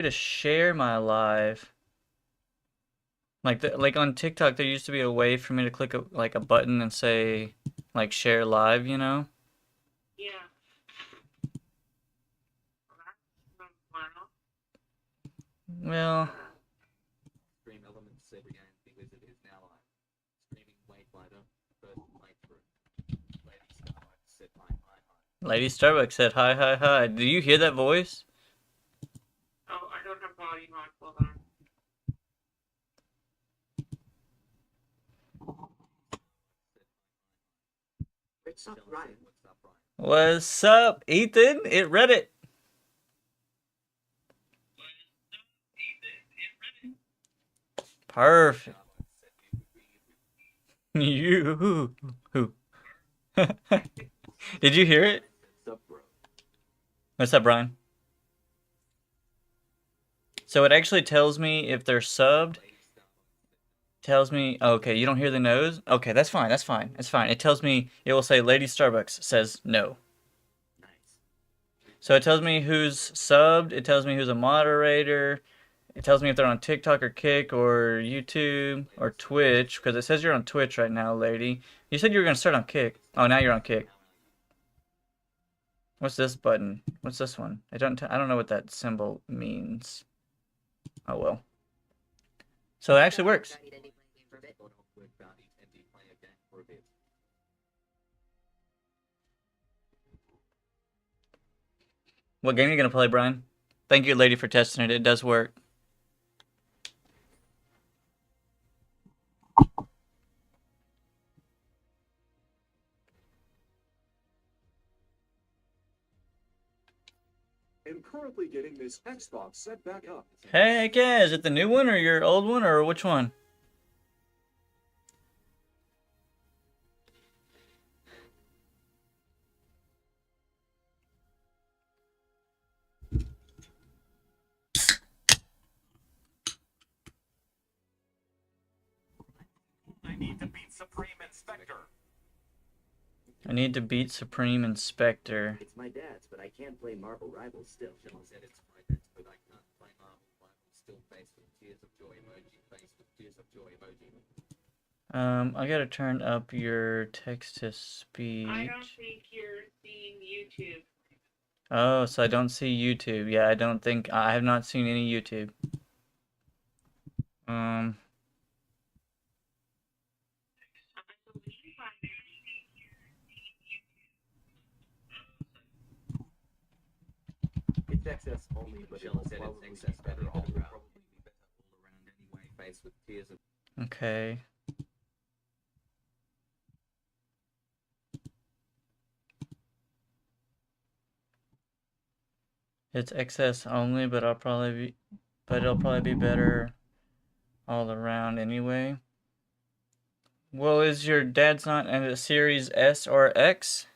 To share my live. Like on TikTok, there used to be a way for me to click a button and say like share live, you know? Yeah. Wow. Well, Stream elements every game because it is now live. Streaming way later, but playthrough. Lady Starlight said hi, hi, hi. Lady Starbucks said hi, hi, hi. Do you hear that voice? Oh, I don't have volume on. Hold on. What's up, Ryan? What's up, Ryan? What's up, Ethan? It read it. Perfect. You. Did you hear it? What's up, bro? What's up, Brian? So it actually tells me if they're subbed. Tells me, okay, you don't hear the no's? Okay, that's fine, that's fine, that's fine. It tells me, it will say Lady Starbucks says no. Nice. So it tells me who's subbed, it tells me who's a moderator, it tells me if they're on TikTok or Kick or YouTube or Twitch, because it says you're on Twitch right now, lady. You said you were going to start on Kick. Oh, now you're on Kick. What's this button? What's this one? I don't know what that symbol means. Oh well. So it actually works. What game are you going to play, Brian? Thank you, lady, for testing it. It does work. I'm currently getting this Xbox set back up. Heck yeah, is it the new one or your old one or which one? I need to beat Supreme Inspector. I need to beat Supreme Inspector. It's my dad's, but I can't play Marvel Rivals still. John said it's my dad's, but I can't play Marvel Rivals still. Faced with tears of joy emoji. Faced with tears of joy emoji. I gotta turn up your text to speech. I don't think you're seeing YouTube. Oh, so I don't see YouTube. Yeah, I have not seen any YouTube. It's access only, but Michelle said it's access better. It'll probably be better all around anyway. Faced with tears of. Okay. It's excess only, but it'll probably be better all around anyway. Well, is your dad's not in a Series S or X?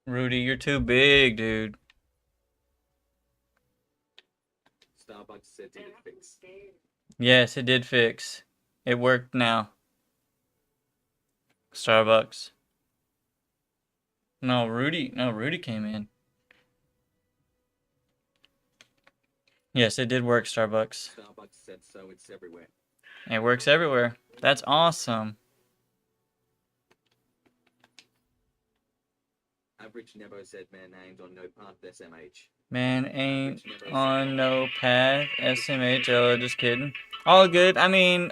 Rudy, you're too big, dude. Starbucks said did it fix. Yes, it did fix. It worked now. Starbucks. No, Rudy came in. Yes, it did work, Starbucks. Starbucks said so. It's everywhere. It works everywhere. That's awesome. Average Nevo said man ain't on no path SMH. Man ain't on no path. SMH. Oh, just kidding. All good. I mean,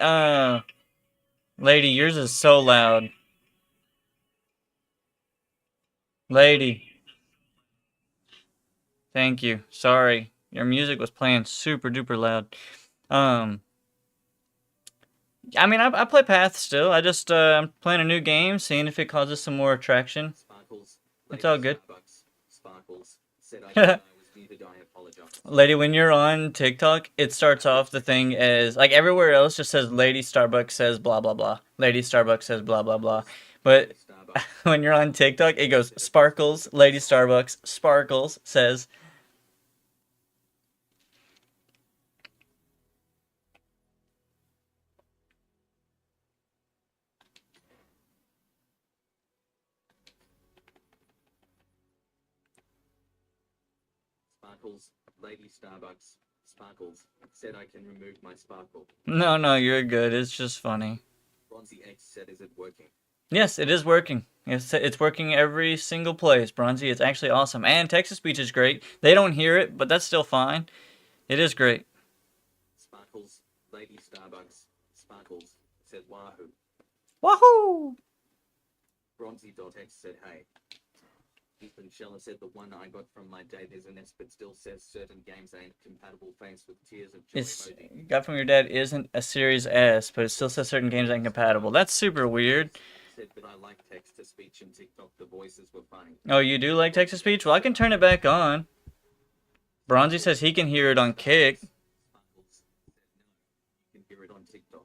lady, yours is so loud. Lady. Thank you. Sorry. Your music was playing super duper loud. I mean, I play Path still. I just I'm playing a new game, seeing if it causes some more attraction. Sparkles. It's Lady all good. Starbucks. Sparkles. Said I thought I was muted. I apologize. Lady, when you're on TikTok, it starts off the thing as like everywhere else just says Lady Starbucks says blah blah blah. Lady Starbucks says blah blah blah. But Lady Starbucks. when you're on TikTok, it goes Sparkles, Lady Starbucks, Sparkles says. Sparkles. Lady Starbucks. Sparkles. Said I can remove my sparkle. No, you're good. It's just funny. Bronzy X said, is it working? Yes, it is working. It's working every single place, Bronzy. It's actually awesome. And Texas Speech is great. They don't hear it, but that's still fine. It is great. Sparkles. Lady Starbucks. Sparkles. Said wahoo. Wahoo! Bronzy.x said, hey. Ethan Scheller said the one I got from my date is an S but still says certain games ain't compatible. Face with tears of joy It's emoji. got from your dad isn't a Series S, but it still says certain games ain't compatible. That's super weird. Said that I like text to speech and TikTok. The voices were funny. Oh, you do like Texas Speech? Well, I can turn it back on. Bronzy says he can hear it on Kick. Sparkles said no. You can hear it on TikTok.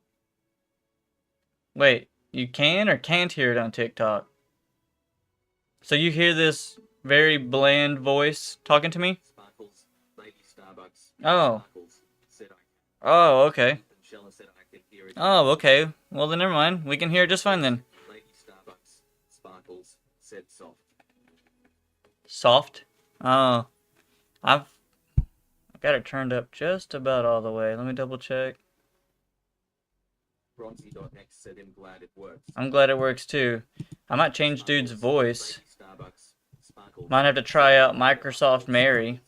Wait, you can or can't hear it on TikTok? So you hear this very bland voice talking to me? Sparkles. Lady Starbucks. Oh. Sparkles said I can. Oh, okay. Ethan Scheller said I can hear it. Oh, okay. Well, then never mind. We can hear it just fine then. Lady Starbucks. Sparkles said soft. Soft? Oh. I've got it turned up just about all the way. Let me double check. Bronzy.x said I'm glad it works. I'm glad it works too. I might change dude's voice. Lady Starbucks. Sparkles. Might have to try out Microsoft Mary.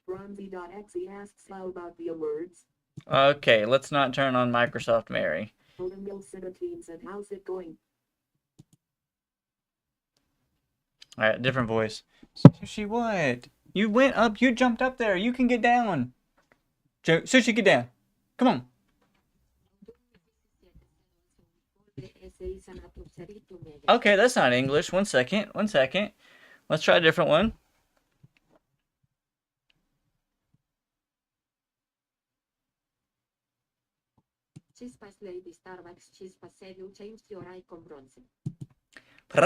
Bronzy.exe asks how about the awards? Okay, let's not turn on Microsoft Mary. Odin17 said, how's it going? Alright, different voice. Sushi, what? You went up, you jumped up there. You can get down. Sushi, get down. Come on. Okay, that's not English. One second. Let's try a different one. Chispas Lady Starbucks Chispas said you changed your icon Bronzy. Or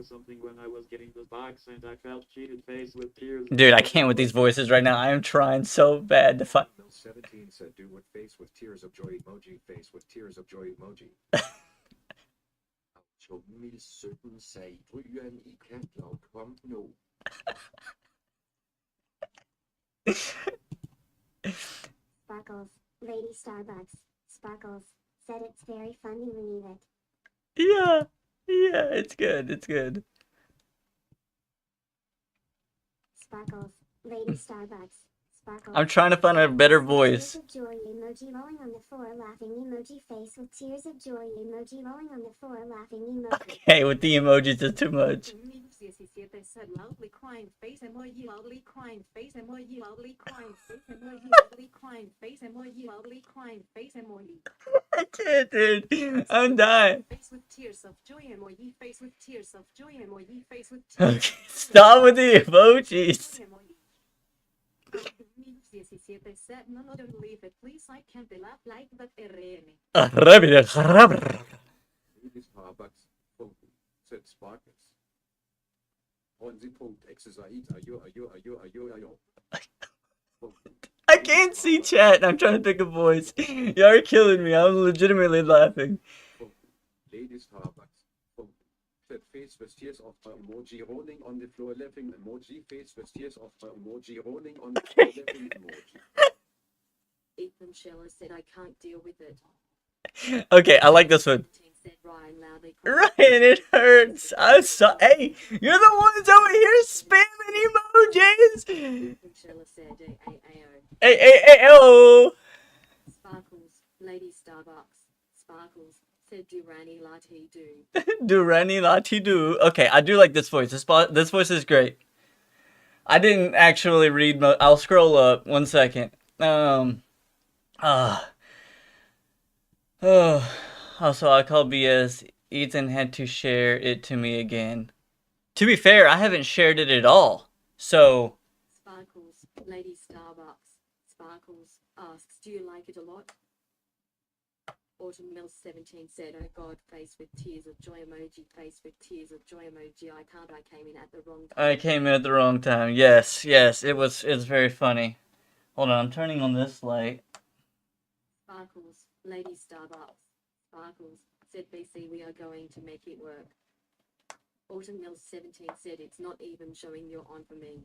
something when I was getting the box and I felt cheated face with tears. Dude, I can't with these voices right now. I am trying so bad to find. Mel 17 said, do what face with tears of joy emoji, face with tears of joy emoji. Sparkles, Lady Starbucks, Sparkles, said it's very funny when you it. Yeah, it's good. Sparkles, Lady Starbucks, Sparkles. I'm trying to find a better voice. Tears of joy emoji rolling on the floor, laughing emoji face with tears of joy emoji rolling on the floor, laughing emoji. Okay, with the emojis is too much. Mix17 said loudly crying face emoji, loudly crying face emoji, loudly crying face emoji, loudly crying face emoji, loudly crying face emoji. I can't, dude. I'm dying. Face with tears of joy emoji, face with tears of joy emoji, face with tears. Okay, stop with the emojis. Mix17 said no, don't leave it, please. I can't laugh like that. RN. Lady Starbucks. Said Sparkles. Bronzy.exe said, I can't see chat. I'm trying to pick a voice. You're killing me. I'm legitimately laughing. Lady Starbucks. Said face with tears of emoji rolling on the floor laughing emoji, face with tears of emoji rolling on the floor laughing emoji. Ethan Scheller said I can't deal with it. Okay, I like this one. Said Ryan loudly Ryan, it hurts. I'm so. Hey, you're the ones over here spamming emojis. Ethan Scheller said AAO. Hey, oh. Sparkles, Lady Starbucks, Sparkles, said Durani Latte Do. Durani Lati do. Okay, I do like this voice. This voice is great. I didn't actually read. I'll scroll up 1 second. Uh, oh. Also, I called BS. Ethan had to share it to me again. To be fair, I haven't shared it at all. So, Sparkles, Lady Starbucks. Sparkles asks, do you like it a lot? Autumn Mills 17 said, oh god, face with tears of joy emoji, face with tears of joy emoji. I can't, I came in at the wrong time. I came in at the wrong time. Yes, it's very funny. Hold on, I'm turning on this light. Sparkles, Lady Starbucks. Sparkles, said BC, we are going to make it work. Autumn Mills 17 said, it's not even showing you're on for me.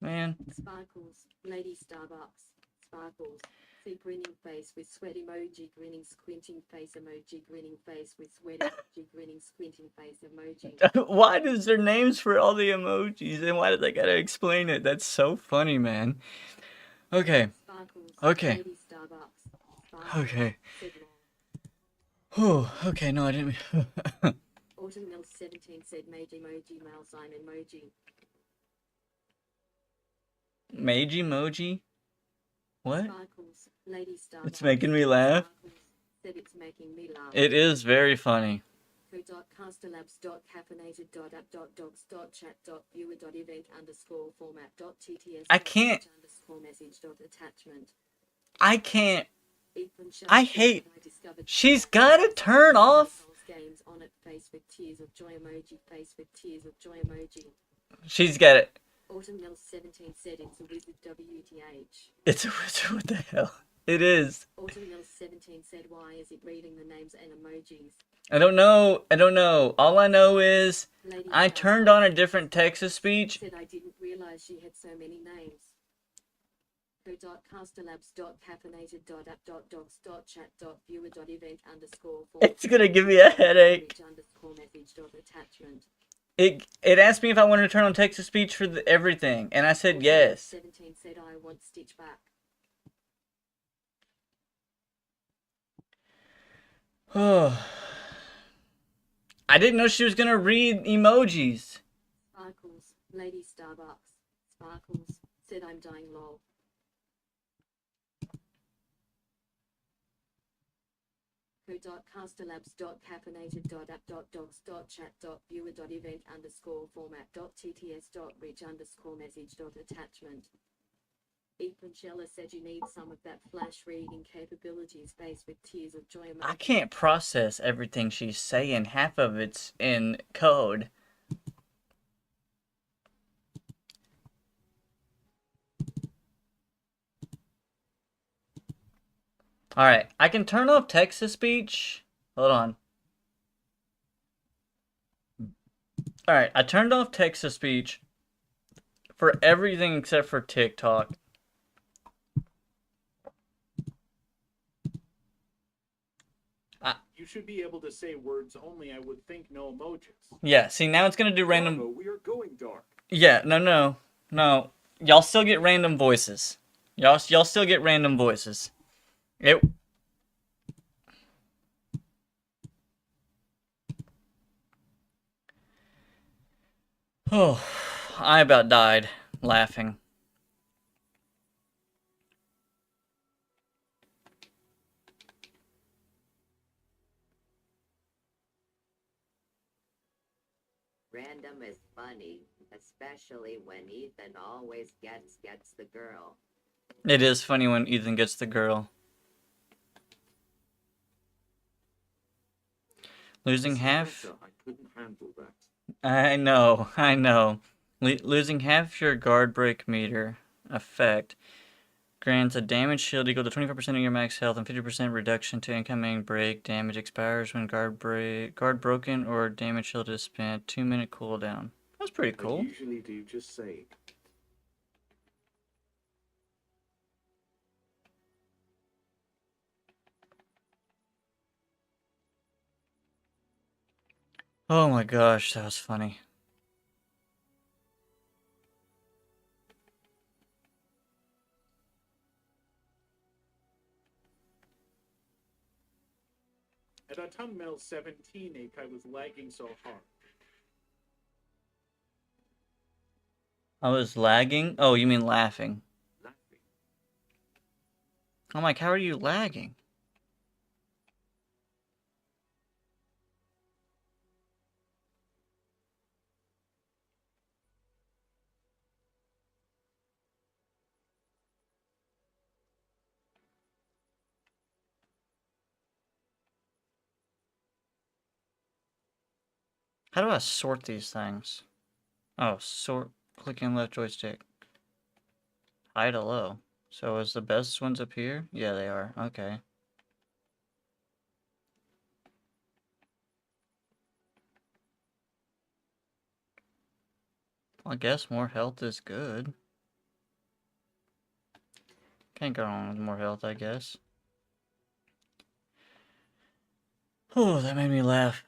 Man, Sparkles, Lady Starbucks. Sparkles, see grinning face with sweat emoji, grinning squinting face emoji, grinning face with sweat emoji, grinning squinting face emoji. why does there names for all the emojis and why do they gotta explain it? That's so funny, man. Okay, Sparkles, Okay. Lady Starbucks. Sparkles, okay. said long. Whew, okay, no, I didn't. Autumn Mills 17 said mage emoji, male sign emoji. Mage emoji? What? Sparkles, Lady Starbucks. It's making me laugh. Sparkles, said it's making me laugh. It is very funny. co.casterlabs.caffeinated.app.docs.chat.viewer.event_format.tts. I can't- _message.attachment. I can't. Ethan Shell I said hate- that I discovered She's gotta turn off. games on it, face with tears of joy emoji, face with tears of joy emoji. She's got it. Autumn Mills 17 said it's a wizard WTH. It's a wizard. What the hell? It is. Autumn Mills 17 said, why is it reading the names and emojis? I don't know. All I know is Lady I Starbucks turned on a different text-to-speech. said I didn't realize she had so many names. co.casterlabs.caffeinated.app.docs.chat.viewer.event_format. It's gonna give me a headache. _message.attachment. It asked me if I wanted to turn on text-to-speech for everything, and I said yes. 17 said I want Stitch back. Oh. I didn't know she was gonna read emojis. Sparkles, Lady Starbucks. Sparkles, said I'm dying lol. co.casterlabs.caffeinated.app.docs.chat.viewer.event_format.tts.reach_message.attachment. Ethan Scheller said you need some of that flash reading capabilities faced with tears of joy. I can't process everything she's saying. Half of it's in code. Alright, I can turn off text-to-speech. Hold on. Alright, I turned off text-to-speech for everything except for TikTok. You should be able to say words only, I would think, no emojis. Yeah, see, now it's gonna do random... Bravo, we are going dark. Yeah, no. Y'all still get random voices. Y'all still get random voices. It... Oh, I about died laughing. Random is funny, especially when Ethan always gets the girl. It is funny when Ethan gets the girl. Losing half... I couldn't handle that. I know. Losing half your guard break meter effect grants a damage shield equal to 25% of your max health and 50% reduction to incoming break damage. Expires when guard broken or damage shield is spent. 2-minute cooldown. That's pretty cool. I usually do just say. Oh my gosh, that was funny. At Autumn Mills 17, I was lagging so hard. I was lagging? Oh, you mean laughing. Laughing. I'm like, how are you lagging? How do I sort these things? Oh, sort, clicking left joystick. High to low. So is the best ones up here? Yeah, they are. Okay. Well, I guess more health is good. Can't go wrong with more health, I guess. Oh, that made me laugh.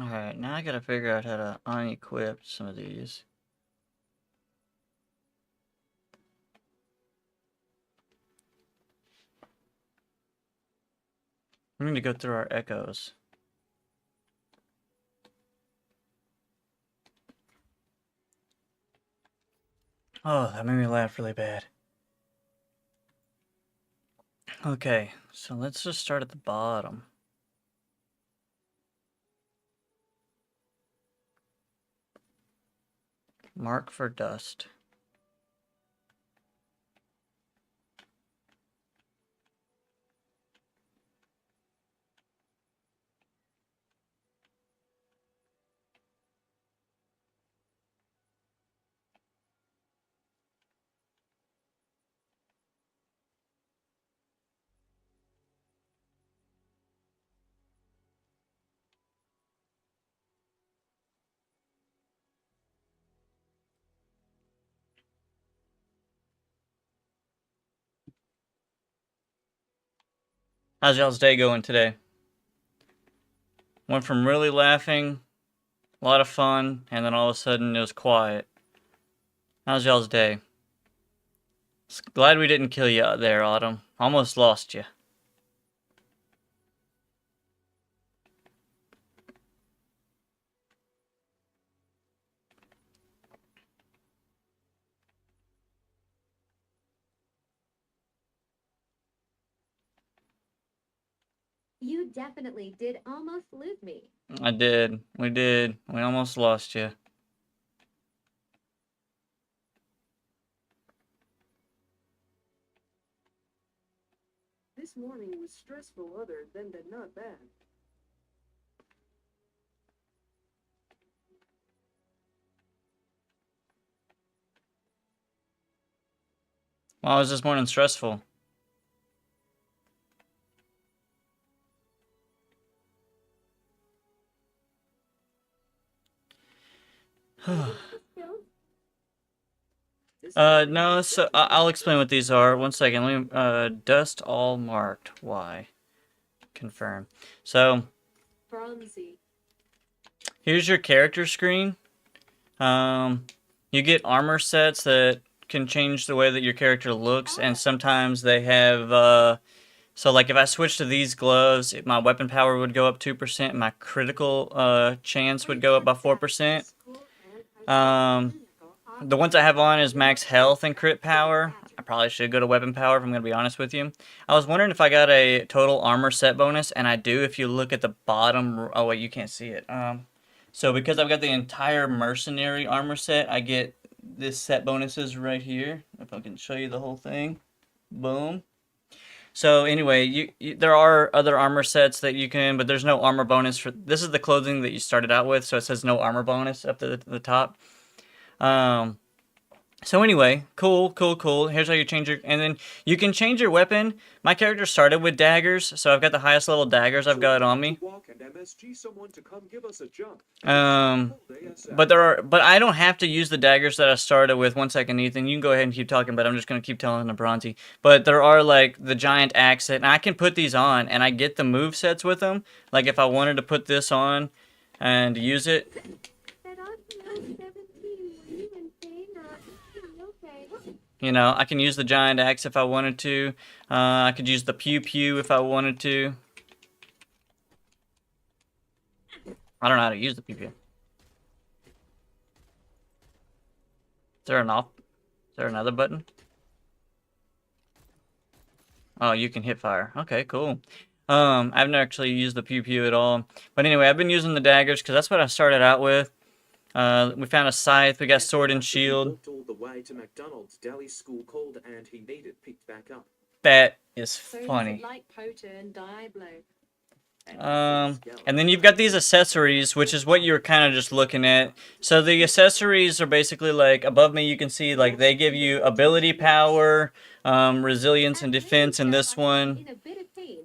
Alright, now I gotta figure out how to unequip some of these. We need to go through our echoes. Oh, that made me laugh really bad. Okay, so let's just start at the bottom. Mark for dust. How's y'all's day going today? Went from really laughing, a lot of fun, and then all of a sudden it was quiet. How's y'all's day? Glad we didn't kill you out there, Autumn. Almost lost you. You definitely did almost lose me. I did. We did. We almost lost you. This morning was stressful other than that not bad. Why was this morning stressful? No, so I'll explain what these are. One second, let me, dust all marked. Why? Confirm. So, Bronzy. here's your character screen. You get armor sets that can change the way that your character looks, and sometimes they have, so like if I switch to these gloves, my weapon power would go up 2%, my critical, chance would go up by 4%. The ones I have on is max health and crit power. I probably should go to weapon power if I'm going to be honest with you. I was wondering if I got a total armor set bonus, and I do if you look at the bottom. Oh, wait, you can't see it. So because I've got the entire mercenary armor set, I get this set bonuses right here. If I can show you the whole thing. Boom. So anyway, there are other armor sets that you can, but there's no armor bonus for. This is the clothing that you started out with, so it says no armor bonus up to the top. So anyway, cool. Here's how you change your, and then you can change your weapon. My character started with daggers, so I've got the highest level daggers I've got on me. But I don't have to use the daggers that I started with. 1 second, Ethan. You can go ahead and keep talking, but I'm just gonna keep telling the Bronte. But there are like the giant axe, and I can put these on, and I get the move sets with them. Like if I wanted to put this on and use it. That I'm 17, were you insane or okay? You know, I can use the giant axe if I wanted to. I could use the pew pew if I wanted to. I don't know how to use the pew pew. Is there an off? Is there another button? Oh, you can hit fire. Okay, cool. I've never actually used the pew pew at all. But anyway, I've been using the daggers because that's what I started out with. We found a scythe. We got sword and shield. Walked all the way to McDonald's. Dali's school called and he needed picked back up. That is So funny. like Potter and Diablo. And then you've got these accessories, which is what you were kind of just looking at. So the accessories are basically like above me. You can see like they give you ability power, resilience and defense in this one. In a bit of pain.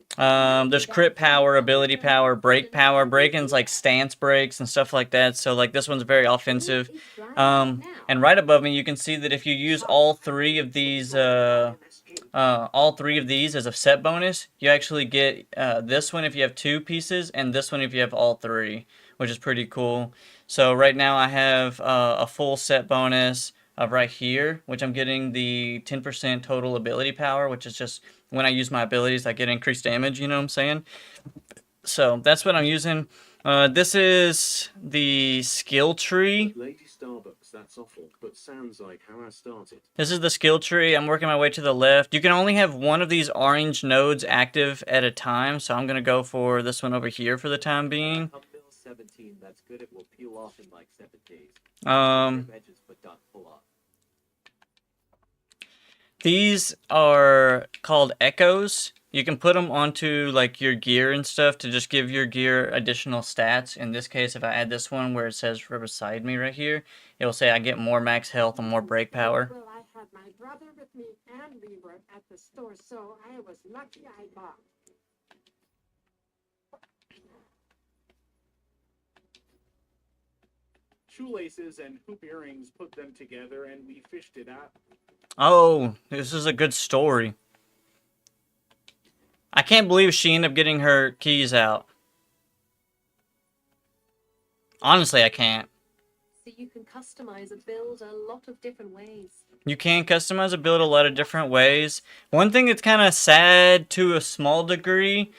There's crit power, ability power, break power. Breaking's like stance breaks and stuff like that. So like this one's very offensive. And right above me, you can see that if you use all three of these as a set bonus, you actually get this one if you have 2 pieces, and this one if you have all 3, which is pretty cool. So right now I have a full set bonus of right here, which I'm getting the 10% total ability power, which is just when I use my abilities, I get increased damage, you know what I'm saying? So that's what I'm using. This is the skill tree. Lady Starbucks, that's awful, but sounds like how I started. This is the skill tree. I'm working my way to the left. You can only have one of these orange nodes active at a time, so I'm going to go for this one over here for the time being. Up Bill 17, that's good. It will peel off in like 7 days. Edges, but don't pull off. These are called echoes. You can put them onto like your gear and stuff to just give your gear additional stats. In this case, if I add this one where it says right beside me right here, it will say I get more max health and more break power. Well, I had my brother with me and we were at the store, so I was lucky I bought. Shoelaces and hoop earrings, put them together, and we fished it out. Oh, this is a good story. I can't believe she ended up getting her keys out. Honestly, I can't. So you can customize a build a lot of different ways. You can customize a build a lot of different ways. One thing that's kind of sad to a small degree,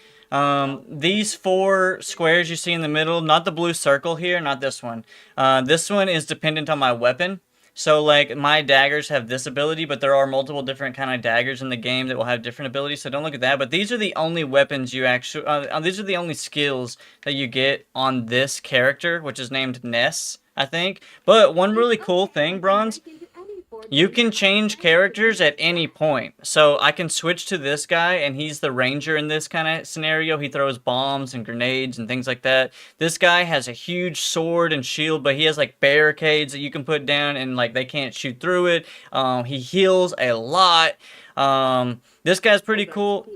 these 4 squares you see in the middle, not the blue circle here, not this one. This one is dependent on my weapon. So like my daggers have this ability, but there are multiple different kind of daggers in the game that will have different abilities. So don't look at that. But these are the only weapons you actually, these are the only skills that you get on this character, which is named Ness, I think. But one really cool thing, Bronze, you can change characters at any point. So I can switch to this guy, and he's the ranger in this kind of scenario. He throws bombs and grenades and things like that. This guy has a huge sword and shield, but he has like barricades that you can put down, and like they can't shoot through it. He heals a lot. This guy's pretty cool.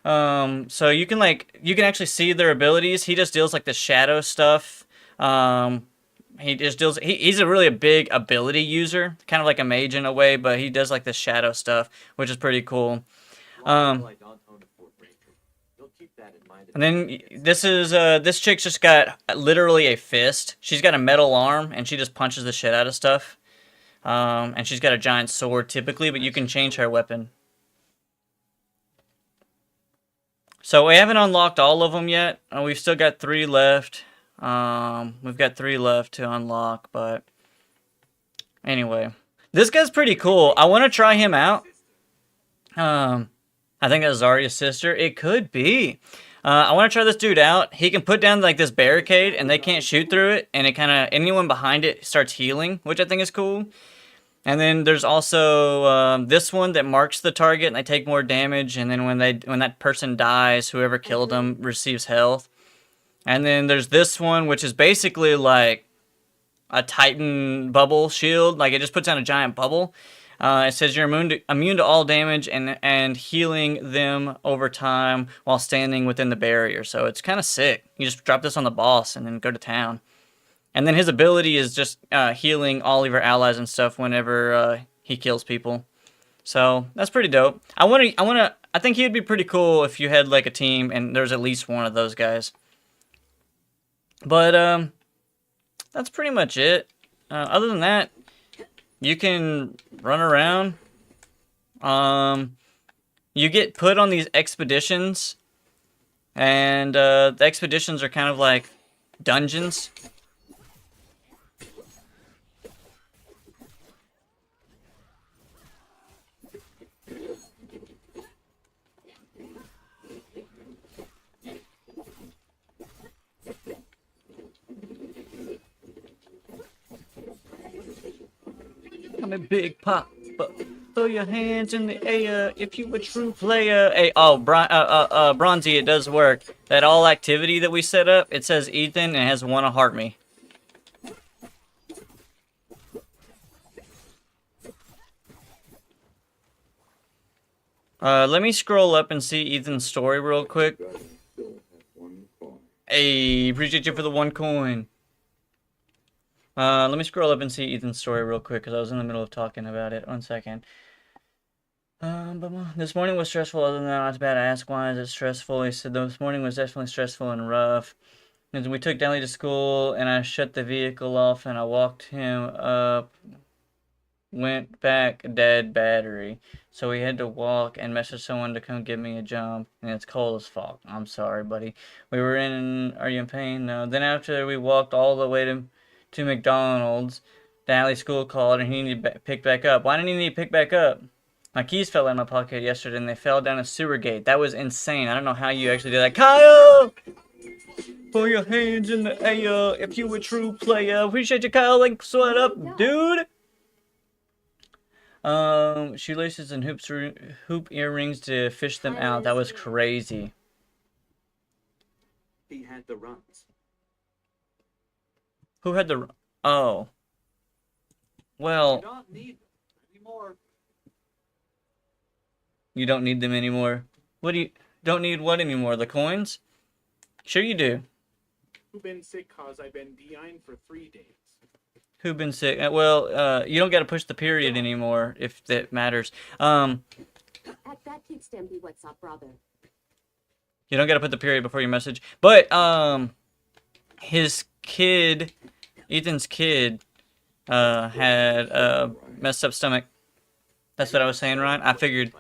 So you can actually see their abilities. He just deals like the shadow stuff. He just deals. He's a really big ability user, kind of like a mage in a way, but he does like the shadow stuff, which is pretty cool. And then this is this chick's just got literally a fist. She's got a metal arm, and she just punches the shit out of stuff. And she's got a giant sword typically, but you can change her weapon. So we haven't unlocked all of them yet. We've still got 3 left. We've got 3 left to unlock, but anyway, this guy's pretty cool. I want to try him out. I think that's Zarya's sister. It could be. I want to try this dude out. He can put down like this barricade, and they can't shoot through it, and it kind of anyone behind it starts healing, which I think is cool. And then there's also this one that marks the target, and they take more damage. And then when that person dies, whoever killed them receives health. And then there's this one, which is basically like a Titan bubble shield. Like, it just puts down a giant bubble. It says you're immune to all damage and healing them over time while standing within the barrier. So it's kind of sick. You just drop this on the boss and then go to town. And then his ability is just healing all of your allies and stuff whenever he kills people. So that's pretty dope. I think he'd be pretty cool if you had like a team and there's at least one of those guys. But that's pretty much it. Other than that, you can run around. You get put on these expeditions, and the expeditions are kind of like dungeons. I'm a big pop, but throw your hands in the air if you a true player. Hey, oh, Bronzy, it does work. That all activity that we set up, it says Ethan and it has wanna heart me. Let me scroll up and see Ethan's story real quick. Hey, appreciate you for the 1 coin. Let me scroll up and see Ethan's story real quick because I was in the middle of talking about it. 1 second. This morning was stressful. Other than that, not bad. I asked why is it stressful. He said this morning was definitely stressful and rough. And we took Dally to school and I shut the vehicle off and I walked him up. Went back, dead battery. So we had to walk and message someone to come give me a jump. And it's cold as fuck. I'm sorry, buddy. We were in. Are you in pain? No. Then after we walked all the way to McDonald's, Dally school called and he needed to pick back up. Why didn't he need to pick back up? My keys fell out of my pocket yesterday and they fell down a sewer gate. That was insane. I don't know how you actually did that. Kyle! Put your hands in the air if you a true player. Appreciate you, Kyle. Like, what up, dude? Shoelaces and hoop earrings to fish them out. That was crazy. He had the runs. Who had the... Oh. Well... You don't need anymore. You don't need them anymore. What do you... Don't need what anymore? The coins? Sure you do. Who been sick cause I've been behind for 3 days. Who been sick? Well, you don't got to push the period anymore, if that matters. At that kid Stampy, what's up, brother? You don't got to put the period before your message. But, his kid, Ethan's kid, had a messed up stomach. That's what I was saying, Ryan. I figured.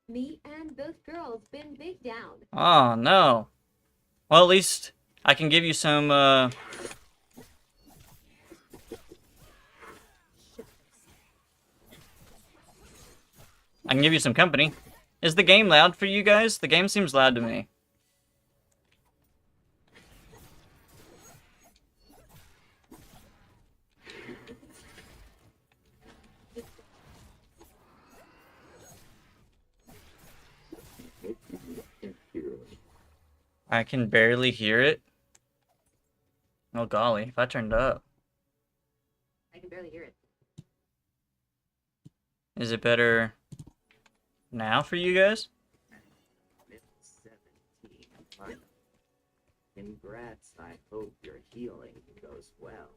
Me and both girls been big down. Oh, no. Well, at least I can give you some, I can give you some company. Is the game loud for you guys? The game seems loud to me. I can barely hear it. Oh golly, if I turned up. I can barely hear it. Is it better now for you guys? 17. Congrats. I hope your healing goes well.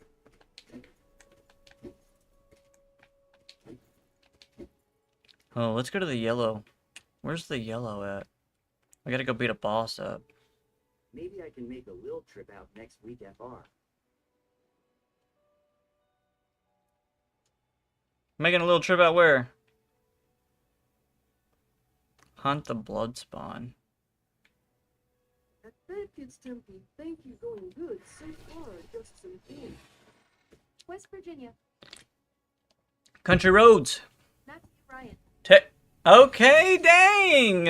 Oh, let's go to the yellow. Where's the yellow at? I gotta go beat a boss up. Maybe I can make a little trip out next week, FR. Making a little trip out where? Hunt the blood spawn. At that kid Stampy, thank you going good so far. Just some things. West Virginia. Country roads. Not Ryan. Okay, dang.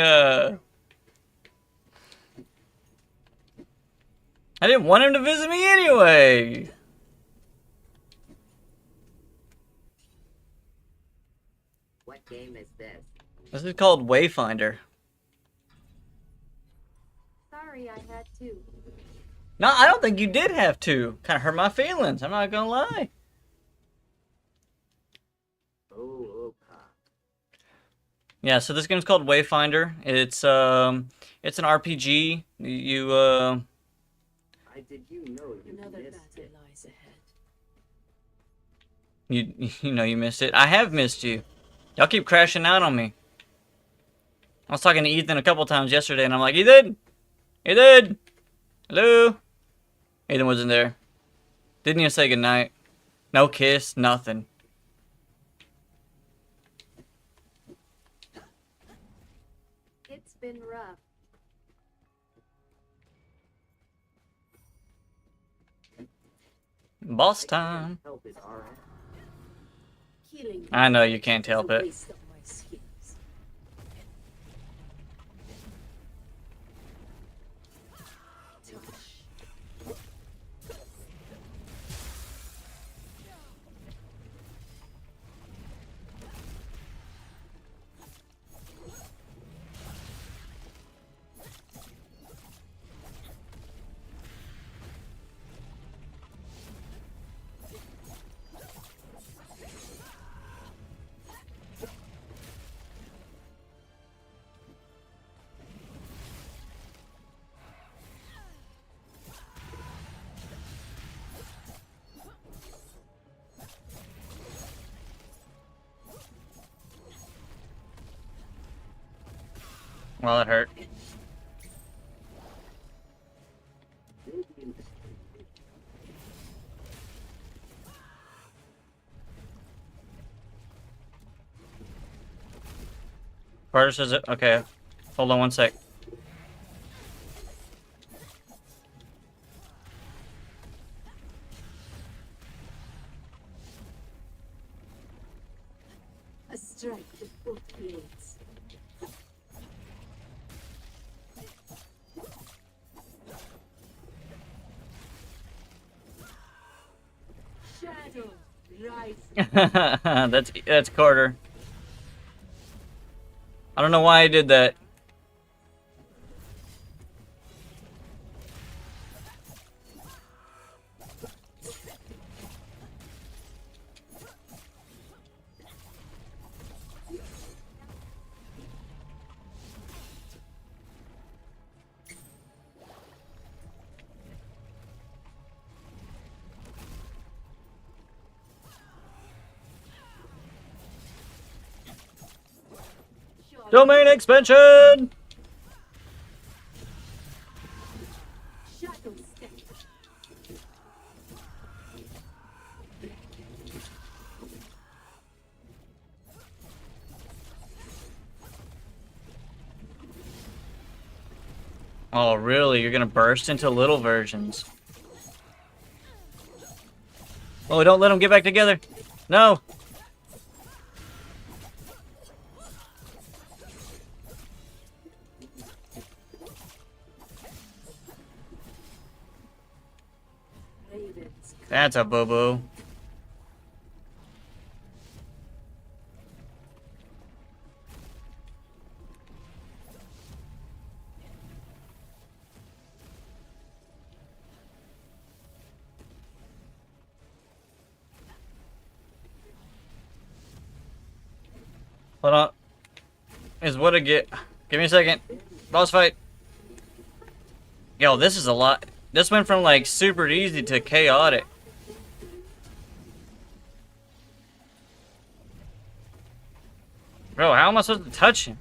I didn't want him to visit me anyway. What game is this? This is called Wayfinder. Sorry, I had to. No, I don't think you did have to. Kind of hurt my feelings. I'm not gonna lie. Oh, Yeah, so this game's called Wayfinder. It's an RPG. did you know you Another missed battle it? lies ahead. you know you missed it. I have missed you. Y'all keep crashing out on me. I was talking to Ethan a couple times yesterday, and I'm like, Ethan, hello. Ethan wasn't there. Didn't even say goodnight. No kiss, nothing. It's been rough. Boss time. Help is alright. Killing I know you can't help is a it. waste of my skills. Touch. Well, it hurt. Carter says it. Okay. Hold on one sec. A strike with both blades. Shadow rise. That's Carter. I don't know why I did that. Domain expansion! Shadow step. Oh, really? You're gonna burst into little versions. Oh, don't let them get back together. No. Ravens. That's a boo-boo. Hold on. Is what I get. Give me a second. Boss fight. Yo, this is a lot. This went from like super easy to chaotic. Bro, how am I supposed to touch him?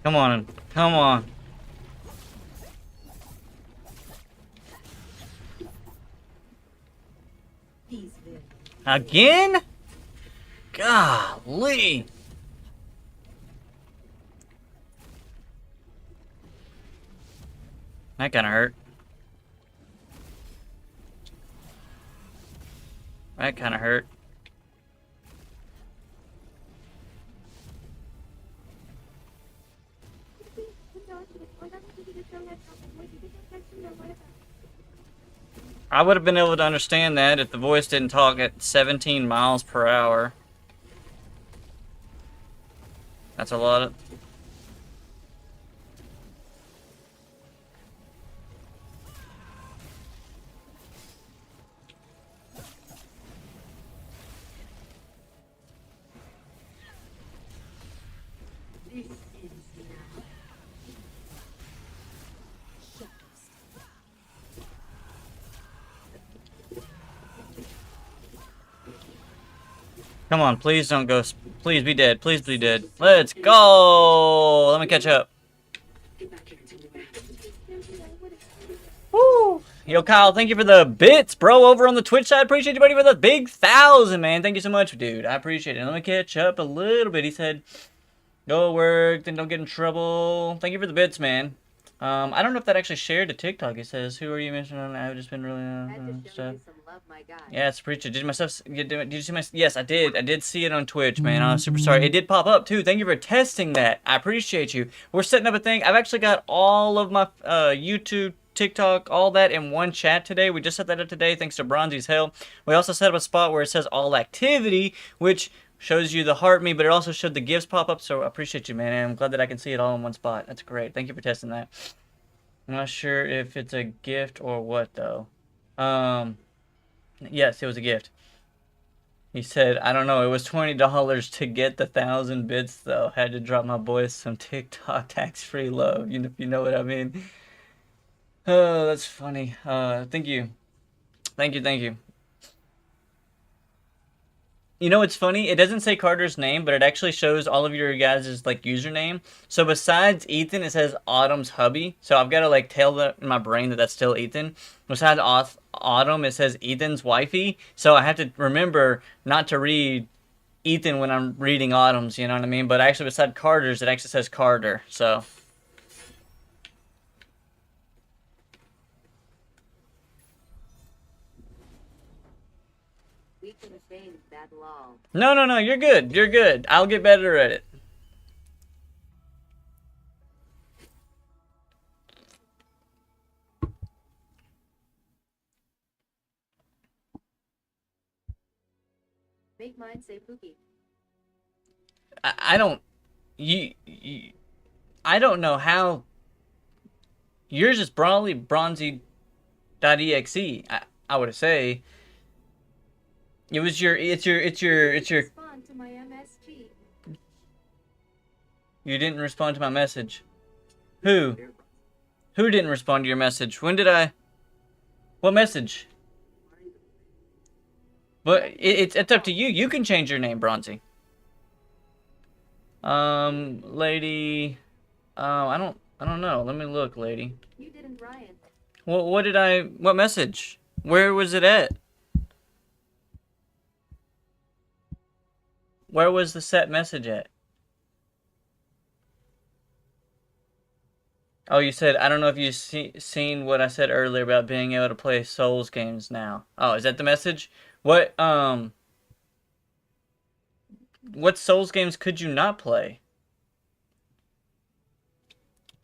Come on. Come on. Again? Golly. That kind of hurt. That kind of hurt. I would have been able to understand that if the voice didn't talk at 17 miles per hour. That's a lot of... Come on, please don't go. Please be dead. Please be dead. Let's go. Let me catch up. Woo. Yo, Kyle, thank you for the bits, bro, over on the Twitch side. Appreciate you, buddy, for the big 1,000, man. Thank you so much, dude. I appreciate it. Let me catch up a little bit. He said, go work, then don't get in trouble. Thank you for the bits, man. I don't know if that actually shared to TikTok. It says, who are you mentioning? I've just been really stuff. Yeah, it's preacher. Did my stuff? Did you see my? Yes, I did. I did see it on Twitch, man. I'm super sorry. It did pop up too. Thank you for testing that. I appreciate you. We're setting up a thing. I've actually got all of my YouTube, TikTok, all that in one chat today. We just set that up today, thanks to Bronzy's help. We also set up a spot where it says all activity, which shows you the heart me, but it also showed the gifts pop up. So I appreciate you, man. And I'm glad that I can see it all in one spot. That's great. Thank you for testing that. I'm not sure if it's a gift or what though. Yes, it was a gift. He said, I don't know, it was $20 to get the 1,000 bits though. Had to drop my boys some TikTok tax-free love, you know, if you know what I mean. Oh, that's funny. Thank you. Thank you. You know what's funny? It doesn't say Carter's name, but it actually shows all of your guys' like username. So besides Ethan, it says Autumn's hubby. So I've got to like tell that in my brain that that's still Ethan. Besides Autumn, it says Ethan's wifey. So I have to remember not to read Ethan when I'm reading Autumn's, you know what I mean? But actually beside Carter's, it actually says Carter. So... We can change that law. No, you're good. You're good. I'll get better at it. Make mine say Pookie. I don't... I don't know how... Yours is probably bronzy.exe, I would say. It was your... It's your... Respond to my MSG. You didn't respond to my message. Who? Who didn't respond to your message? When did I... What message? But it's up to you. You can change your name, Bronzy. Lady... I don't know. Let me look, lady. You didn't, Ryan. What message? Where was it at? Where was the set message at? Oh, you said, I don't know if you've seen what I said earlier about being able to play Souls games now. Oh, is that the message? What Souls games could you not play?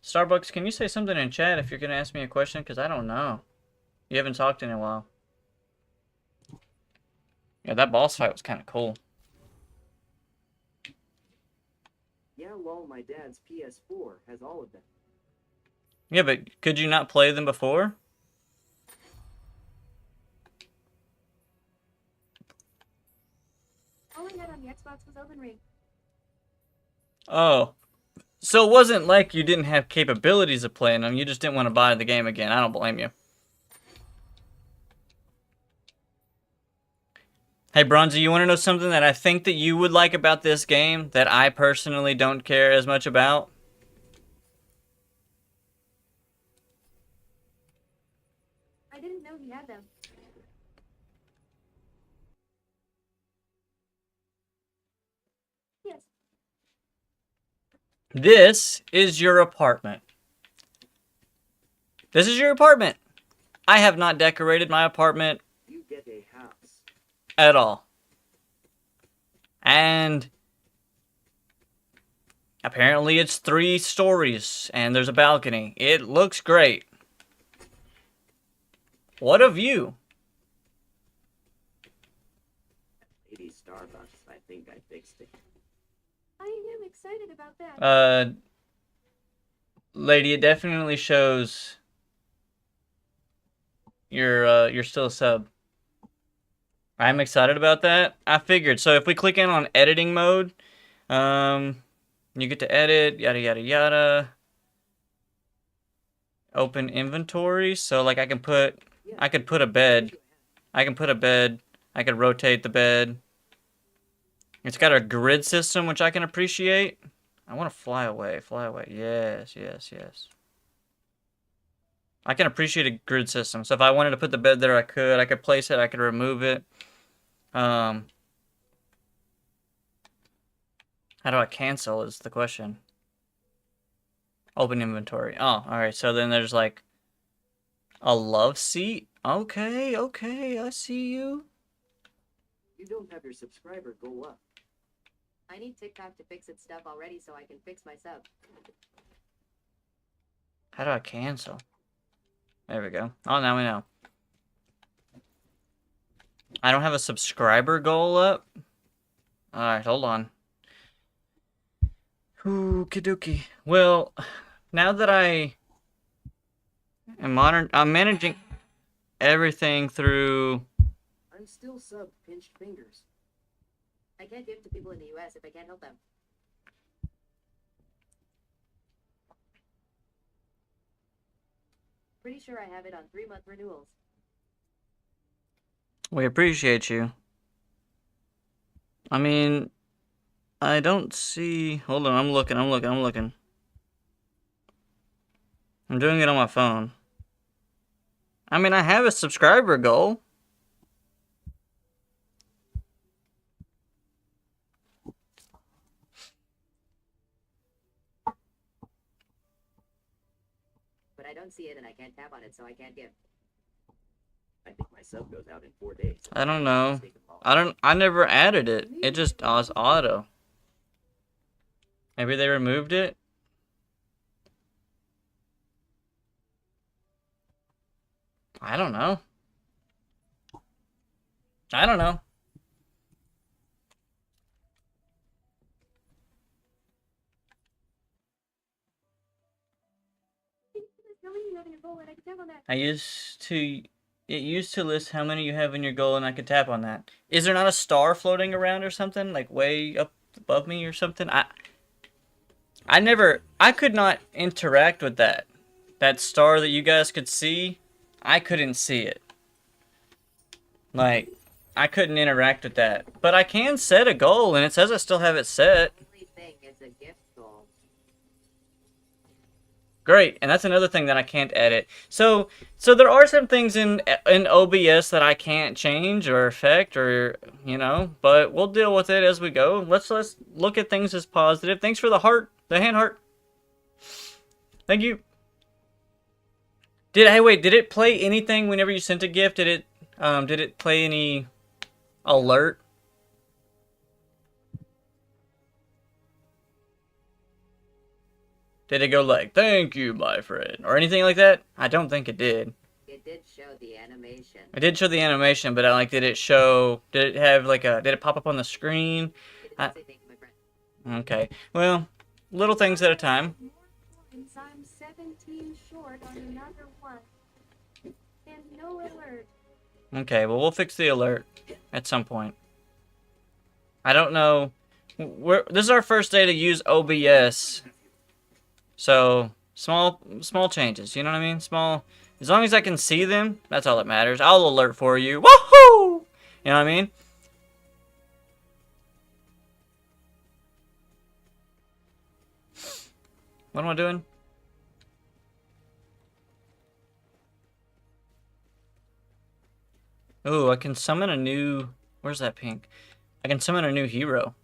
Starbucks, can you say something in chat if you're going to ask me a question? Because I don't know. You haven't talked in a while. Yeah, that boss fight was kind of cool. Yeah, lol, my dad's PS4 has all of them. Yeah, but could you not play them before? All I had on the Xbox was Elden Ring. Oh. So it wasn't like you didn't have capabilities of playing them, you just didn't want to buy the game again. I don't blame you. Hey, Bronzy, you want to know something that I think that you would like about this game that I personally don't care as much about? I didn't know he had them. Yes. This is your apartment. This is your apartment. I have not decorated my apartment You get a house. at all. And apparently it's 3 stories and there's a balcony. It looks great. What of you? Lady Starbucks, I think I fixed it. I am excited about that. Lady, it definitely shows you're still a sub. I'm excited about that. I figured. So if we click in on editing mode, you get to edit, yada yada yada. Open inventory. So like I could put a bed. I could rotate the bed. It's got a grid system, which I can appreciate. I want to fly away. Fly away. Yes, yes, yes. I can appreciate a grid system. So if I wanted to put the bed there, I could. I could place it. I could remove it. How do I cancel is the question. Open inventory. Oh, alright. So then there's like a love seat. Okay, okay. I see you. You don't have your subscriber go up. I need TikTok to fix its stuff already so I can fix my sub. How do I cancel? There we go. Oh, now we know. I don't have a subscriber goal up. Alright, hold on. Okie dokie. Well, now that I'm managing everything through. I'm still sub pinched fingers. I can't give to people in the US if I can't help them. Pretty sure I have it on 3-month renewals. We appreciate you. I mean, I don't see. Hold on, I'm looking. I'm doing it on my phone. I mean, I have a subscriber goal. But I don't see it and I can't tap on it, so I can't give. I think my sub goes out in 4 days. I don't know. I never added it. It just was auto. Maybe they removed it? I don't know. I don't know. It used to list how many you have in your goal and I could tap on that. Is there not a star floating around or something? Like way up above me or something? I could not interact with that. That star that you guys could see, I couldn't see it. Like, I couldn't interact with that. But I can set a goal and it says I still have it set. The only thing is a gift goal. Great, and that's another thing that I can't edit. So there are some things in OBS that I can't change or affect, or but we'll deal with it as we go. Let's look at things as positive. Thanks for the heart, the hand heart. Thank you. Did it play anything whenever you sent a gift? Did it play any alert? Did it go like, thank you, my friend, or anything like that? I don't think it did. It did show the animation. It did show the animation, but did it pop up on the screen? It didn't say thank you, my friend. Okay, well, little things at a time. I'm 17 short on another one. And no alert. Okay, well, we'll fix the alert at some point. I don't know. This is our first day to use OBS. So, small changes, you know what I mean? As long as I can see them, that's all that matters. I'll alert for you. Woohoo! You know what I mean? What am I doing? Ooh, I can summon a new... Where's that pink? I can summon a new hero.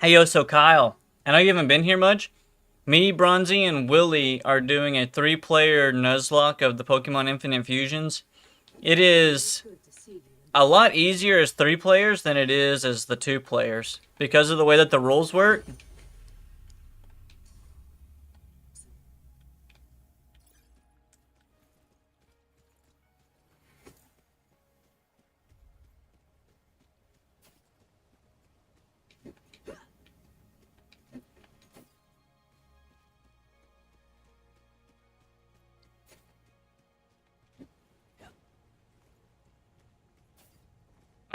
Hey, yo, so Kyle, I know you haven't been here much. Me, Bronzy, and Willie are doing a 3-player Nuzlocke of the Pokemon Infinite Fusions. It is a lot easier as 3 players than it is as the 2 players because of the way that the rules work.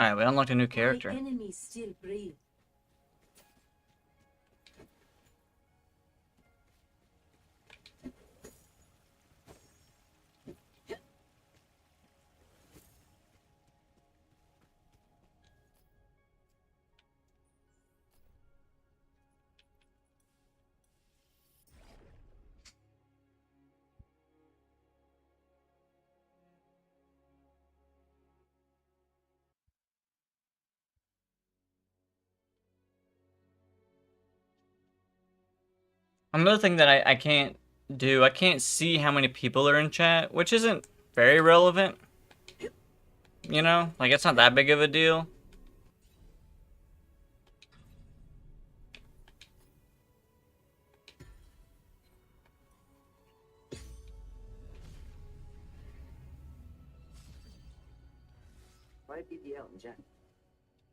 Alright, we unlocked a new character. Enemies still breathe. Another thing that I can't do, I can't see how many people are in chat, which isn't very relevant. You know, like it's not that big of a deal. Why PPL in chat?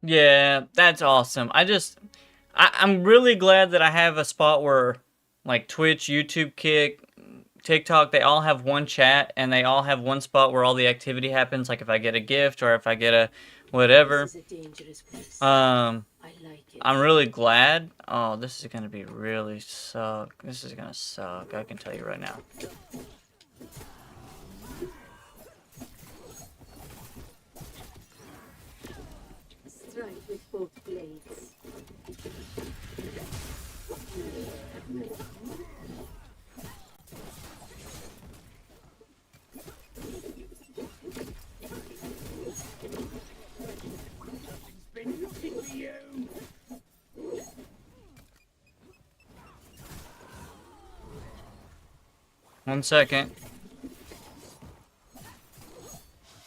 Yeah, that's awesome. I'm really glad that I have a spot where like Twitch, YouTube, Kick, TikTok, they all have one chat and they all have one spot where all the activity happens. Like if I get a gift or if I get a whatever. This is a dangerous place. I like it. I'm really glad. Oh, this is gonna be really suck. This is gonna suck. I can tell you right now. Strike with both blades. Been looking for you. One second.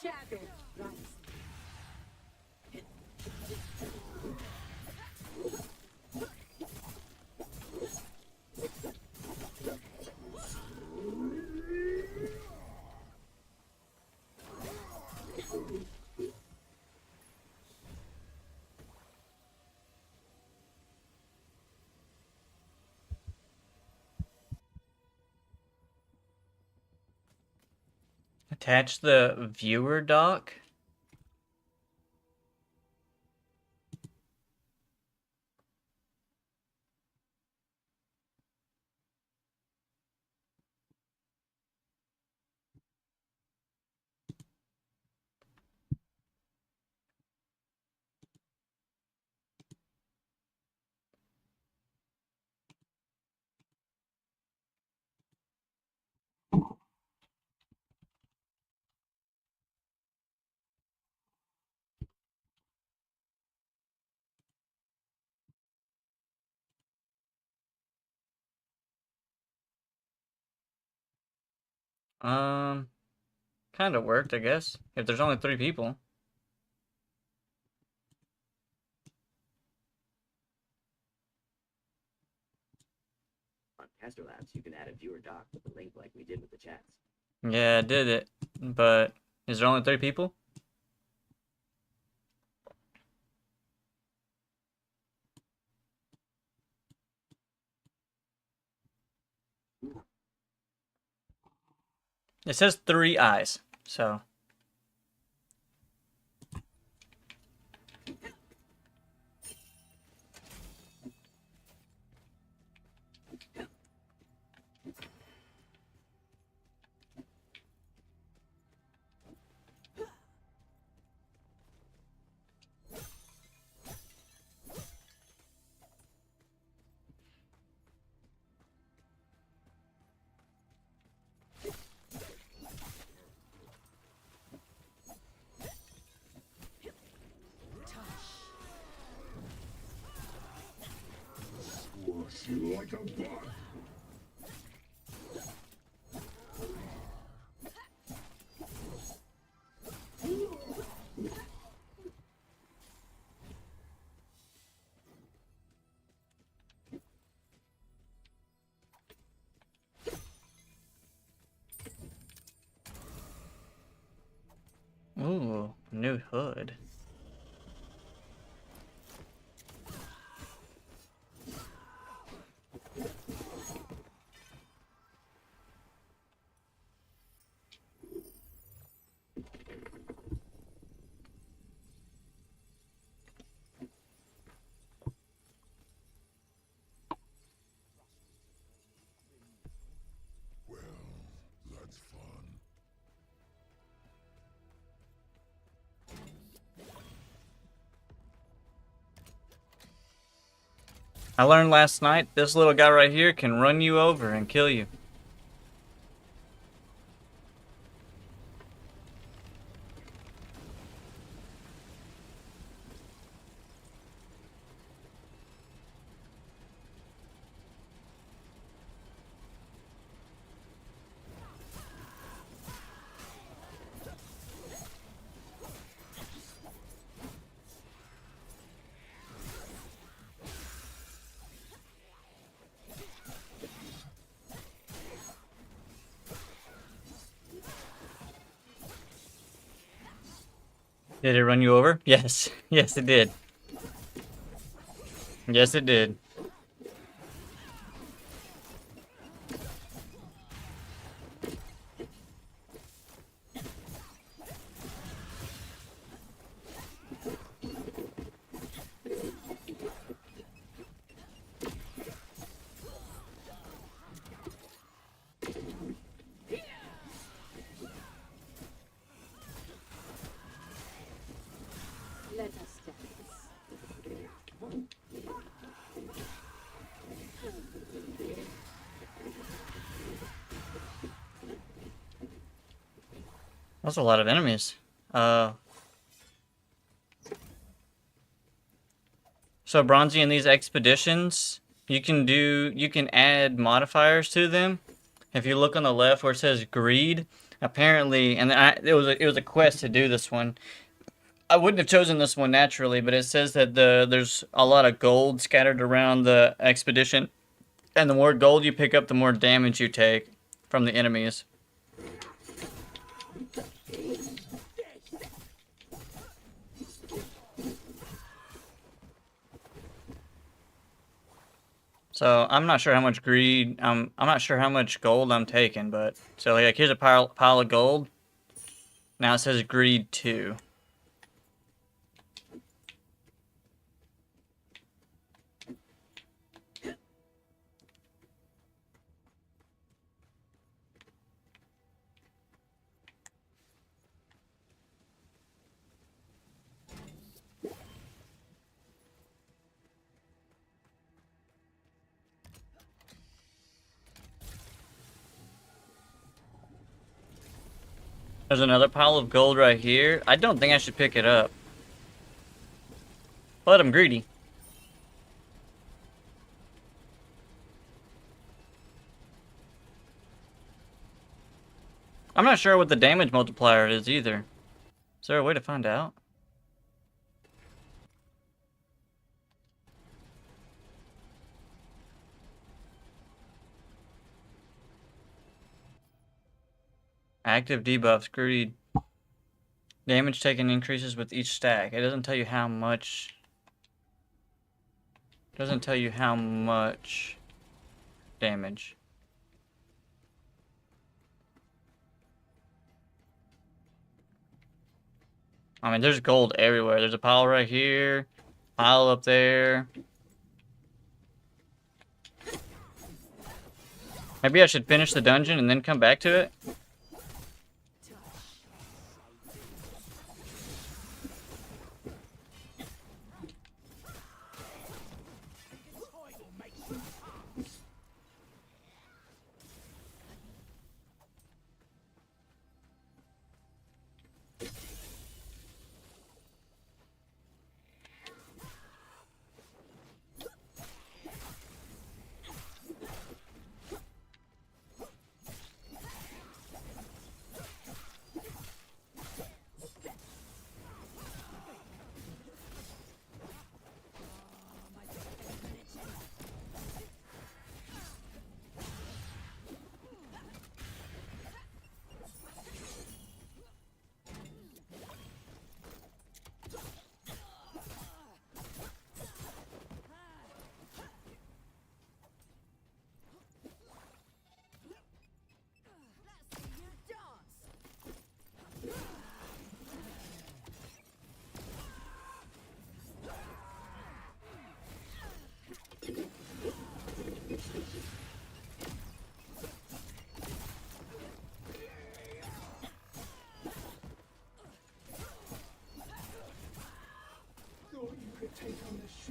Shadow rising. Attach the viewer dock. Kind of worked, I guess. If there's only 3 people. On Caster Labs, you can add a viewer doc with a link like we did with the chats. Yeah, I did it. But is there only 3 people? It says 3 eyes, so. Ooh, new hood. I learned last night this little guy right here can run you over and kill you. Did it run you over? Yes. Yes, it did. Yes, it did. Let us dance. That's a lot of enemies. So Bronzy, in these expeditions, you can add modifiers to them. If you look on the left where it says greed, apparently, and it was a quest to do this one. I wouldn't have chosen this one naturally, but it says that there's a lot of gold scattered around the expedition, and the more gold you pick up, the more damage you take from the enemies. So I'm not sure how much greed. I'm not sure how much gold I'm taking, but so like here's a pile of gold. Now it says greed 2. There's another pile of gold right here. I don't think I should pick it up. But I'm greedy. I'm not sure what the damage multiplier is either. Is there a way to find out? Active debuffs, greed. Damage taken increases with each stack. It doesn't tell you how much. Doesn't tell you how much damage. I mean, there's gold everywhere. There's a pile right here, pile up there. Maybe I should finish the dungeon and then come back to it.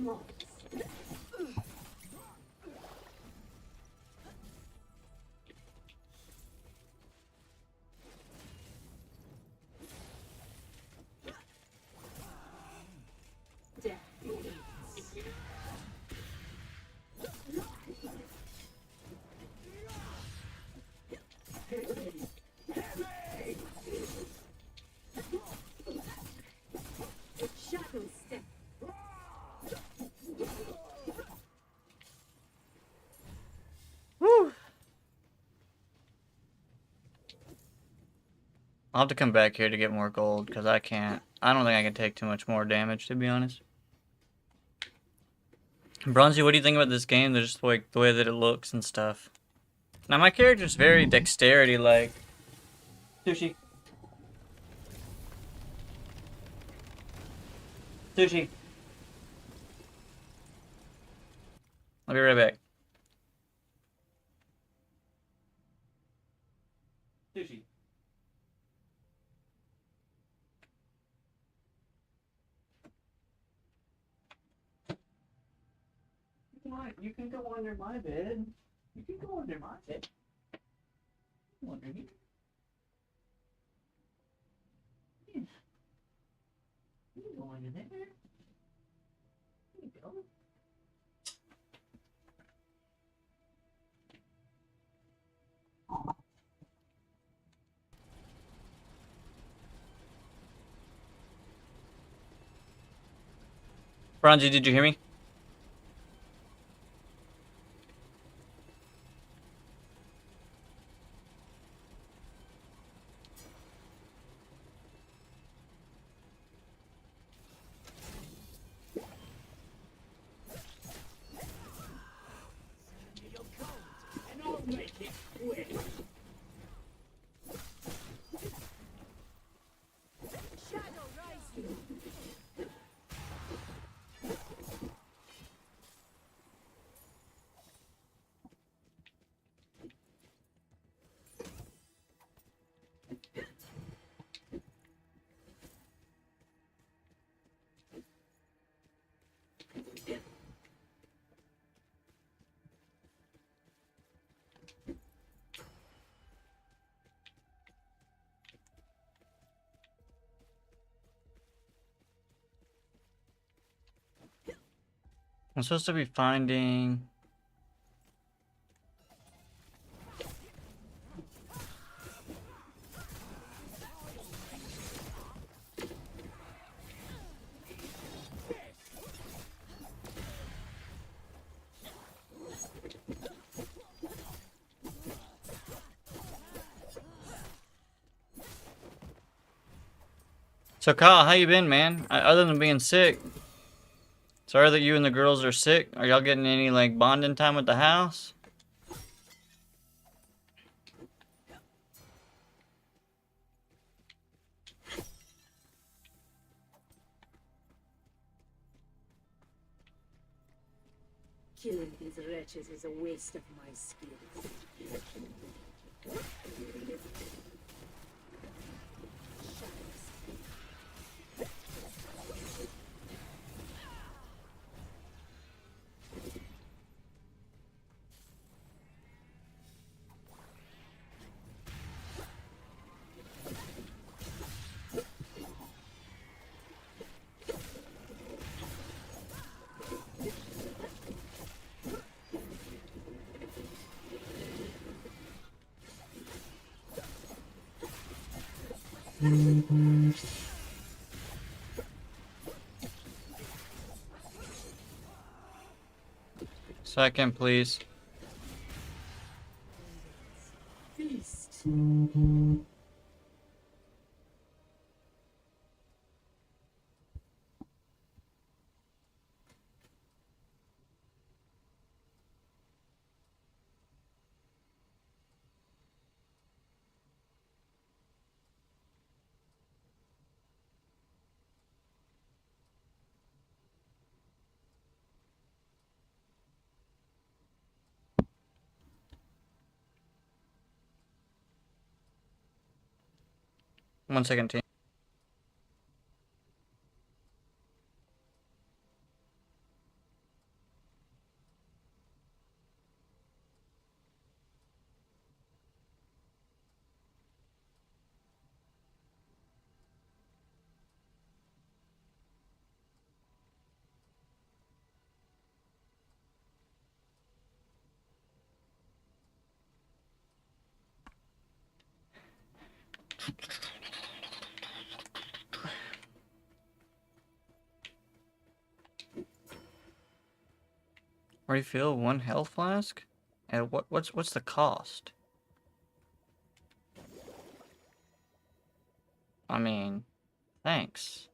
small step. Death begins. Shadow step. Woo. I'll have to come back here to get more gold because I can't. I don't think I can take too much more damage, to be honest. Bronzy, what do you think about this game? They're just like the way that it looks and stuff. Now my character's very dexterity like. Sushi. Sushi. I'll be right back. Sushi. You can go under my bed. You can go under my bed. Go under here. Yeah. You can go under there. There you go. Bronzy, did you hear me? I'm supposed to be finding... So Kyle, how you been, man? Other than being sick. Sorry that you and the girls are sick. Are y'all getting any like bonding time at the house? Killing these wretches is a waste of my skills. Second, please. Feast. One second, team. Refill 1 health flask? And what's the cost? I mean, thanks.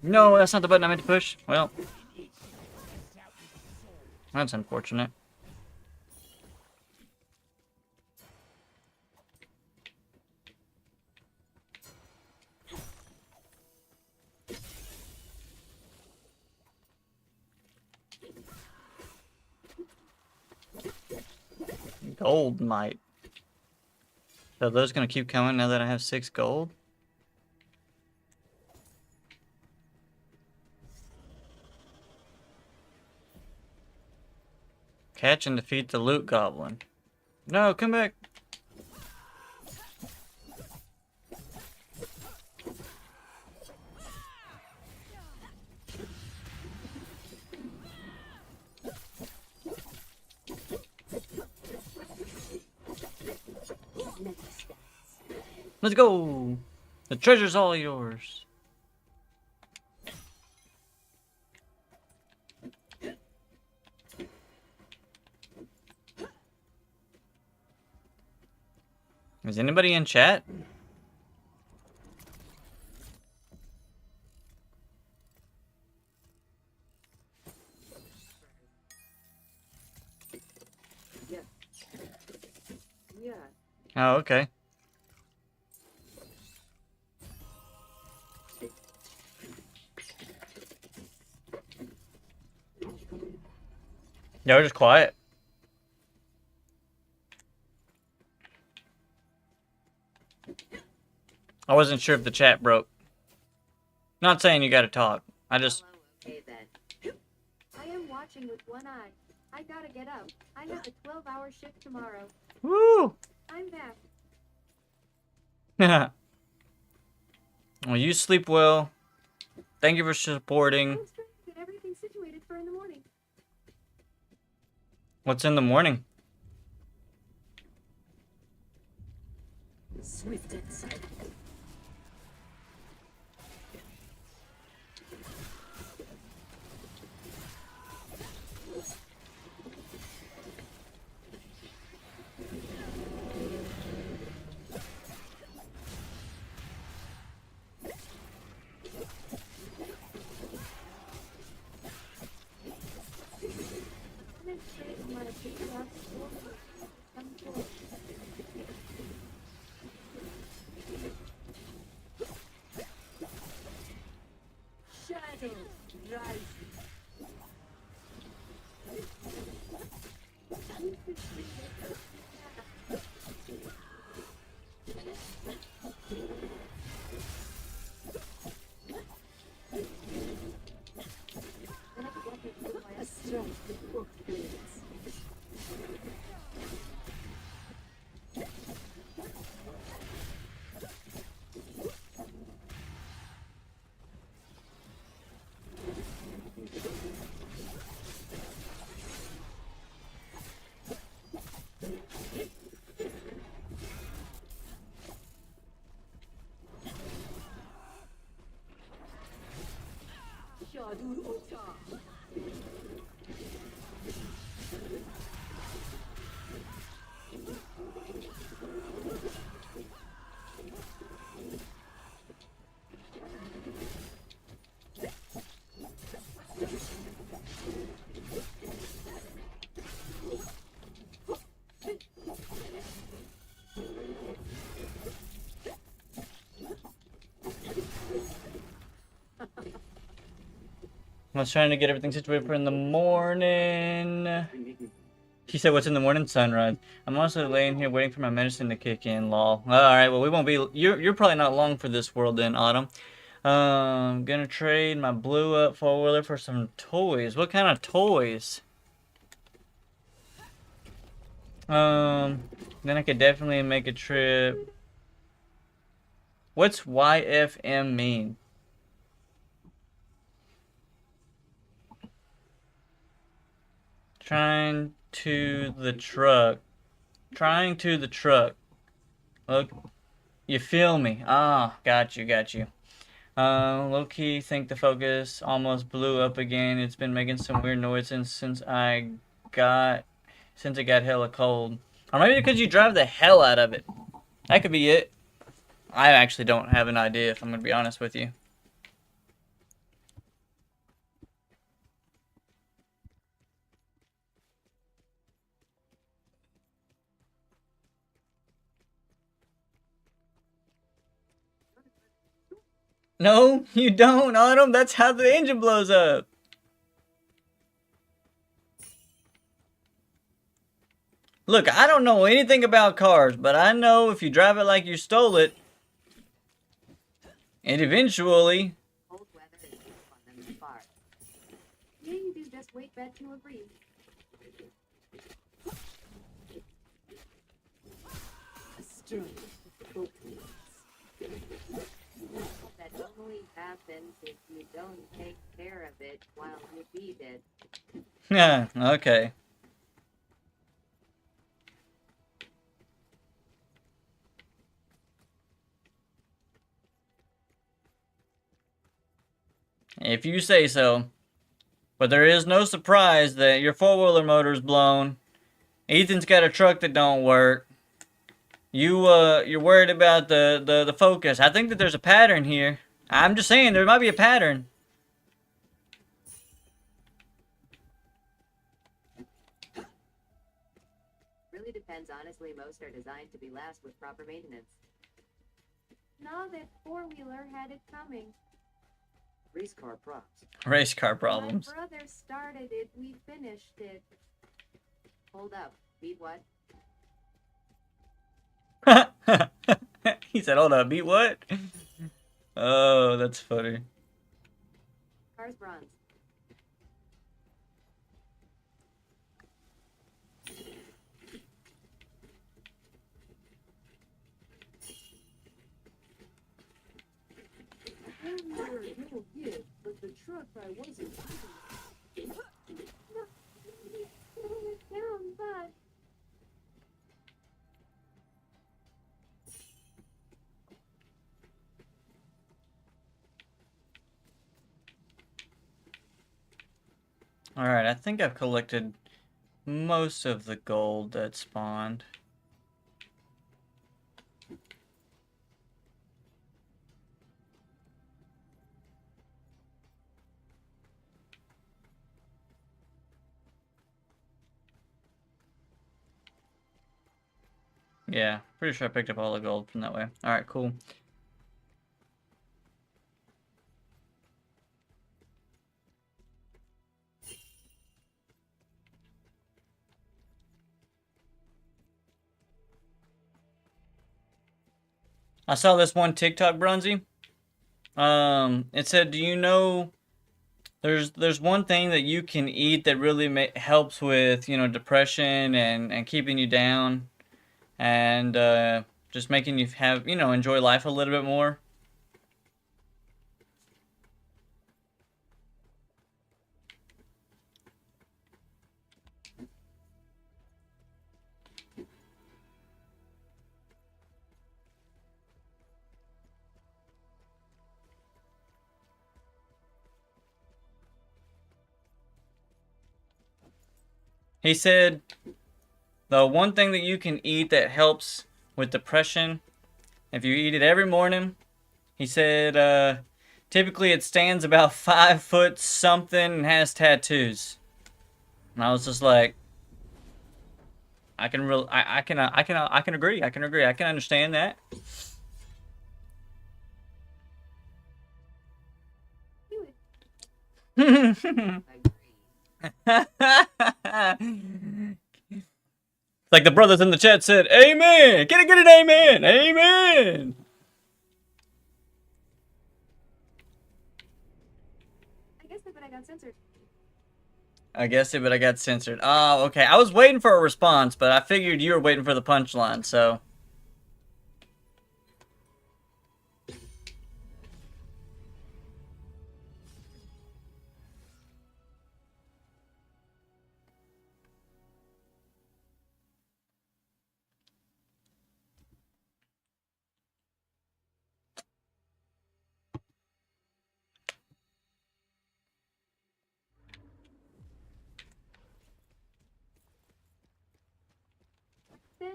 No, that's not the button I meant to push. Well, that's unfortunate. Gold might. So those gonna keep coming now that I have 6 gold? Catch and defeat the loot goblin. No, come back. Let's go! The treasure's all yours. Is anybody in chat? Yeah. Yeah. Oh, okay. Yeah, we're just quiet. I wasn't sure if the chat broke. Not saying you gotta talk. I just... Okay then. I am watching with one eye. I gotta get up. I have a 12-hour shift tomorrow. Woo! I'm back. Well, you sleep well. Thank you for supporting. I was trying to get everything situated for in the morning. What's in the morning? Swift and silent. Shadow rising. A strike with both blades. Shadow Ota. I was trying to get everything situated for in the morning. He said, what's in the morning? Sunrise. I'm also laying here waiting for my medicine to kick in, lol. Alright, well, we won't be... You're probably not long for this world then, Autumn. Gonna trade my blew up four-wheeler for some toys. What kind of toys? Then I could definitely make a trip. What's YFM mean? Trying to the truck. Trying to the truck. Look, you feel me? Ah, got you, got you. Low key, think the Focus almost blew up again. It's been making some weird noises since it got hella cold. Or maybe because you drive the hell out of it. That could be it. I actually don't have an idea, if I'm gonna be honest with you. No, you don't, Autumn. That's how the engine blows up. Look, I don't know anything about cars, but I know if you drive it like you stole it, and eventually... Cold weather is tough on them far. Yeah, you do best wait bet to agree. A strength of That only happens if you don't take care of it while you feed it. Yeah, okay. If you say so. But there is no surprise that your four-wheeler motor's blown. Ethan's got a truck that don't work. You're worried about the Focus. I think that there's a pattern here. I'm just saying there might be a pattern. Really depends, honestly. Most are designed to be last with proper maintenance. No, that four-wheeler had it coming. Race car props. Race car problems. My brother started it, we finished it. Hold up. Beat what? He said, hold up, beat what? Oh, that's funny. Car's bronze. no gift, but the truck I wasn't using. Slow it down, but... Alright, I think I've collected most of the gold that spawned. Yeah, pretty sure I picked up all the gold from that way. Alright, cool. I saw this one TikTok, Brunzy. It said, do you know there's one thing that you can eat that really helps with, you know, depression and keeping you down and just making you have, you know, enjoy life a little bit more? He said the one thing that you can eat that helps with depression, if you eat it every morning, he said typically it stands about 5 foot something and has tattoos. And I was just like, I can agree. I can agree. I can understand that. Like the brothers in the chat said, amen. Can I get an amen? Amen. I guess but I got censored. I guessed it, but I got censored. Oh, okay. I was waiting for a response, but I figured you were waiting for the punchline, so.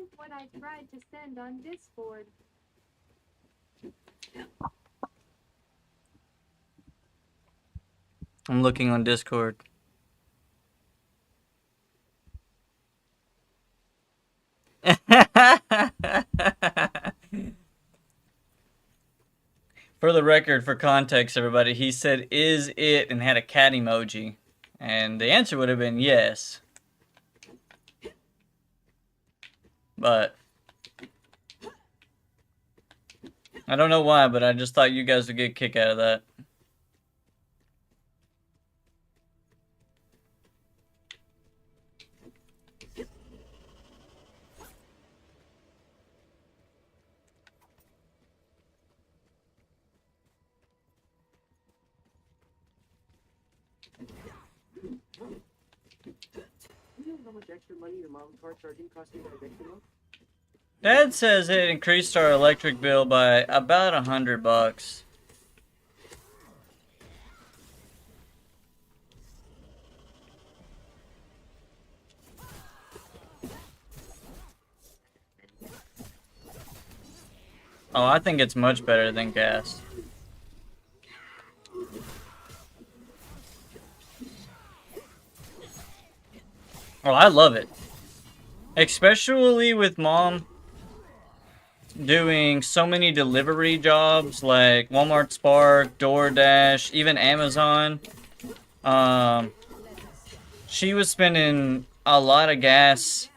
sent what I tried to send on Discord. I'm looking on Discord. For the record, for context, everybody, he said, "Is it?" and had a cat emoji. And the answer would have been yes. But I don't know why, but I just thought you guys would get a kick out of that. You know how much extra money your mom's car charging cost you by eviction month? Dad says it increased our electric bill by about $100. Oh, I think it's much better than gas. Oh, I love it. Especially with Mom doing so many delivery jobs like Walmart Spark, DoorDash, even Amazon. She was spending a lot of gas.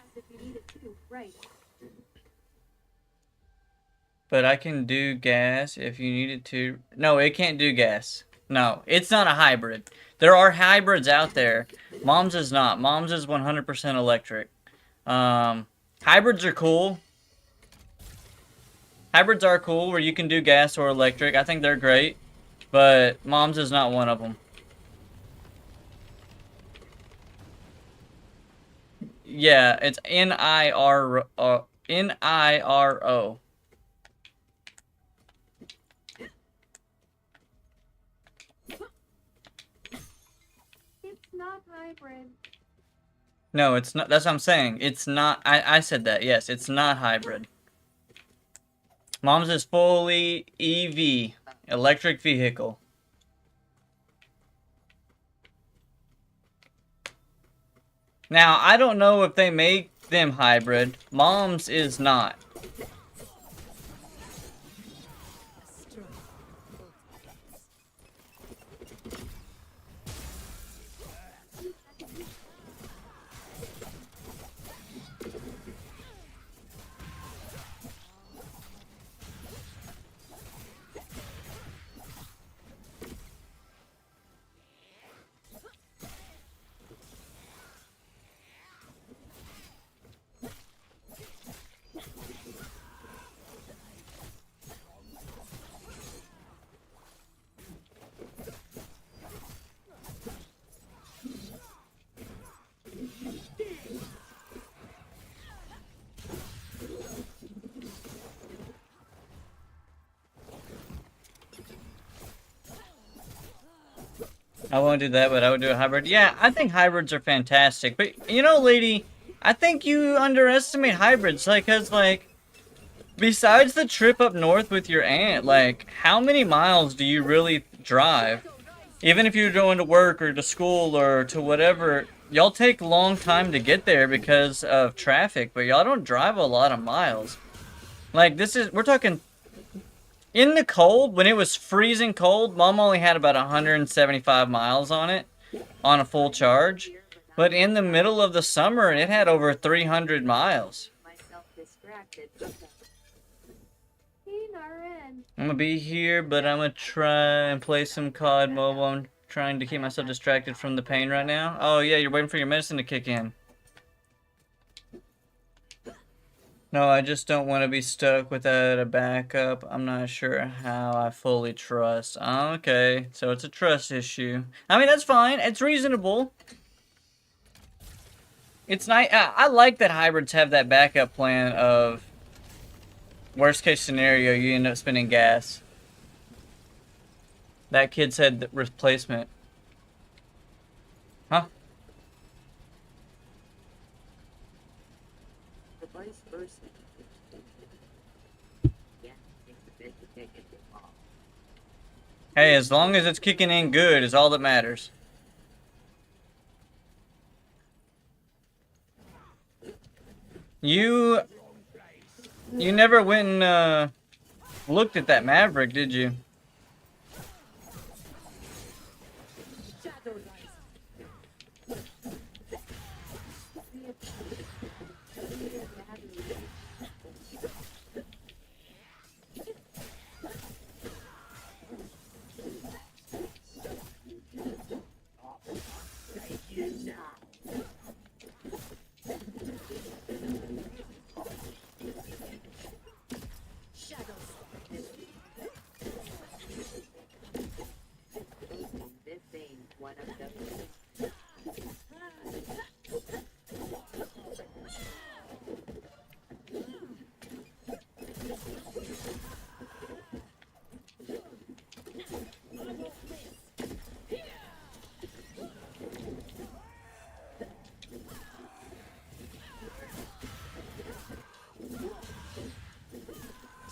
But I can do gas if you needed to. No, it can't do gas. No, it's not a hybrid. There are hybrids out there. Mom's is not. Mom's is 100% electric. Hybrids are cool. Hybrids are cool where you can do gas or electric. I think they're great. But Mom's is not one of them. Yeah, it's N-I-R-O. N-I-R-O. It's not hybrid. No, it's not. That's what I'm saying. It's not. I said that. Yes, it's not hybrid. Mom's is fully EV, electric vehicle. Now, I don't know if they make them hybrid. Mom's is not. I won't do that, but I would do a hybrid. Yeah, I think hybrids are fantastic. But, you know, lady, I think you underestimate hybrids. Like, cause, like, besides the trip up north with your aunt, like, how many miles do you really drive? Even if you're going to work or to school or to whatever, y'all take a long time to get there because of traffic, but y'all don't drive a lot of miles. Like, we're talking... In the cold, when it was freezing cold, Mom only had about 175 miles on it, on a full charge. But in the middle of the summer, it had over 300 miles. I'm gonna be here, but I'm gonna try and play some COD Mobile. I'm trying to keep myself distracted from the pain right now. Oh yeah, you're waiting for your medicine to kick in. No, I just don't want to be stuck without a backup. I'm not sure how I fully trust. Okay, so it's a trust issue. I mean, that's fine. It's reasonable. It's nice. I like that hybrids have that backup plan of worst case scenario, you end up spending gas. That kid said the replacement. Huh? vice versa. Yeah, it's the best ticket to fall. Hey, as long as it's kicking in good is all that matters. You never went and looked at that Maverick, did you? This ain't one of the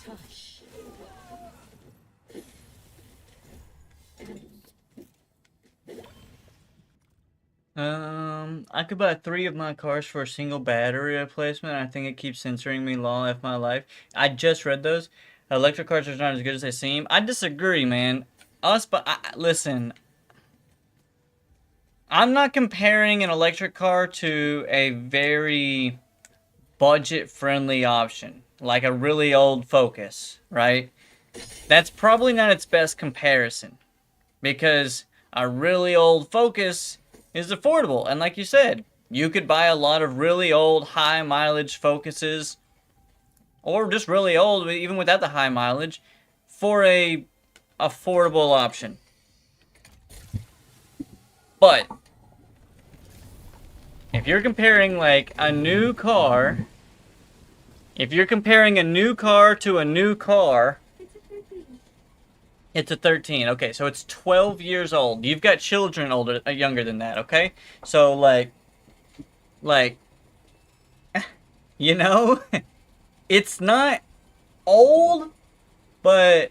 Tush. I could buy 3 of my cars for a single battery replacement. I think it keeps censoring me long of my life. I just read those. Electric cars are not as good as they seem. I disagree, man. Listen. I'm not comparing an electric car to a very budget-friendly option, like a really old Focus, right? That's probably not its best comparison, because a really old Focus is affordable, and like you said, you could buy a lot of really old high mileage Focuses, or just really old even without the high mileage, for a affordable option. But if you're comparing like a new car, if you're comparing a new car to a new car, it's a 13. Okay, so it's 12 years old. You've got children younger than that, okay? So like, you know, it's not old, but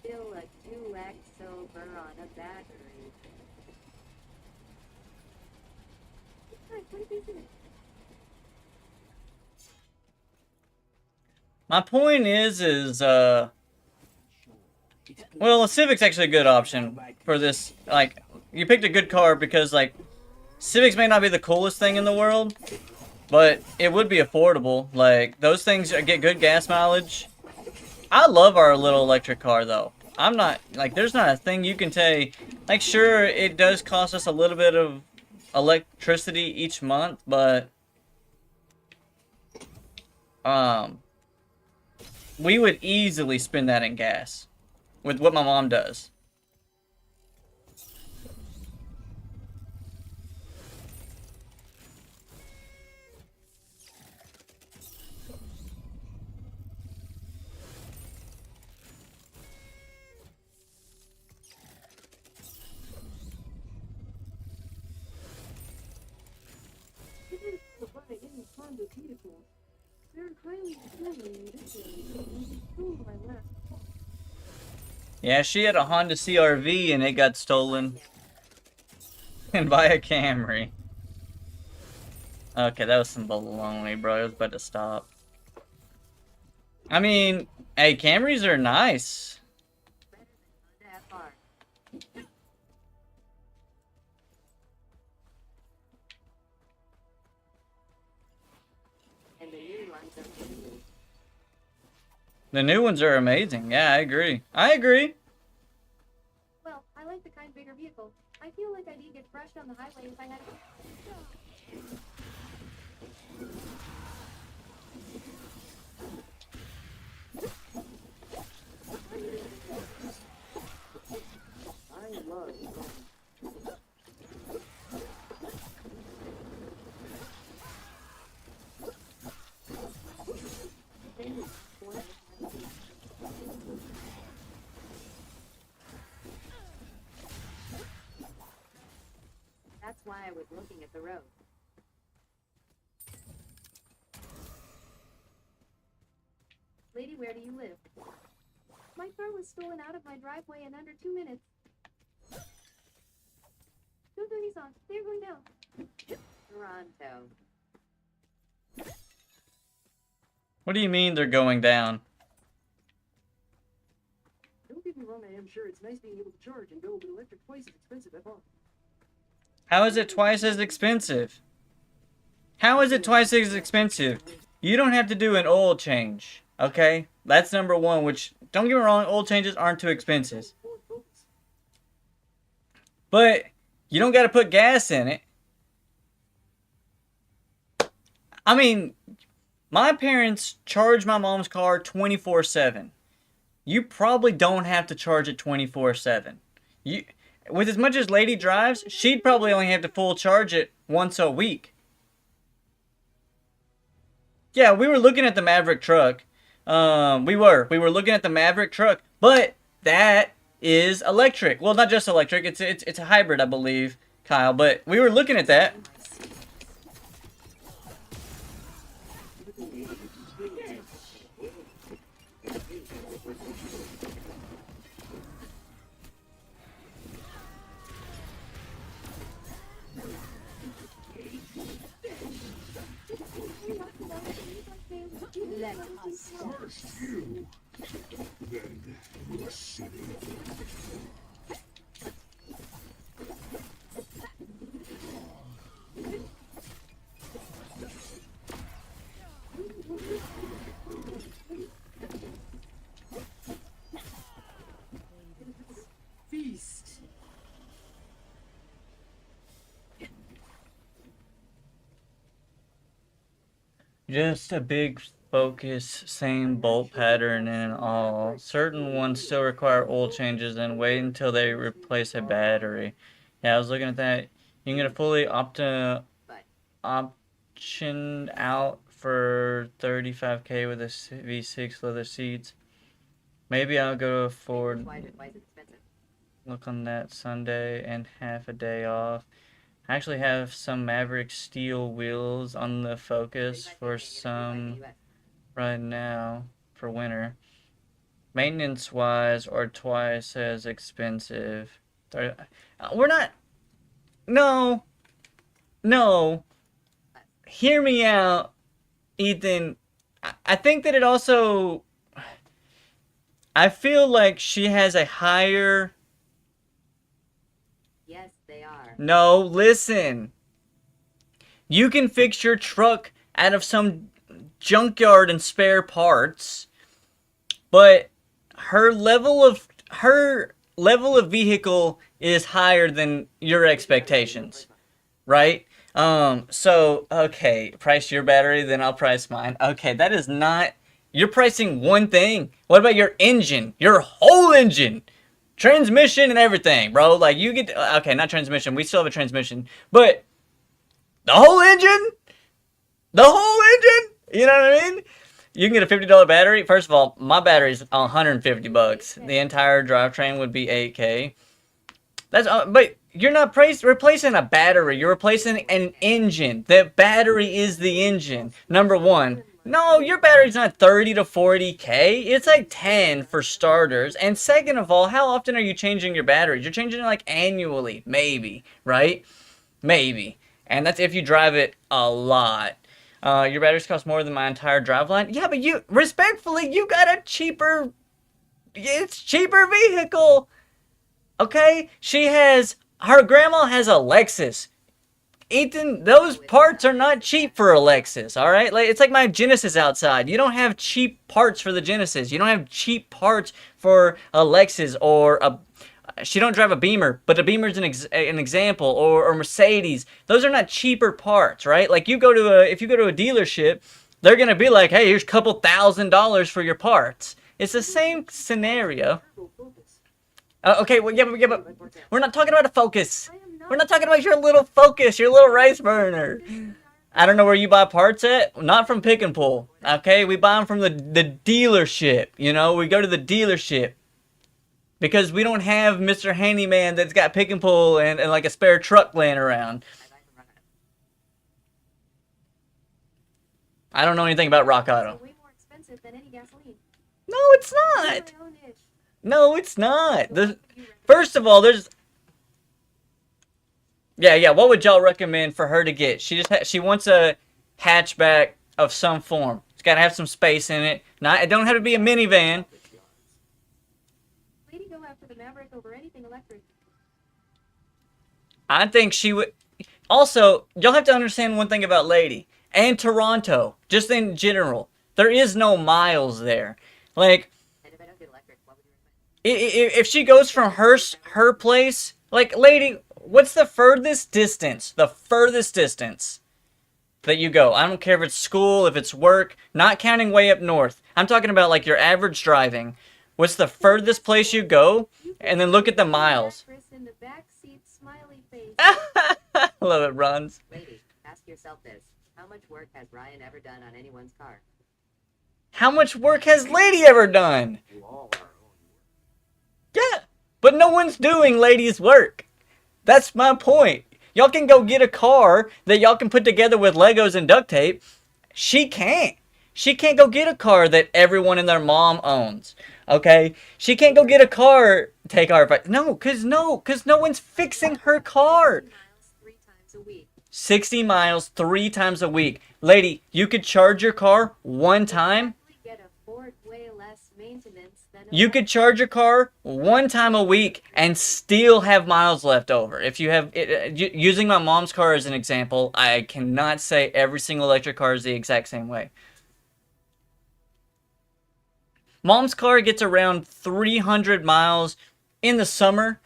Still a 2x silver on a battery. my point is, well, a Civic's actually a good option for this. Like, you picked a good car because, like, Civics may not be the coolest thing in the world, but it would be affordable. Like, those things get good gas mileage. I love our little electric car, though. I'm not, like, there's not a thing you can say. Like, sure, it does cost us a little bit of electricity each month, but we would easily spend that in gas with what my mom does. Yeah, she had a Honda CR-V and it got stolen. And by a Camry. Okay, that was some baloney, bro. I was about to stop. I mean, hey, Camrys are nice. That far. And the new ones are beautiful. The new ones are amazing. Yeah, I agree. I agree. Well, I like the kind bigger vehicle. I feel like I'd get brushed on the highway if I had I love That's why I was looking at the road. lady, where do you live? My car was stolen out of my driveway in under 2 minutes. Go to Nissan. They're going down. Toronto. What do you mean they're going down? Don't get me wrong, I am sure it's nice being able to charge and go, but electric twice as expensive, I thought. How is it twice as expensive? How is it twice as expensive? You don't have to do an oil change, okay? That's number one, which, don't get me wrong, oil changes aren't too expensive. But you don't got to put gas in it. I mean, my parents charge my mom's car 24/7. You probably don't have to charge it 24/7. With as much as Lady drives, she'd probably only have to full charge it once a week. Yeah, we were looking at the Maverick truck. We were looking at the Maverick truck, but that is electric. Well, not just electric. It's a hybrid, I believe, Kyle. But we were looking at that. Let us start. You, then the city. Feast. Just a big focus, same bolt pattern and all. Certain ones still require oil changes and wait until they replace a battery. Yeah, I was looking at that. You can get a fully optioned out for $35K with a V6 leather seats. Maybe I'll go for look on that Sunday and half a day off. I actually have some Maverick steel wheels on the Focus for some right now for winter. Maintenance wise or twice as expensive. We're not. No. Hear me out, Ethan. I think that it also. I feel like she has a higher. Yes, they are. No, listen. You can fix your truck out of some junkyard and spare parts, but her level of vehicle is higher than your expectations, right? So okay, price your battery, then I'll price mine. Okay, that is not. You're pricing one thing. What about your engine? Your whole engine. Transmission and everything, bro. Like, you get... Okay, not transmission. We still have a transmission. But the whole engine? The whole engine? You know what I mean? You can get a $50 battery. First of all, my battery's $150. The entire drivetrain would be $8K. That's... but you're not replacing a battery. You're replacing an engine. The battery is the engine. Number one. No, your battery's not 30 to 40K. It's like 10 for starters. And second of all, how often are you changing your batteries? You're changing it like annually, maybe, right? Maybe. And that's if you drive it a lot. Your batteries cost more than my entire drive line. Yeah, but you, respectfully, you got a cheaper vehicle. Okay? Her grandma has a Lexus. Ethan, those parts are not cheap for a Lexus, all right? Like, it's like my Genesis outside. You don't have cheap parts for the Genesis. You don't have cheap parts for a Lexus or a... She don't drive a Beamer, but a Beamer's an example, or Mercedes. Those are not cheaper parts, right? Like, if you go to a dealership, they're going to be like, hey, here's a couple $1,000s for your parts. It's the same scenario. Okay, well, yeah, but we're not talking about a Focus. We're not talking about your little Focus, your little rice burner. I don't know where you buy parts at. Not from Pick and Pull. Okay, we buy them from the dealership. You know, we go to the dealership. Because we don't have Mr. Handyman that's got Pick and Pull and like a spare truck laying around. I don't know anything about Rock Auto. Way more expensive than any gasoline. No, it's not. No, it's not. First of all, there's... Yeah, what would y'all recommend for her to get? She wants a hatchback of some form. It's got to have some space in it. It don't have to be a minivan. Lady go after the Maverick over anything electric. I think she would... Also, y'all have to understand one thing about Lady. And Toronto. Just in general. There is no miles there. Like... If she goes from her place... Like, Lady... What's the furthest distance? The furthest distance that you go. I don't care if it's school, if it's work. Not counting way up north. I'm talking about like your average driving. What's the furthest place you go? And then look at the miles. In the back seat, smiley face. I love it, Runs. Lady, ask yourself this. How much work has Ryan ever done on anyone's car? How much work has Lady ever done? Yeah, but no one's doing Lady's work. That's my point. Y'all can go get a car that y'all can put together with Legos and duct tape. She can't. She can't go get a car that everyone and their mom owns. Okay? She can't go get a car. Take our advice. No, cause no one's fixing her car. 60 miles 3 times a week. Lady, you could charge your car one time. You could charge your car one time a week and still have miles left over. If you have, using my mom's car as an example, I cannot say every single electric car is the exact same way. Mom's car gets around 300 miles in the summer.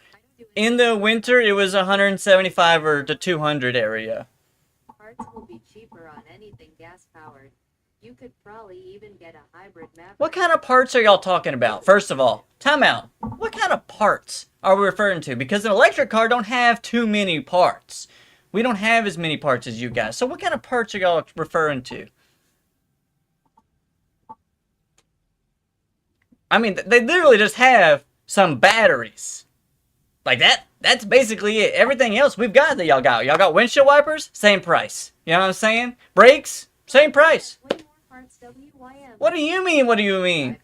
In the winter, it was 175 or to 200 area. Parts will be cheaper on anything gas-powered. You could probably even get a hybrid Maverick. What kind of parts are y'all talking about? First of all, time out. What kind of parts are we referring to? Because an electric car don't have too many parts. We don't have as many parts as you guys. So what kind of parts are y'all referring to? I mean, they literally just have some batteries. Like that's basically it. Everything else we've got that y'all got. Y'all got windshield wipers? Same price. You know what I'm saying? Brakes? Same price. What do you mean? What do you mean?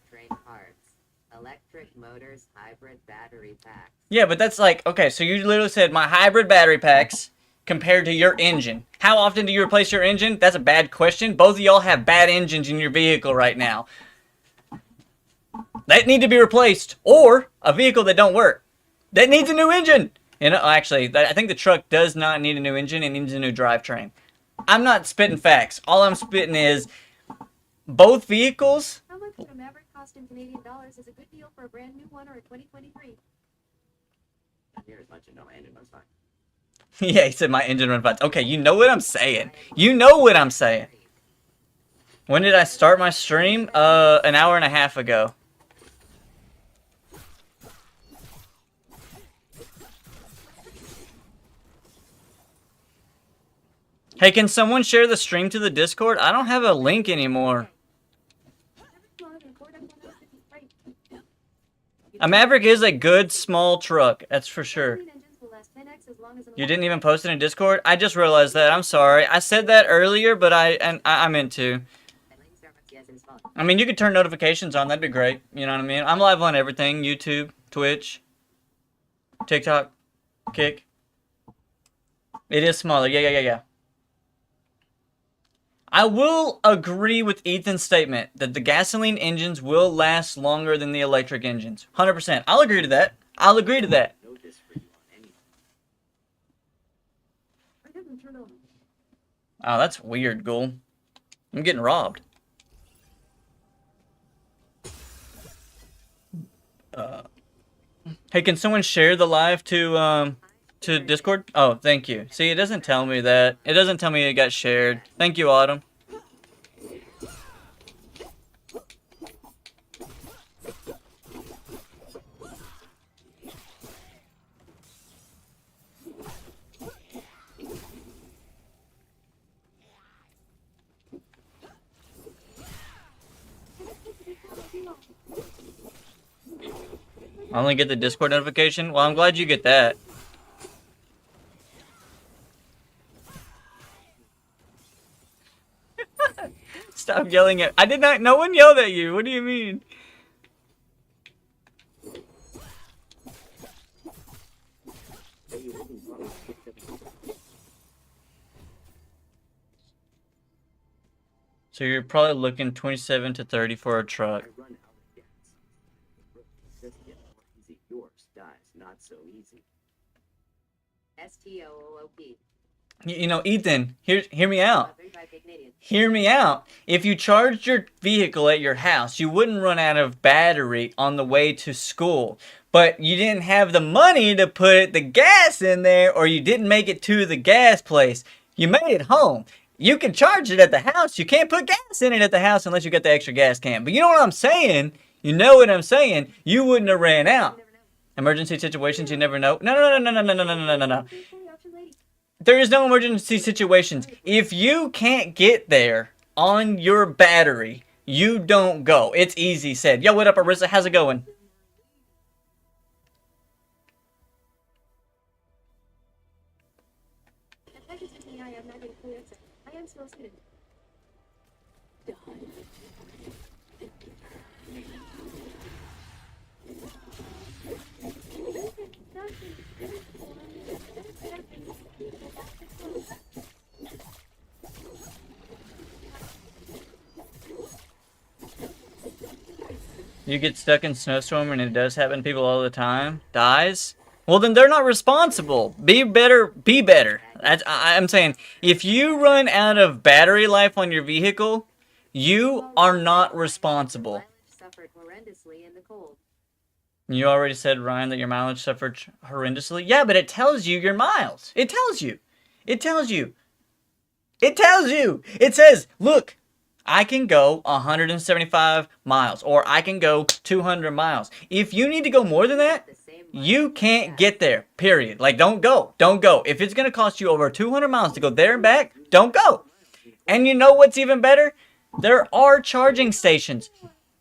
Electric motors, hybrid battery packs. Yeah, but that's like, okay, so you literally said my hybrid battery packs compared to your engine. How often do you replace your engine? That's a bad question. Both of y'all have bad engines in your vehicle right now. That need to be replaced. Or a vehicle that don't work. That needs a new engine. You know, actually, I think the truck does not need a new engine. It needs a new drivetrain. I'm not spitting facts. All I'm spitting is both vehicles. How much would a Maverick cost in Canadian dollars is a good deal for a brand new one or a 2023? Here as much, no, my engine runs fine. Yeah, he said my engine runs fine. Okay, you know what I'm saying. You know what I'm saying. When did I start my stream? An hour and a half ago. Hey, can someone share the stream to the Discord? I don't have a link anymore. A Maverick is a good small truck, that's for sure. You didn't even post it in Discord? I just realized that. I'm sorry. I said that earlier, but I meant to. I mean, you could turn notifications on. That'd be great. You know what I mean? I'm live on everything. YouTube, Twitch, TikTok, Kick. It is smaller. Yeah. I will agree with Ethan's statement that the gasoline engines will last longer than the electric engines. 100%. I'll agree to that. I'll agree to that. Oh, that's weird, Ghoul. I'm getting robbed. Hey, can someone share the live to Discord? Oh, thank you. See, it doesn't tell me that. It doesn't tell me it got shared. Thank you, Autumn. I only get the Discord notification? Well, I'm glad you get that. Stop yelling at... I did not... No one yelled at you. What do you mean? So you're probably looking 27 to 30 for a truck. I run out of gas. It doesn't get more easy. Yours dies not so easy. STOOP. You know, Ethan, hear me out. Sponsored by Big Canadian. Hear me out. If you charged your vehicle at your house, you wouldn't run out of battery on the way to school. But you didn't have the money to put the gas in there, or you didn't make it to the gas place. You made it home. You can charge it at the house. You can't put gas in it at the house unless you get the extra gas can. But you know what I'm saying? You know what I'm saying? You wouldn't have ran out. Emergency situations, you never know. No. There is no emergency situations. If you can't get there on your battery, you don't go. It's easy said. Yo, what up, Arissa? How's it going? I am still a student. You get stuck in snowstorm and it does happen to people all the time. Dies? Well, then they're not responsible. Be better. Be better. I'm saying, if you run out of battery life on your vehicle, you are not responsible. Suffered horrendously in the cold. You already said, Ryan, that your mileage suffered horrendously? Yeah, but it tells you your miles. It tells you. It tells you. It tells you. It says, look, I can go 175 miles, or I can go 200 miles. If you need to go more than that, you can't get there, period. Like, don't go. Don't go. If it's going to cost you over 200 miles to go there and back, don't go. And you know what's even better? There are charging stations.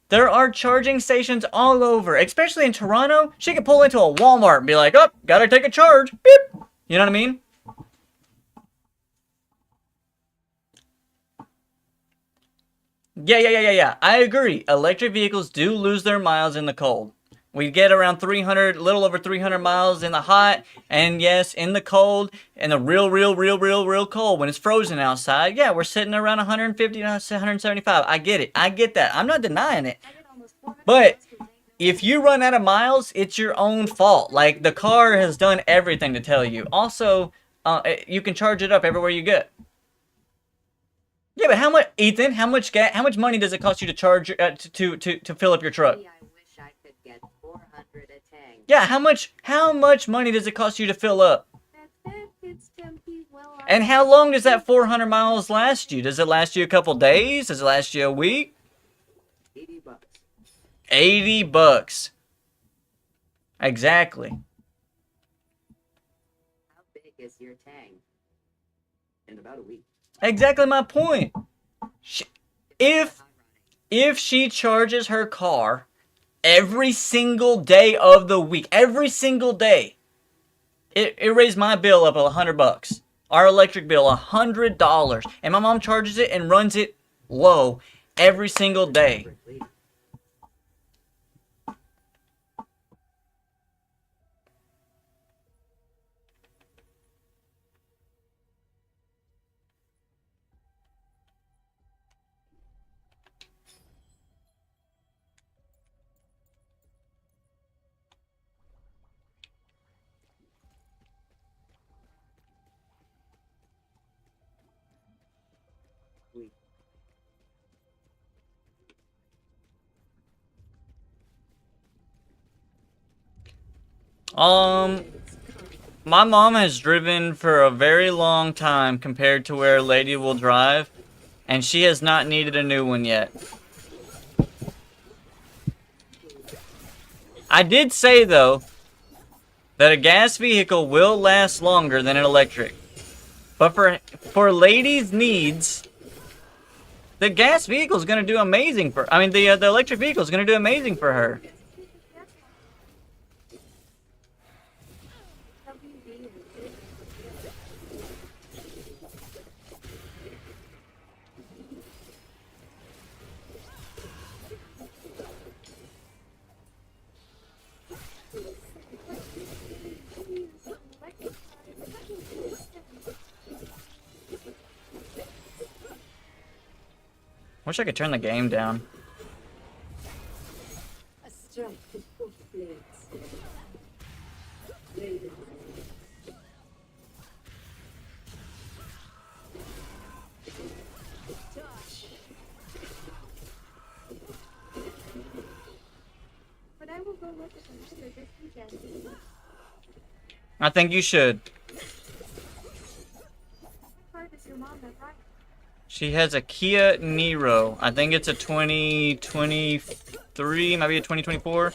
There are charging stations all over, especially in Toronto. She could pull into a Walmart and be like, oh, gotta take a charge. Beep. You know what I mean? Yeah. I agree. Electric vehicles do lose their miles in the cold. We get around 300, little over 300 miles in the hot, and yes, in the cold, and the real cold, when it's frozen outside, yeah, we're sitting around 150 to 175. I get it. I get that. I'm not denying it. But if you run out of miles, it's your own fault. Like, the car has done everything to tell you. Also, you can charge it up everywhere you go. Yeah, but how much, Ethan? How much money does it cost you to charge to fill up your truck? I wish I could get 400 a tank. Yeah, how much money does it cost you to fill up? And how long does that 400 miles last you? Does it last you a couple days? Does it last you a week? $80. $80. Exactly. How big is your tank? In about a week. Exactly my point. If she charges her car every single day of the week, every single day, it raised my bill up $100. Our electric bill $100, and my mom charges it and runs it low every single day. My mom has driven for a very long time compared to where Lady will drive, and she has not needed a new one yet. I did say, though, that a gas vehicle will last longer than an electric. But for Lady's needs, the gas vehicle is going to do amazing for, the electric vehicle is going to do amazing for her. Wish I could turn the game down. A strike with both blades. But I will go look at them sure this weekend. I think you should. What car does your mom have, right? She has a Kia Niro. I think it's a 2023, maybe a 2024.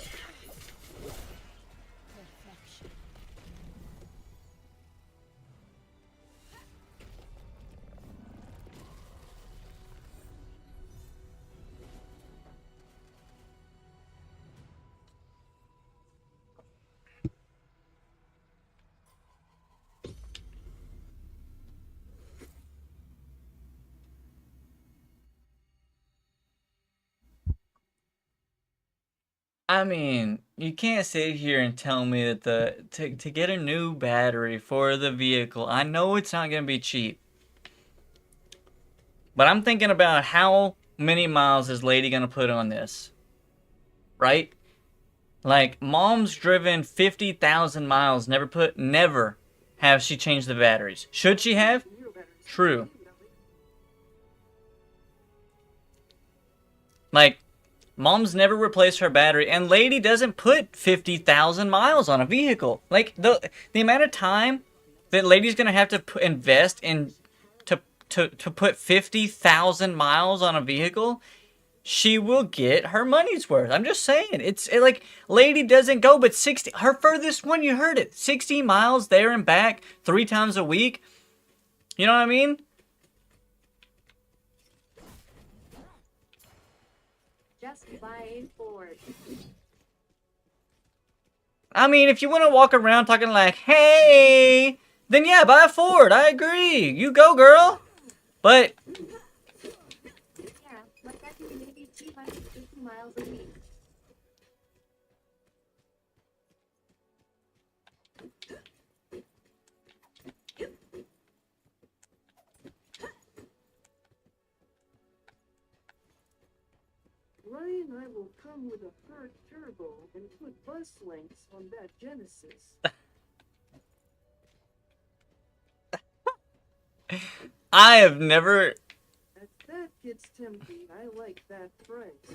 I mean, you can't sit here and tell me that to get a new battery for the vehicle, I know it's not going to be cheap. But I'm thinking about how many miles is Lady going to put on this. Right? Like, Mom's driven 50,000 miles, never have she changed the batteries. Should she have? True. Like, Mom's never replaced her battery, and Lady doesn't put 50,000 miles on a vehicle. Like, the amount of time that Lady's gonna have to invest in to put 50,000 miles on a vehicle, she will get her money's worth. I'm just saying. It's like, Lady doesn't go but 60. Her furthest one, you heard it, 60 miles there and back 3 times a week. You know what I mean? Just buy Ford. I mean, if you want to walk around talking like, hey, then yeah, buy a Ford. I agree. You go, girl. But Yeah, like that could be maybe 250 miles a week. Ryan and I will come with a third turbo and put bus lengths on that Genesis. I have never... If that gets tempting, I like that price.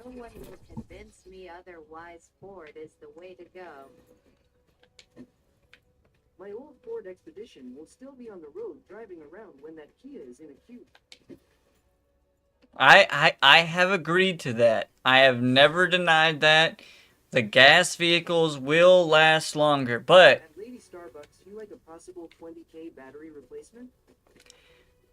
No one will convince me otherwise. Ford is the way to go. My old Ford Expedition will still be on the road driving around when that Kia is in a queue. I have agreed to that. I have never denied that. The gas vehicles will last longer, but... At Lady Starbucks, you like a possible 20K battery replacement?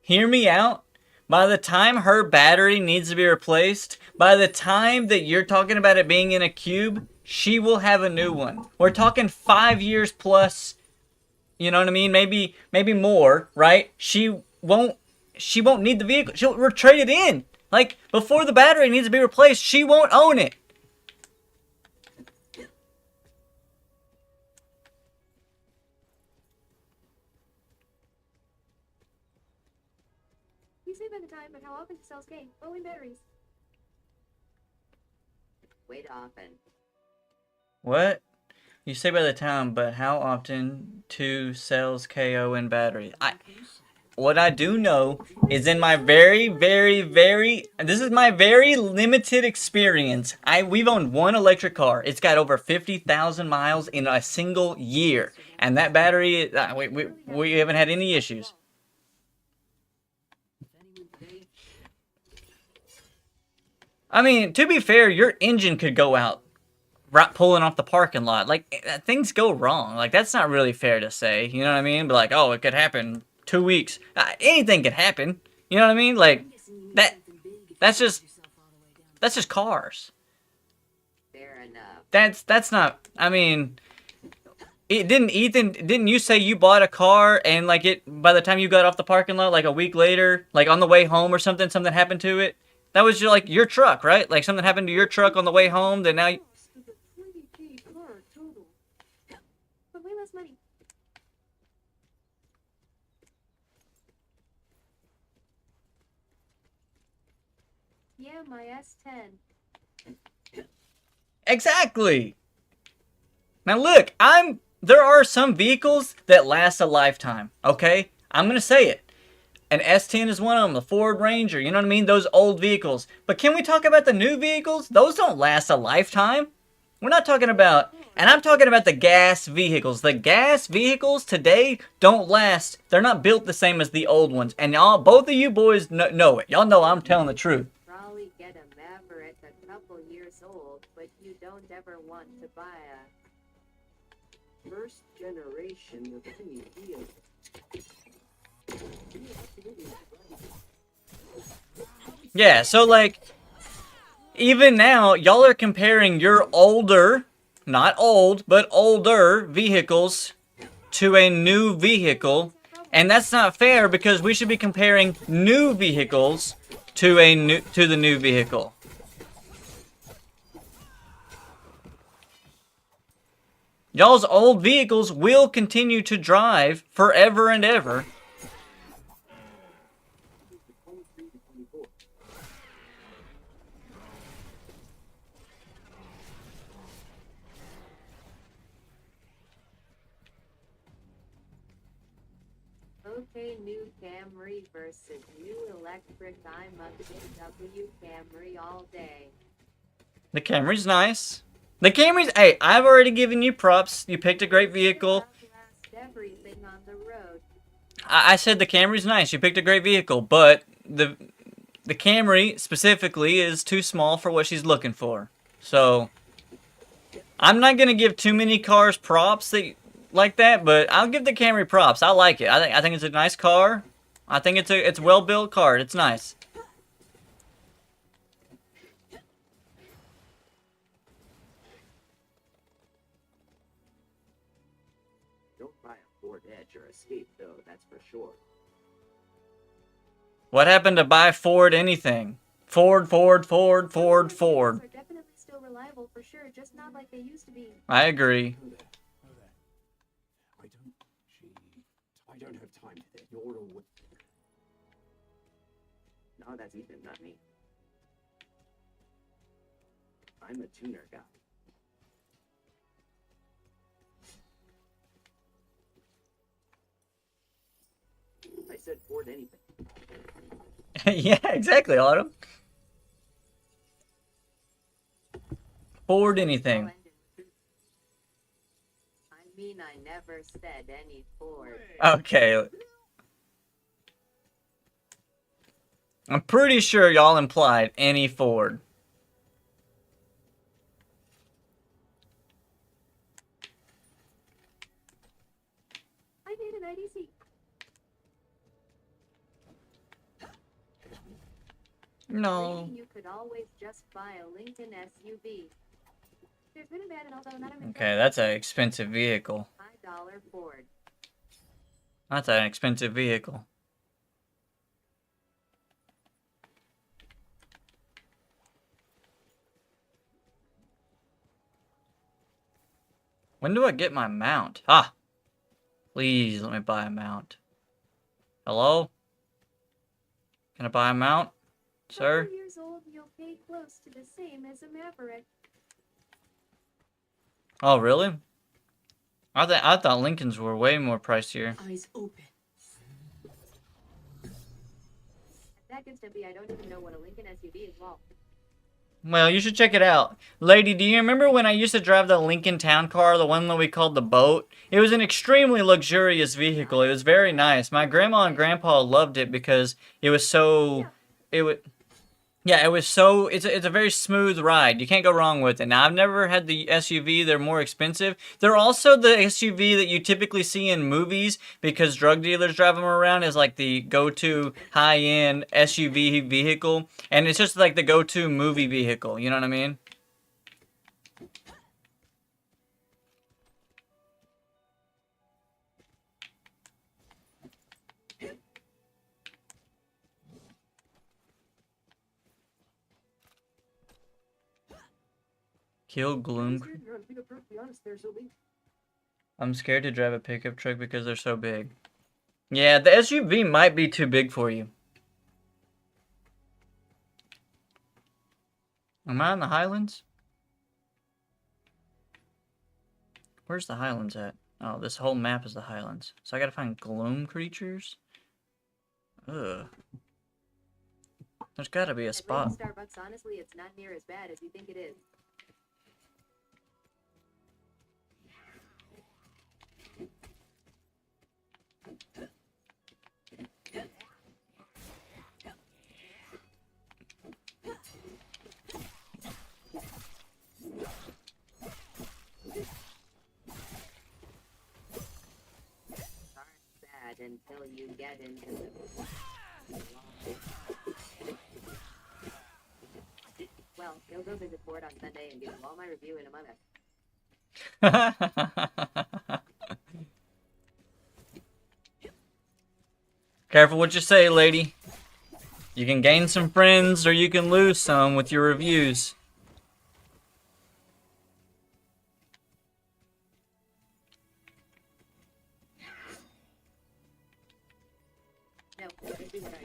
Hear me out. By the time her battery needs to be replaced, by the time that you're talking about it being in a cube, she will have a new one. We're talking 5 years plus, you know what I mean? Maybe more, right? She won't need the vehicle. She'll trade it in. Like, before the battery needs to be replaced, she won't own it. You say by the time, but how often to sell K? Oh, in batteries. Wait often. What? You say by the time, but how often to sells KO in batteries? What I do know is in my very this is my very limited experience. We've owned one electric car. It's got over 50,000 miles in a single year, and that battery, we haven't had any issues. I mean, to be fair, your engine could go out right pulling off the parking lot. Like, things go wrong. Like, that's not really fair to say. You know what I mean? But like, oh, it could happen 2 weeks. Anything could happen. You know what I mean? Like, that's just cars. Fair enough. That's not, I mean, didn't you say you bought a car and like by the time you got off the parking lot, like a week later, like on the way home or something happened to it? That was just like your truck, right? Like something happened to your truck on the way home that now But way less money. am my S10. Exactly. Now look, there are some vehicles that last a lifetime, okay? I'm going to say it. An S10 is one of them, the Ford Ranger, you know what I mean? Those old vehicles. But can we talk about the new vehicles? Those don't last a lifetime. We're not talking about, and I'm talking about the gas vehicles. The gas vehicles today don't last. They're not built the same as the old ones. And y'all, both of you boys know it. Y'all know I'm telling the truth. Probably get a Maverick a couple years old, but you don't ever want to buy a First generation of any vehicle. Yeah, so like, even now, y'all are comparing your older, not old, but older vehicles to a new vehicle. And that's not fair because we should be comparing new vehicles to the new vehicle. Y'all's old vehicles will continue to drive forever and ever. okay new Camry versus new electric. I'm a BMW Camry all day. The Camry's nice. The Camry's, hey, I've already given you props. You picked a great vehicle. Everything on the road. I said the Camry's nice. You picked a great vehicle, but the Camry specifically is too small for what she's looking for. So I'm not gonna give too many cars props like that, but I'll give the Camry props. I like it. I think it's a nice car. I think it's a well built car. It's nice. Don't buy a Ford Edge or Escape, though, that's for sure. What happened to buy Ford anything? Ford. Are definitely still reliable for sure, just not like they used to be. I agree. I don't have time for that. You're all... No, that's Ethan, not me. I'm a tuner guy. I said Ford anything. Yeah, exactly, Autumn. Ford anything. I mean, I never said any Ford. Okay. I'm pretty sure y'all implied any Ford. I need an IDC. No. Lady, you could always just buy a Lincoln SUV. There's good and bad, and although not a Okay, that's an expensive vehicle. $5 Ford. That's an expensive vehicle. When do I get my mount? Ah! Please let me buy a mount. Hello? Can I buy a mount, sir? 4 years old, you'll pay close to the same as a Maverick. Oh, really? I thought Lincolns were way more pricier. Eyes open. That gets to be, I don't even know what a Lincoln SUV is. Well, Well, you should check it out. Lady, do you remember when I used to drive the Lincoln Town Car, the one that we called the Boat? It was an extremely luxurious vehicle. It was very nice. My grandma and grandpa loved it because it was so... It's a very smooth ride. You can't go wrong with it. Now, I've never had the SUV. They're more expensive. They're also the SUV that you typically see in movies because drug dealers drive them around as like the go-to high-end SUV vehicle. And it's just like the go-to movie vehicle. You know what I mean? Kill Gloom. You're being perfectly honest there, Sylvie. I'm scared to drive a pickup truck because they're so big. Yeah, the SUV might be too big for you. Am I in the Highlands? Where's the Highlands at? Oh, this whole map is the Highlands. So I gotta find gloom creatures? Ugh. There's gotta be a At spot. Lady Starbucks, honestly, it's not near as bad as you think it is. Bad until you get into the... Well, you'll go visit Ford on Sunday and give you all my review in a moment. Careful what you say, lady. You can gain some friends or you can lose some with your reviews. No, just do what I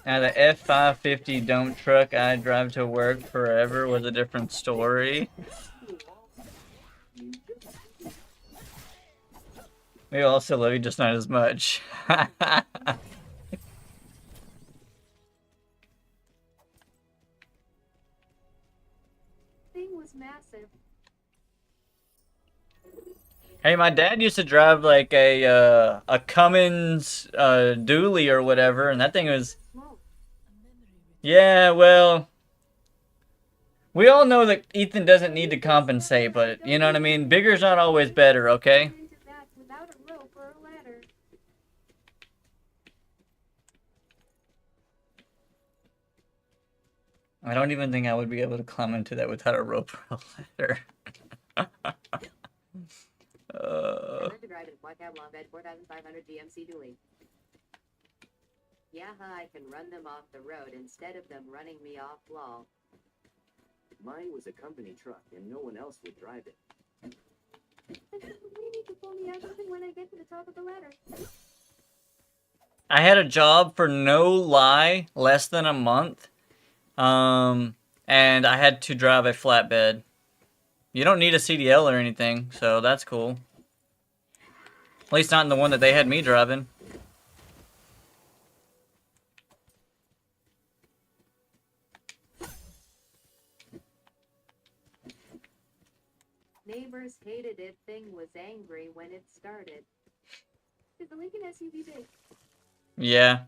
Now the F550 dump truck I drive to work forever was a different story. We also love you, just not as much. Thing was massive. Hey, my dad used to drive like a Cummins dually or whatever, and that thing was... Yeah, well... We all know that Ethan doesn't need to compensate, but you know what I mean? Bigger's not always better, okay? Without a rope or a ladder. I don't even think I would be able to climb into that without a rope or a ladder. I learned to drive in a quad cab long bed 4,500 GMC dually. Yeah, I can run them off the road instead of them running me off wall. Mine was a company truck, and no one else would drive it. We need to pull me out even when I get to the top of the ladder. I had a job for no lie, less than a month. And I had to drive a flatbed. You don't need a CDL or anything, so that's cool. At least not in the one that they had me driving. Neighbors hated it. Thing was angry when it started. Is the Lincoln SUV big? Yeah.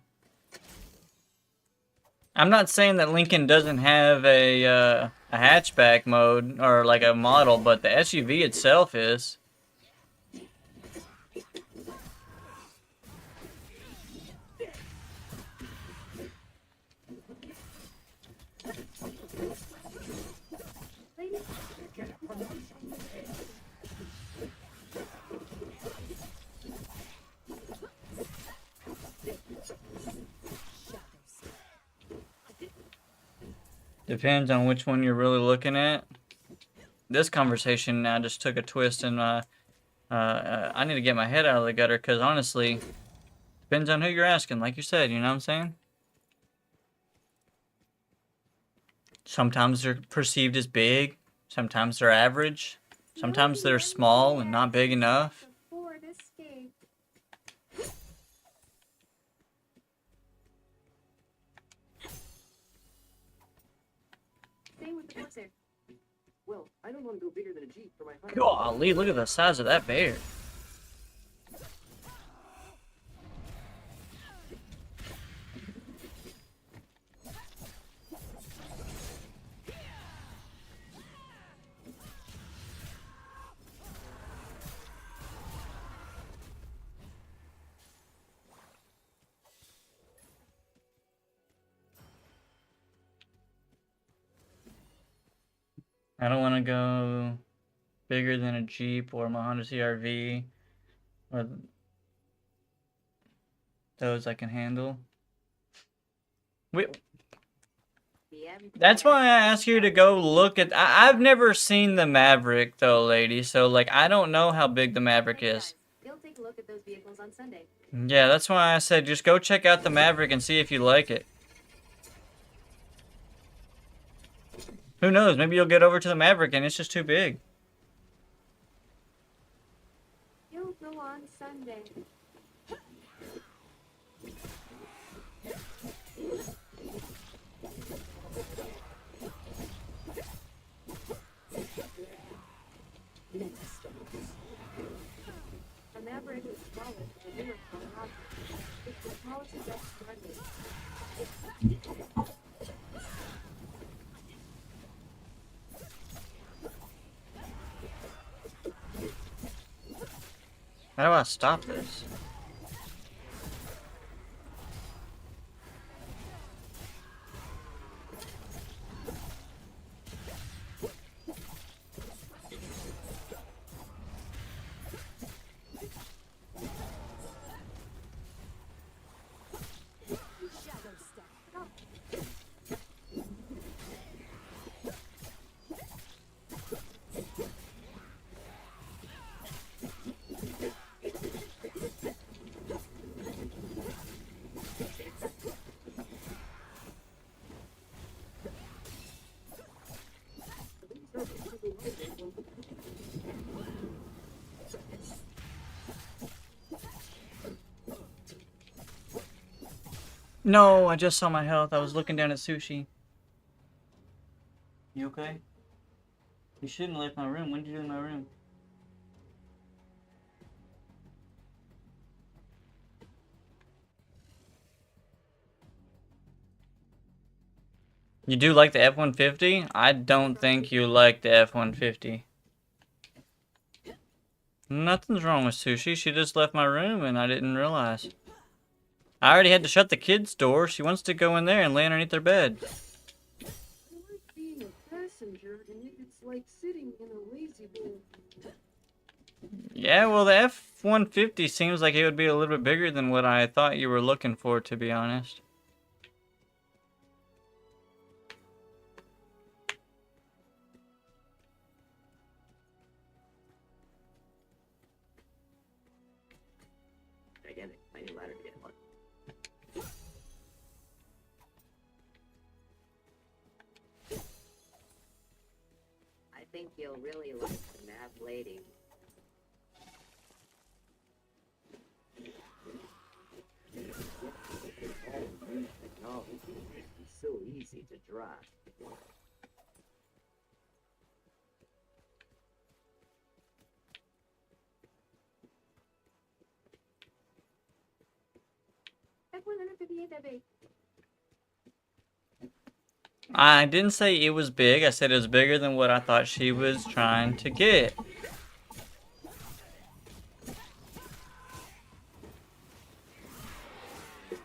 I'm not saying that Lincoln doesn't have a hatchback mode or like a model, but the SUV itself is. Depends on which one you're really looking at. This conversation now just took a twist, and I need to get my head out of the gutter, because honestly, depends on who you're asking, like you said, you know what I'm saying? Sometimes they're perceived as big, sometimes they're average, sometimes they're small and not big enough. Ford Escape. Same with the Corsair. Well, I don't want to go bigger than a Jeep for my hunter. Golly, look at the size of that bear. I don't want to go bigger than a Jeep or my Honda CR-V, or those I can handle. That's why I ask you to go look at... I've never seen the Maverick though, lady, so like I don't know how big the Maverick is. You'll take a look at those vehicles on Sunday. Yeah, that's why I said just go check out the Maverick and see if you like it. Who knows? Maybe you'll get over to the Maverick and it's just too big. You'll go on Sunday. A Maverick is smaller than a unicorn rocket. It's the smallest jet struggling. How do I stop this? No, I just saw my health. I was looking down at Sushi. You okay? You shouldn't have left my room. When did you leave my room? You do like the F-150? I don't think you like the F-150. Nothing's wrong with Sushi. She just left my room and I didn't realize. I already had to shut the kids' door. She wants to go in there and lay underneath their bed. I like being a passenger, and it's like sitting in a lazy boy. Yeah, well, the F-150 seems like it would be a little bit bigger than what I thought you were looking for, to be honest. Again, I need a ladder to get one. I think you'll really like the Nav Lady. Oh, it's so easy to drive. F-158 that big. I didn't say it was big. I said it was bigger than what I thought she was trying to get.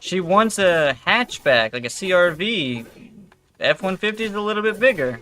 She wants a hatchback, like a CRV. The F-150 is a little bit bigger.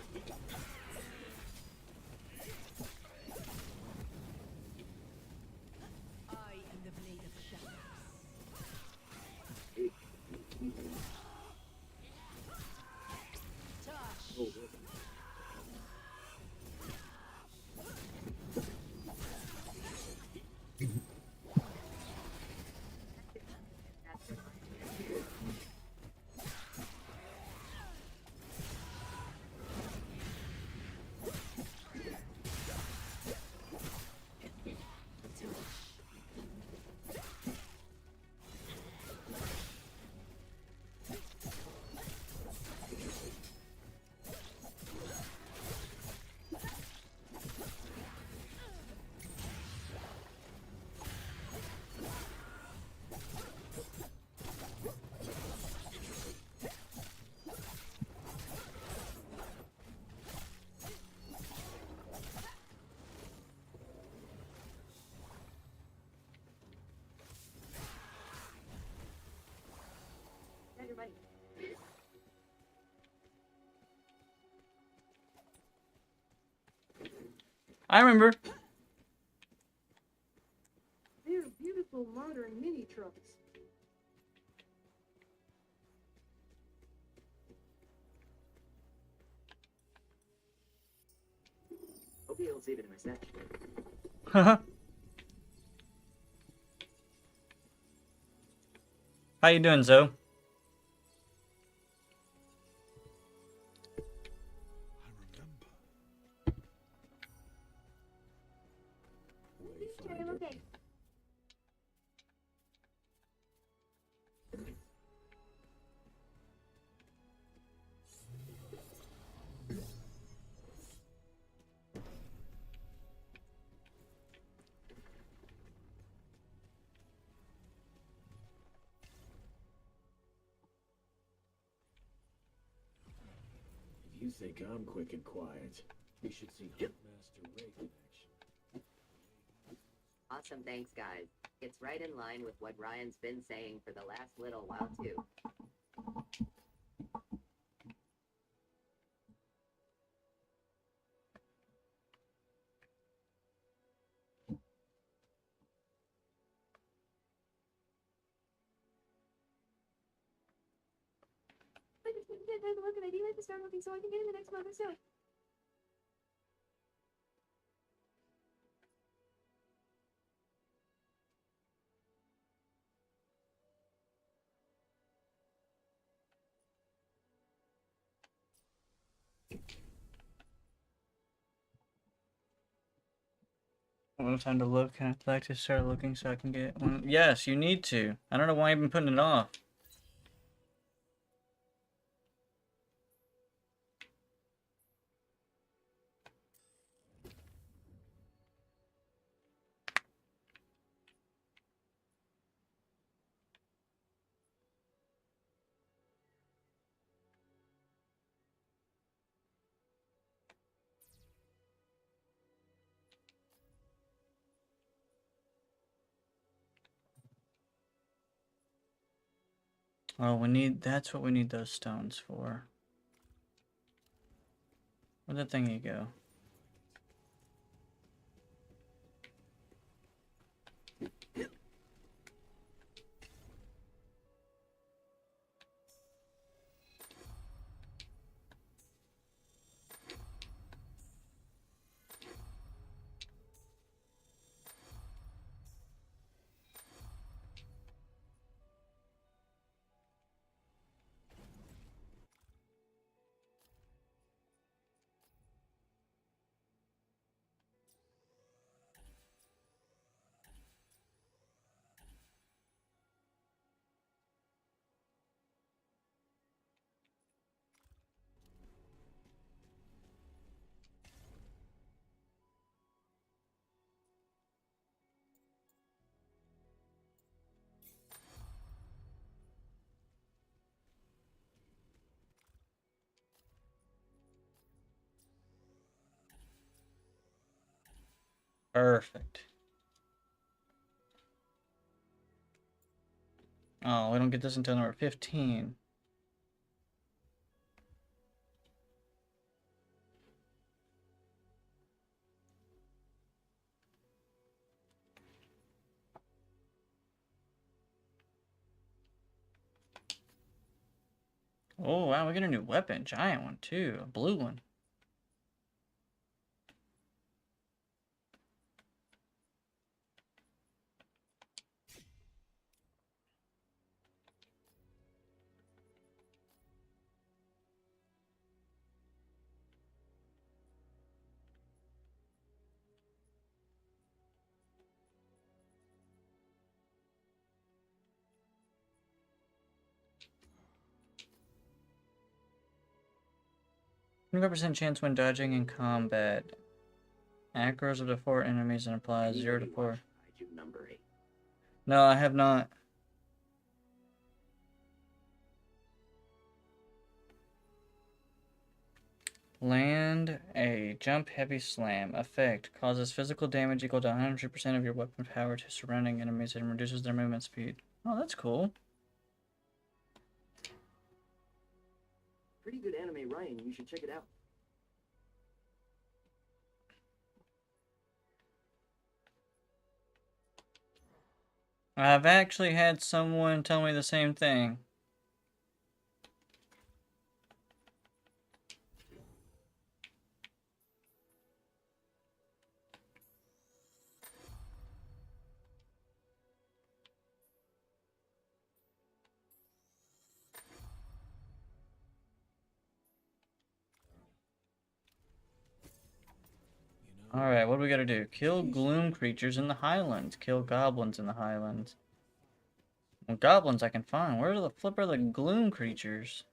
Everybody. I remember. They're beautiful modern mini trucks. Hope you don't save it in my stash. How you doing, Zoe? Jerry, I'm okay. If you think I'm quick and quiet, you should see Huntmaster Rafe in action. Awesome, thanks guys. It's right in line with what Ryan's been saying for the last little while too. Take a look, and I'd like to start looking so I can get in the next month or so. I don't have time to look. I'd like to start looking so I can get one. Yes, you need to. I don't know why you've been putting it off. Oh, that's what we need those stones for. Where'd that thingy go? Perfect. Oh, we don't get this until number 15. Oh, wow, we get a new weapon. Giant one, too. A blue one. %chance when dodging in combat. Acros up to 4 enemies and applies 0 to 4. Number 8. No, I have not. Land a jump heavy slam. Effect causes physical damage equal to 100% of your weapon power to surrounding enemies and reduces their movement speed. Oh, that's cool. Pretty good anime, Ryan. You should check it out. I've actually had someone tell me the same thing. Alright, what do we gotta do? Kill gloom creatures in the highlands. Kill goblins in the highlands. Well, goblins I can find. Where the flip are the gloom creatures?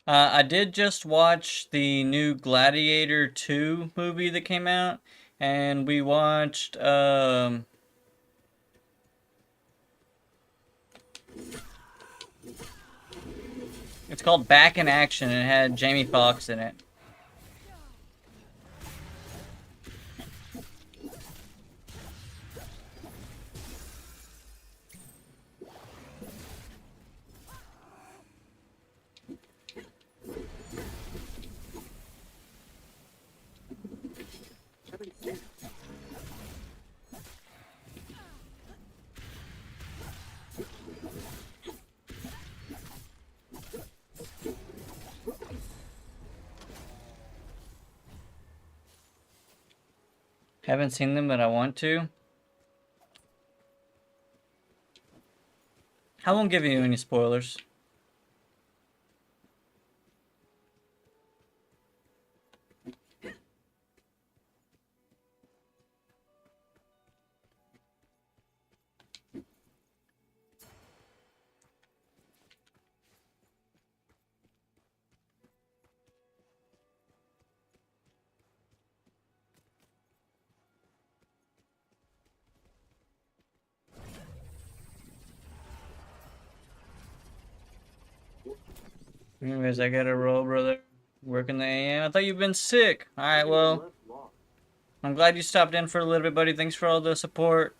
I did just watch the new Gladiator 2 movie that came out, and we watched, it's called Back in Action, and it had Jamie Foxx in it. Haven't seen them, but I want to. I won't give you any spoilers. Anyways, I gotta roll, brother. Working the AM. I thought you've been sick. Alright, well. I'm glad you stopped in for a little bit, buddy. Thanks for all the support.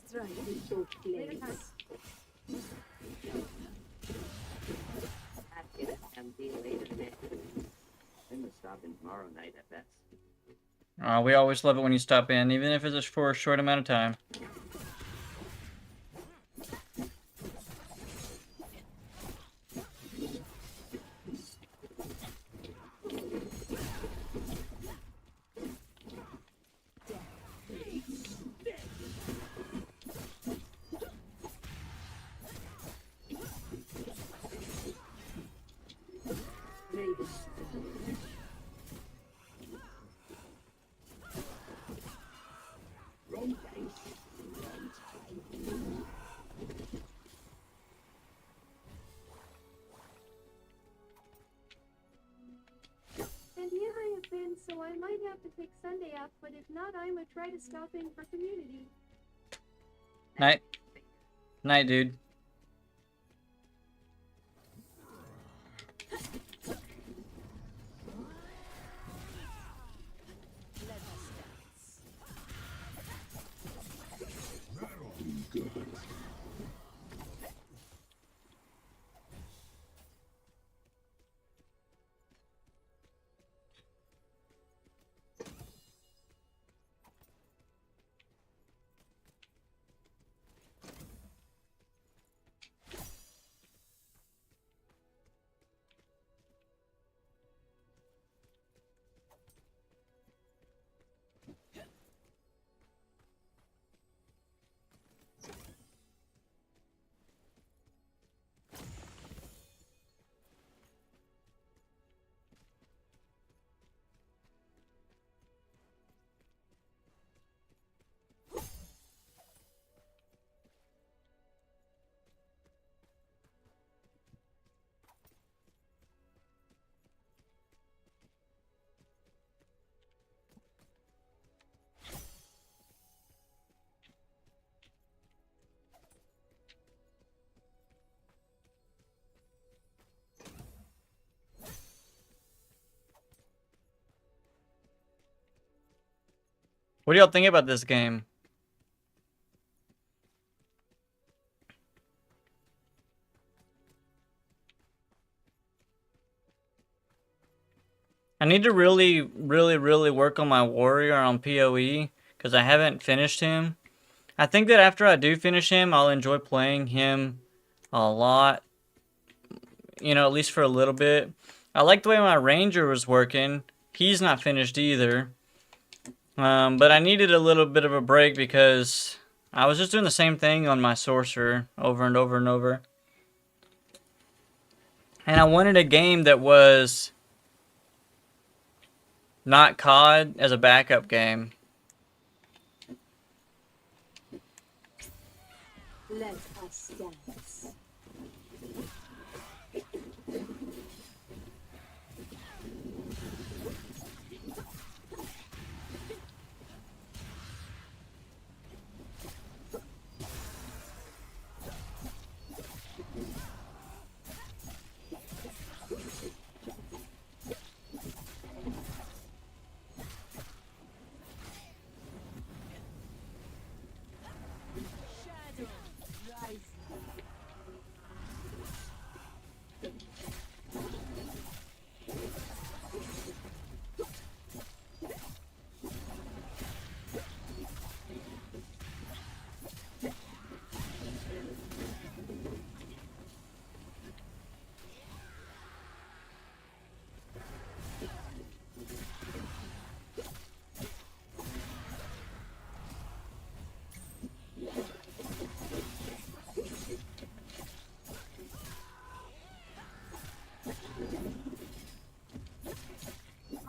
Strike into flames. Tomorrow night at best. We always love it when you stop in, even if it's for a short amount of time. And here I have been, so I might have to take Sunday off, but if not, I might try to stop in for community. Night. Night, dude. What do y'all think about this game? I need to really work on my warrior on PoE, because I haven't finished him. I think that after I do finish him, I'll enjoy playing him a lot. You know, at least for a little bit. I like the way my Ranger was working. He's not finished either. But I needed a little bit of a break because I was just doing the same thing on my Sorcerer over and over and over. And I wanted a game that was not COD as a backup game. Let us dance.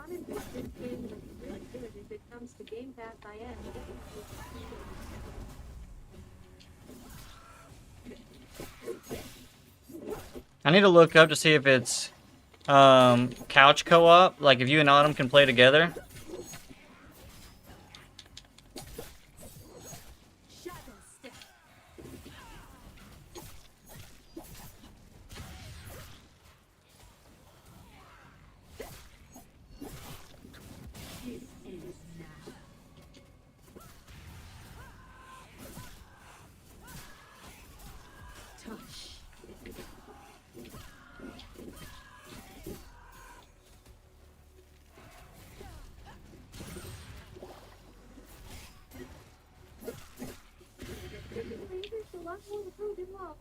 Honestly, this game looks really good. If it comes to Game Pass, I am. I need to look up to see if it's couch co-op, like if you and Autumn can play together. There's a lot more to prove in love.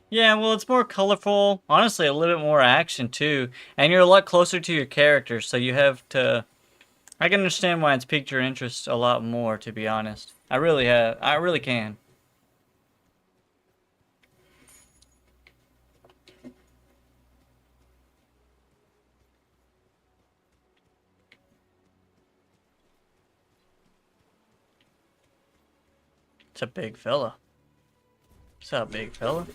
Yeah, well, it's more colorful. Honestly, a little bit more action too, and you're a lot closer to your character, so you have to. I can understand why it's piqued your interest a lot more, to be honest. I really have. I really can. It's a big fella. What's up, big fella?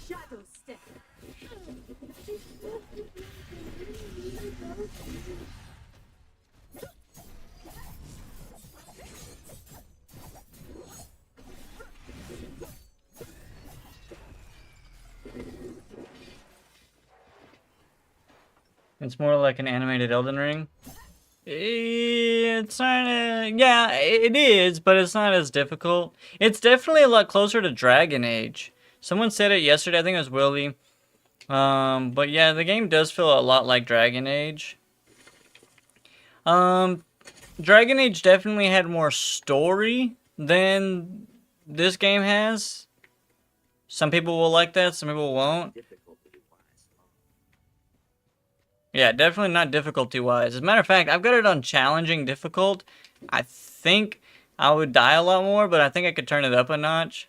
Shadow step. It's more like an animated Elden Ring. It's not. Yeah, it is, but it's not as difficult. It's definitely a lot closer to Dragon Age. Someone said it yesterday. I think it was Willie. But yeah, the game does feel a lot like Dragon Age. Dragon Age definitely had more story than this game has. Some people will like that, some people won't. Yeah, definitely not difficulty-wise. As a matter of fact, I've got it on challenging difficult. I think I would die a lot more, but I think I could turn it up a notch.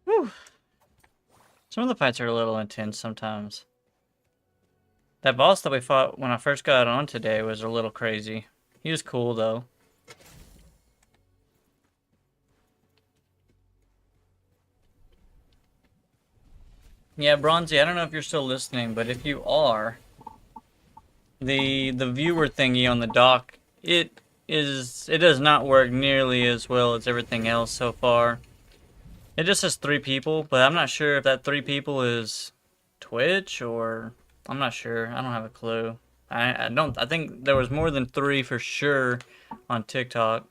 Whew. Some of the fights are a little intense sometimes. That boss that we fought when I first got on today was a little crazy. He was cool though. Yeah, Bronzy, I don't know if you're still listening, but if you are, the viewer thingy on the dock, it does not work nearly as well as everything else so far. It just says 3 people, but I'm not sure if that 3 people is Twitch or I'm not sure. I don't have a clue. I think there was more than 3 for sure on TikTok.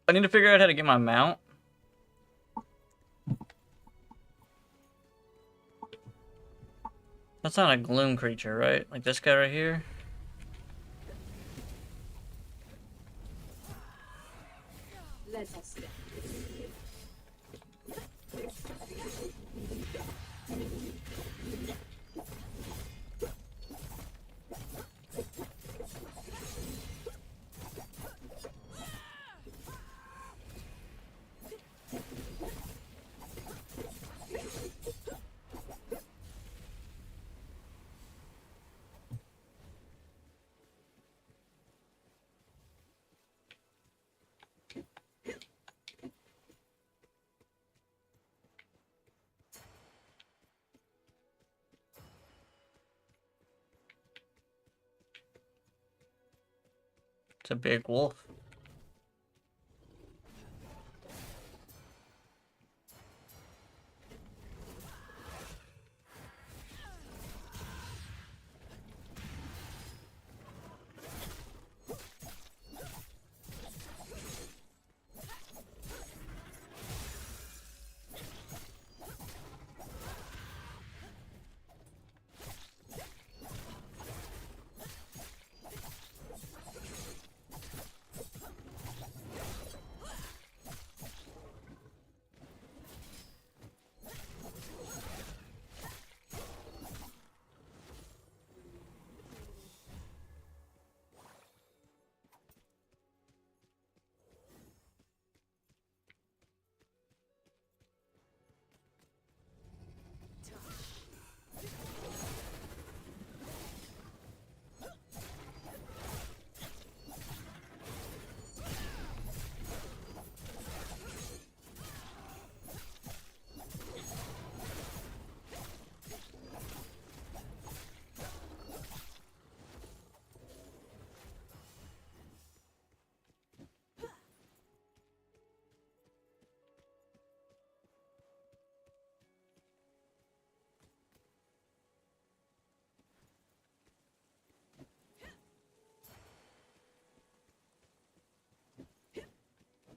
I need to figure out how to get my mount. That's not a gloom creature, right? Like this guy right here? Let us go. It's a big wolf.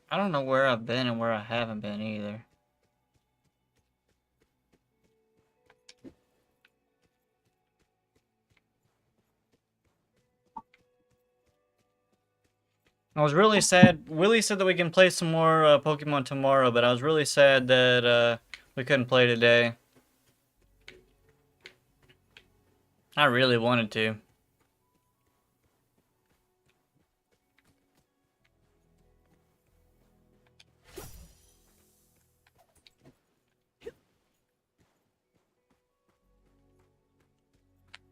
I don't know where I've been and where I haven't been either. I was really sad. Willie said that we can play some more Pokemon tomorrow, but I was really sad that we couldn't play today. I really wanted to.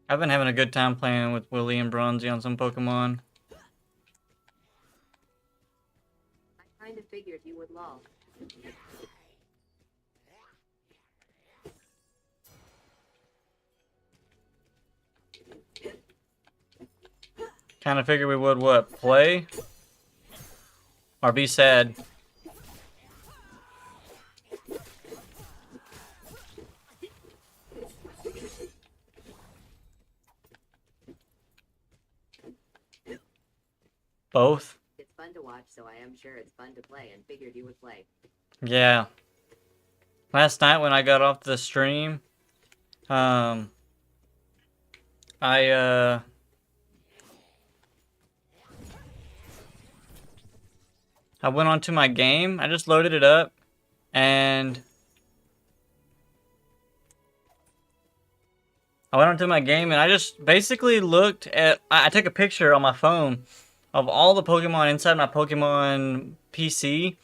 I've been having a good time playing with Willie and Bronzy on some Pokemon. I kind of figured you would love. Kind of figured we would what? Play? Or be sad? Both? It's fun to watch, so I am sure it's fun to play, and figured you would play. Yeah. Last night when I got off the stream, I I went onto my game. I just loaded it up, and I went onto my game, and I just basically looked at. I took a picture on my phone of all the Pokemon inside my Pokemon PC,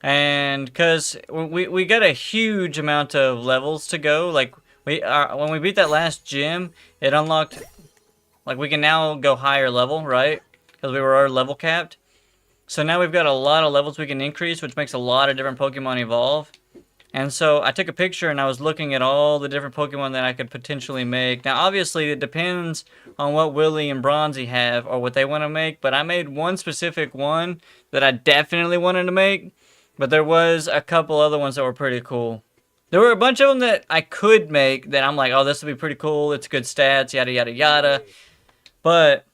and because we got a huge amount of levels to go. Like when we beat that last gym, it unlocked. Like we can now go higher level, right? Because we were already level capped. So now we've got a lot of levels we can increase, which makes a lot of different Pokemon evolve. And so I took a picture and I was looking at all the different Pokemon that I could potentially make. Now obviously it depends on what Willie and Bronzy have or what they want to make, but I made one specific one that I definitely wanted to make, but there was a couple other ones that were pretty cool. There were a bunch of them that I could make that I'm like, oh, this would be pretty cool, it's good stats, yada yada yada. But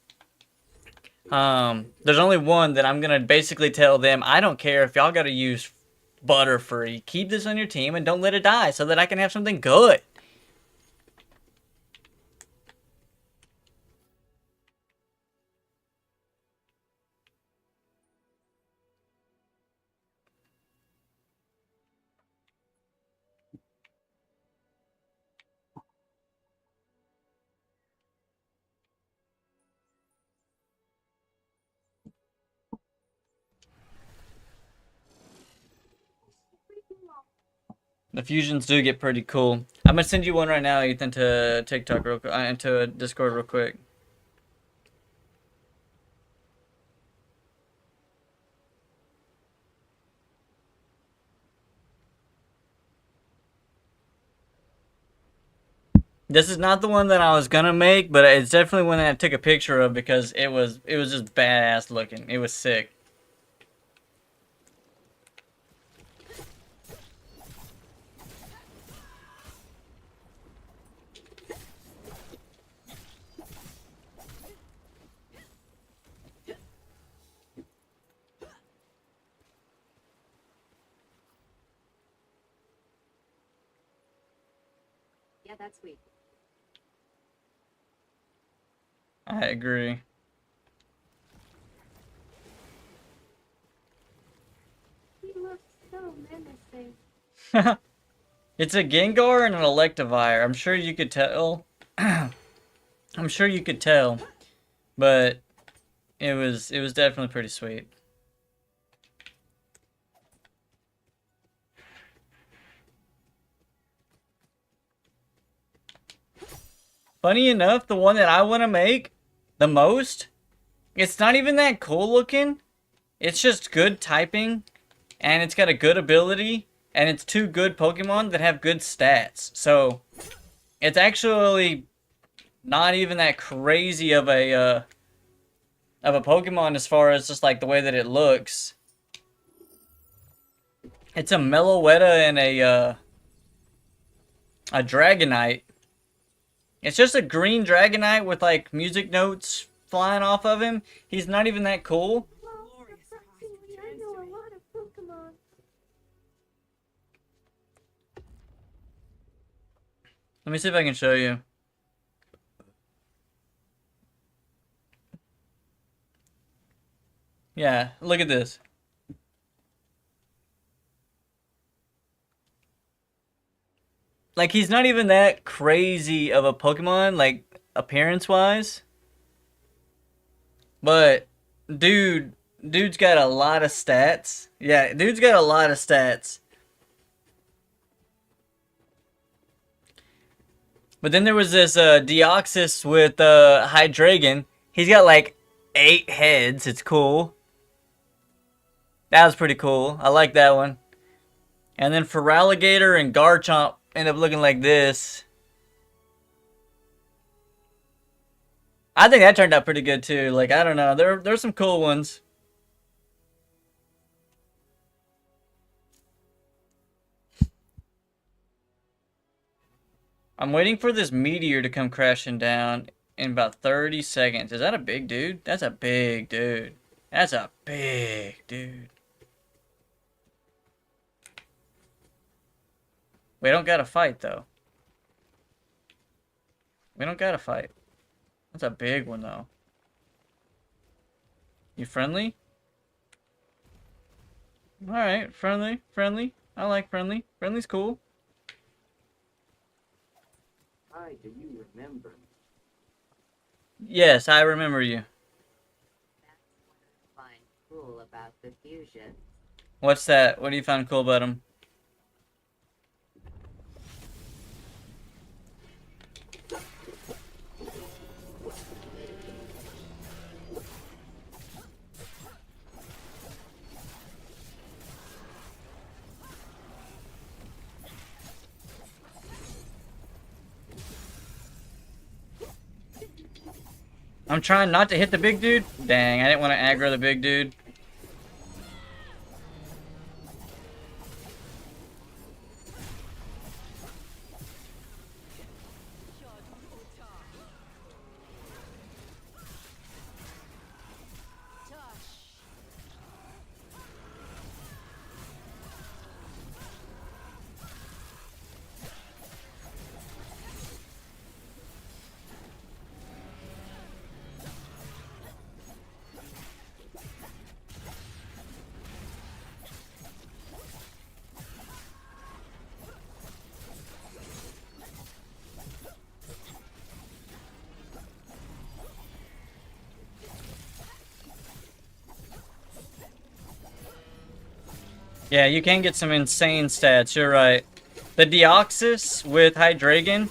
there's only one that I'm gonna basically tell them, I don't care if y'all gotta use Butterfree. Keep this on your team and don't let it die so that I can have something good. The fusions do get pretty cool. I'm gonna send you one right now, Ethan, to TikTok into Discord real quick. This is not the one that I was gonna make, but it's definitely one that I took a picture of because it was just badass looking. It was sick. Yeah, that's sweet. I agree. He looks so menacing. It's a Gengar and an Electivire. I'm sure you could tell. I'm sure you could tell, but it was definitely pretty sweet. Funny enough, the one that I want to make the most, it's not even that cool looking. It's just good typing, and it's got a good ability, and it's two good Pokemon that have good stats. So, it's actually not even that crazy of a Pokemon as far as just like the way that it looks. It's a Meloetta and a Dragonite. It's just a green Dragonite with like music notes flying off of him. He's not even that cool. I know a lot of Pokemon. Let me see if I can show you. Yeah, look at this. Like, he's not even that crazy of a Pokemon, like, appearance-wise. But, dude's got a lot of stats. Yeah, dude's got a lot of stats. But then there was this Deoxys with Hydreigon. He's got, like, 8 heads. It's cool. That was pretty cool. I like that one. And then Feraligatr and Garchomp end up looking like this. I think that turned out pretty good too. Like, I don't know. There's some cool ones. I'm waiting for this meteor to come crashing down in about 30 seconds. Is that a big dude? That's a big dude. That's a big dude. We don't gotta fight, though. We don't gotta fight. That's a big one, though. You friendly? Alright, friendly, friendly. I like friendly. Friendly's cool. Hi, do you remember? Yes, I remember you. Find cool about the fusion. What's that? What do you find cool about him? I'm trying not to hit the big dude. Dang, I didn't want to aggro the big dude. Yeah, you can get some insane stats, you're right. The Deoxys with Hydreigon,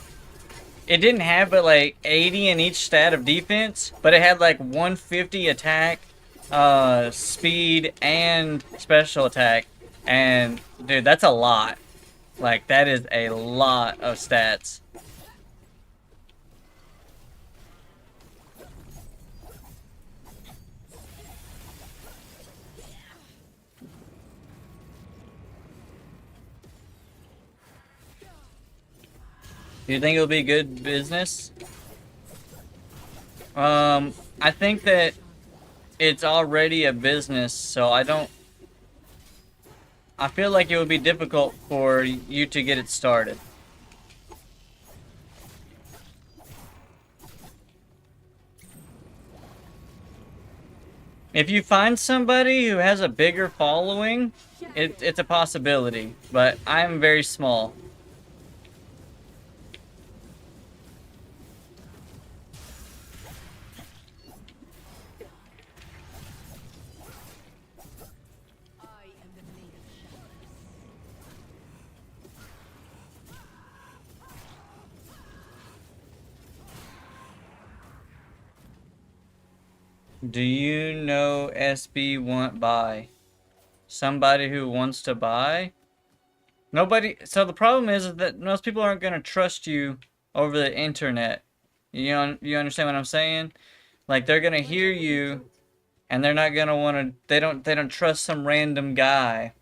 it didn't have but like 80 in each stat of defense, but it had like 150 attack, speed, and special attack. And dude, that's a lot. Like, that is a lot of stats. Do you think it'll be good business? I think that it's already a business, so I feel like it would be difficult for you to get it started. If you find somebody who has a bigger following, it's a possibility, but I'm very small. Do you know SB want buy? Somebody who wants to buy? Nobody. So the problem is that most people aren't going to trust you over the internet. You understand what I'm saying? Like, they're going to hear you and they're not going to want to, they don't trust some random guy.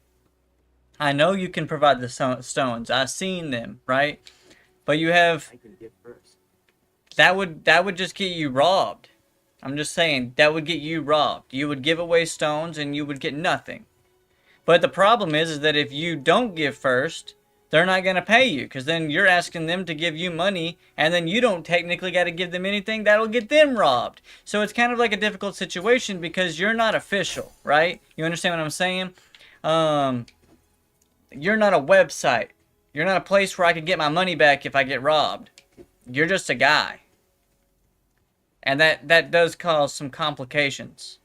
I know you can provide the stones. I've seen them, right? But you have, I can get first. that would just get you robbed. I'm just saying, that would get you robbed. You would give away stones and you would get nothing. But the problem is that if you don't give first, they're not going to pay you, because then you're asking them to give you money, and then you don't technically got to give them anything. That'll get them robbed. So it's kind of like a difficult situation because you're not official, right? You understand what I'm saying? You're not a website. You're not a place where I can get my money back if I get robbed. You're just a guy. And that does cause some complications.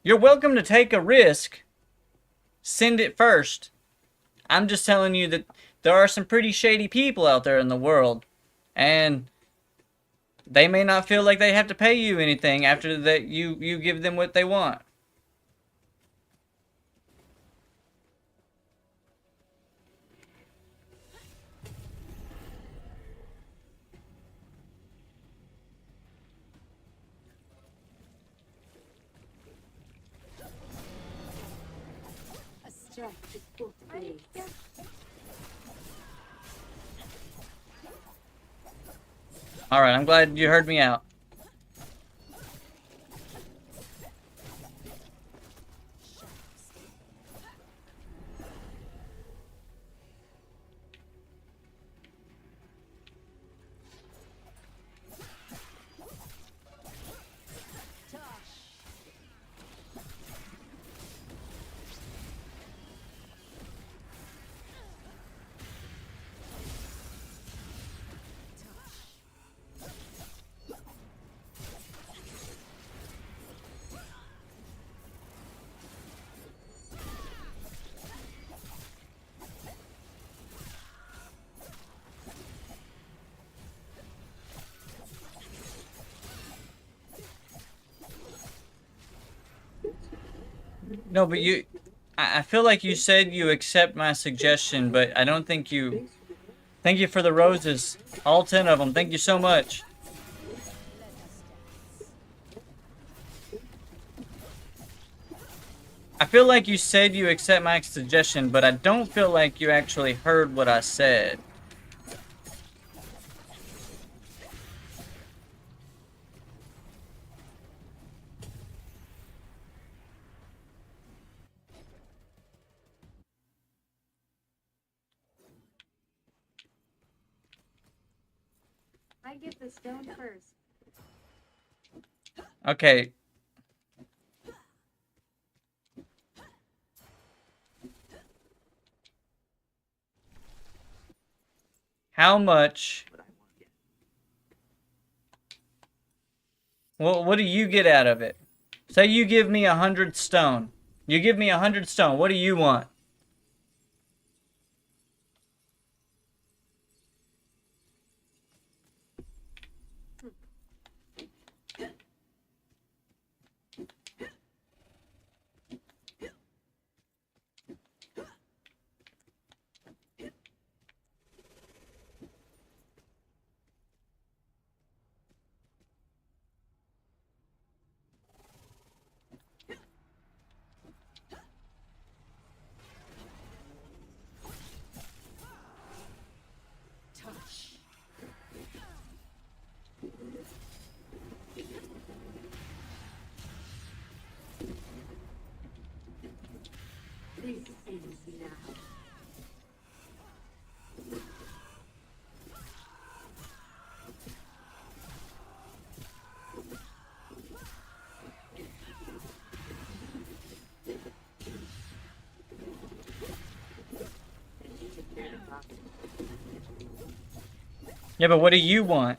You're welcome to take a risk. Send it first. I'm just telling you that there are some pretty shady people out there in the world. And they may not feel like they have to pay you anything after that you give them what they want. Alright, I'm glad you heard me out. No, but I feel like you said you accept my suggestion, but I don't think you. Thank you for the roses. All 10 of them. Thank you so much. I feel like you said you accept my suggestion, but I don't feel like you actually heard what I said. I get the stone first. Okay. How much? Well, what do you get out of it? Say you give me 100 stone. You give me 100 stone. What do you want? This ends now. Yeah, but what do you want?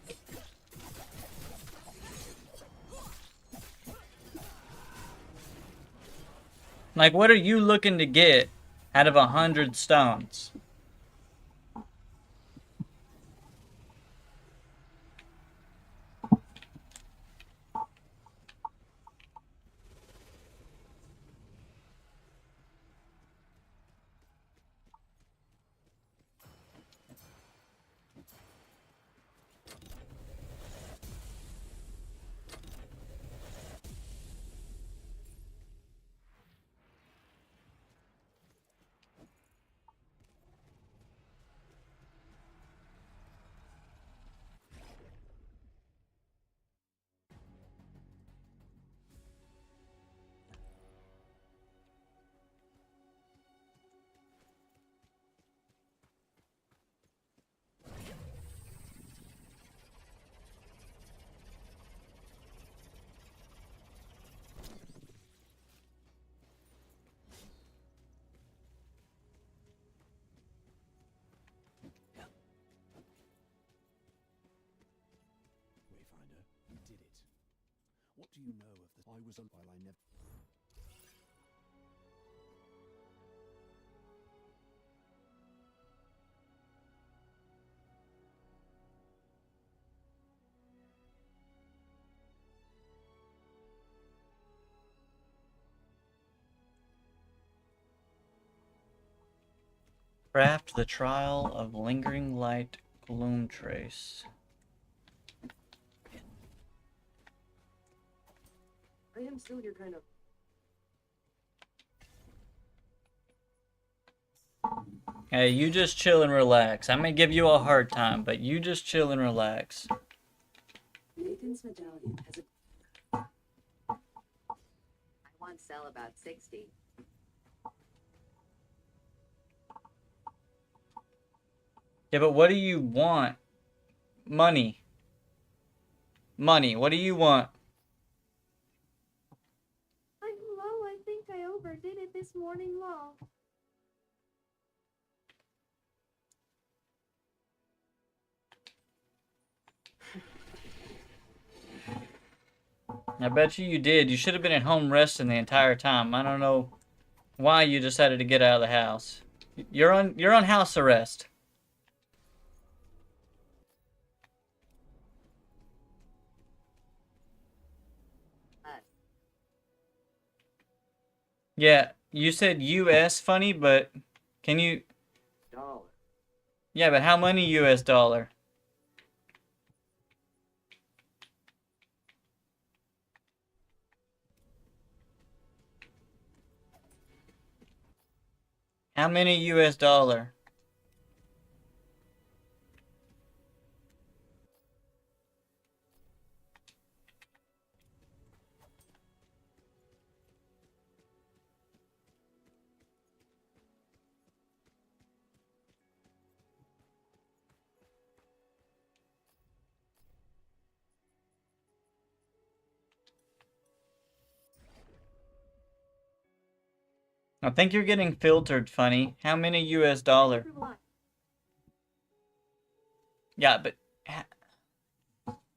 Like, what are you looking to get out of 100 stones? Wayfinder, you did it. What do you know of the... I was on while I never... Craft the Trial of Lingering Light Gloom Trace. I am still here kind of... Hey, you just chill and relax. I may give you a hard time, but you just chill and relax. Nathan's medallion has a... I once sell about 60. Yeah, but what do you want? Money. Money. What do you want? I'm low. I think I overdid it this morning low. I bet you did. You should have been at home resting the entire time. I don't know why you decided to get out of the house. You're on house arrest. Yeah, you said US funny, but can you... Dollar. Yeah, but how many US dollar? How many US dollar? I think you're getting filtered, funny. How many US dollar? Yeah, but...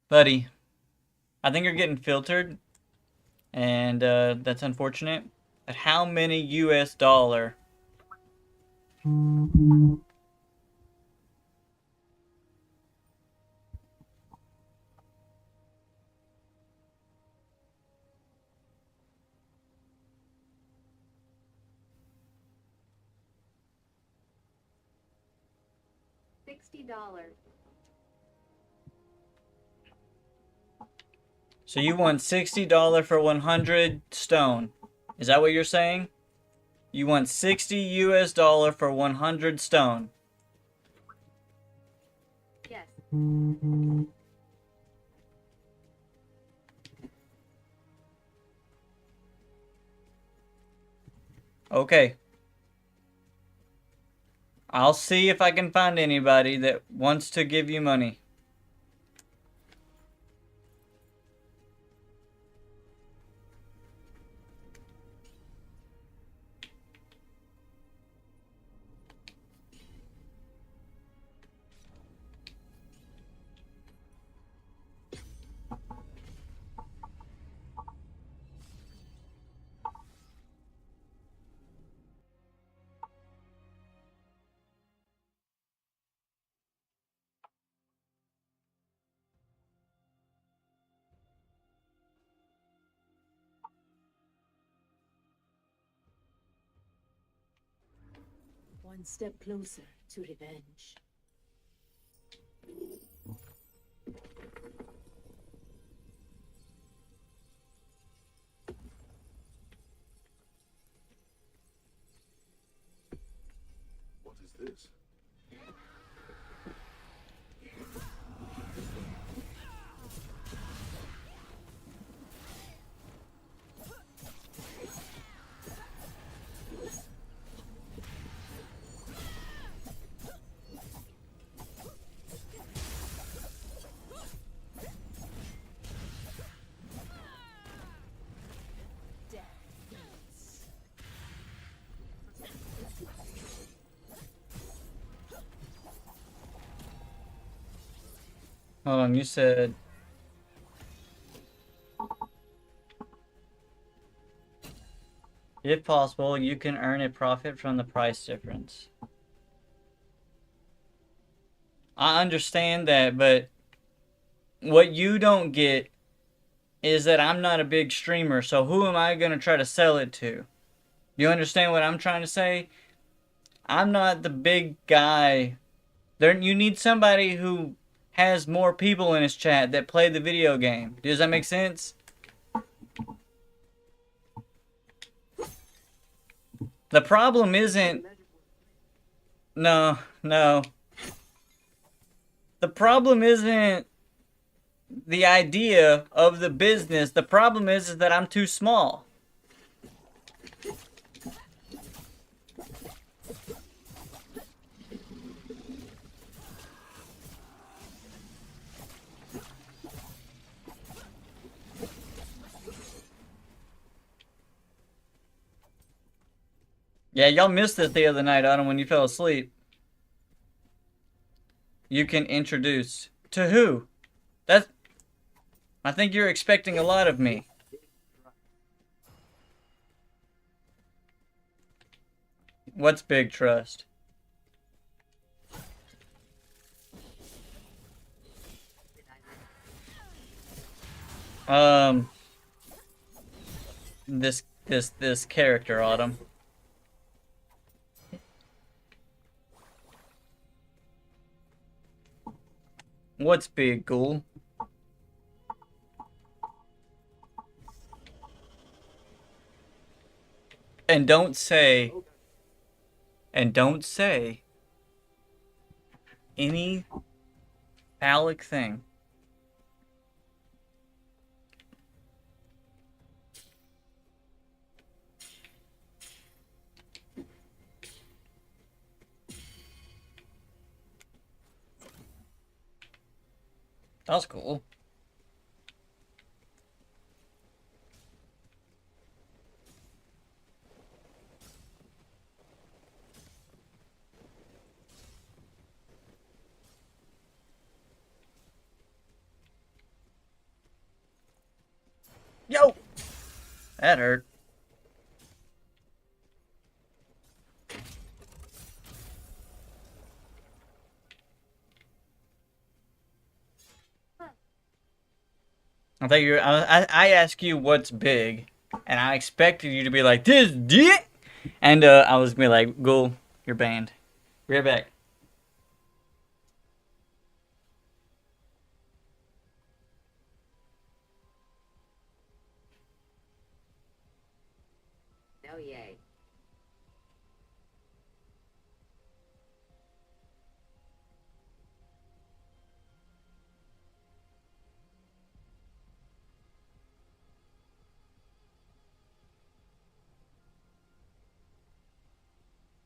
Buddy, I think you're getting filtered, and that's unfortunate. But how many US dollar? $60. So you want $60 for 100 stone. Is that what you're saying? You want 60 US dollar for 100 stone. Yes. Okay. I'll see if I can find anybody that wants to give you money. One step closer to revenge. What is this? Hold on, you said... If possible, you can earn a profit from the price difference. I understand that, but what you don't get is that I'm not a big streamer, so who am I going to try to sell it to? You understand what I'm trying to say? I'm not the big guy. You need somebody who has more people in his chat that play the video game. Does that make sense? The problem isn't... No. The problem isn't the idea of the business. The problem is that I'm too small. Yeah, y'all missed it the other night, Autumn, when you fell asleep. You can introduce. To who? I think you're expecting a lot of me. What's big trust? this character, Autumn. What's big, Ghoul? And don't say any phallic thing. That was cool. Yo! That hurt. I thought you. I asked you what's big, and I expected you to be like this dick, and I was gonna be like, "Go, you're banned." Be right back. No yay.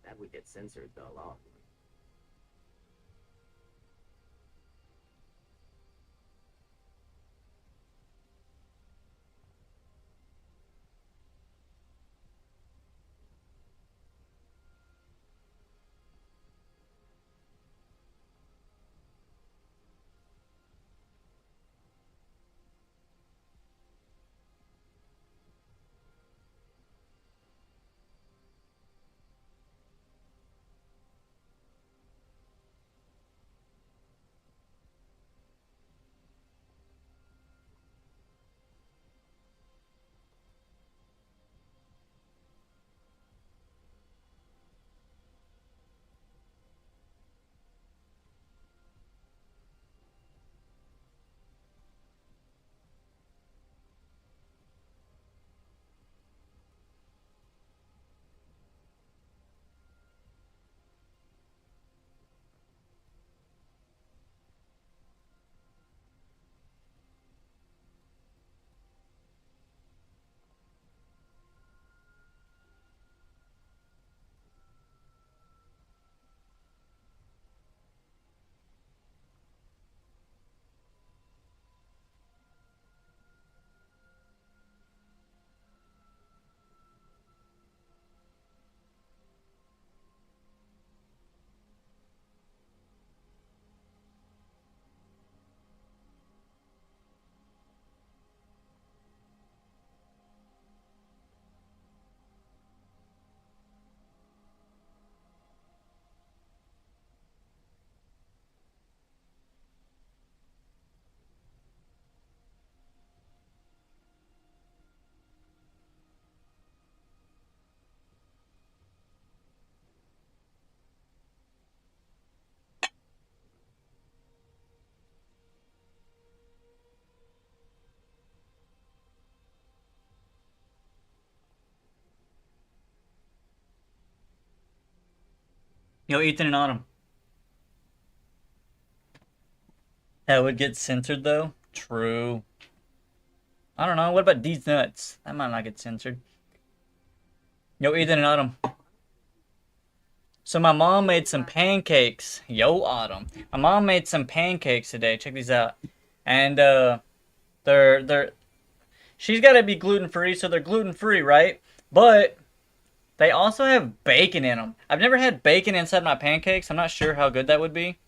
That would get censored though a lot. Yo, Ethan and Autumn. That would get censored though. True. I don't know. What about these nuts? That might not get censored. Yo, Ethan and Autumn. So my mom made some pancakes. Yo, Autumn. My mom made some pancakes today. Check these out. And they're she's got to be gluten free, so they're gluten free, right? But they also have bacon in them. I've never had bacon inside my pancakes. I'm not sure how good that would be.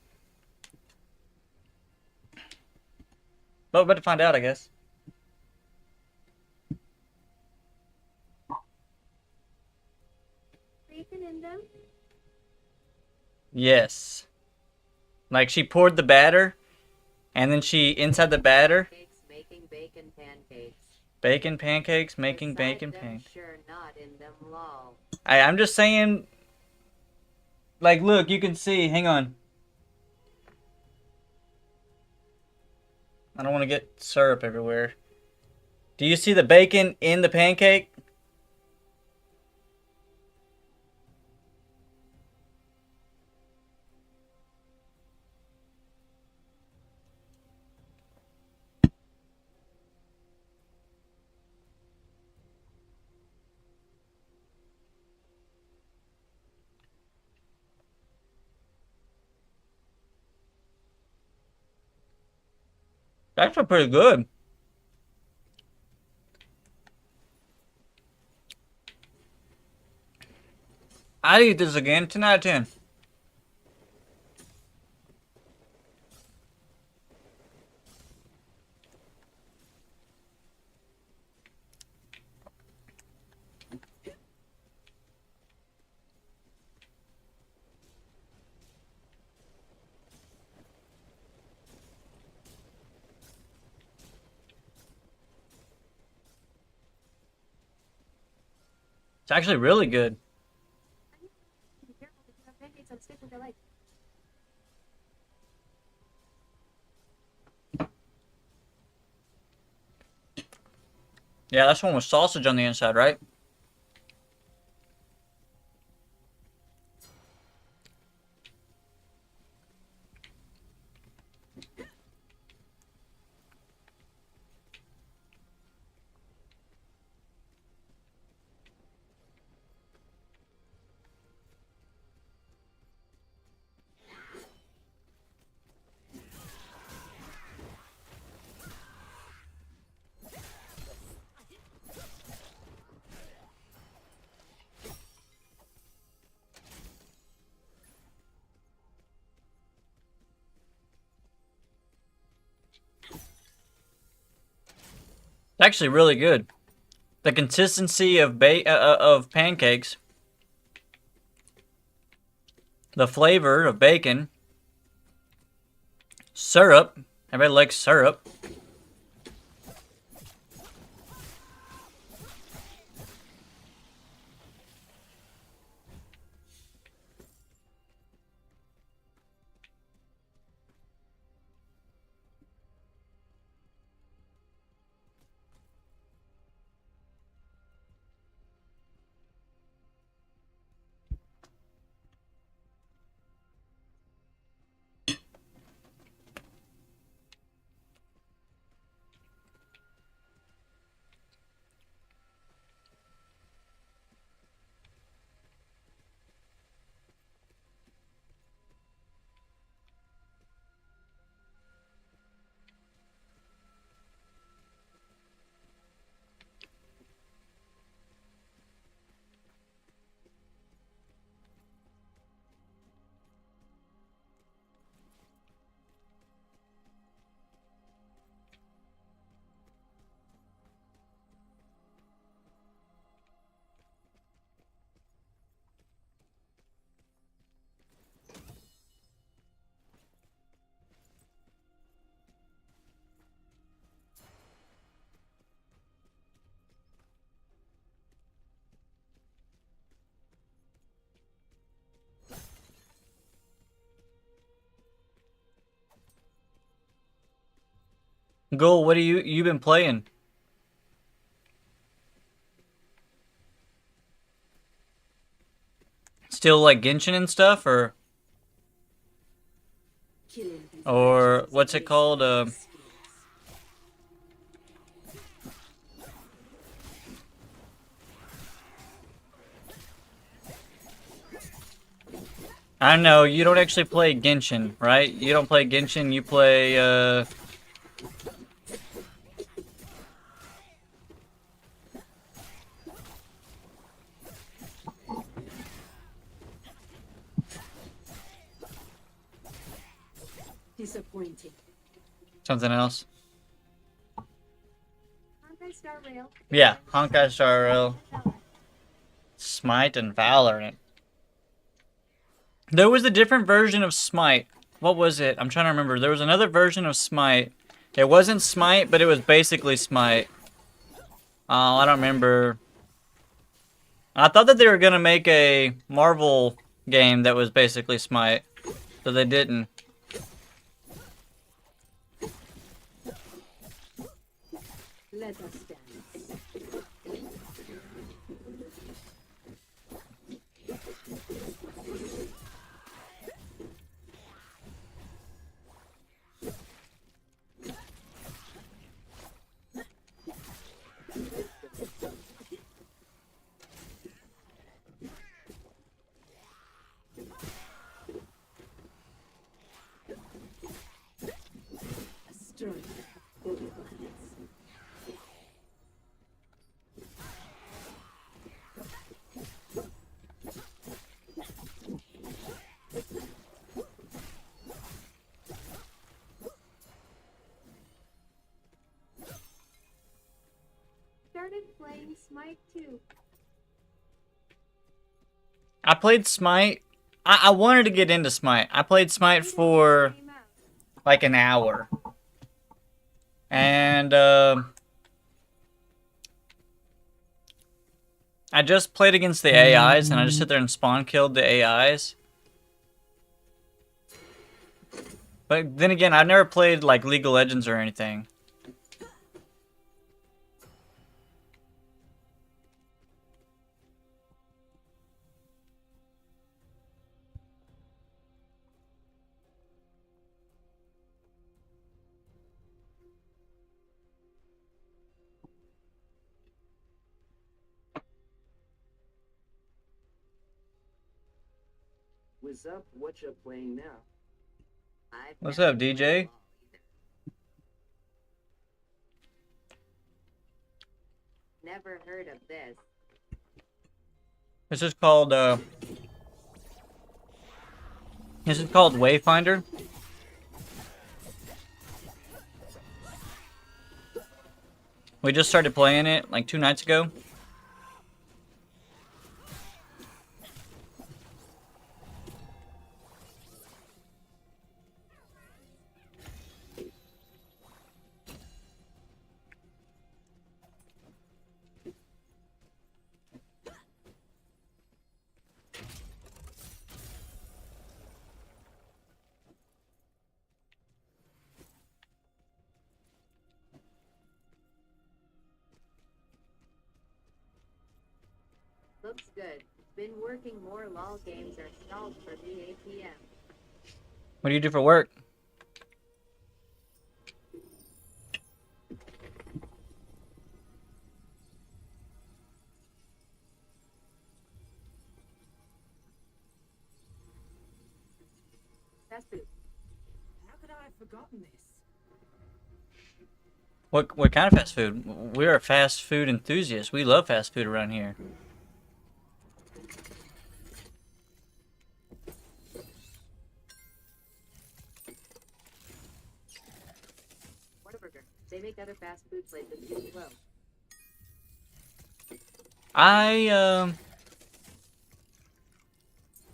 But we're about to find out, I guess. Bacon in them? Yes. Like she poured the batter, and then she inside the batter. Making bacon pancakes. Bacon pancakes, making Besides, bacon I'm pancakes. sure not in them lol. I'm just saying, like, look, you can see, hang on. I don't want to get syrup everywhere. Do you see the bacon in the pancake? That's actually pretty good. I'd eat this again, 10 out of 10. It's actually really good. Be careful if you have pancakes on a stick with your leg. Yeah, that's one with sausage on the inside, right? It's actually really good. The consistency of of pancakes, the flavor of bacon, syrup. Everybody likes syrup. Go. What you been playing? Still like Genshin and stuff, or what's it called? I know you don't actually play Genshin, right? You don't play Genshin. You play Disappointing. something else. Honkai Star Rail. Yeah, Honkai Star Rail, Smite, and Valorant. There was a different version of Smite. What was it? I'm trying to remember. There was another version of Smite. It wasn't Smite, but it was basically Smite. Oh, I don't remember. I thought that they were gonna make a Marvel game that was basically Smite, but they didn't. Let us dance. Strike. Good plans. Started playing Smite 2. I played Smite. I wanted to get into Smite. I played Smite for like an hour. And I just played against the AIs, and I just sit there and spawn killed the AIs. But then again, I've never played like League of Legends or anything. What's up? What you playing now? What's up, DJ? Never heard of this. This is called Wayfinder. We just started playing it like 2 nights ago. Looks good. Been working more LOL games are stalled for the ATM. What do you do for work? Fast food. How could I have forgotten this? What kind of fast food? We're a fast food enthusiast. We love fast food around here. Whataburger. They make other fast food places as well. I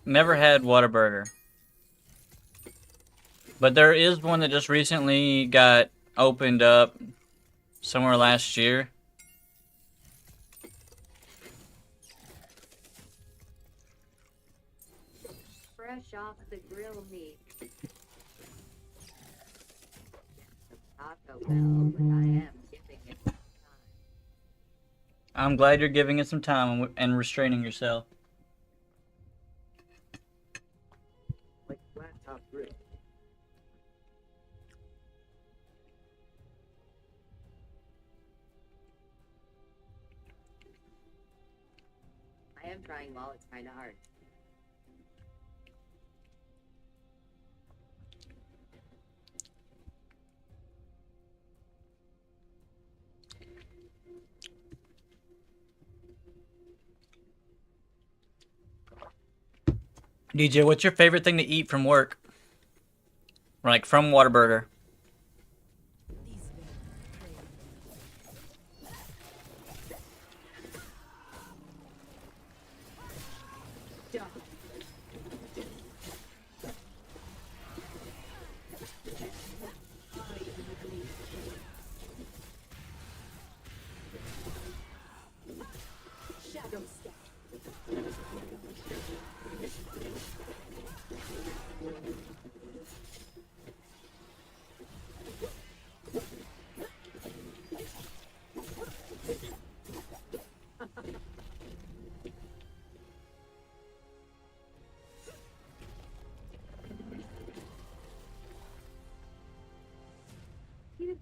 never had Whataburger. But there is one that just recently got opened up somewhere last year. Fresh off the grill meat. Taco Bell, but I am giving it some time. I'm glad you're giving it some time and restraining yourself. Like flat top grill. I am trying while it's kinda hard. DJ, what's your favorite thing to eat from work? Like from Whataburger?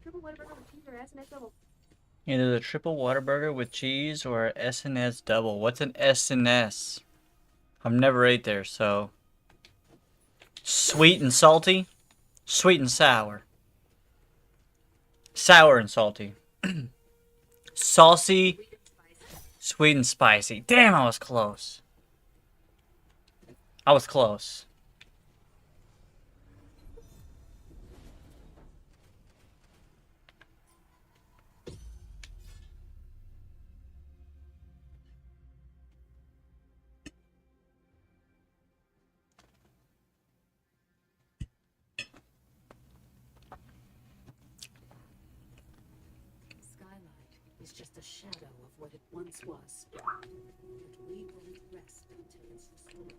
triple Whataburger with cheese or S&S double. Either the triple Whataburger with cheese or S&S double. What's an S&S? I've never ate there, so. Sweet and salty? Sweet and sour. Sour and salty. Saucy, sweet and spicy. Damn, I was close. I was close. Skylight is just a shadow of what it once was. But we won't rest until it's restored.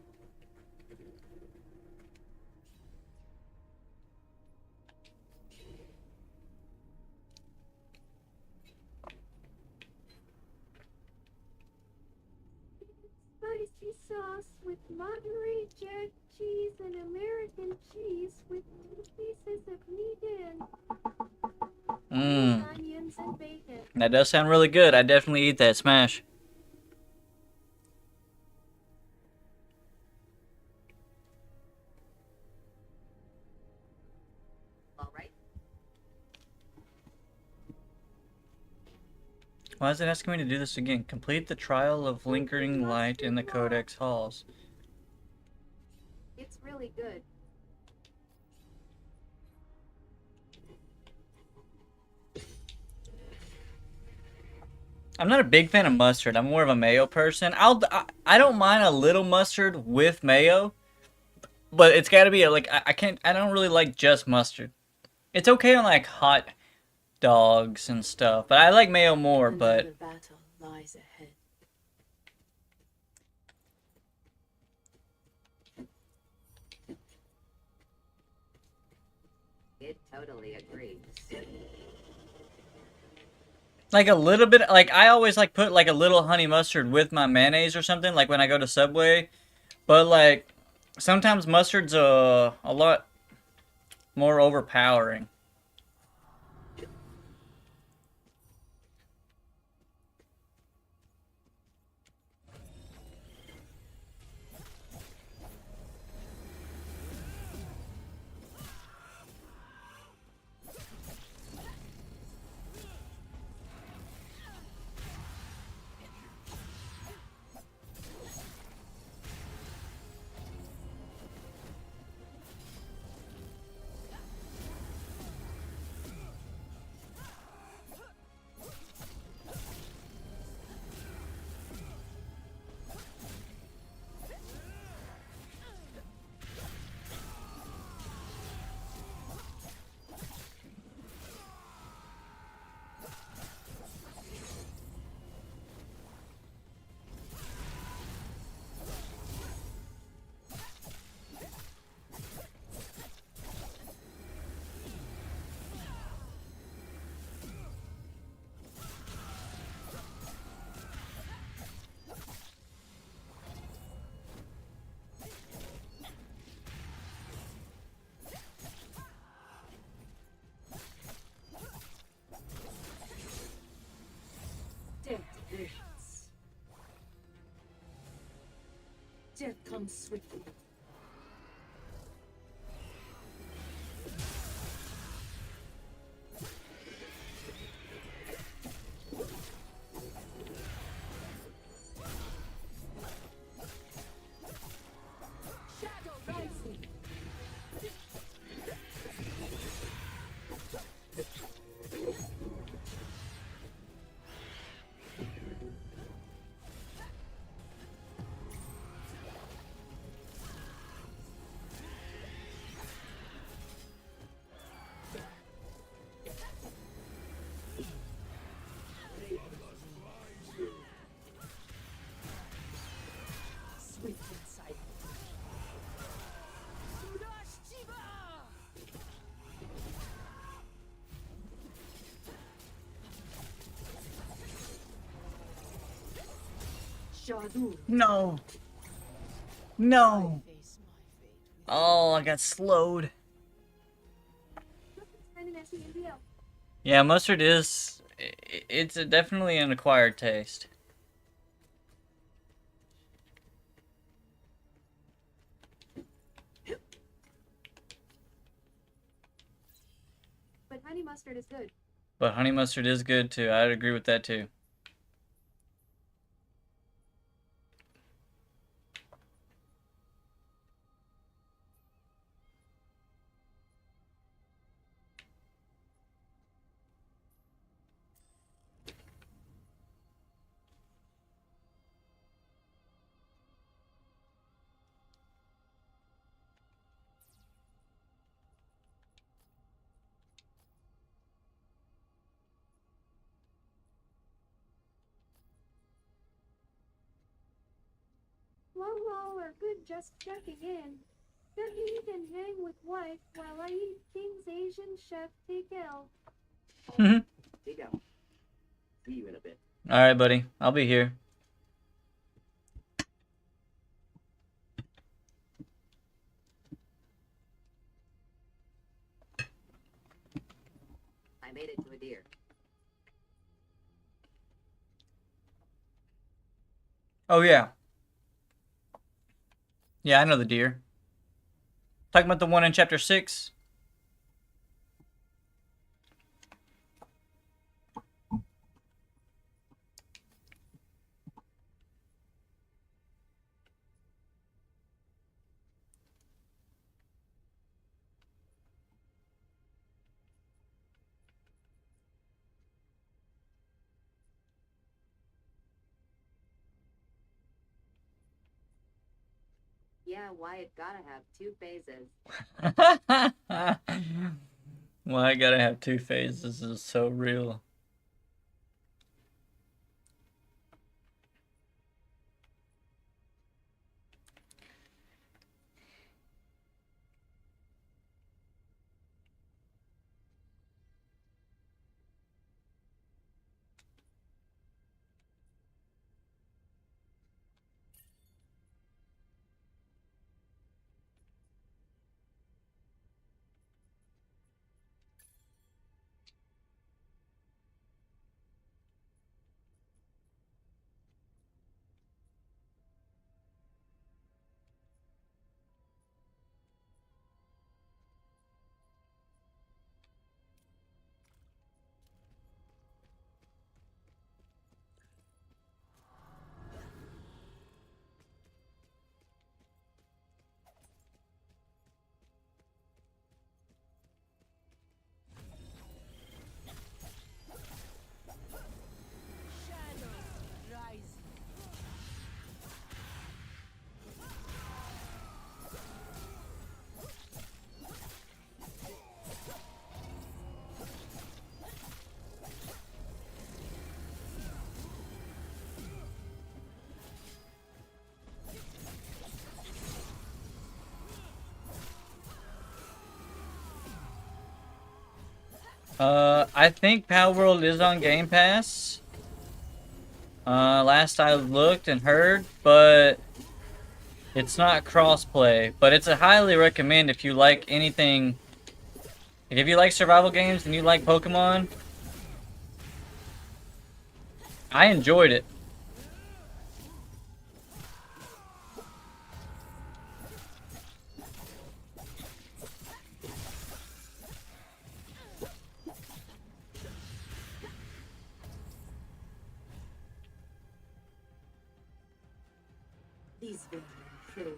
Spicy sauce with Monterey Jack cheese and American cheese with 2 pieces of meat in. Mmm. Onions and bacon. That does sound really good. I definitely eat that. Smash. All right. Why is it asking me to do this again? Complete the trial of lingering light in the Codex halls. It's really good. I'm not a big fan of mustard. I'm more of a mayo person. I don't mind a little mustard with mayo, but it's got to be like I don't really like just mustard. It's okay on like hot dogs and stuff, but I like mayo more. But Another battle lies ahead. It totally agrees. like a little bit, like I always like put like a little honey mustard with my mayonnaise or something, like when I go to Subway. But like sometimes mustard's a lot more overpowering. Death comes swiftly. Shadow rising. Swift and silent. Shadur. No. No. Oh, I got slowed. Send an SENBL. Yeah, mustard is. It's definitely an acquired taste. But honey mustard is good. But honey mustard is good too. I'd agree with that too. Long are good, just checking in. Good eat and hang with wife while I eat King's Asian chef take L. Take out. See you in a bit. All right, buddy. I'll be here. I made it to a deer. Oh yeah. Yeah, I know the deer. Talking about the one in chapter 6. Yeah, Wyatt gotta have 2 phases. Well, I gotta have 2 phases. This is so real. I think Palworld is on Game Pass. Last I looked and heard, but it's not crossplay. But it's a highly recommend if you like anything. If you like survival games and you like Pokemon, I enjoyed it. These vermin kill me.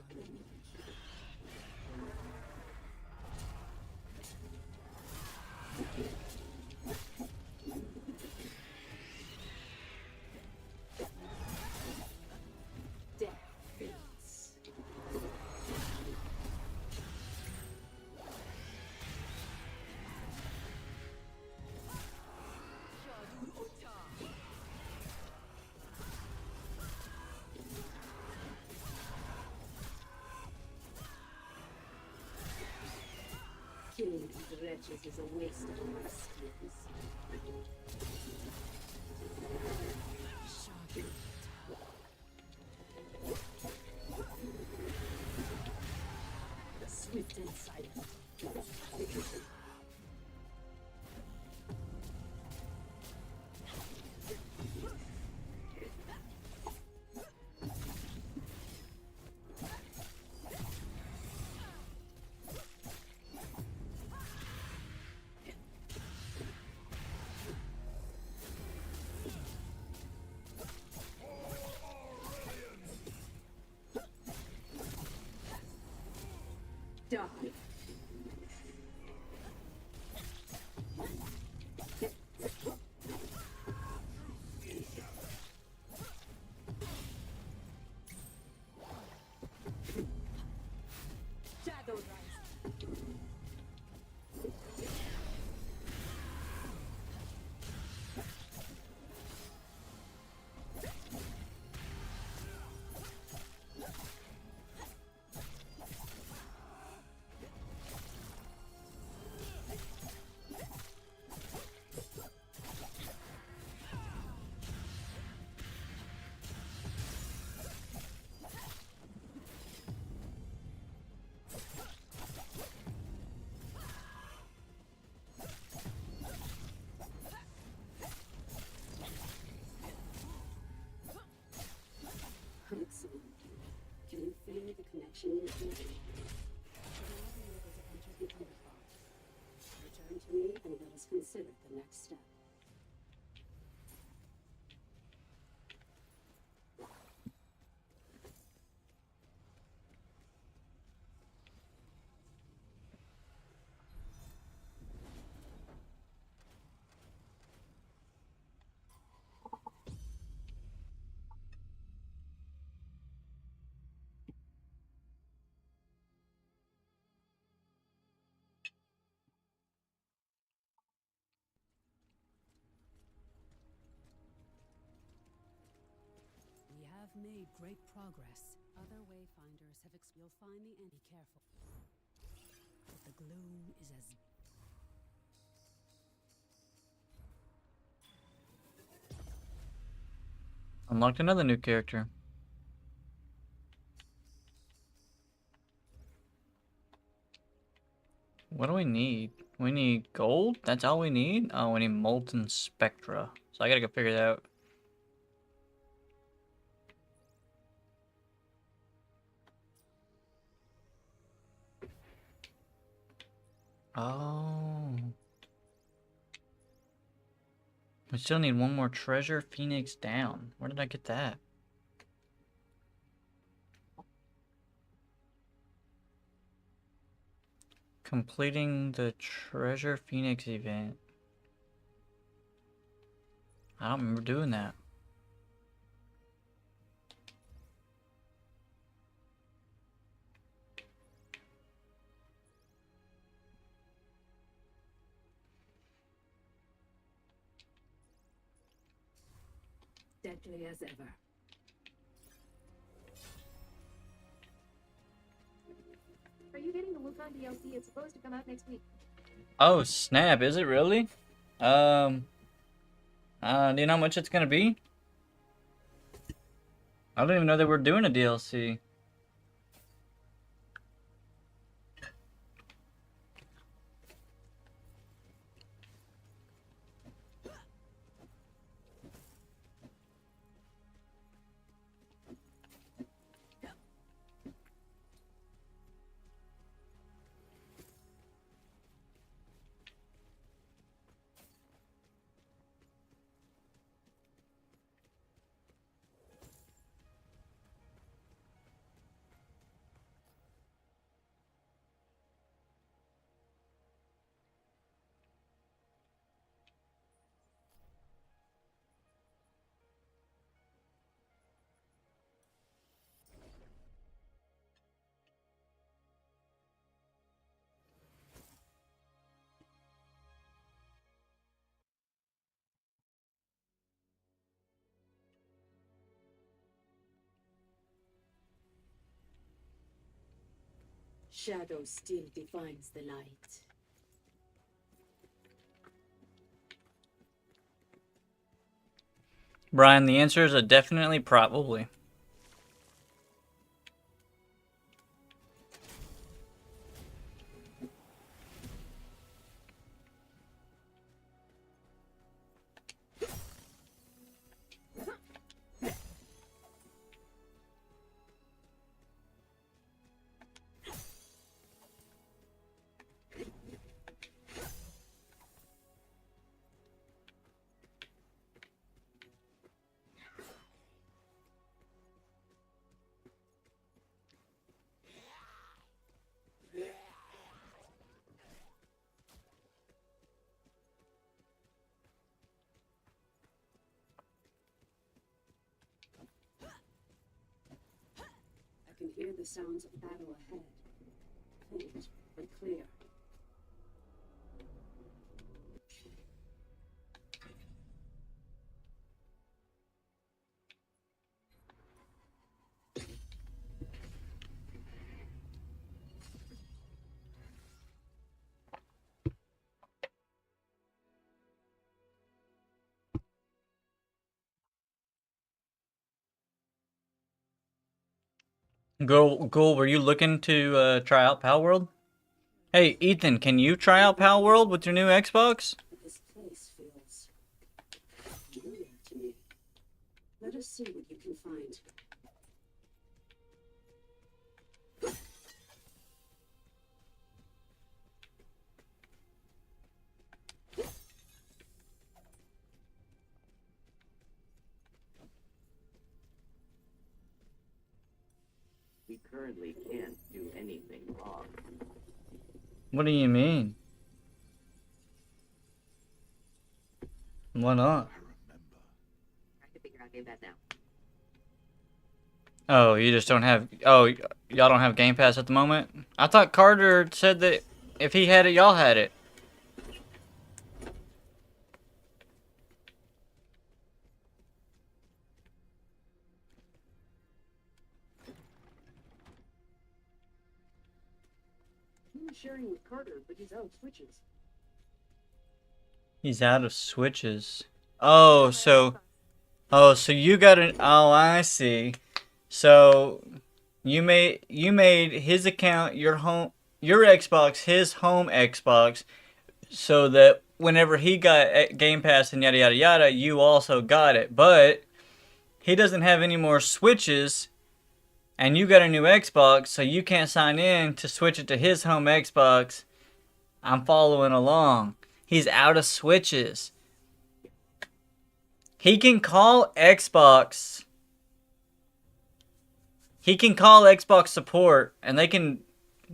Death fits. Killing these wretches is a waste of my skills. The swift and silent. die. Shadow Rise. Excellent. Can you feel the connection you're making? Return to me and let us consider the next step. We have made great progress. Other wayfinders have you'll find the end. Be careful. But the gloom is as Unlocked another new character. What do we need? We need gold? That's all we need? Oh, we need Molten Spectra. So I gotta go figure that out. Oh. We still need one more treasure. Phoenix down. Where did I get that? Completing the Treasure Phoenix event. I don't remember doing that. deadly as ever. Are you getting the Wukong DLC? It's supposed to come out next week. Oh snap, is it really? Do you know how much it's gonna be? I don't even know that we're doing a DLC. Shadow still defines the light. Brian, the answer is a definitely probably. can hear the sounds of battle ahead. Faint, but clear. Ghoul, were you looking to try out Pal World? Hey, Ethan, can you try out Pal World with your new Xbox? This place feels familiar to me. Let us see what you can find. We currently can't do anything wrong. What do you mean? Why not? Trying to figure out Game Pass now. Oh, you just don't have... Oh, y'all don't have Game Pass at the moment? I thought Carter said that if he had it, y'all had it. He was sharing with Carter, but he's out of switches. He's out of switches. Oh, so... Oh, so you got an... Oh, I see. So, you made his account your Xbox, his home Xbox, so that whenever he got Game Pass and yada yada yada, you also got it. But he doesn't have any more switches, and you got a new Xbox, so you can't sign in to switch it to his home Xbox. I'm following along. He's out of switches. He can call Xbox. He can call Xbox support, and they can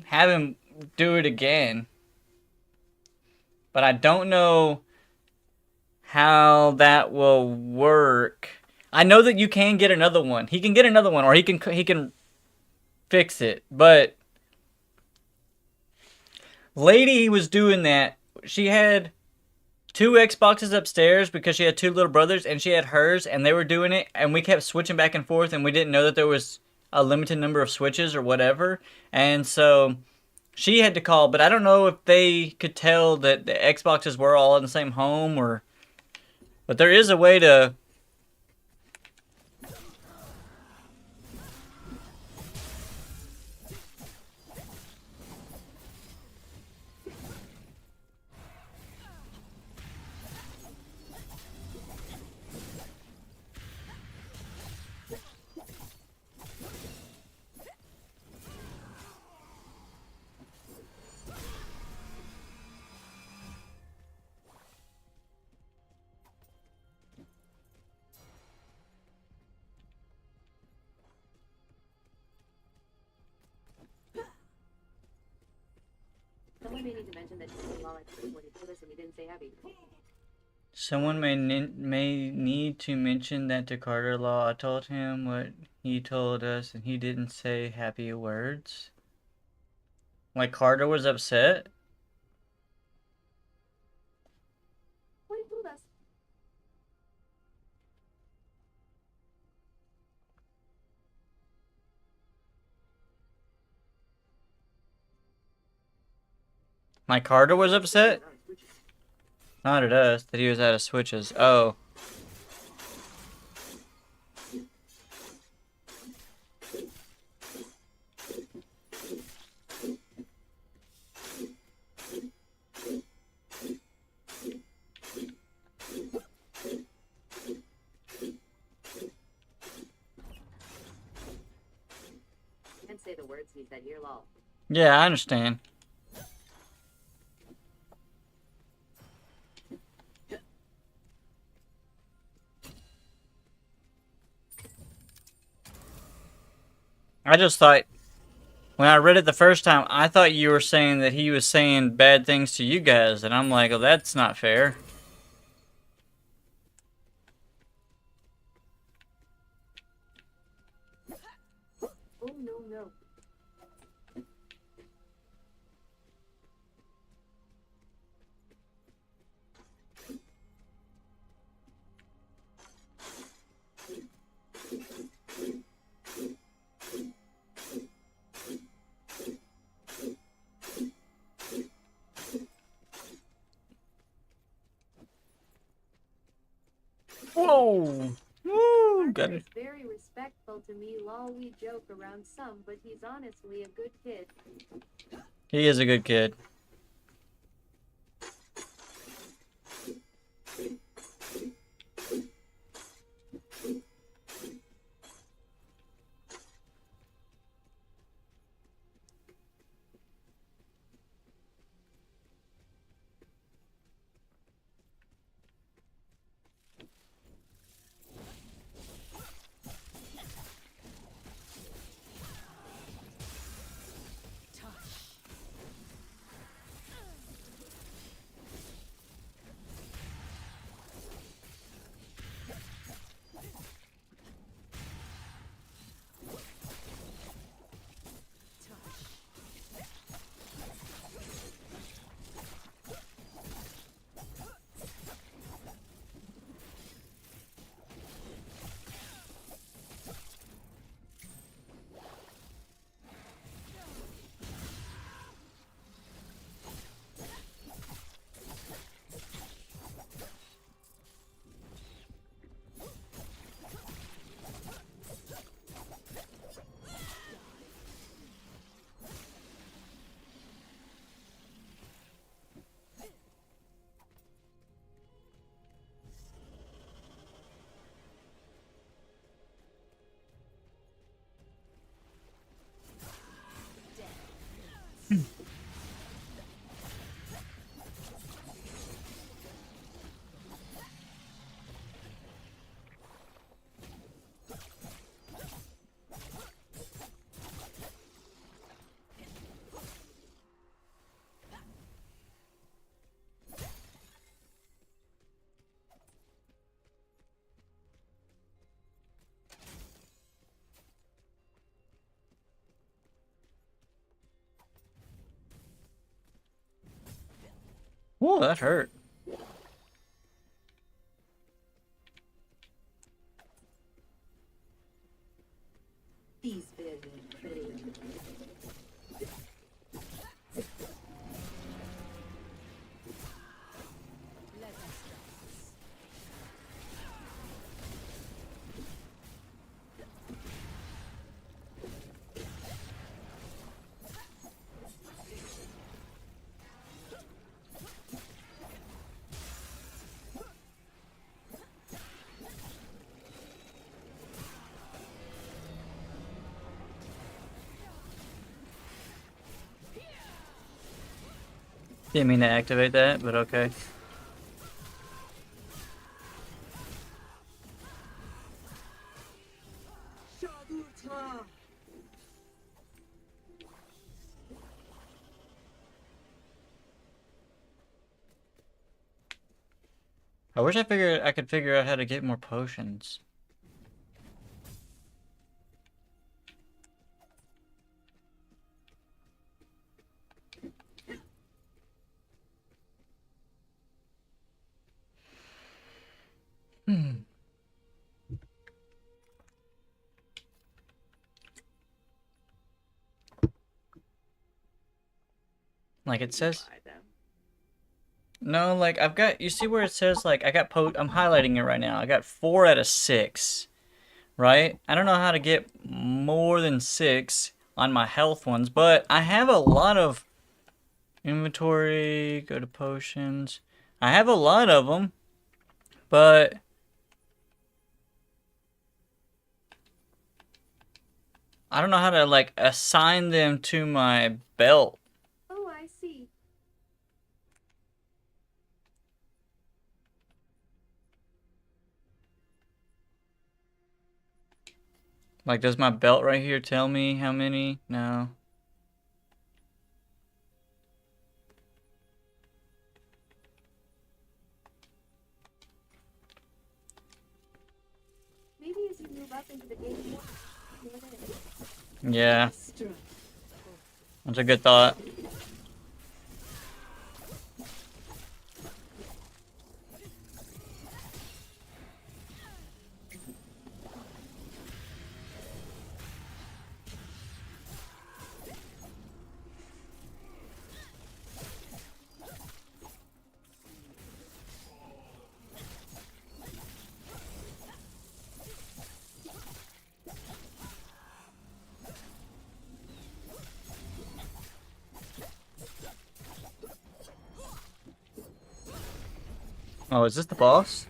have him do it again. But I don't know how that will work. I know that you can get another one. He can get another one, or he can fix it. But lady was doing that. She had 2 Xboxes upstairs because she had 2 little brothers, and she had hers, and they were doing it, and we kept switching back and forth, and we didn't know that there was a limited number of switches or whatever. And so she had to call, but I don't know if they could tell that the Xboxes were all in the same home, or... But there is a way to... Someone may need to mention that he's law when he told us and we didn't say happy. Someone may need to mention that to Carter Law. I told him what he told us, and he didn't say happy words. Like Carter was upset? What he told us. Like Carter was upset? Not at us, that he was out of switches. Oh. Can't say the words he said here, lol. Yeah, I understand. I just thought, when I read it the first time, I thought you were saying that he was saying bad things to you guys, and I'm like, oh, that's not fair. Oh no, no. Whoa! Woo! Got Parker it. is very respectful to me. Lol, we joke around some, but he's honestly a good kid. He is a good kid. Whoa, that hurt. He's very pretty. Didn't mean to activate that, but okay. I wish I could figure out how to get more potions. Like it says. No, like I've got. You see where it says like I got I'm highlighting it right now. I got 4 out of 6, right? I don't know how to get more than 6 on my health ones, but I have a lot of inventory. Go to potions. I have a lot of them, but I don't know how to like assign them to my belt. Oh, I see. Like, does my belt right here tell me how many? No. Maybe as you move up into the game, Yeah. That's a good thought. Oh, is this the boss?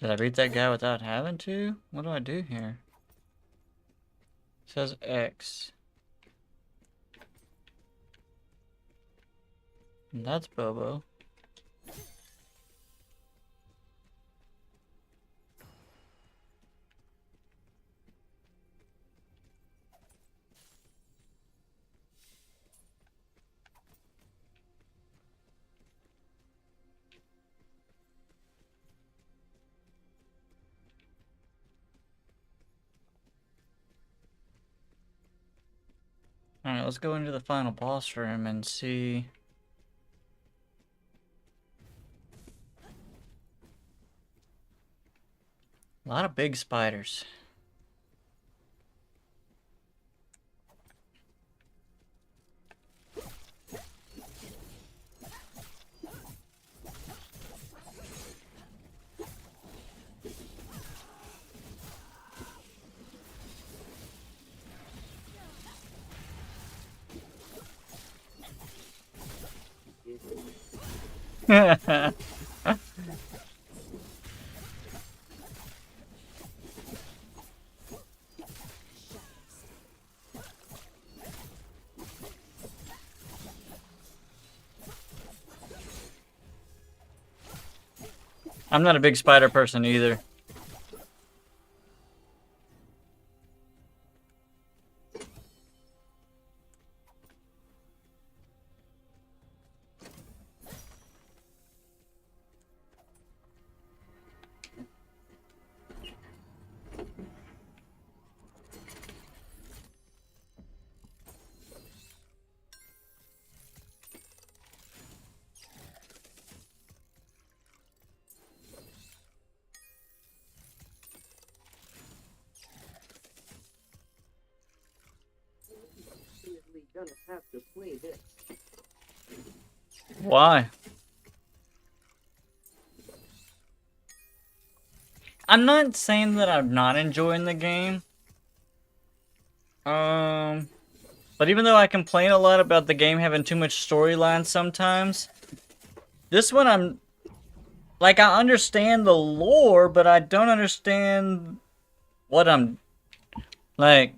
Did I beat that guy without having to? What do I do here? It says X. And that's Bobo. Alright, let's go into the final boss room and see. A lot of big spiders. I'm not a big spider person either. Gonna have to play this. Why? I'm not saying that I'm not enjoying the game. But even though I complain a lot about the game having too much storyline sometimes, this one I'm like, I understand the lore, but I don't understand what I'm like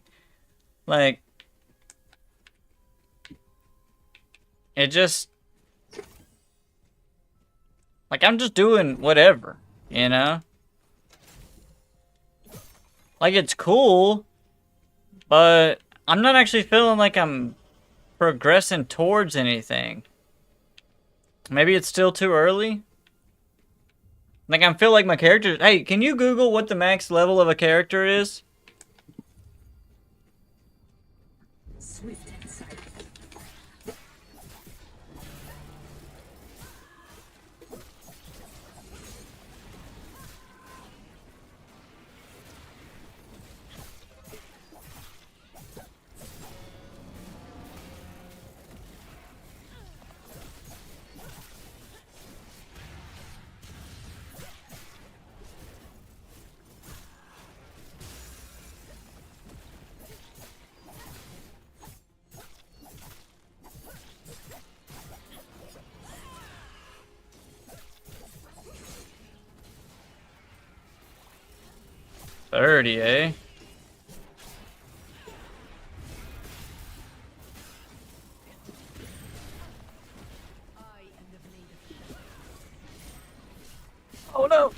it just like I'm just doing whatever, you know? Like, it's cool, but I'm not actually feeling like I'm progressing towards anything. Maybe it's still too early? Like, I feel like my character... Hey, can you Google what the max level of a character is? Swift and silent. $30, eh? Oh no!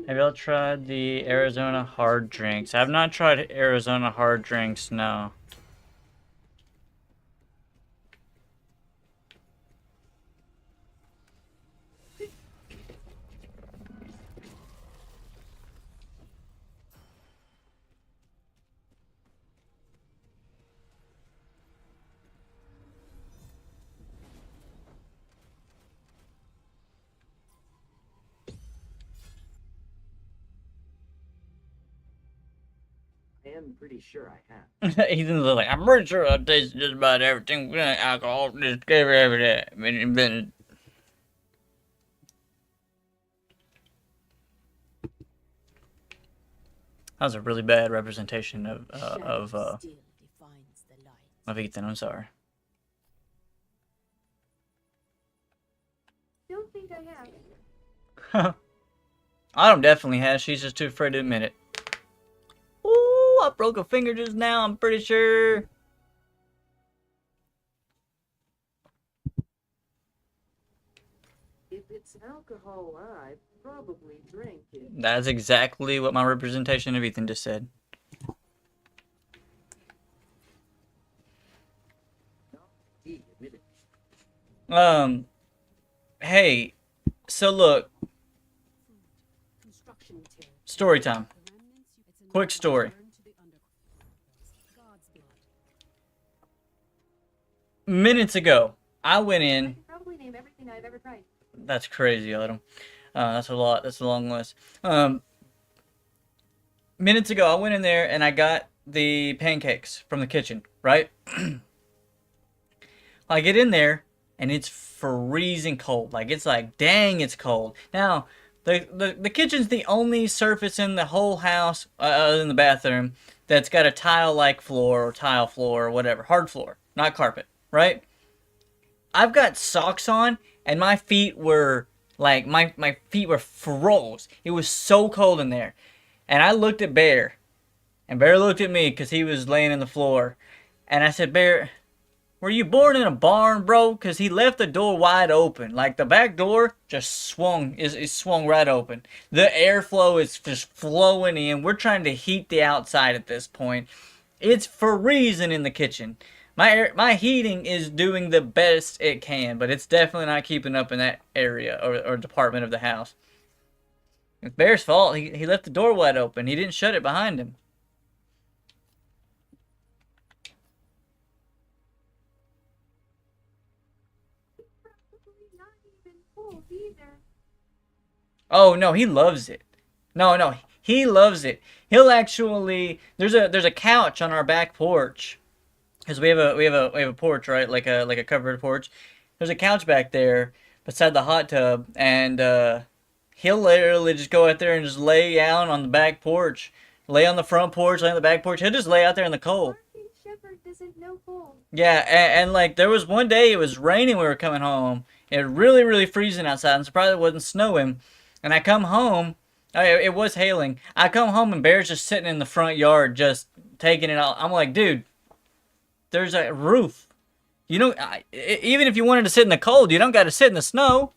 Have y'all tried the Arizona hard drinks? I have not tried Arizona hard drinks, no. I am pretty sure I have. Ethan's like, I'm pretty sure I've tasted just about everything with alcohol, just every day. That was a really bad representation of Ethan. I'm sorry. Don't think I have. Autumn definitely has. She's just too afraid to admit it. Ooh, I broke a finger just now. I'm pretty sure. If it's alcohol, I probably drank it. That's exactly what my representation of Ethan just said. Gee, admit it. Hey, so look. Story time. Quick story. Minutes ago, I went in. Probably name everything I've ever tried. That's crazy, Autumn. That's a lot. That's a long list. Minutes ago, I went in there and I got the pancakes from the kitchen, right? I get in there and it's freezing cold. Like, it's like, dang, it's cold. Now, the kitchen's the only surface in the whole house, other than the bathroom, that's got a tile-like floor or tile floor or whatever. Hard floor, not carpet, right? I've got socks on and my feet were like, my feet were froze. It was so cold in there. And I looked at Bear. And Bear looked at me because he was laying in the floor. And I said, Bear, were you born in a barn, bro? Because he left the door wide open. Like, the back door just swung right open. The airflow is just flowing in. We're trying to heat the outside at this point. It's freezing in the kitchen. My heating is doing the best it can, but it's definitely not keeping up in that area or department of the house. It's Bear's fault. He left the door wide open. He didn't shut it behind him. Probably not even cold either. Oh no, he loves it. No, he loves it. He'll actually there's a couch on our back porch. Cause we have a porch, right? Like a covered porch. There's a couch back there beside the hot tub, and he'll literally just go out there and just lay down on the back porch, lay on the front porch, lay on the back porch. He'll just lay out there in the cold. Martin Shepherd doesn't know cold. Yeah, and like there was one day it was raining. We were coming home. It was really freezing outside. I'm surprised it wasn't snowing. And I come home. It was hailing. I come home and Bear's just sitting in the front yard, just taking it out. I'm like, dude. There's a roof. You know, even if you wanted to sit in the cold, you don't got to sit in the snow.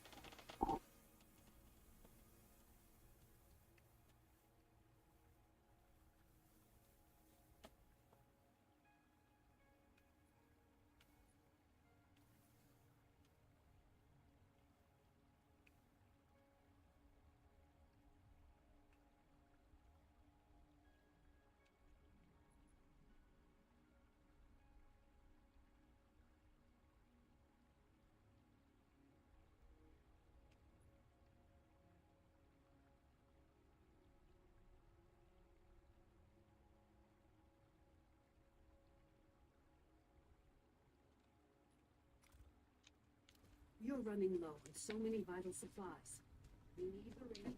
You're running low on so many vital supplies. You need the rings.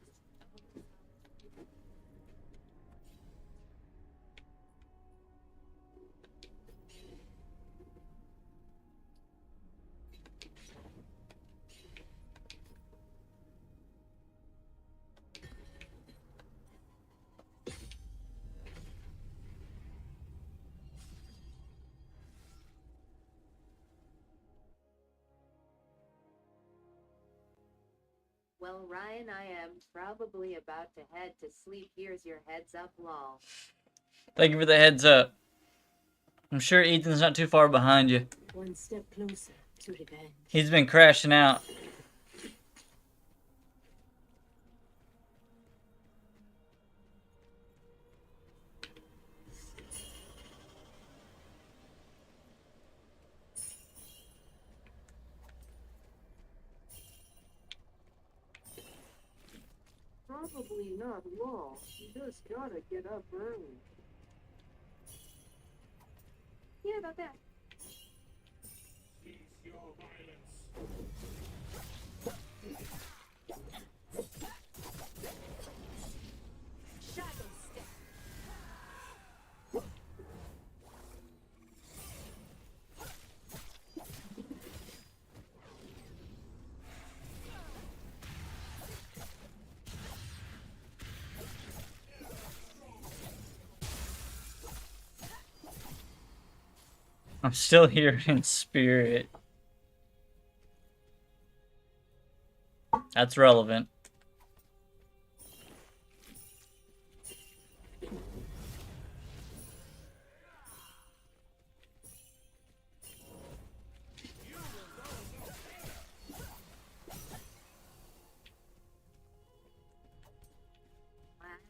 Well, Ryan, I am probably about to head to sleep. Here's your heads up, lol. Thank you for the heads up. I'm sure Ethan's not too far behind you. One step closer to revenge. He's been crashing out. Probably not long. You just gotta get up early. Yeah, about that. Shadow step. I'm still here in spirit. That's relevant.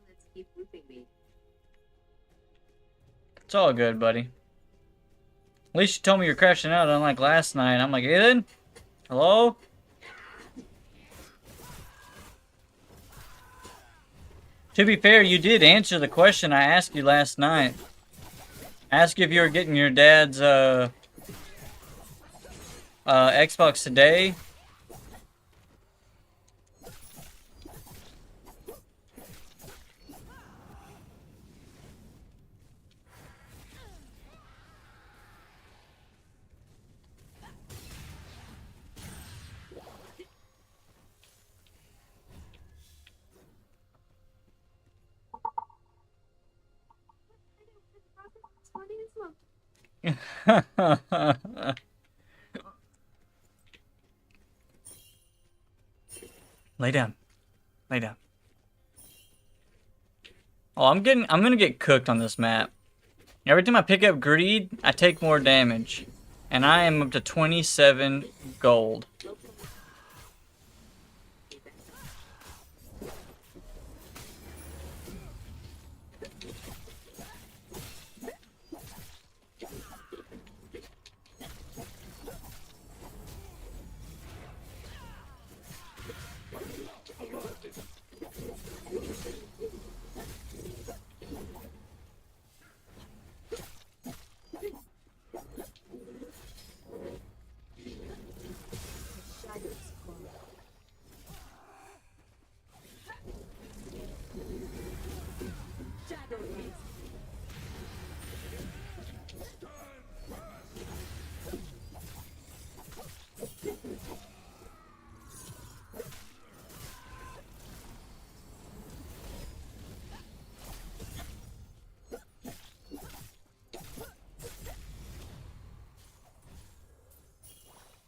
Let's keep looping me. It's all good, buddy. At least you told me you're crashing out, unlike last night. I'm like, Ethan? Hello? To be fair, you did answer the question I asked you last night. I asked you if you were getting your dad's Xbox today. Lay down. Lay down. Oh, I'm gonna get cooked on this map. Every time I pick up greed, I take more damage. And I am up to 27 gold.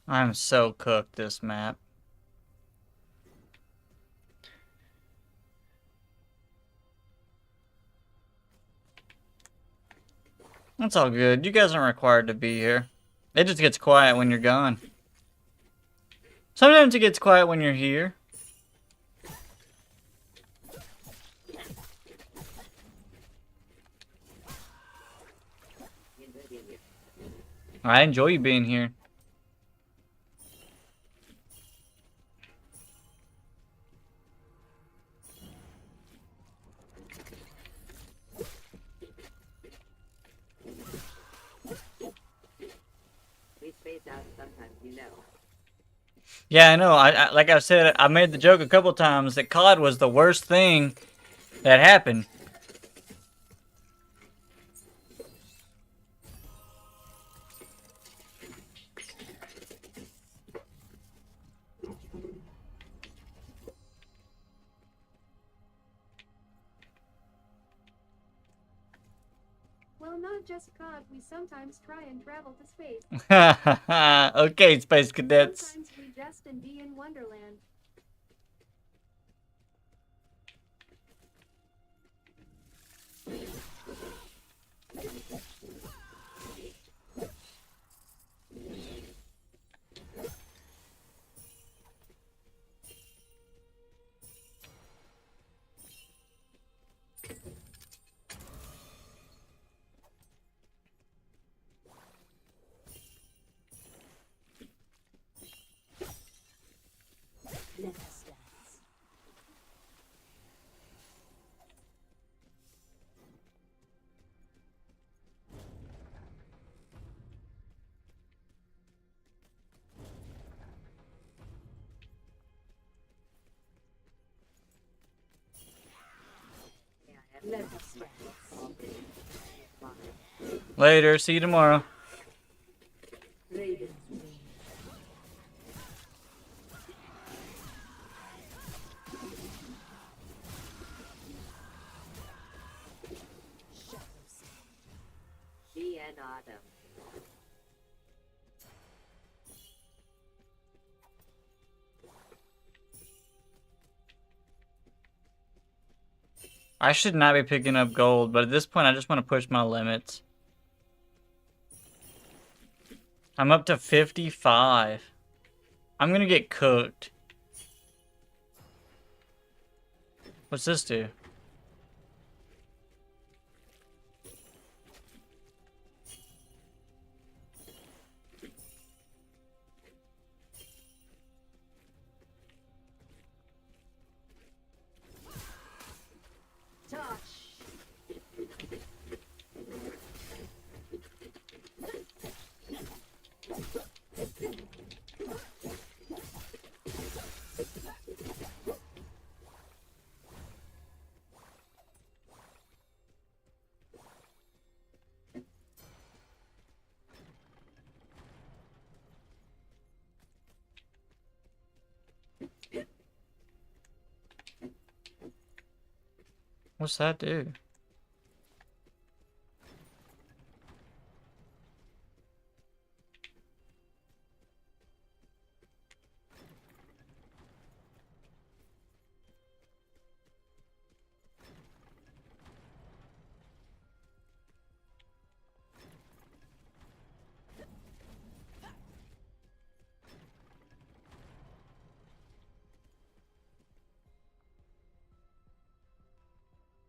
I'm so cooked this map. That's all good. You guys aren't required to be here. It just gets quiet when you're gone. Sometimes it gets quiet when you're here. I enjoy you being here. We space out sometimes, you know. Yeah, I know. I like I said, I made the joke a couple times that COD was the worst thing that happened. Well, not just COD, we sometimes try and travel to space. Okay, Space Cadets. Sometimes we just and be in Wonderland. Let us dance. Let us dance. Later. See you tomorrow. Raven's wing. Shadows. Be an autumn. I should not be picking up gold, but at this point I just want to push my limits. I'm up to 55. I'm gonna get cooked. What's this do? What's that do?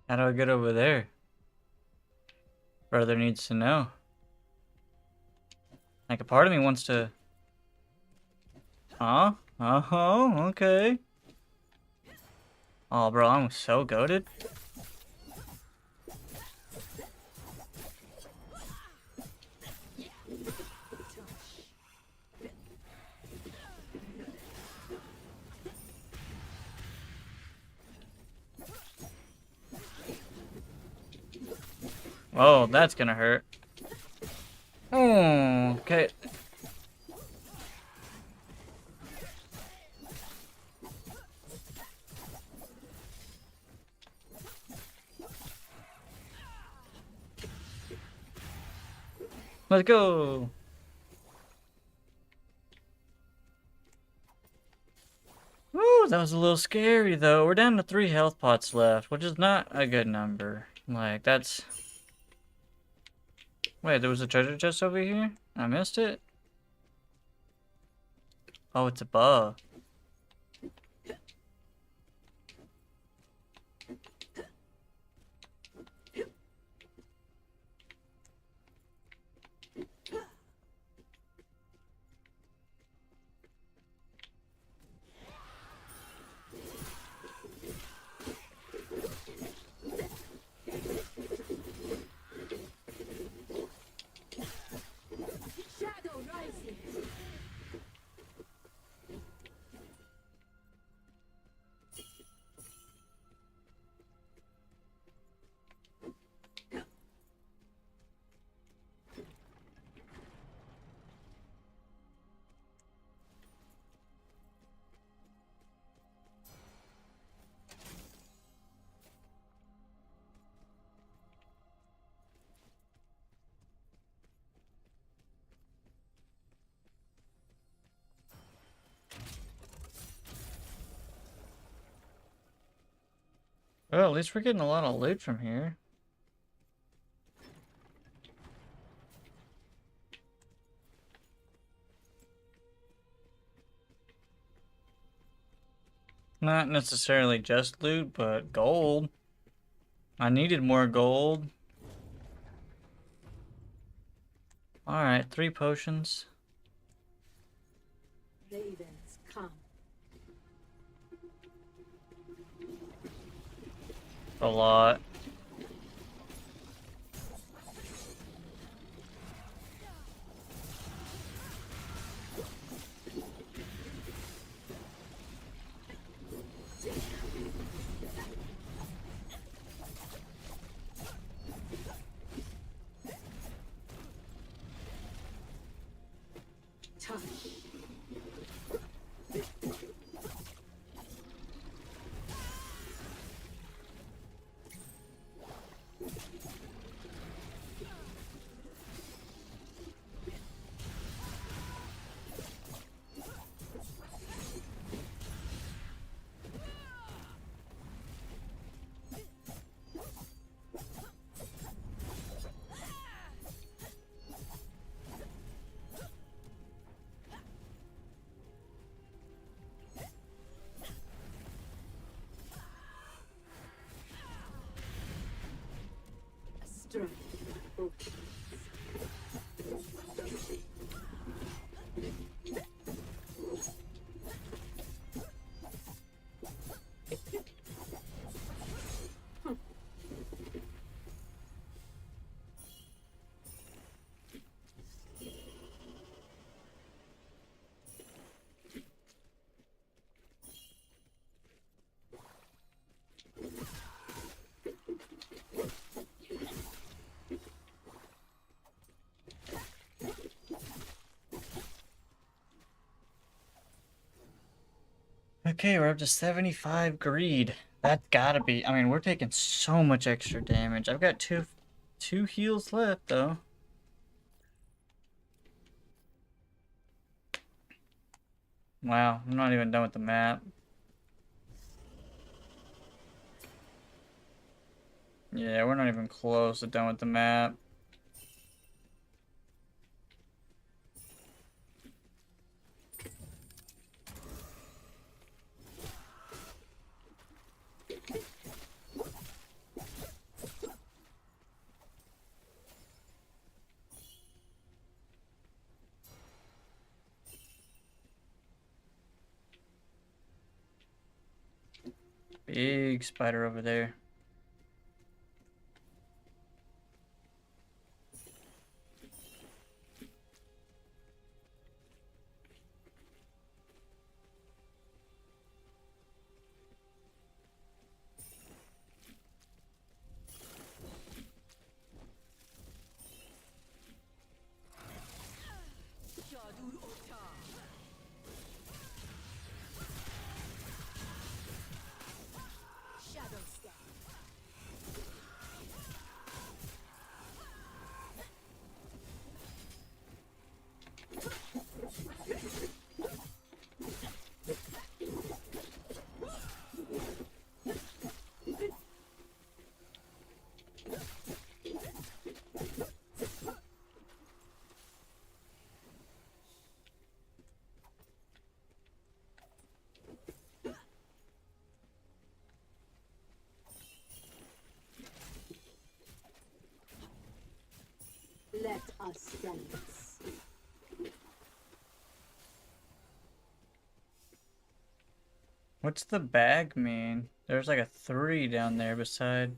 How do I get over there? Brother needs to know. Like a part of me wants to... Huh? Uh-huh, okay. Oh, bro, I'm so goated. Oh, that's gonna hurt. Oh, okay. Let's go. Ooh, that was a little scary though. We're down to 3 health pots left, which is not a good number. Like, that's... Wait, there was a treasure chest over here? I missed it? Oh, it's above. Shadow rising. Well, at least we're getting a lot of loot from here. Not necessarily just loot, but gold. I needed more gold. Alright, 3 potions. Ravens come. A lot. Okay, we're up to 75 greed. That gotta be. I mean, we're taking so much extra damage. I've got two heals left though. Wow, I'm not even done with the map. Yeah, we're not even close to done with the map. Big spider over there. Let us dance. What's the bag mean? There's like a 3 down there beside.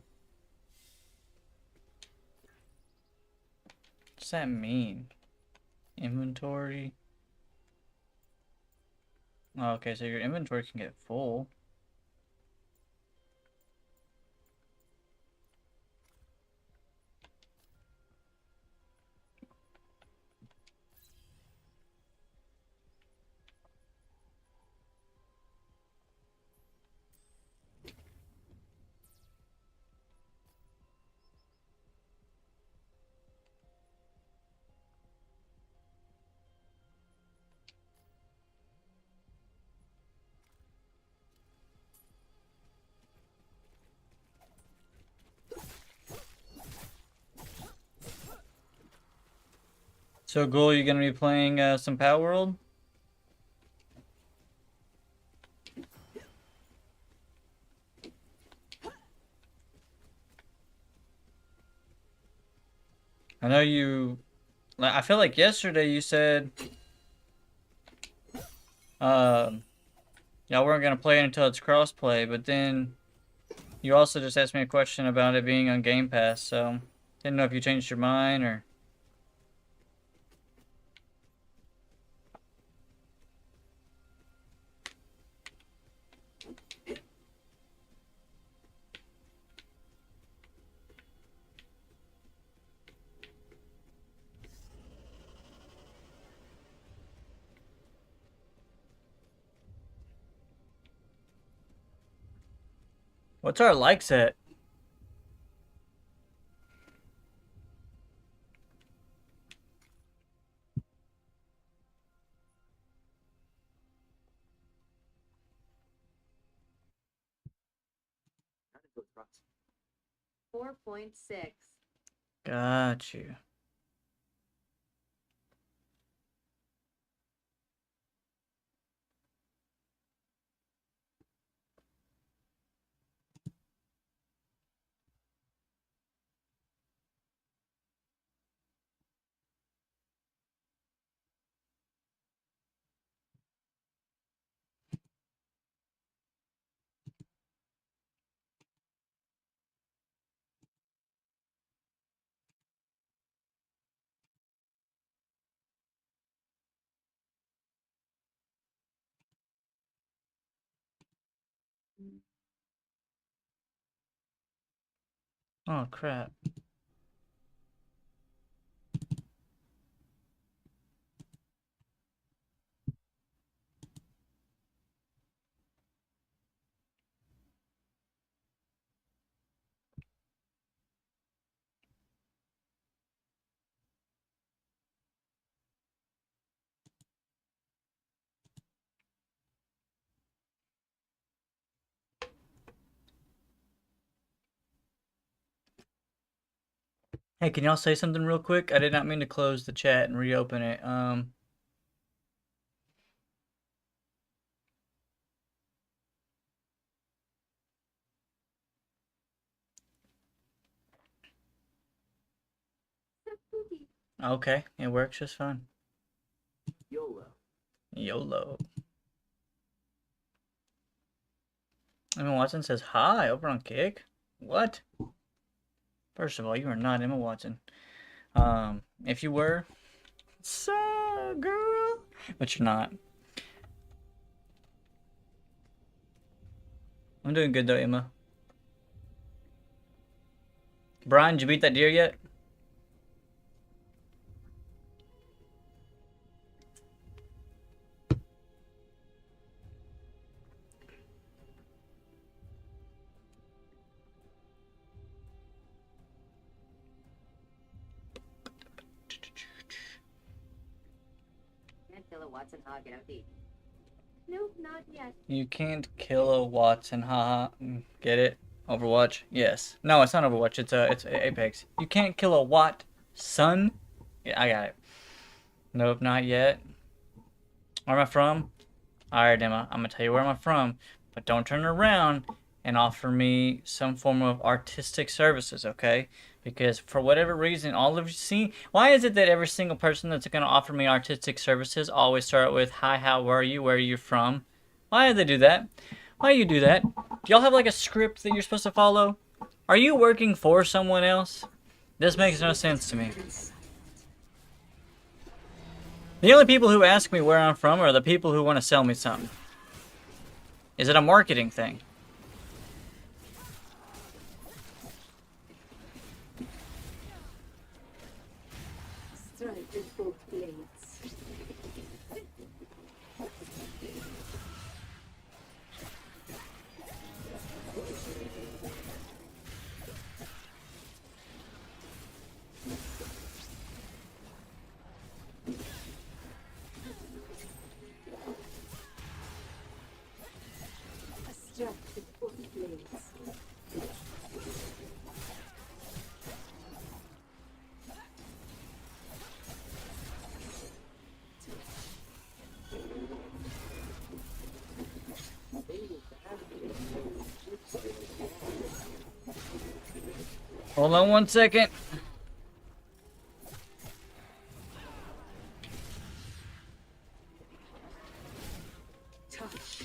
What's that mean? Inventory? Oh, okay, so your inventory can get full. So, Ghoul, you gonna be playing some Power World? I know you. I feel like yesterday you said y'all weren't gonna play it until it's crossplay, but then You also just asked me a question about it being on Game Pass, so didn't know if you changed your mind or. What's our likes at? Good, right. 4.6. Got you. Oh crap. Hey, can y'all say something real quick? I did not mean to close the chat and reopen it. Okay, it works just fine. YOLO. YOLO. Emma Watson says hi over on Kick. What? First of all, you are not Emma Watson. If you were, so girl, but you're not. I'm doing good though, Emma. Brian, did you beat that deer yet? Can't kill a Watson hog at OD. Nope, not yet. You can't kill a Watson, haha. Get it? Overwatch? Yes. No, it's not Overwatch. It's Apex. You can't kill a Watson? Yeah, I got it. Nope, not yet. Where am I from? Alright, Emma, I'm gonna tell you where I'm from, but don't turn around and offer me some form of artistic services, okay? Because for whatever reason, all of you see, why is it that every single person that's gonna offer me artistic services always start with, hi, how are you, where are you from? Why do they do that? Why do you do that? Do y'all have like a script that you're supposed to follow? Are you working for someone else? This makes no sense to me. The only people who ask me where I'm from are the people who want to sell me something. Is it a marketing thing? Strike with both blades. Strike with both blades. Hold on 1 second. Touch.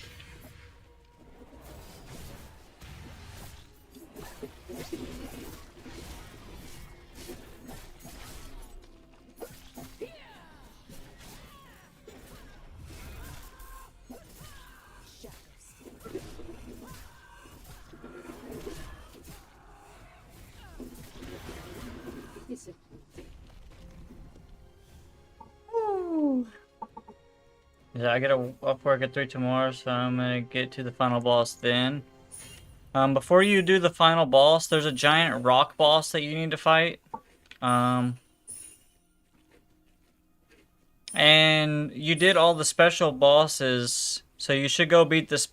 Yeah, I get off work at 3 tomorrow, so I'm gonna get to the final boss then. Before you do the final boss, there's a giant rock boss that you need to fight. And you did all the special bosses, so you should go beat this.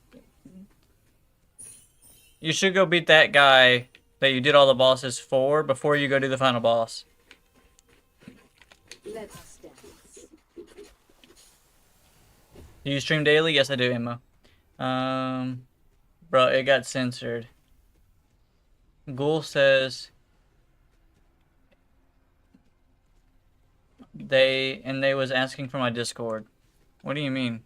You should go beat that guy that you did all the bosses for before you go do the final boss. Let's dance. Do you stream daily? Yes, I do, Emma. Bro, it got censored. Ghoul says they was asking for my Discord. What do you mean?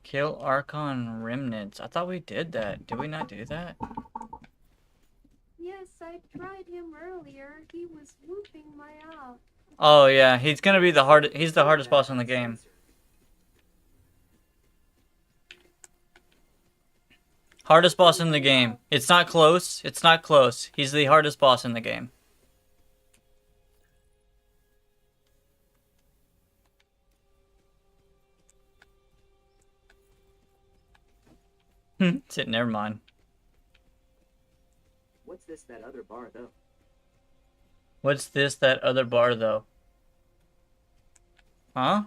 Kill Archon remnants. I thought we did that. Did we not do that? Yes, I tried him earlier. He was whooping my ass. Oh yeah, he's gonna be the hardest. He's the hardest boss in the game. Hardest boss in the game. It's not close. It's not close. He's the hardest boss in the game. Never mind. What's this, that other bar, though? What's this, that other bar, though? Huh?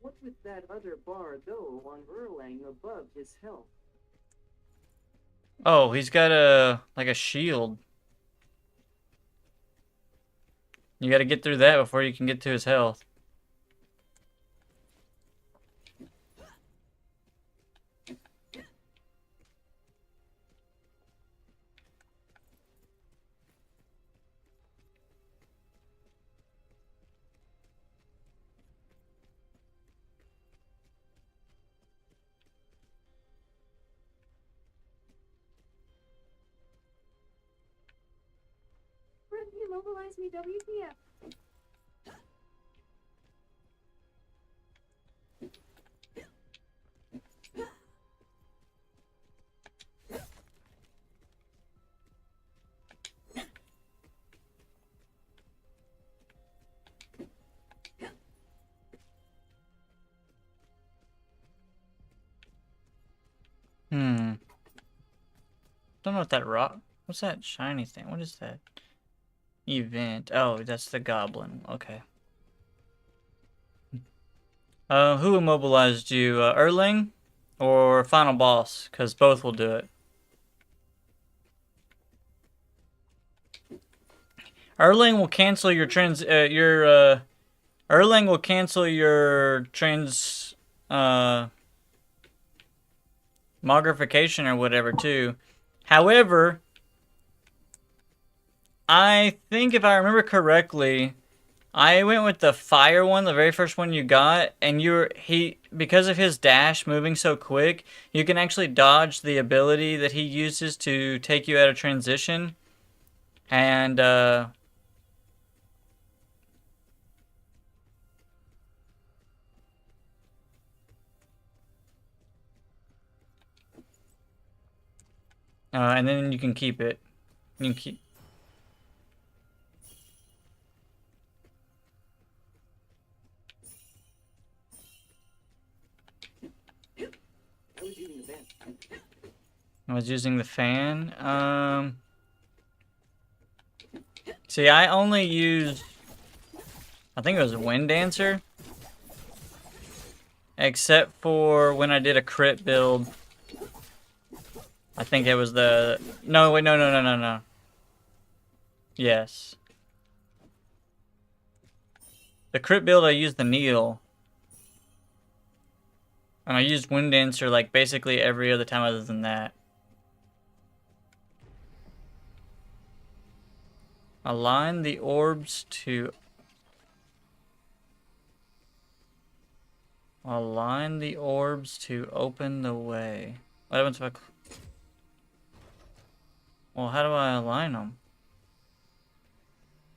What's with that other bar, though, on Erlang above his health? Oh, he's got like a shield. You gotta get through that before you can get to his health. Brent, immobilize me, WTF. Don't know what that rock. What's that shiny thing? What is that? Event. Oh, that's the goblin. Okay. Who immobilized you? Erling or final boss? Because both will do it. Erling will cancel your Erling will cancel your mogrification or whatever too. However, I think if I remember correctly, I went with the fire one, the very first one you got, and because of his dash moving so quick, you can actually dodge the ability that he uses to take you out of transition. And and then you can keep it. You can keep. I was using the fan. See, I only used, I think it was Wind Dancer. Except for when I did a crit build. I think it was the... No, wait, no. Yes. The crit build, I used the Neil. And I used Wind Dancer like basically every other time other than that. Align the orbs to Align the orbs to open the way. What happens if I... Well, how do I align them?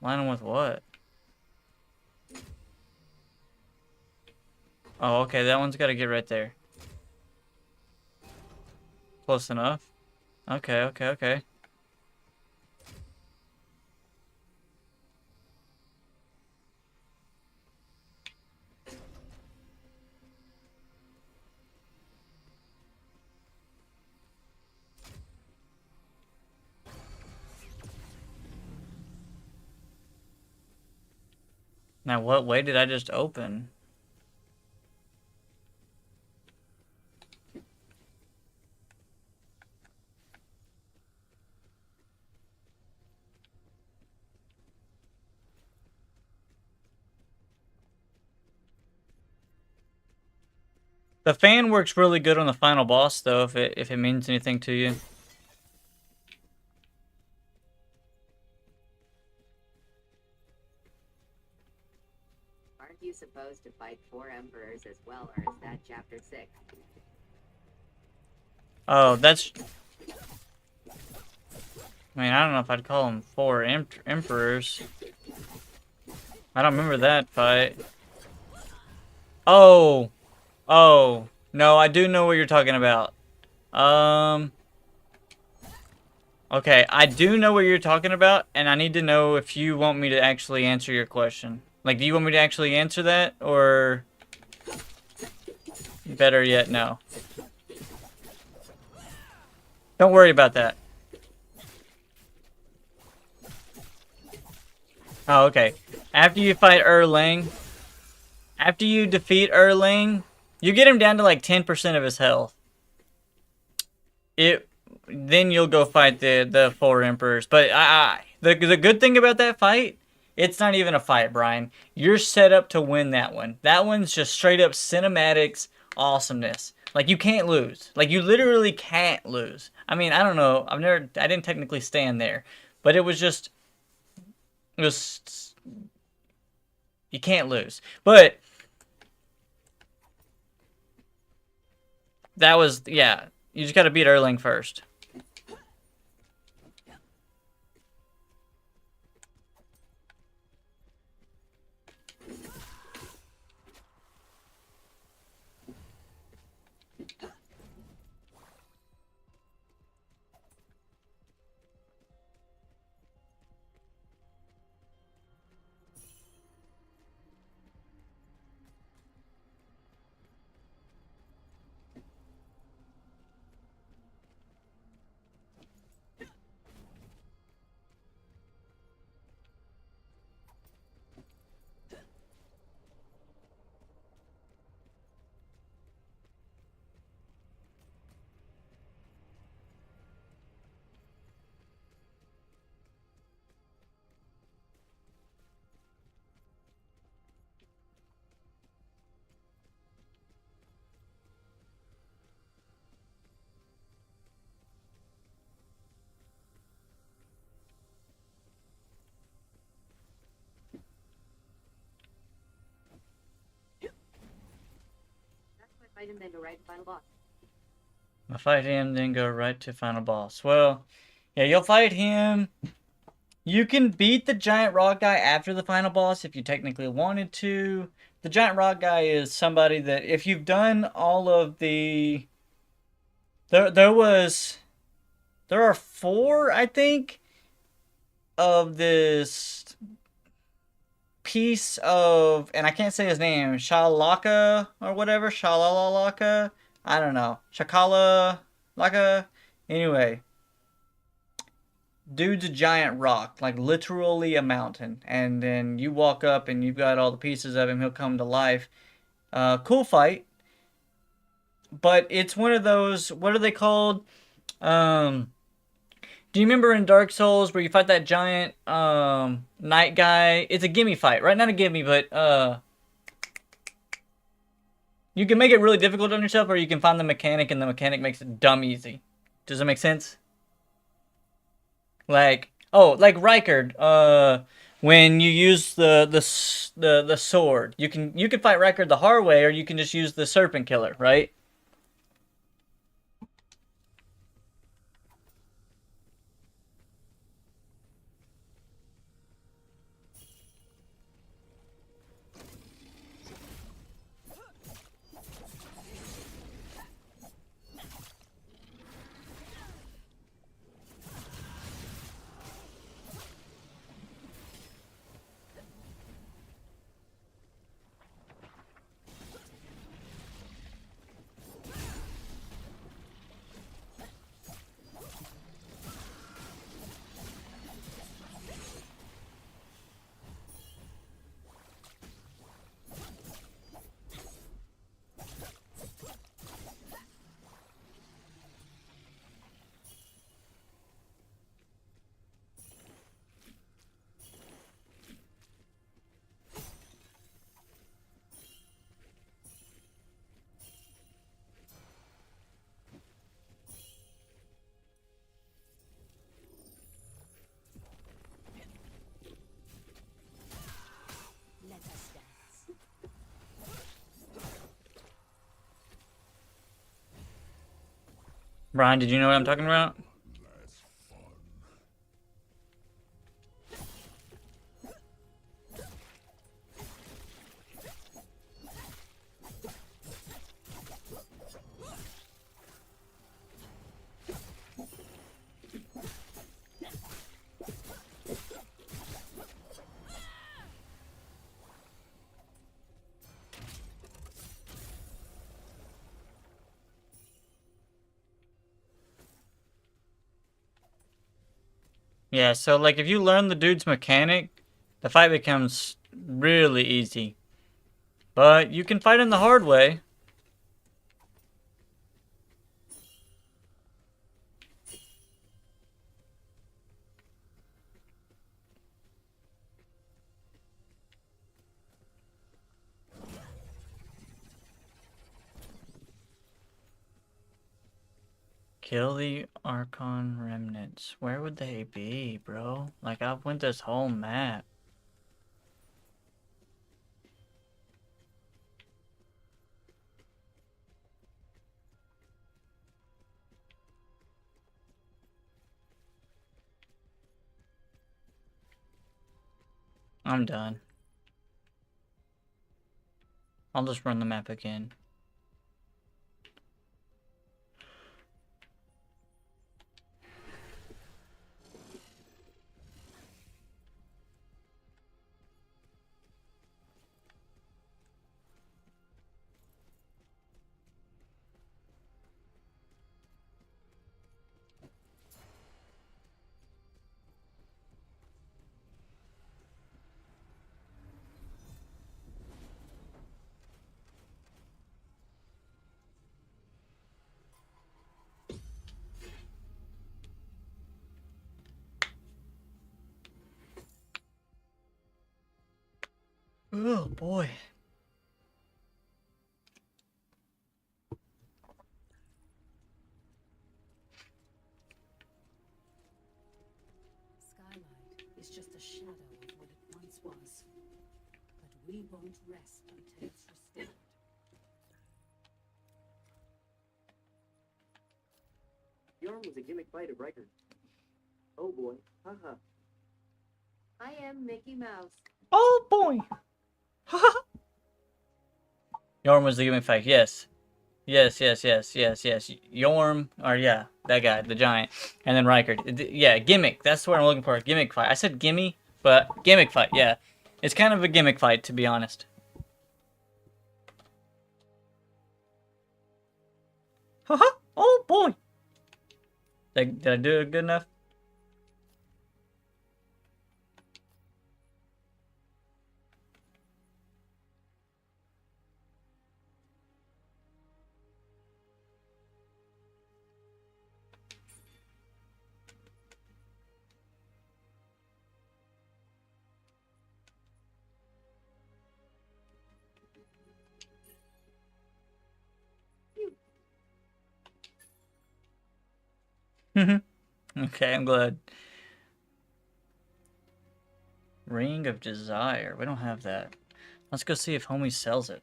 Align them with what? Oh, okay, that one's got to get right there. Close enough. Okay, okay, okay. Now, what way did I just open? The fan works really good on the final boss, though, if it means anything to you. Aren't you supposed to fight 4 emperors as well, or is that chapter 6? Oh, that's... I mean, I don't know if I'd call them 4 emperors. I don't remember that fight. Oh! Oh, no, I do know what you're talking about. Okay, I do know what you're talking about, and I need to know if you want me to actually answer your question. Like, do you want me to actually answer that, or... Better yet, no. Don't worry about that. Oh, okay. After you fight Erlang, after you defeat Erlang, you get him down to like 10% of his health. Then you'll go fight the 4 emperors. But the good thing about that fight, it's not even a fight, Brian. You're set up to win that one. That one's just straight up cinematics awesomeness. Like, you can't lose. Like, you literally can't lose. I mean, I don't know. I didn't technically stand there, but it was just, you can't lose. But that was, yeah, you just got to beat Erlang first. Fight him, then go right to final boss. I fight him, then go right to final boss. Well, yeah, you'll fight him. You can beat the giant rock guy after the final boss if you technically wanted to. The giant rock guy is somebody that if you've done all of the... There are 4, I think, of this piece of, and I can't say his name, Shalaka or whatever, Shalalalaka, I don't know, Shakala Laka, anyway, dude's a giant rock, like literally a mountain, and then you walk up and you've got all the pieces of him, he'll come to life. Cool fight, but it's one of those, what are they called, do you remember in Dark Souls where you fight that giant knight guy? It's a gimme fight, right? Not a gimme, but you can make it really difficult on yourself, or you can find the mechanic and the mechanic makes it dumb easy. Does that make sense? Like, oh, like Rykard. when you use the sword. You can fight Rykard the hard way, or you can just use the Serpent Killer, right? Let us dance. Brian, did you know what I'm talking about? Yeah, so like if you learn the dude's mechanic, the fight becomes really easy. But you can fight him the hard way. Kill the Archon remnants. Where would they be, bro? Like, I've went this whole map. I'm done. I'll just run the map again. Oh boy. Skylight is just a shadow of what it once was. But we won't rest until it's restored. Yarn was a gimmick fight of Rykard. Oh boy, haha. I am Mickey Mouse. Oh boy. Yorm was the gimmick fight. Yes. Yes. Yorm, or yeah, that guy, the giant, and then Rykard. Yeah, gimmick. That's what I'm looking for. A gimmick fight. I said gimme, but gimmick fight. Yeah, it's kind of a gimmick fight, to be honest. Haha. Oh boy. Did I do it good enough? Okay, I'm glad. Ring of Desire. We don't have that. Let's go see if Homie sells it.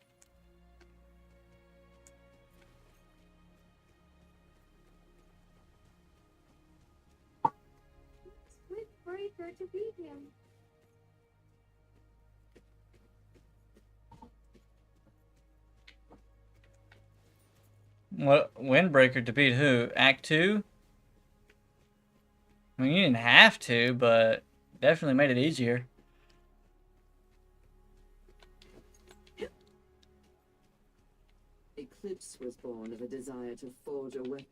Windbreaker to beat him. What Windbreaker to beat who? Act 2? I mean, you didn't have to, but definitely made it easier. Eclipse was born of a desire to forge a weapon.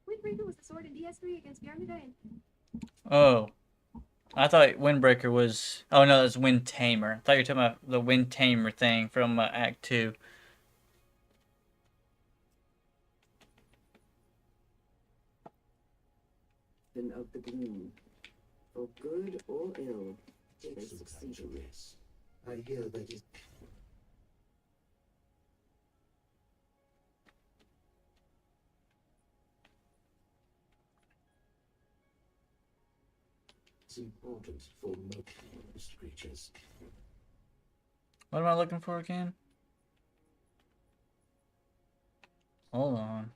Windbreaker was the sword in DS3 against Bjarnadine. Oh. I thought Windbreaker was... Oh, no, that's Wind Tamer. I thought you were talking about the Wind Tamer thing from Act 2. Of the gloom, for good or ill, they succeeded. I hear that is. It's important for most creatures. What am I looking for again? Hold on.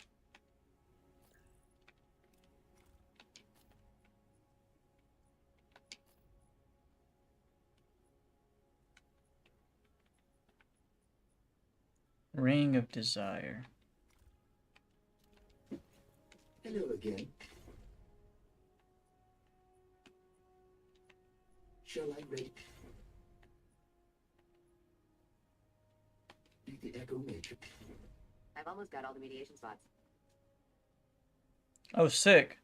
Ring of Desire. Hello again. Shall I read? The Echo Major. I've almost got all the mediation spots. Oh, sick.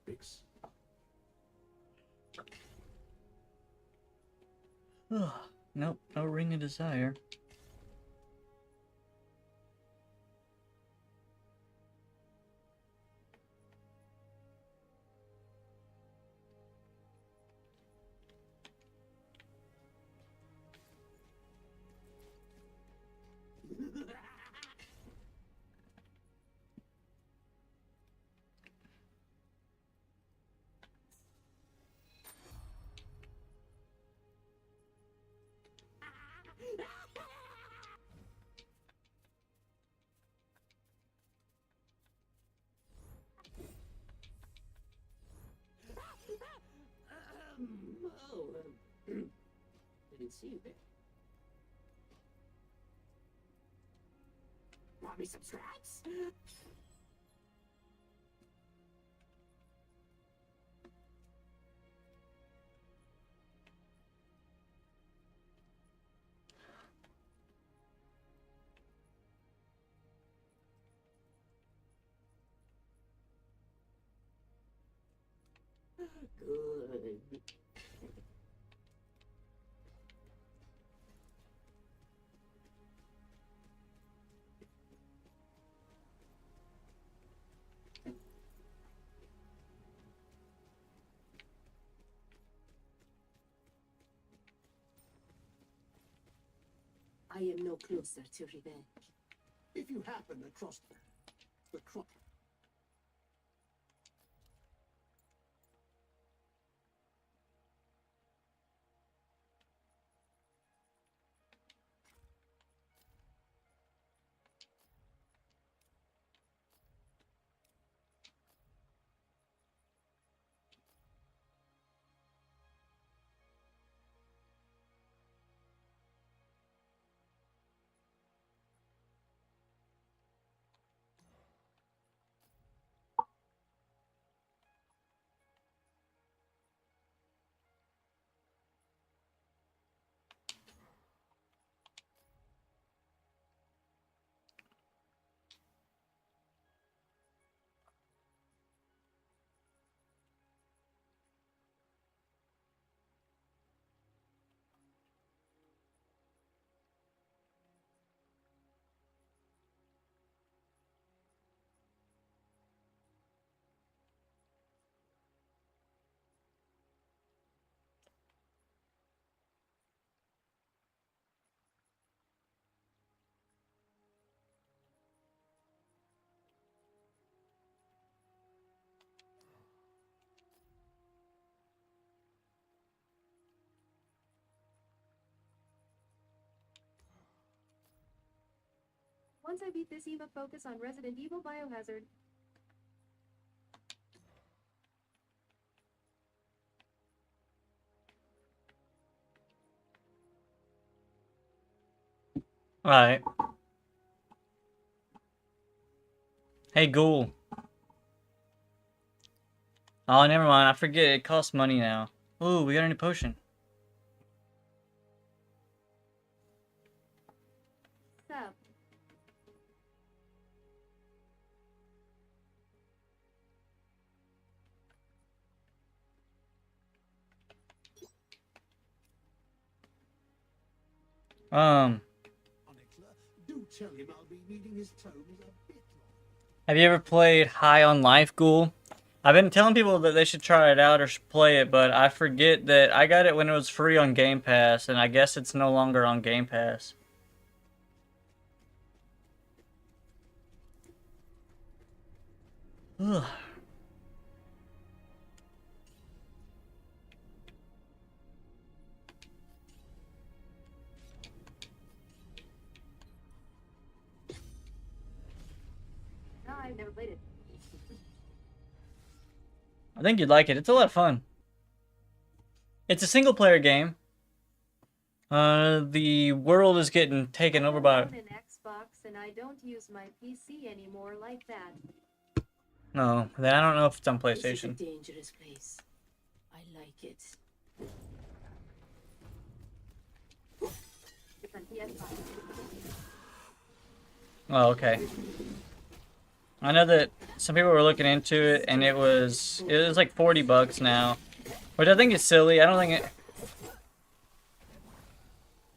Fix. Nope, no Ring of Desire. Didn't see you there. Want me some strats? Good. I am no closer to revenge. If you happen across the crop. Once I beat this EMA, focus on Resident Evil Biohazard. Alright. Hey, Ghoul. Oh, never mind. I forget. It costs money now. Ooh, we got a new potion. Sup? Do tell him I'll be needing his tomes a bit. Have you ever played High on Life, Ghoul? I've been telling people that they should try it out or play it, but I forget that I got it when it was free on Game Pass, and I guess it's no longer on Game Pass. Ugh. No, I've never played it. I think you'd like it. It's a lot of fun. It's a single player game. The world is getting taken over by... I own an Xbox and I don't use my PC anymore like that. No, then I don't know if it's on This is a PlayStation. dangerous place. I like it. Different PS5. Oh, okay. I know that some people were looking into it, and it was like $40 now, which I think is silly. I don't think it.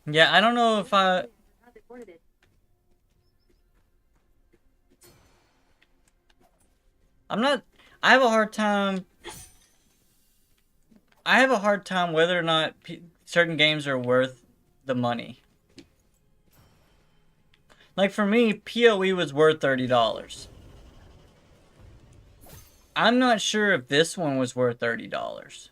Yeah, I don't know if I. How they ported it. I'm not. I have a hard time. I have a hard time whether or not certain games are worth the money. Like for me, PoE was worth $30. I'm not sure if this one was worth $30.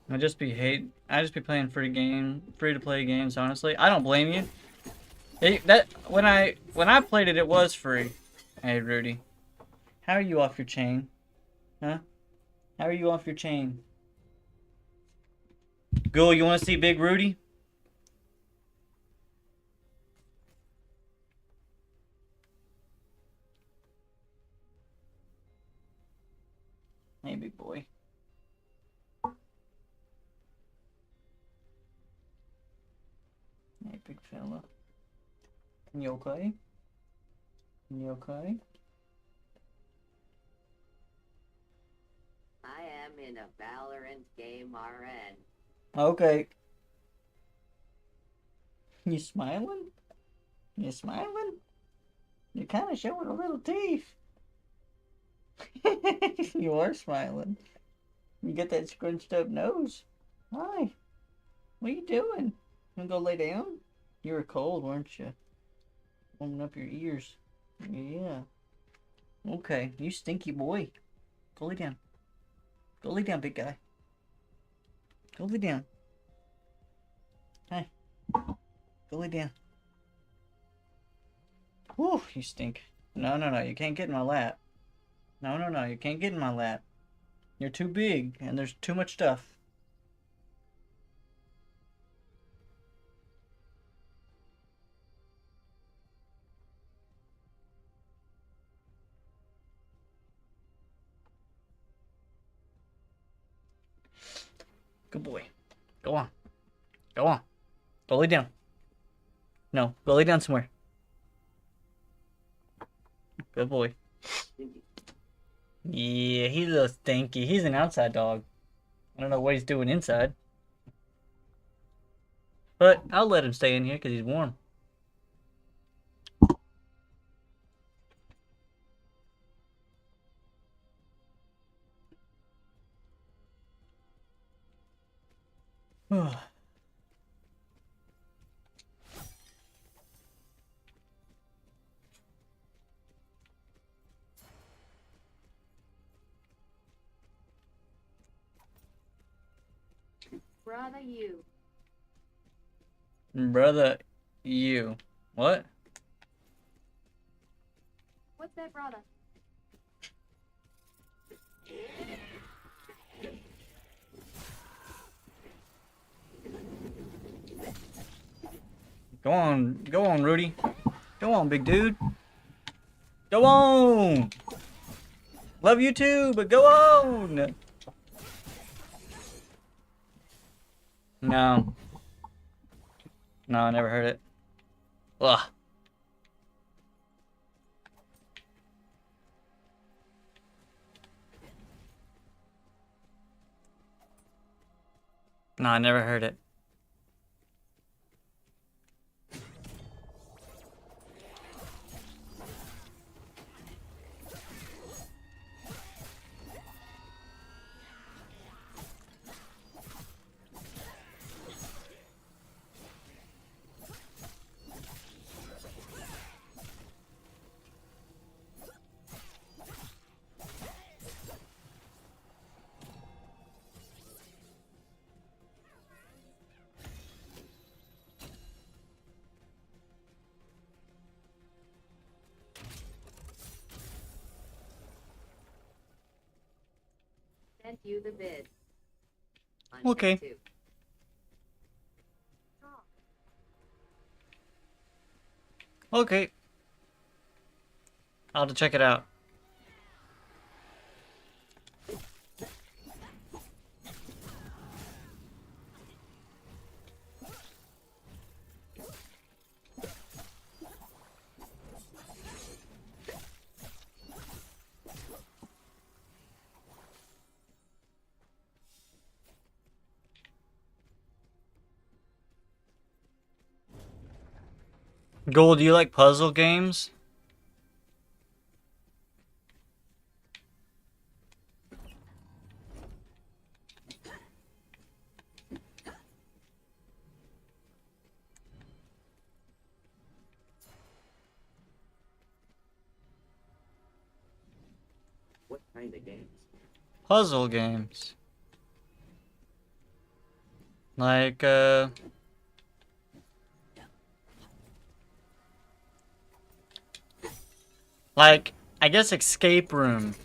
I just be playing free to play games, honestly. I don't blame you. When I played it, it was free. Hey, Rudy. How are you off your chain? Huh? How are you off your chain? Ghoul, you want to see Big Rudy? Hey, big boy. Hey, big fella. You okay? You okay? I am in a Valorant game RN. Okay. You smiling? You smiling? You're kind of showing a little teeth. You are smiling. You got that scrunched up nose. Hi. What are you doing? You wanna go lay down? You were cold, weren't you? Warming up your ears. Yeah. Okay, you stinky boy. Go lay down. Go lay down, big guy. Go lay down. Hi. Go lay down. Whew, you stink. No, no, no, you can't get in my lap. No, no, no, you can't get in my lap. You're too big, and there's too much stuff. Good boy. Go on. Go on. Go lay down. No, go lay down somewhere. Good boy. Yeah, he's a little stinky. He's an outside dog. I don't know what he's doing inside. But I'll let him stay in here because he's warm. Brother, you. Brother, you. What? What's that, brother? Go on, Rudy. Go on, big dude. Go on. Love you too, but go on. No. No, I never heard it. Ugh. No, I never heard it. Sent you the bid. Okay. Two. Okay. I'll have to check it out. Gold, do you like puzzle games? What kind of games? Puzzle games. Like, I guess escape room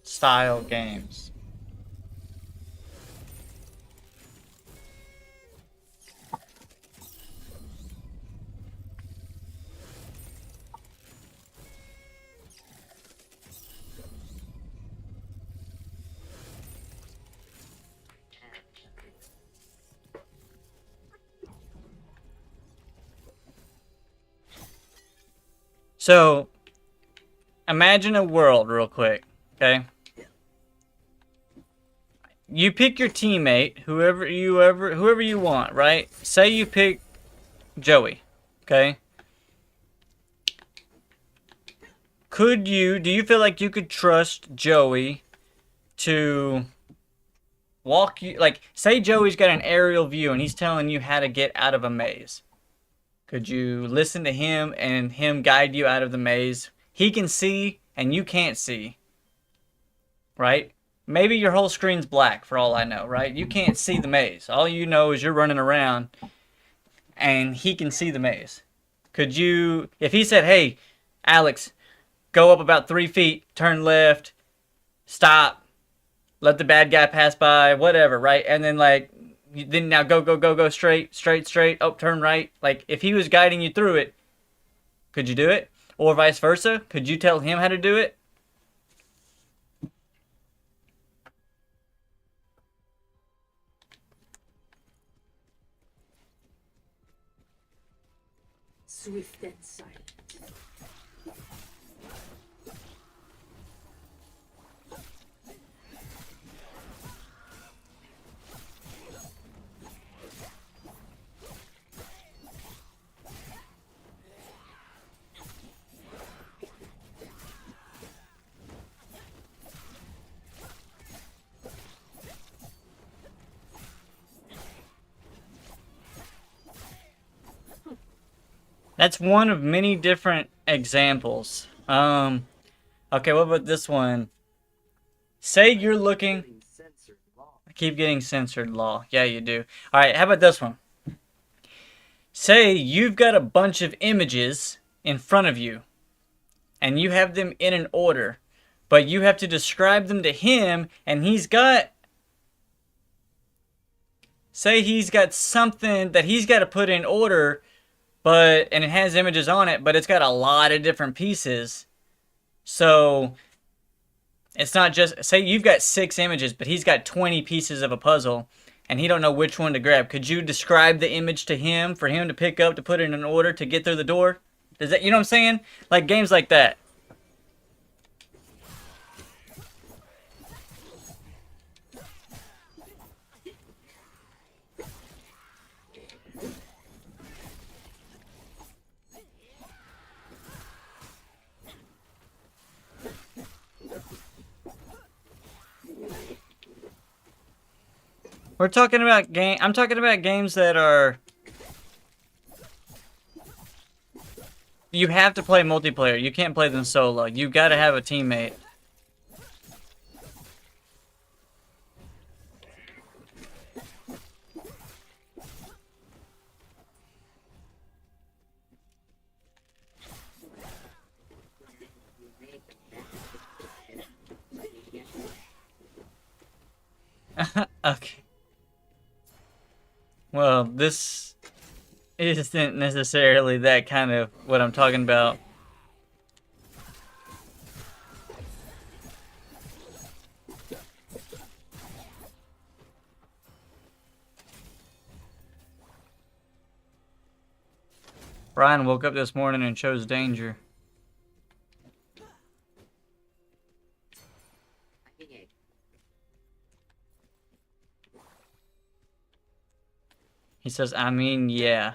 style games. So, imagine a world real quick, okay? You pick your teammate, whoever you want, right? Say you pick Joey, okay? Do you feel like you could trust Joey to walk you, like, say Joey's got an aerial view and he's telling you how to get out of a maze. Could you listen to him and him guide you out of the maze? He can see and you can't see, right? Maybe your whole screen's black for all I know, right? You can't see the maze. All you know is you're running around and he can see the maze. Could you, if he said, hey, Alex, go up about 3 feet, turn left, stop, let the bad guy pass by, whatever, right? And then then now go straight, oh, turn right. Like, if he was guiding you through it, could you do it? Or vice versa? Could you tell him how to do it? Swift and silent. That's one of many different examples. Okay, what about this one? Say you're looking... I keep getting censored, law. Yeah, you do. Alright, how about this one? Say you've got a bunch of images in front of you, and you have them in an order, but you have to describe them to him, and he's got... Say he's got something that he's got to put in order, and it has images on it, but it's got a lot of different pieces. So it's not just, say you've got 6 images, but he's got 20 pieces of a puzzle, and he don't know which one to grab. Could you describe the image to him for him to pick up, to put in an order to get through the door? Does that, you know what I'm saying? Like games like that. We're talking about I'm talking about games that are... You have to play multiplayer. You can't play them solo. You gotta have a teammate. Okay. Well, this isn't necessarily that kind of what I'm talking about. Brian woke up this morning and chose danger. He says, I mean, yeah.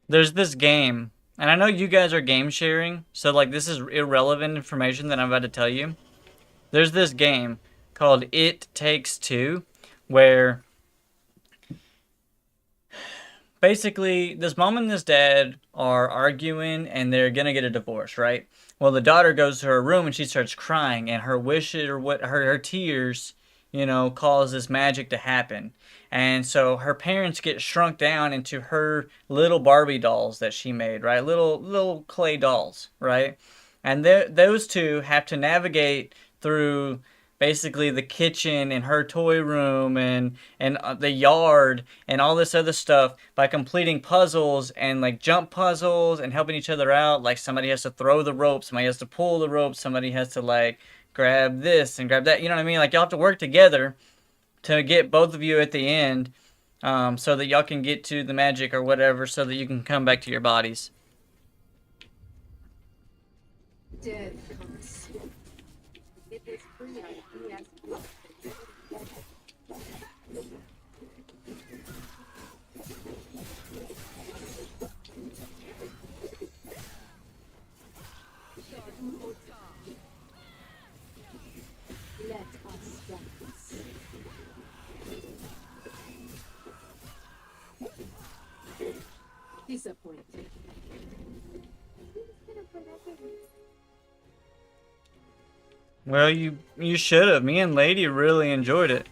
There's this game, and I know you guys are game sharing, so like this is irrelevant information that I'm about to tell you. There's this game called It Takes Two, where basically this mom and this dad are arguing and they're gonna get a divorce, right? Well, the daughter goes to her room and she starts crying, and her wishes or what her tears, you know, cause this magic to happen. And so her parents get shrunk down into her little Barbie dolls that she made, right? Little clay dolls, right? And those two have to navigate through basically the kitchen and her toy room and the yard and all this other stuff by completing puzzles and like jump puzzles and helping each other out. Like somebody has to throw the rope, somebody has to pull the rope, somebody has to like grab this and grab that. You know what I mean? Like y'all have to work together to get both of you at the end, so that y'all can get to the magic or whatever, so that you can come back to your bodies. Dead comes. It is free on PS. Let us dance. Disappointed. Well, you should have. Me and Lady really enjoyed it.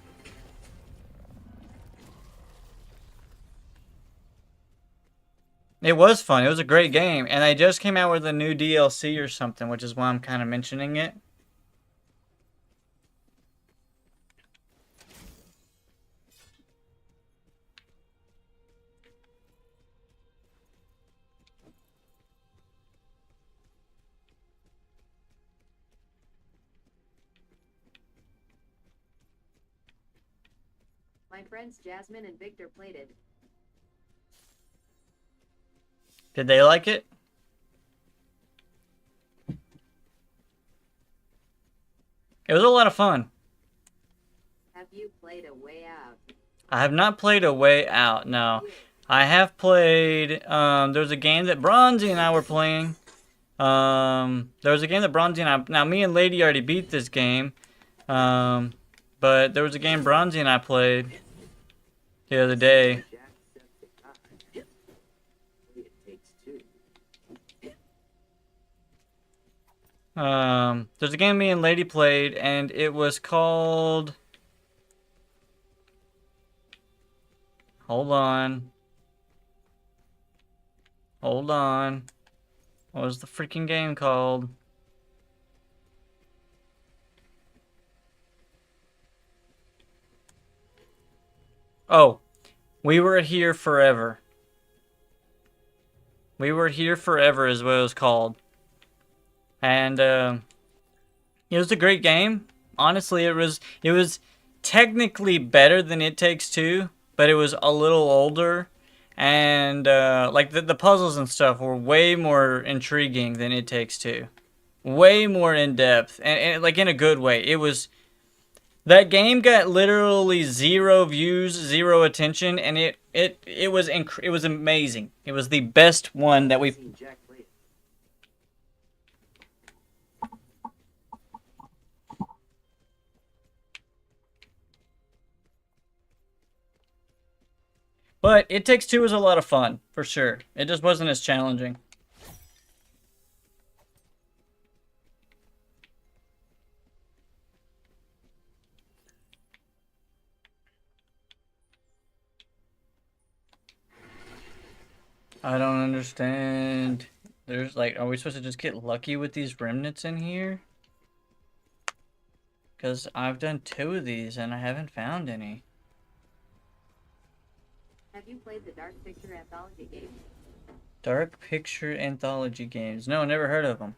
It was fun. It was a great game. And they just came out with a new DLC or something, which is why I'm kind of mentioning it. My friends Jasmine and Victor played it. Did they like it? It was a lot of fun. Have you played A Way Out? I have not played A Way Out, no. I have played, there's a game that Bronzy and I were playing. There was a game that Bronzy and I, now me and Lady already beat this game. But there was a game Bronzy and I played. the other day. It takes two. There's a game me and Lady played, and it was called... Hold on. Hold on. What was the freaking game called? Oh, We Were Here Forever. We Were Here Forever is what it was called. And it was a great game. Honestly, it was technically better than It Takes Two, but it was a little older. And like the puzzles and stuff were way more intriguing than It Takes Two. Way more in depth, and like in a good way. It was... That game got literally 0 views, 0 attention, and it was amazing. It was the best one that we've... But It Takes Two was a lot of fun, for sure. It just wasn't as challenging. I don't understand. There's like, are we supposed to just get lucky with these remnants in here? Because I've done 2 of these and I haven't found any. Have you played the Dark Picture Anthology game? Dark Picture Anthology games. No, never heard of them.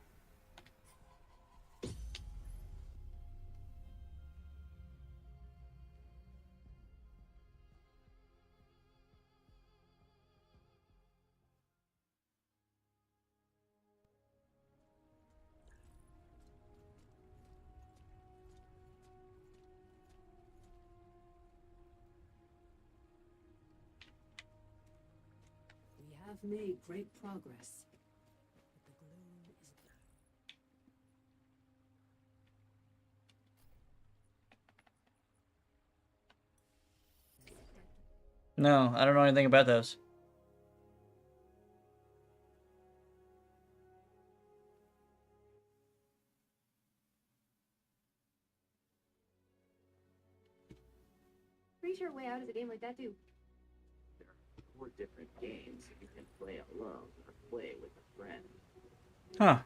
We have made great progress. But the gloom is... No, I don't know anything about those. Pretty sure Way Out is a game like that too. There are 4 different games you can play alone or play with a friend. Huh.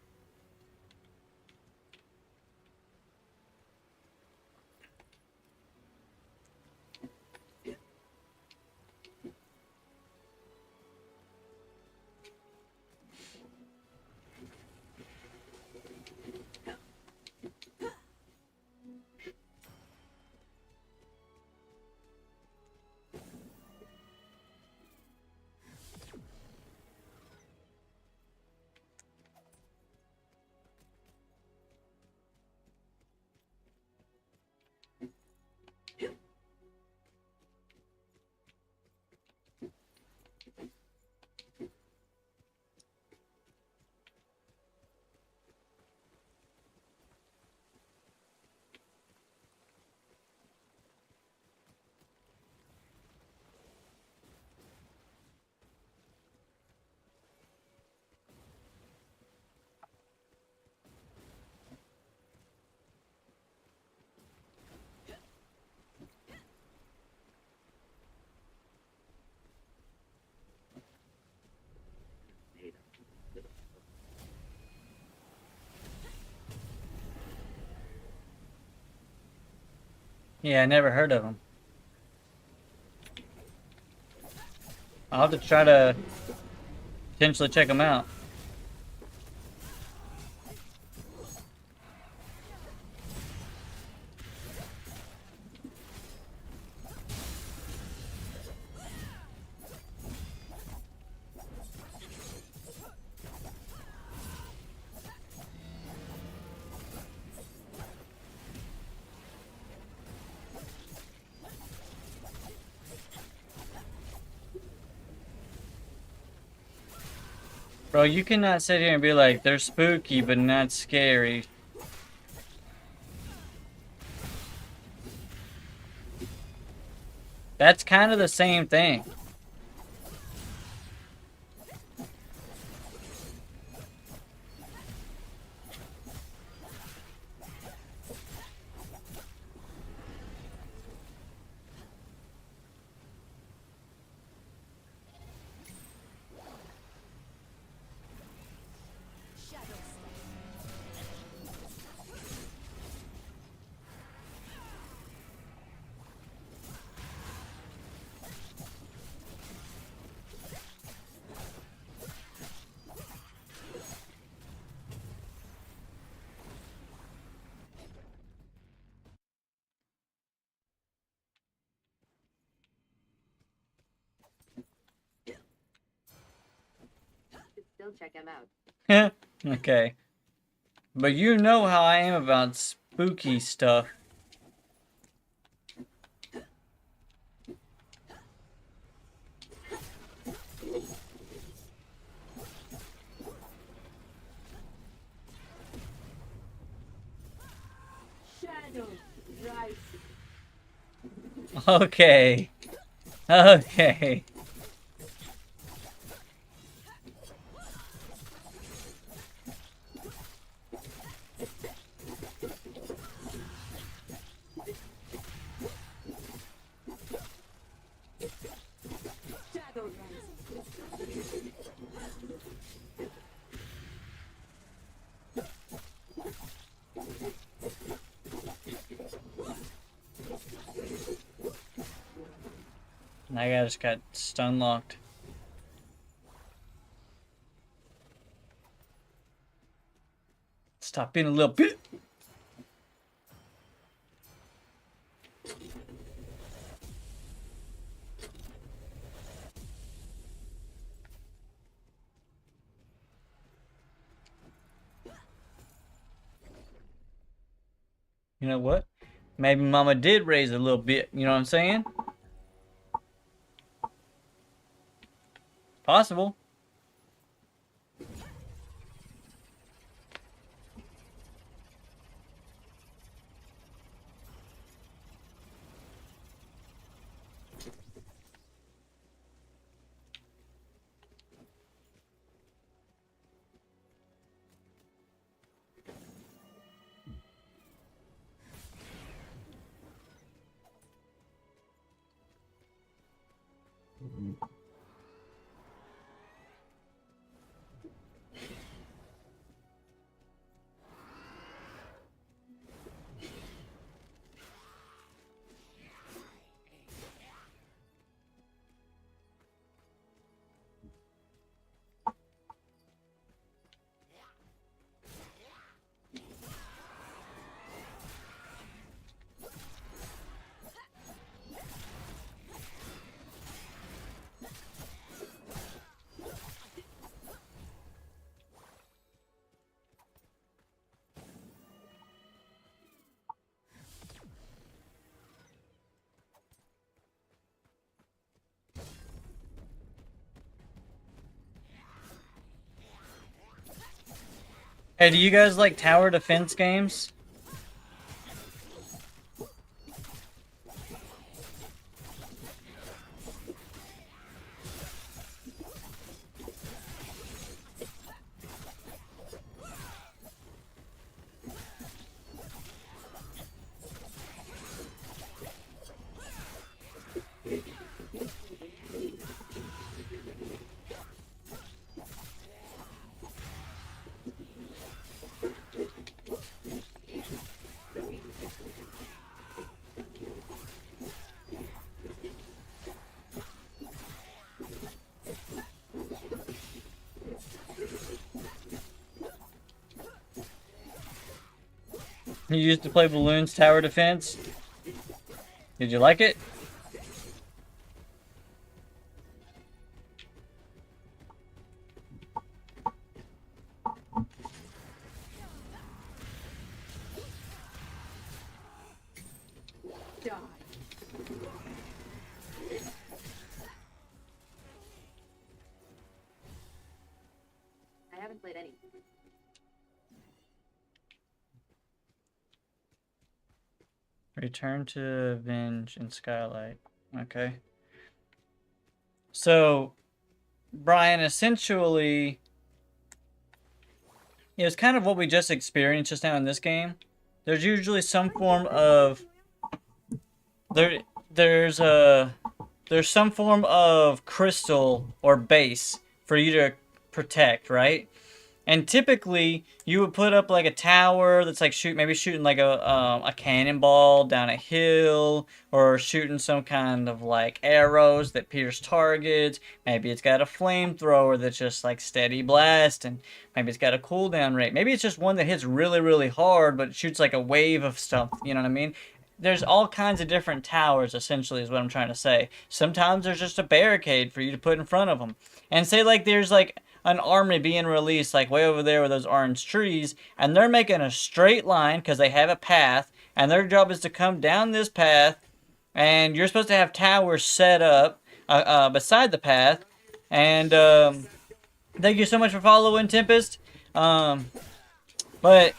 Yeah, I never heard of them. I'll have to try to potentially check them out. Bro, you cannot sit here and be like, they're spooky but not scary. That's kind of the same thing. Should still check him out. Okay. But you know how I am about spooky stuff. Shadow, right. Okay. Okay. Shadow rise. That guy just got stun locked. Stop being a little bit. You know what? Maybe Mama did raise a little bit. You know what I'm saying? Possible. Hey, do you guys like tower defense games? You used to play Balloons Tower Defense? Did you like it? I haven't played any. Return to Avenge and Skylight. Okay. So, Brian, essentially, it was kind of what we just experienced just now in this game. There's usually some form of there's some form of crystal or base for you to protect, right? And typically, you would put up like a tower that's like shooting like a cannonball down a hill, or shooting some kind of like arrows that pierce targets. Maybe it's got a flamethrower that's just like steady blast, and maybe it's got a cooldown rate. Maybe it's just one that hits really, really hard, but it shoots like a wave of stuff. You know what I mean? There's all kinds of different towers, essentially, is what I'm trying to say. Sometimes there's just a barricade for you to put in front of them. And say like there's like an army being released like way over there with those orange trees, and they're making a straight line because they have a path, and their job is to come down this path, and you're supposed to have towers set up beside the path. And thank you so much for following, Tempest. But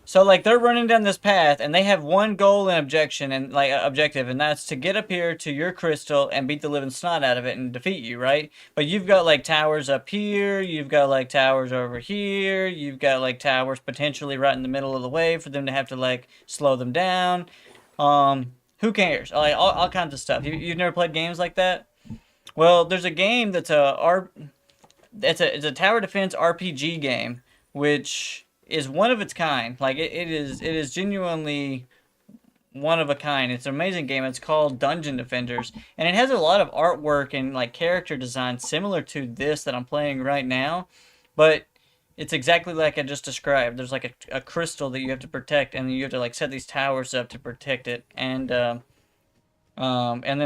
so like they're running down this path, and they have one goal and objective, and that's to get up here to your crystal and beat the living snot out of it and defeat you, right? But you've got like towers up here, you've got like towers over here, you've got like towers potentially right in the middle of the way for them to have to like slow them down. Who cares? Like all kinds of stuff. You've never played games like that? Well, there's a game that's it's a tower defense RPG game, which is one of its kind. Like it is genuinely one of a kind. It's an amazing game. It's called Dungeon Defenders, and it has a lot of artwork and like character design similar to this that I'm playing right now, but it's exactly like I just described. There's like a crystal that you have to protect, and you have to like set these towers up to protect it, and then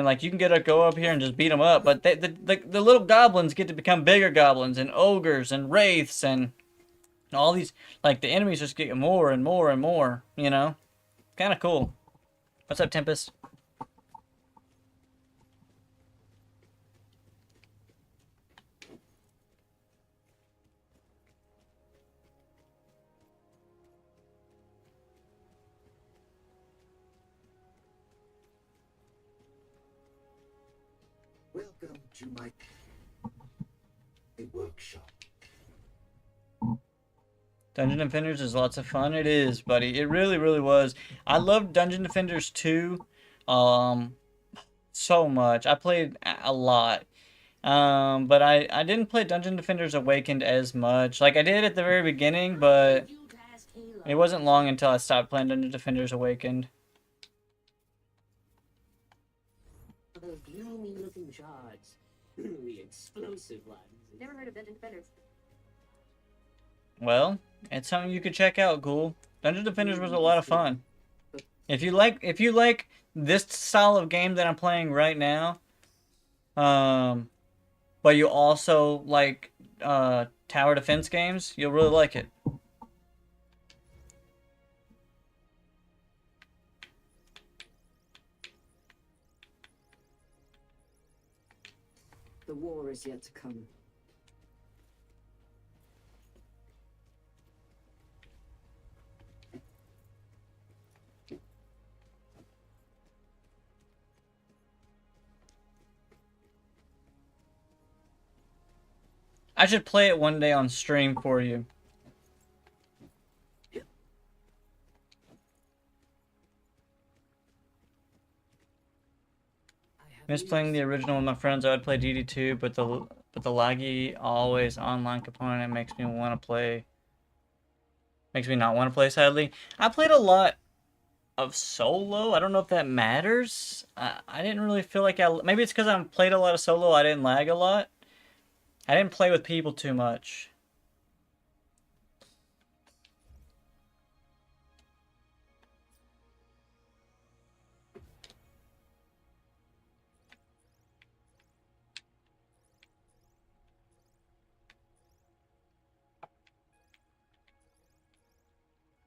like you can go up here and just beat them up, but the little goblins get to become bigger goblins and ogres and wraiths and all these, like, the enemies just get more and more and more, you know? Kind of cool. What's up, Tempest? Welcome to my workshop. Dungeon Defenders is lots of fun. It is, buddy. It really, really was. I loved Dungeon Defenders 2 so much. I played a lot. But I didn't play Dungeon Defenders Awakened as much. Like, I did at the very beginning, but it wasn't long until I stopped playing Dungeon Defenders Awakened. Those gloomy-looking shards. The explosive ones. Never heard of Dungeon Defenders. Well, it's something you could check out, Ghoul. Dungeon Defenders was a lot of fun. If you like this style of game that I'm playing right now, but you also like tower defense games, you'll really like it. The war is yet to come. I should play it one day on stream for you. Miss playing the original with my friends. I would play DD2, but the laggy always online component makes me want to play. Makes me not want to play. Sadly, I played a lot of solo. I don't know if that matters. I didn't really feel like maybe it's because I played a lot of solo. I didn't lag a lot. I didn't play with people too much.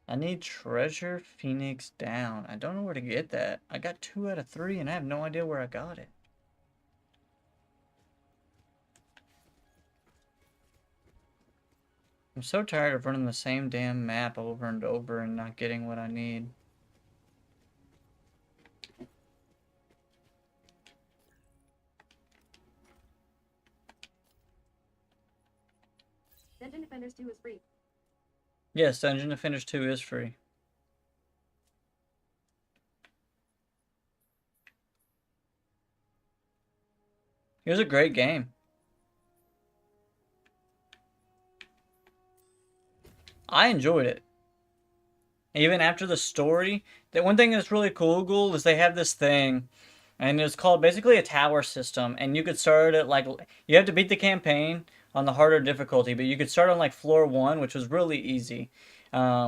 I need Treasure Phoenix Down. I don't know where to get that. I got 2 out of 3 and I have no idea where I got it. I'm so tired of running the same damn map over and over and not getting what I need. Dungeon Defenders 2 is free. Yes, Dungeon Defenders 2 is free. It was a great game. I enjoyed it. Even after the story, the one thing that's really cool, Ghoul, is they have this thing, and it's called basically a tower system, and you could start at like, you have to beat the campaign on the harder difficulty, but you could start on like floor 1, which was really easy,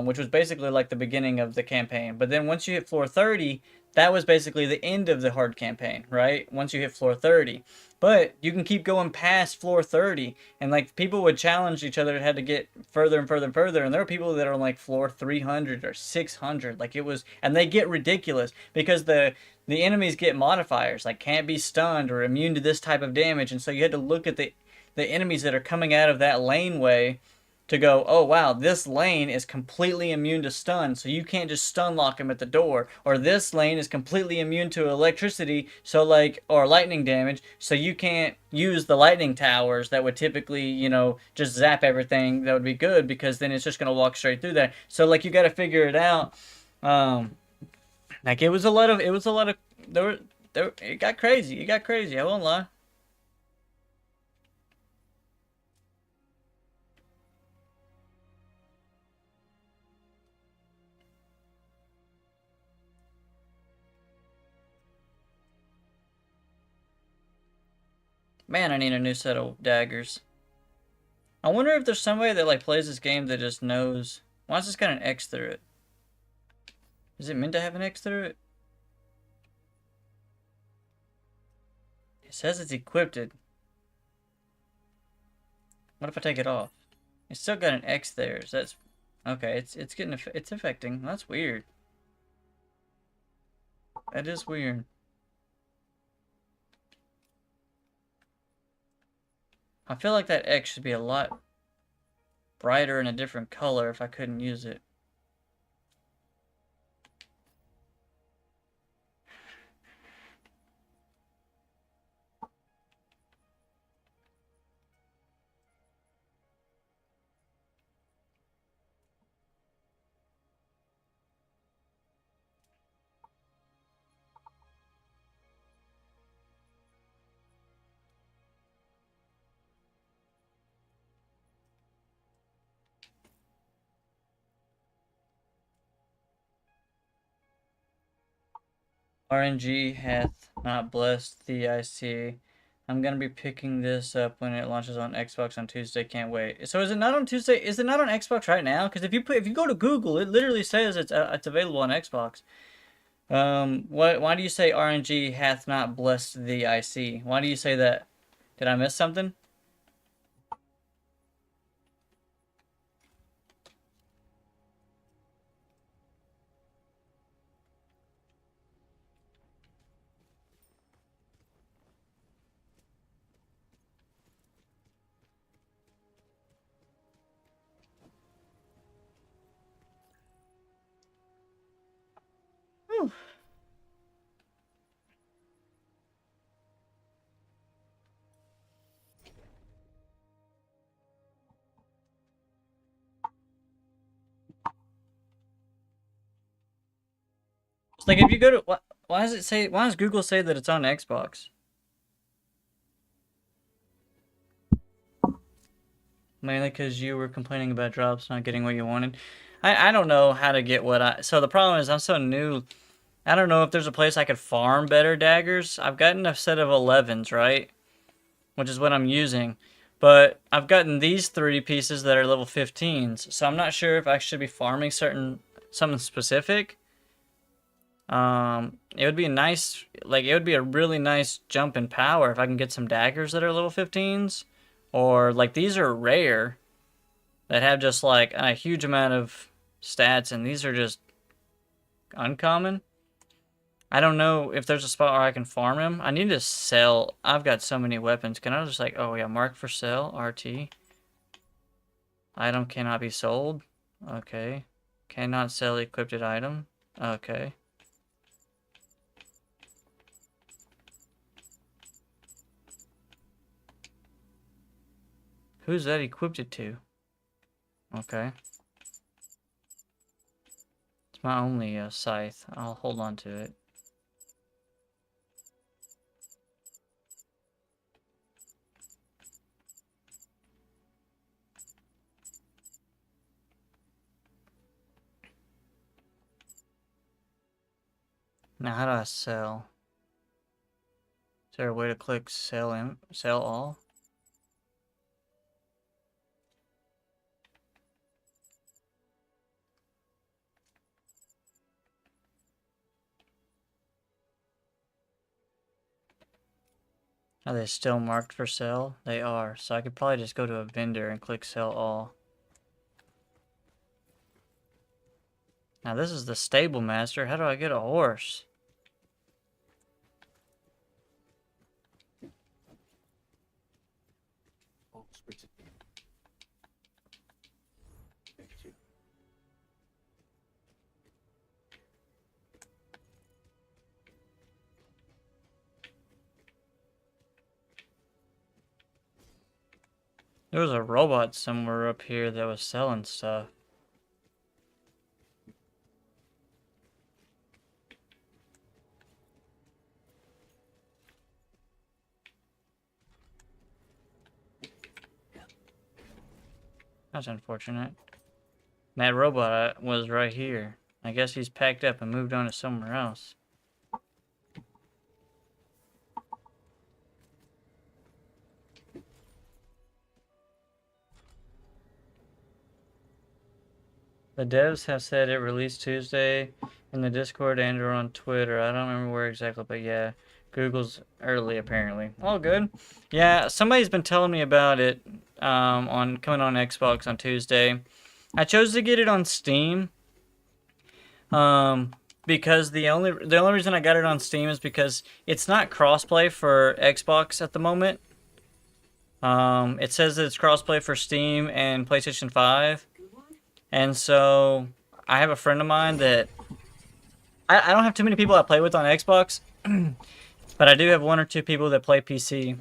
which was basically like the beginning of the campaign. But then once you hit floor 30, that was basically the end of the hard campaign, right? Once you hit floor 30. But you can keep going past floor 30, and like people would challenge each other, had to get further and further and further, and there are people that are on like floor 300 or 600, like it was, and they get ridiculous because the enemies get modifiers, like can't be stunned or immune to this type of damage, and so you had to look at the enemies that are coming out of that laneway to go, oh wow, this lane is completely immune to stun, so you can't just stun lock him at the door. Or this lane is completely immune to electricity, so like, or lightning damage, so you can't use the lightning towers that would typically, you know, just zap everything. That would be good because then it's just gonna walk straight through that. So like you got to figure it out. Like it was a lot of, it got crazy. It got crazy. I won't lie. Man, I need a new set of daggers. I wonder if there's somebody that like plays this game that just knows. Why has this got an X through it? Is it meant to have an X through it? It says it's equipped. What if I take it off? It's still got an X there. So that's okay. It's getting it's affecting. That's weird. That is weird. I feel like that X should be a lot brighter and a different color if I couldn't use it. RNG hath not blessed the IC. I'm gonna be picking this up when it launches on Xbox on Tuesday. Can't wait. So is it not on Tuesday? Is it not on Xbox right now? Because if you go to Google, it literally says it's available on Xbox. Why do you say RNG hath not blessed the IC? Why do you say that? Did I miss something? Whew. It's like if you go to why does Google say that it's on Xbox? Mainly because you were complaining about drops not getting what you wanted. I don't know how to get what so the problem is I'm so new. I don't know if there's a place I could farm better daggers. I've gotten a set of 11s, right? Which is what I'm using. But I've gotten these 3 pieces that are level 15s. So I'm not sure if I should be farming something specific. It would be a nice, like, it would be a really nice jump in power if I can get some daggers that are level 15s. Or, like, these are rare. That have just, like, a huge amount of stats. And these are just uncommon. I don't know if there's a spot where I can farm him. I need to sell. I've got so many weapons. Can I just, like, oh, yeah, mark for sale, RT. Item cannot be sold. Okay. Cannot sell equipped item. Okay. Who's that equipped it to? Okay. It's my only scythe. I'll hold on to it. Now, how do I sell? Is there a way to click sell all? Are they still marked for sale? They are. So I could probably just go to a vendor and click sell all. Now this is the stable master. How do I get a horse? There was a robot somewhere up here that was selling stuff. That's unfortunate. That robot was right here. I guess he's packed up and moved on to somewhere else. The devs have said it released Tuesday in the Discord and or on Twitter. I don't remember where exactly, but yeah. Google's early, apparently. All good. Yeah, somebody's been telling me about it on coming on Xbox on Tuesday. I chose to get it on Steam because the only reason I got it on Steam is because it's not crossplay for Xbox at the moment. It says that it's crossplay for Steam and PlayStation 5. And so I have a friend of mine that I don't have too many people I play with on Xbox, but I do have one or two people that play PC.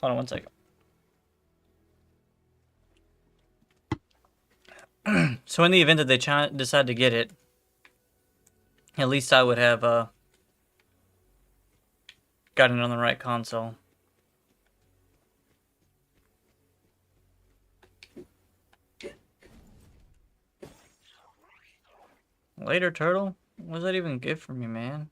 Hold on one second. So in the event that they decide to get it, at least I would have gotten it on the right console. Later, turtle? What does that even give for me, man?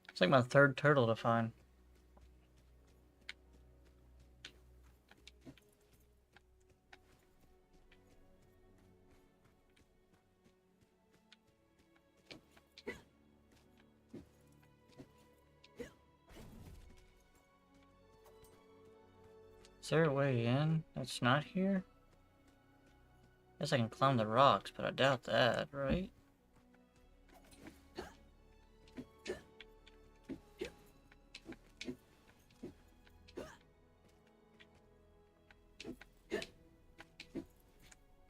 It's like my third turtle to find. Is there a way in that's not here? Guess I can climb the rocks, but I doubt that, right?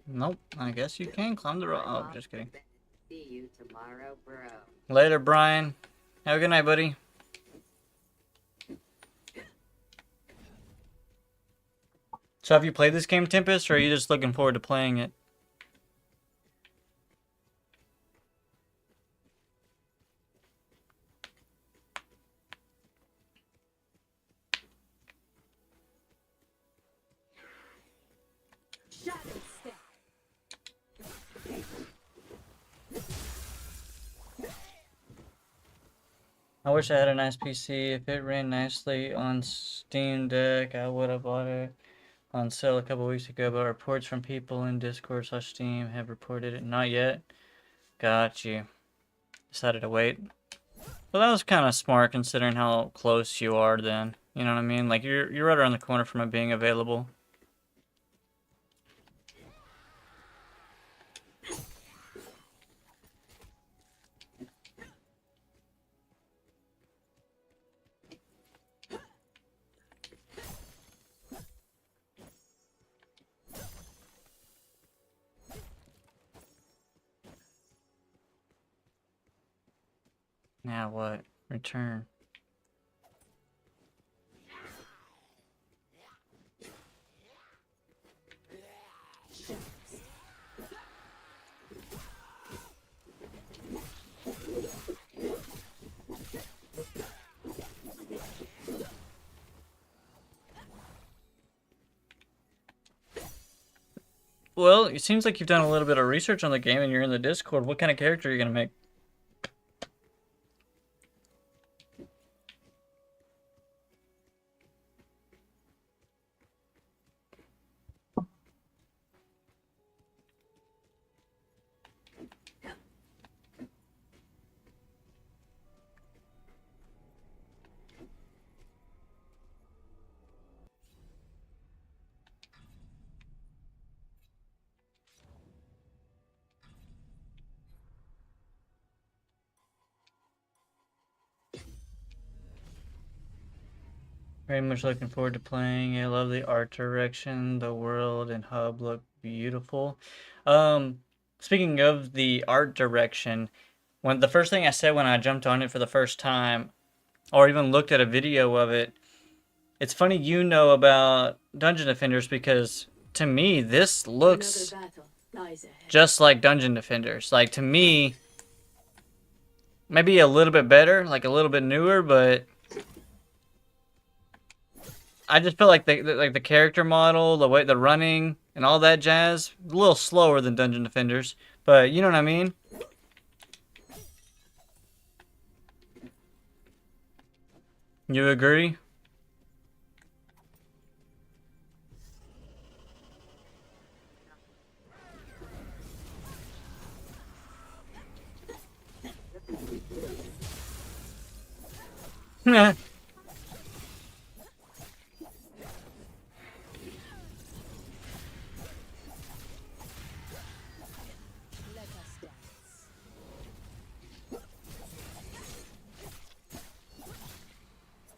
Nope, I guess you can climb the rock. Oh, just kidding. See you tomorrow, bro. Later, Brian. Have a good night, buddy. So have you played this game, Tempest, or are you just looking forward to playing it? I wish I had a nice PC. If it ran nicely on Steam Deck, I would have bought it on sale a couple weeks ago, but reports from people in Discord/Steam have reported it. Not yet. Got you. Decided to wait. Well, that was kind of smart considering how close you are then. You know what I mean? Like, you're right around the corner from it being available. Now what? Return. Well, it seems like you've done a little bit of research on the game and you're in the Discord. What kind of character are you going to make? Very much looking forward to playing. I love the art direction. The world and hub look beautiful. Speaking of the art direction, when the first thing I said when I jumped on it for the first time, or even looked at a video of it, it's funny you know about Dungeon Defenders because to me this looks just like Dungeon Defenders. Like to me, maybe a little bit better, like a little bit newer, but I just feel like the character model, the way the running and all that jazz, a little slower than Dungeon Defenders, but you know what I mean? You agree?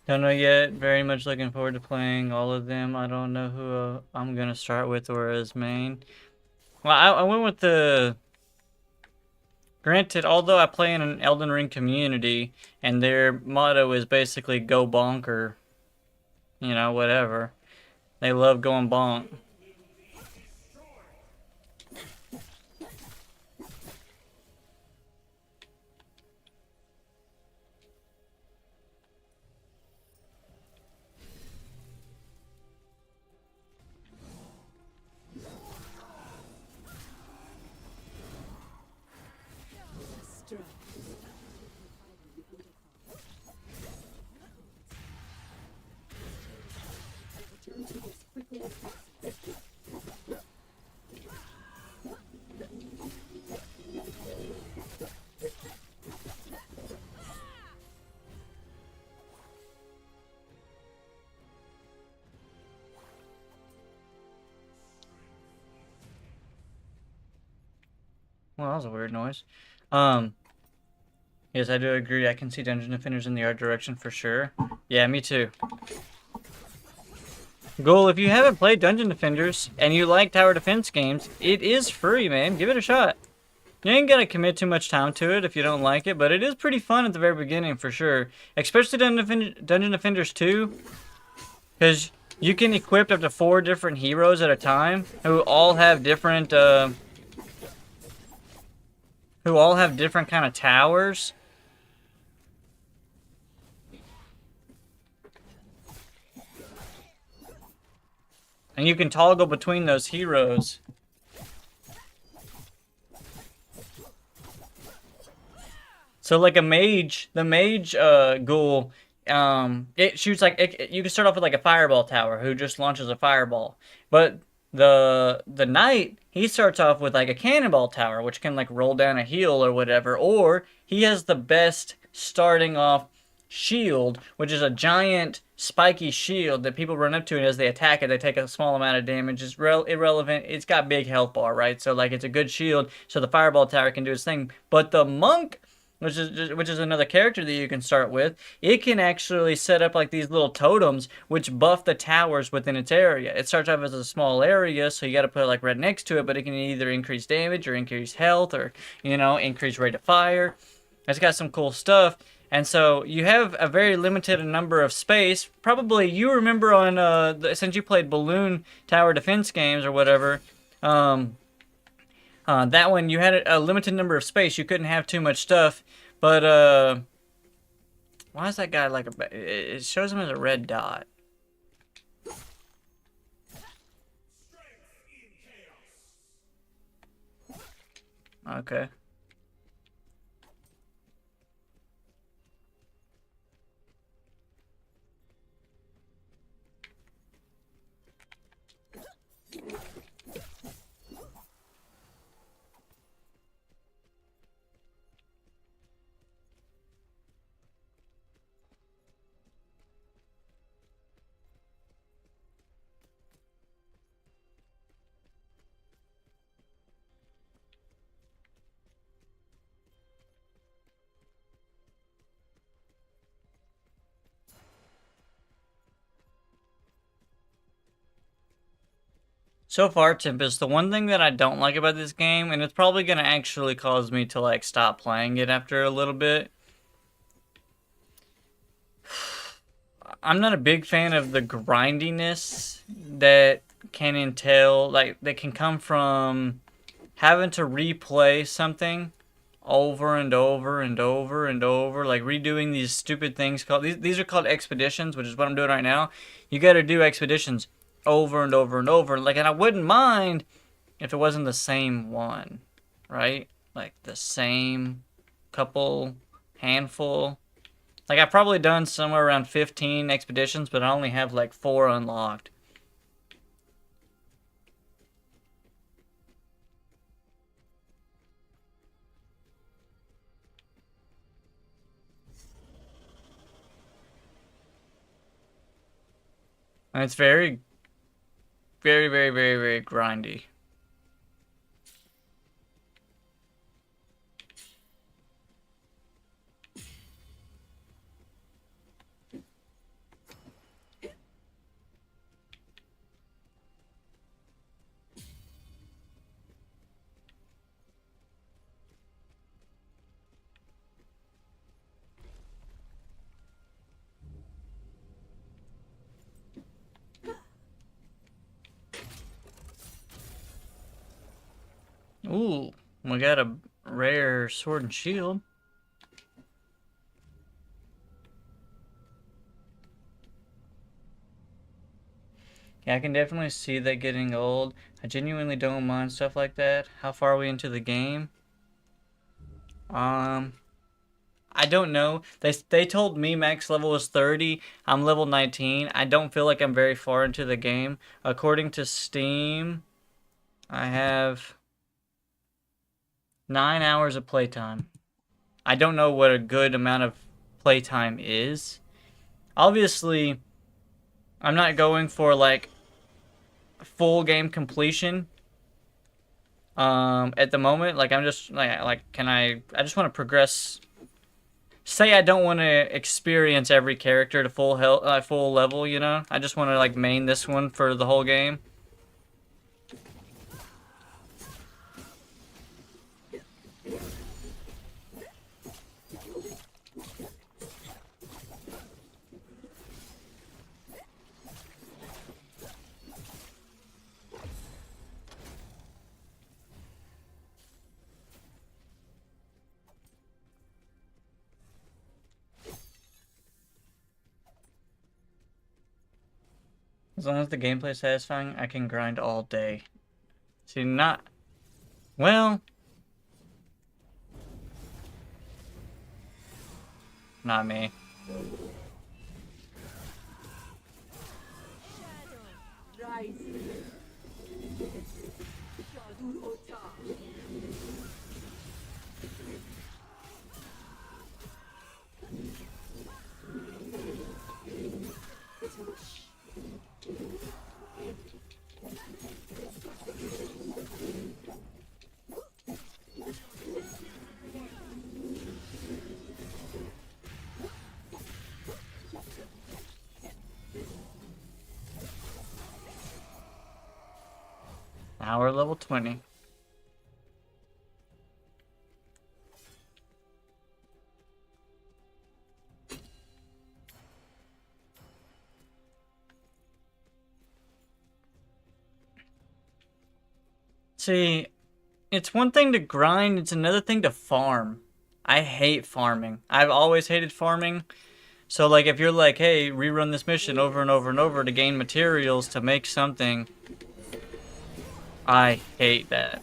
Don't know yet. Very much looking forward to playing all of them. I don't know who I'm going to start with or as main. Well, I went with the... Granted, although I play in an Elden Ring community, and their motto is basically go bonker. You know, whatever. They love going bonk. Well, that was a weird noise. Yes, I do agree. I can see Dungeon Defenders in the art direction for sure. Yeah, me too. Goal, if you haven't played Dungeon Defenders and you like tower defense games, it is free, man. Give it a shot. You ain't gotta commit too much time to it if you don't like it, but it is pretty fun at the very beginning for sure. Especially Dungeon Defenders 2, because you can equip up to 4 different heroes at a time who all have different kind of towers. And you can toggle between those heroes. So like a mage, the mage ghoul, it shoots like, you can start off with like a fireball tower who just launches a fireball. But the knight, he starts off with like a cannonball tower, which can like roll down a hill or whatever. Or he has the best starting off shield, which is a giant spiky shield that people run up to, and as they attack it, they take a small amount of damage. It's irrelevant. It's got big health bar, right? So like it's a good shield, so the fireball tower can do its thing. But the monk, which is another character that you can start with, it can actually set up like these little totems which buff the towers within its area. It starts off as a small area, so you got to put it like right next to it, but it can either increase damage or increase health or, you know, increase rate of fire. It's got some cool stuff. And so you have a very limited number of space. Probably you remember on since you played Balloon Tower Defense games or whatever, that one you had a limited number of space. You couldn't have too much stuff. But why is that guy like it shows him as a red dot? Okay. So far, Tempest, the one thing that I don't like about this game, and it's probably going to actually cause me to like stop playing it after a little bit. I'm not a big fan of the grindiness that can entail, like, that can come from having to replay something over and over and over and over, like redoing these stupid things called, these are called expeditions, which is what I'm doing right now. You got to do expeditions over and over and over, like, and I wouldn't mind if it wasn't the same one, right? Like the same couple, handful. Like I've probably done somewhere around 15 expeditions, but I only have like 4 unlocked. And it's very, very, very, very, very grindy. Ooh, we got a rare sword and shield. Yeah, I can definitely see that getting old. I genuinely don't mind stuff like that. How far are we into the game? I don't know. They told me max level was 30. I'm level 19. I don't feel like I'm very far into the game. According to Steam, I have 9 hours of playtime. I don't know what a good amount of playtime is. Obviously, I'm not going for like full game completion at the moment. Like I'm just like I just want to progress. Say I don't want to experience every character to full level, you know? I just want to like main this one for the whole game. As long as the gameplay is satisfying, I can grind all day. See, not... Well... Not me. Now we're level 20. See, it's one thing to grind, it's another thing to farm. I hate farming. I've always hated farming. So, like, if you're like, hey, rerun this mission over and over and over to gain materials to make something, I hate that.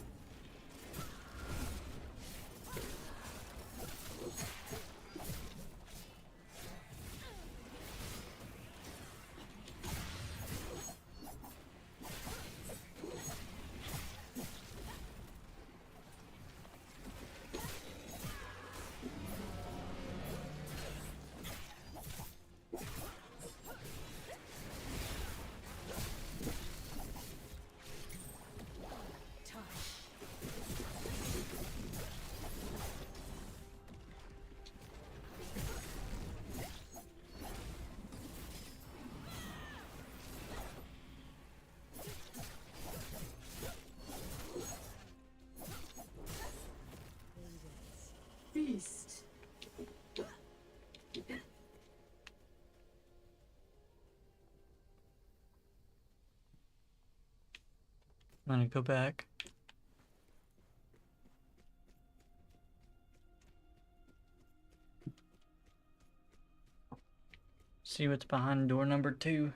Feast. I'm gonna go back. See what's behind door number 2.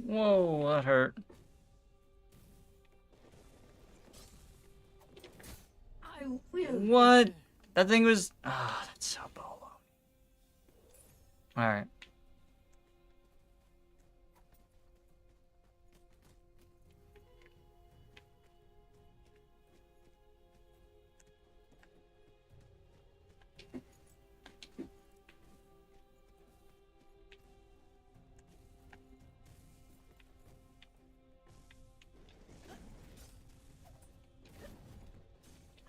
Whoa, that hurt. I will. What? That thing was... Ah, that's so bolo. Alright.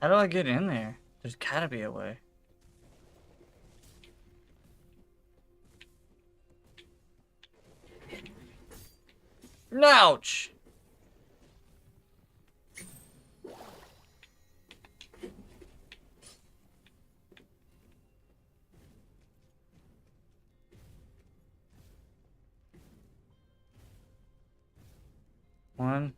How do I get in there? There's gotta be a way. Ouch! One.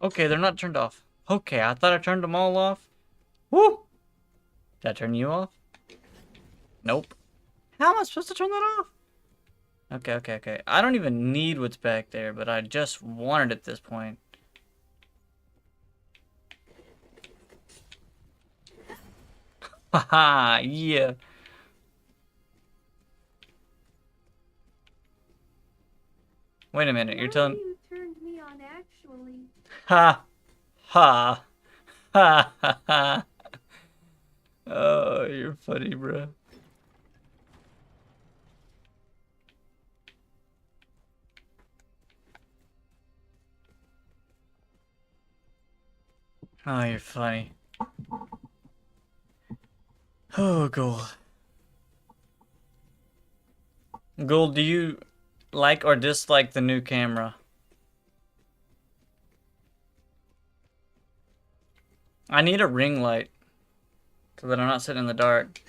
Okay, they're not turned off. Okay, I thought I turned them all off. Woo! Did I turn you off? Nope. How am I supposed to turn that off? Okay. I don't even need what's back there, but I just want it at this point. Haha, yeah. Wait a minute, you're telling... You turned me on, actually. Ha! Ha! Ha ha ha! Oh, you're funny, bro. Oh, you're funny. Oh, Gold. Gold, do you like or dislike the new camera? I need a ring light so that I'm not sitting in the dark.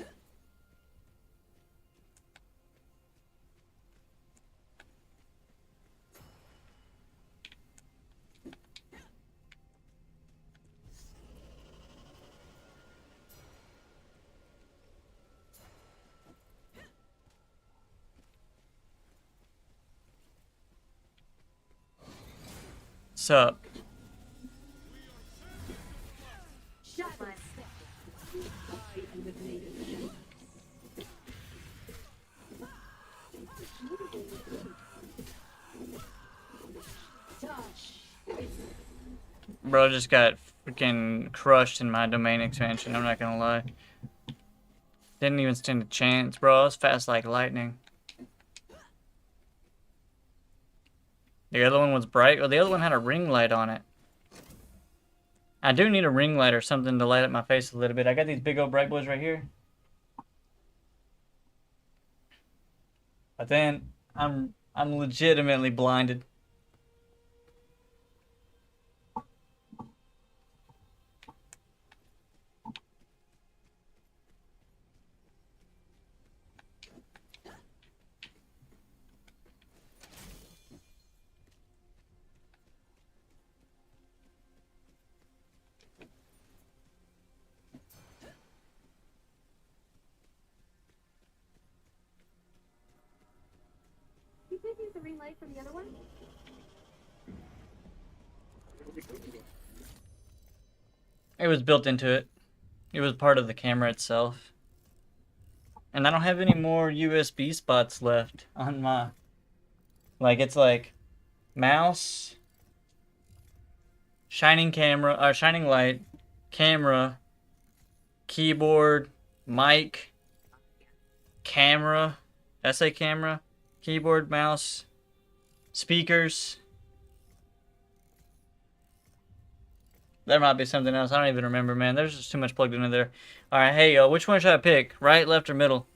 Sup? Shut my Bro, I just got freaking crushed in my domain expansion, I'm not gonna lie. Didn't even stand a chance, bro. I was fast like lightning. The other one was bright. Well, the other one had a ring light on it. I do need a ring light or something to light up my face a little bit. I got these big old bright boys right here. But then I'm legitimately blinded. You could use the ring light for the other one? It was built into it. It was part of the camera itself. And I don't have any more USB spots left on my... Like, it's like... Mouse... Shining camera... Or shining light... Camera... Keyboard... Mic... Camera... SA camera... Keyboard, mouse... Speakers... There might be something else. I don't even remember, man. There's just too much plugged into there. Alright, hey, which one should I pick? Right, left, or middle?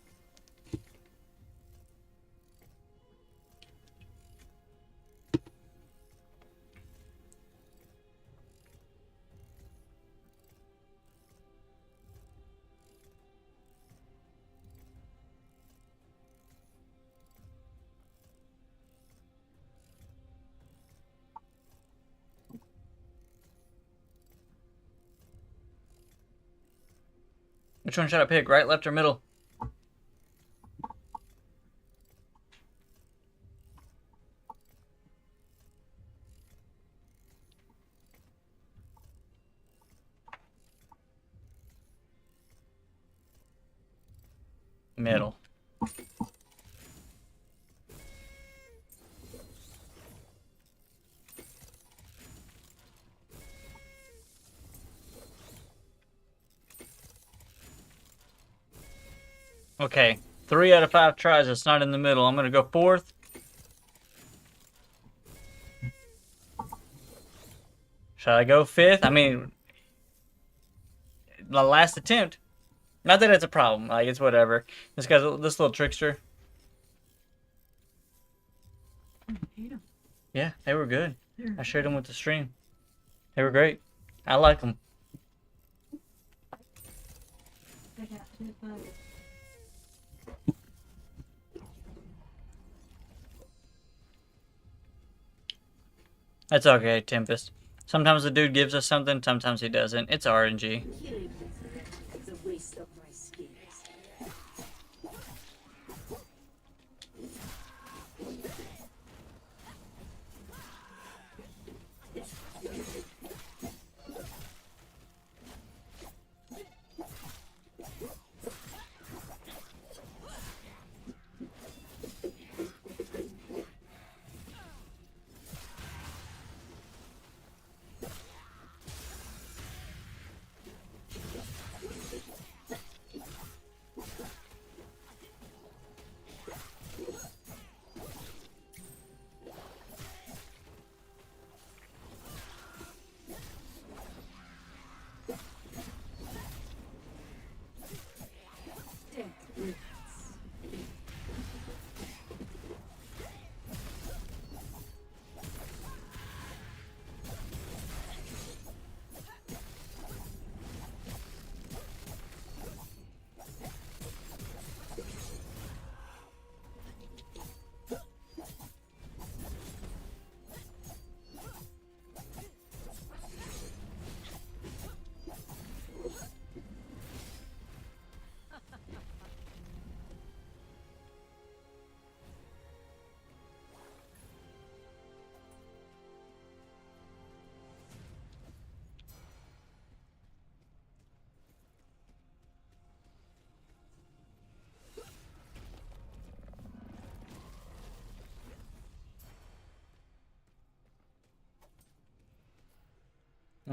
Which one should I pick? Right, left, or middle? Middle. Okay, 3 out of 5 tries, it's not in the middle. I'm gonna go 4th. Should I go 5th? I mean, the last attempt. Not that it's a problem, like, it's whatever. This guy's this little trickster. Yeah, they were good. I shared them with the stream. They were great. I like them. That's okay, Tempest. Sometimes the dude gives us something, sometimes he doesn't. It's RNG. It's a waste of my skills.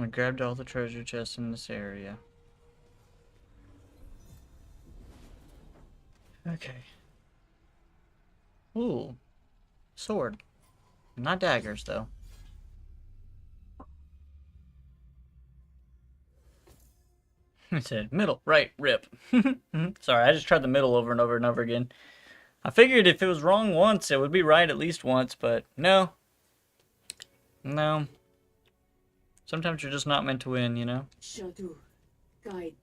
We grabbed all the treasure chests in this area. Okay. Ooh. Sword. Not daggers, though. It said middle, right, rip. Sorry, I just tried the middle over and over and over again. I figured if it was wrong once, it would be right at least once, but no. No. Sometimes you're just not meant to win, you know? Shadow, guide.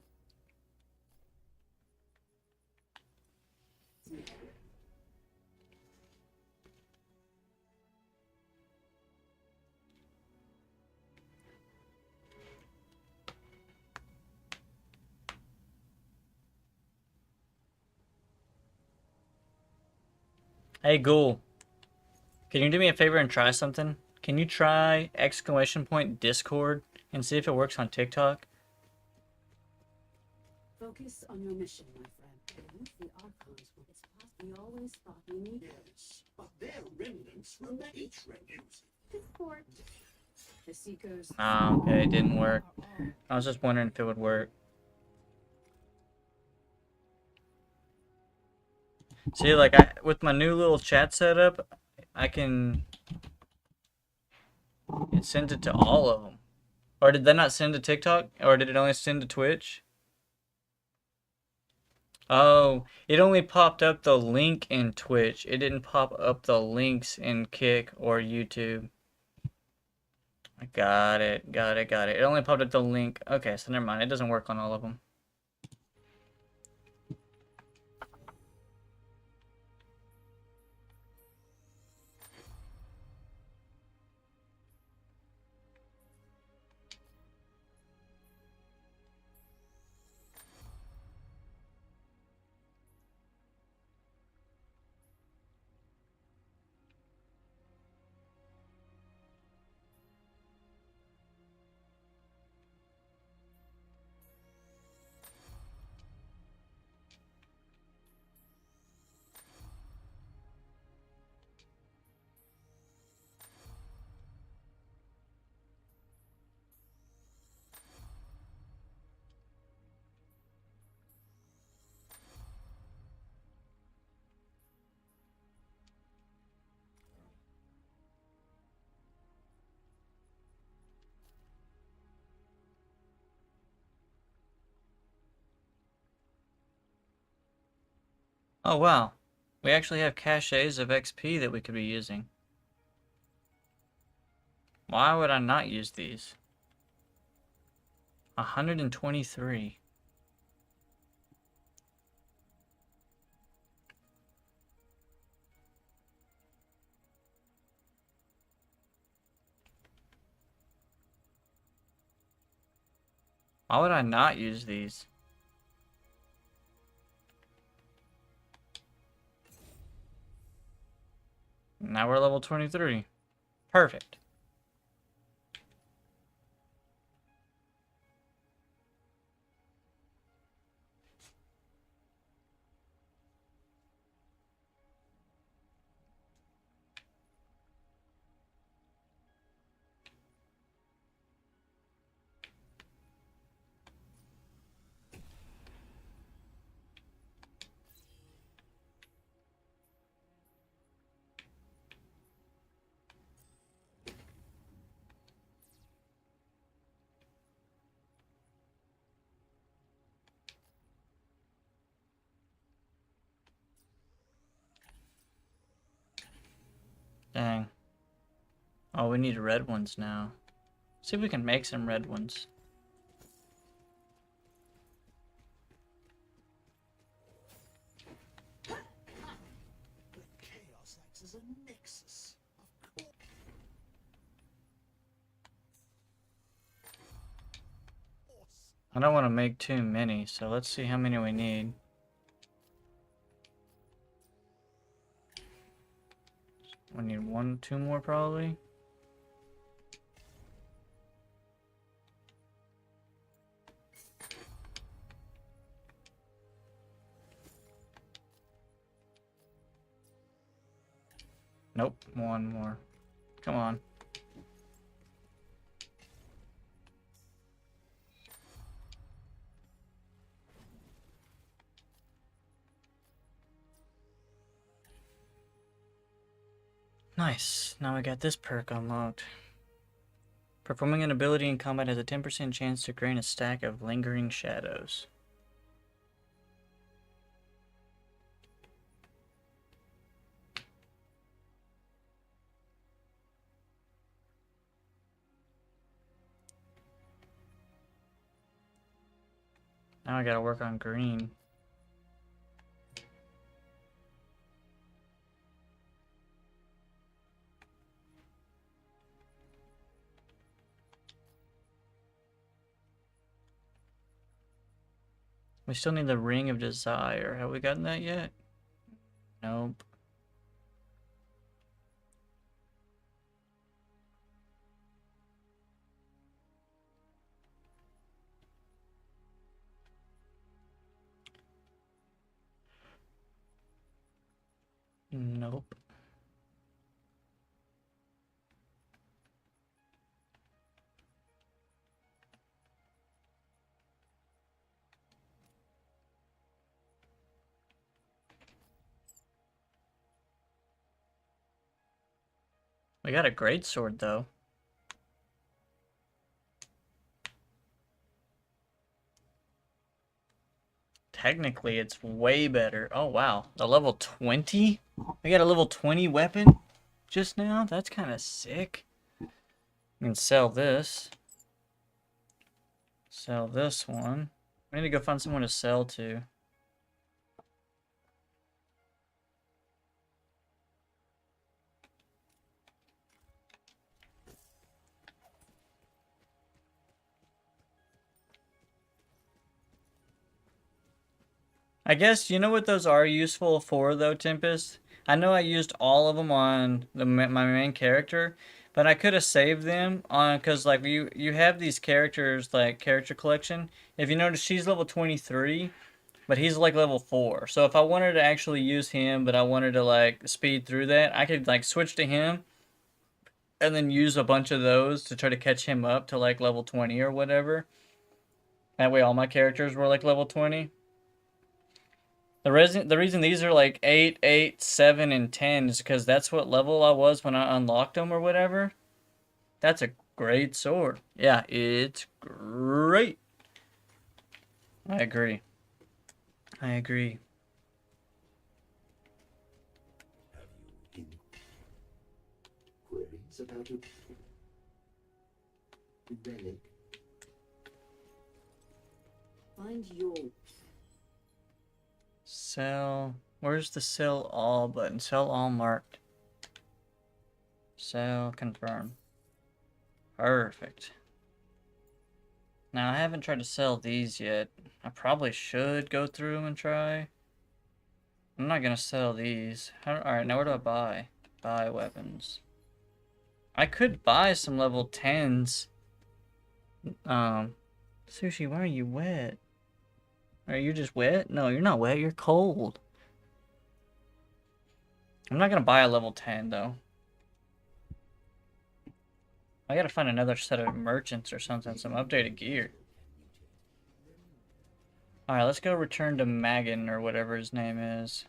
Hey, Ghoul. Can you do me a favor and try something? Can you try !Discord and see if it works on TikTok? Focus on your mission, my friend. And use the archons when it's past. We always thought we needed. Yes, but their remnants remain reduced. Discord. The Seekers. Oh, okay, it didn't work. I was just wondering if it would work. See, like, with my new little chat setup, I can... It sends it to all of them. Or did that not send to TikTok? Or did it only send to Twitch? Oh, it only popped up the link in Twitch. It didn't pop up the links in Kick or YouTube. I got it. It only popped up the link. Okay, so never mind. It doesn't work on all of them. Oh, wow. We actually have caches of XP that we could be using. Why would I not use these? 123. Why would I not use these? Now we're level 23. Perfect. Dang. Oh, we need red ones now. See if we can make some red ones. Chaos acts as a nexus. I don't want to make too many, so let's see how many we need. We need 1, 2 more probably. Nope, 1 more. Come on. Nice. Now I got this perk unlocked. Performing an ability in combat has a 10% chance to gain a stack of lingering shadows. Now I gotta work on green. We still need the Ring of Desire. Have we gotten that yet? Nope. Nope. We got a great sword though. Technically, it's way better. Oh wow, the level 20? We got a level 20 weapon just now? That's kind of sick. We can sell this. Sell this one. We need to go find someone to sell to. I guess, you know what those are useful for though, Tempest? I know I used all of them on my main character, but I could have saved them on, because like you have these characters, like character collection. If you notice, she's level 23, but he's like level 4. So if I wanted to actually use him, but I wanted to like speed through that, I could like switch to him and then use a bunch of those to try to catch him up to like level 20 or whatever. That way all my characters were like level 20. The reason these are like 8, 8, 7, and 10 is because that's what level I was when I unlocked them or whatever. That's a great sword. Yeah, it's great. I agree. I agree. Queries about your relic? Find your Sell. Where's the sell all button? Sell all marked. Sell confirm. Perfect. Now I haven't tried to sell these yet. I probably should go through them and try. I'm not gonna sell these. Alright, now where do I buy? Buy weapons. I could buy some level 10s. Sushi, why are you wet? Are you just wet? No, you're not wet. You're cold. I'm not gonna buy a level 10 though. I gotta find another set of merchants or something, some updated gear. Alright, let's go return to Magan or whatever his name is.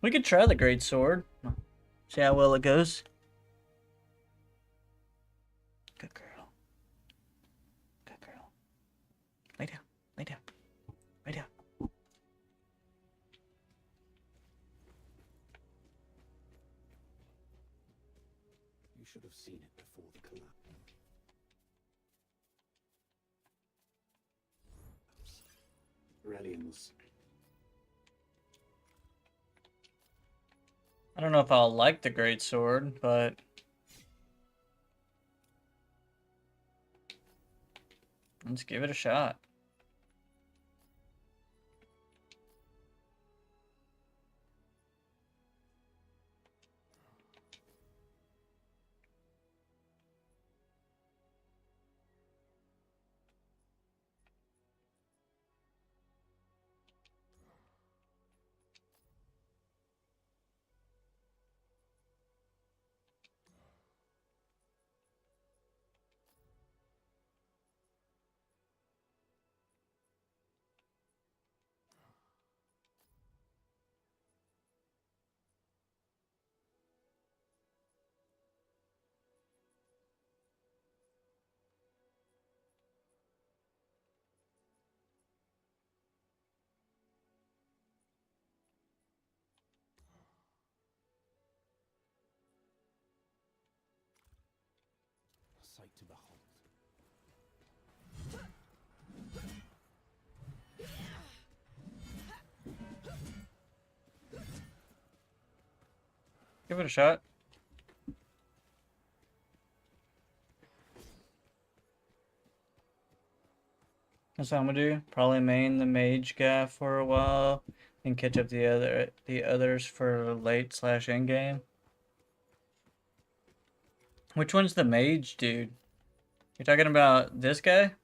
We could try the great sword. See how well it goes. Good girl. Good girl. Lay down. Lay down. Lay down. You should have seen it before the collapse. Relians. I don't know if I'll like the great sword, but let's give it a shot. to behold. Give it a shot. That's what I'm gonna do. Probably main the mage guy for a while and catch up the others for late / end game. Which one's the mage dude? You're talking about this guy?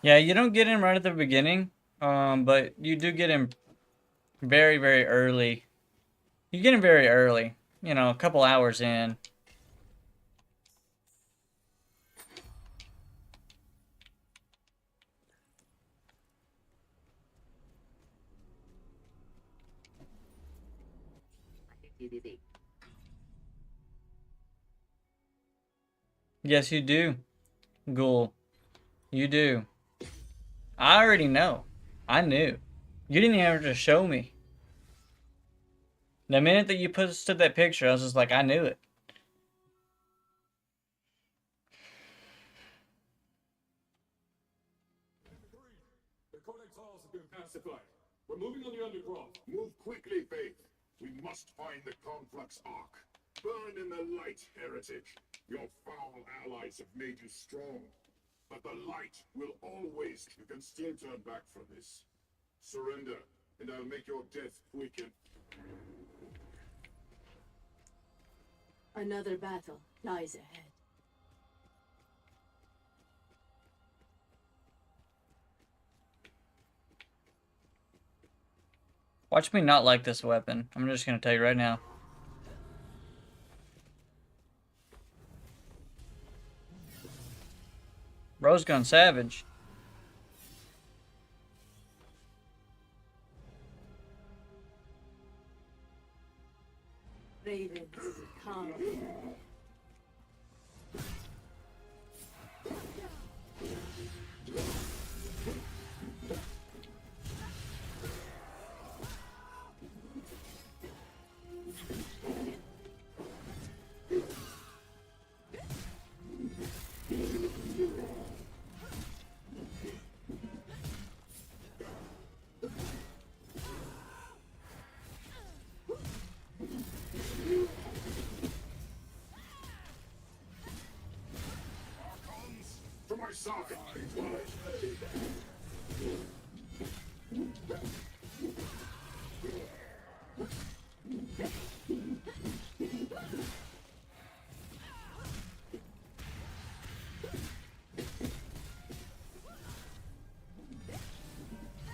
Yeah, you don't get him right at the beginning, but you do get him very, very early. You get him very early, you know, a couple hours in. Yes, you do, Ghoul. You do. I already know. I knew. You didn't even have to show me. The minute that you posted that picture, I was just like, I knew it. The Codex halls have been pacified. We're moving on the underground. Move quickly, Faith. We must find the Conflux Ark. Burn in the light, heretic. Your foul allies have made you strong. But the light will always... You can still turn back from this. Surrender, and I'll make your death quick and... Another battle lies ahead. Watch me not like this weapon. I'm just gonna tell you right now. Bro's gone savage. Ravens, come. To my side!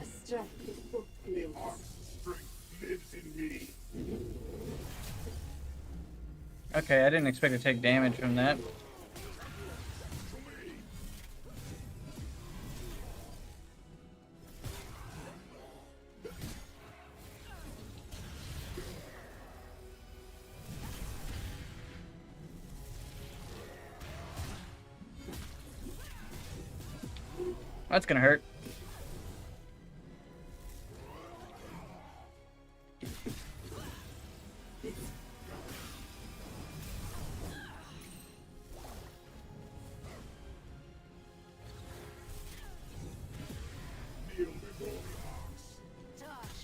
Distracted The footprints. Ark's strength lives in me. Okay, I didn't expect to take damage from that. That's gonna hurt. Kneel before the Arks.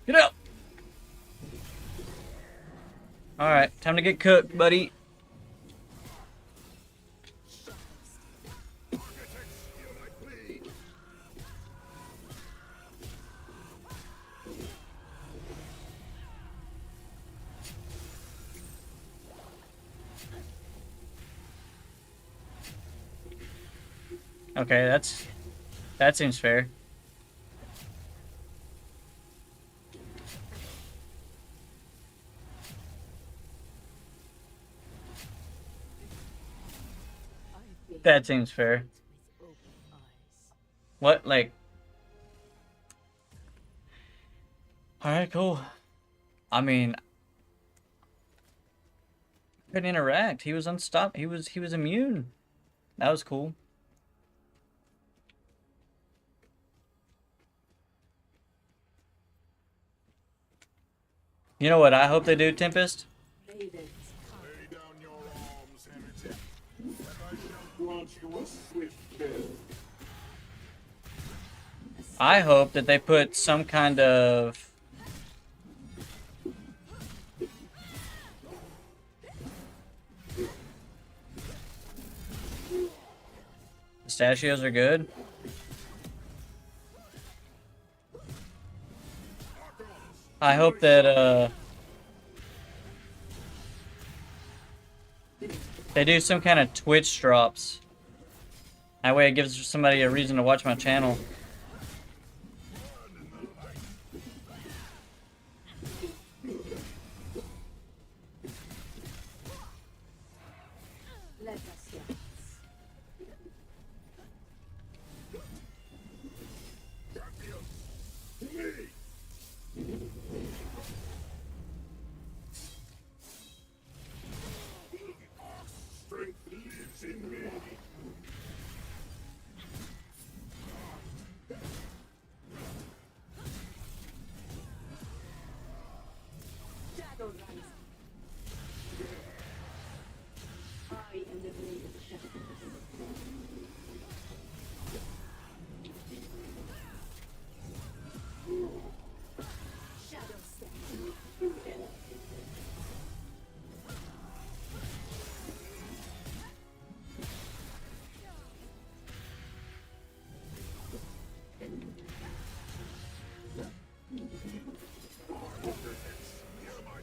Get up! Alright, time to get cooked, buddy. Okay, that seems fair. That seems fair. What, like... Alright, cool. I mean... Couldn't interact. He was unstopped. He was immune. That was cool. You know what I hope they do, Tempest? Lay down your arms, heretic, and I shall grant you a swift death. I hope that they put some kind of... Pistachios are good. I hope that, they do some kind of Twitch drops. That way it gives somebody a reason to watch my channel. Let us dance. Strength lives in me. Shadow rising. I am the blade of shadows. Shadow step.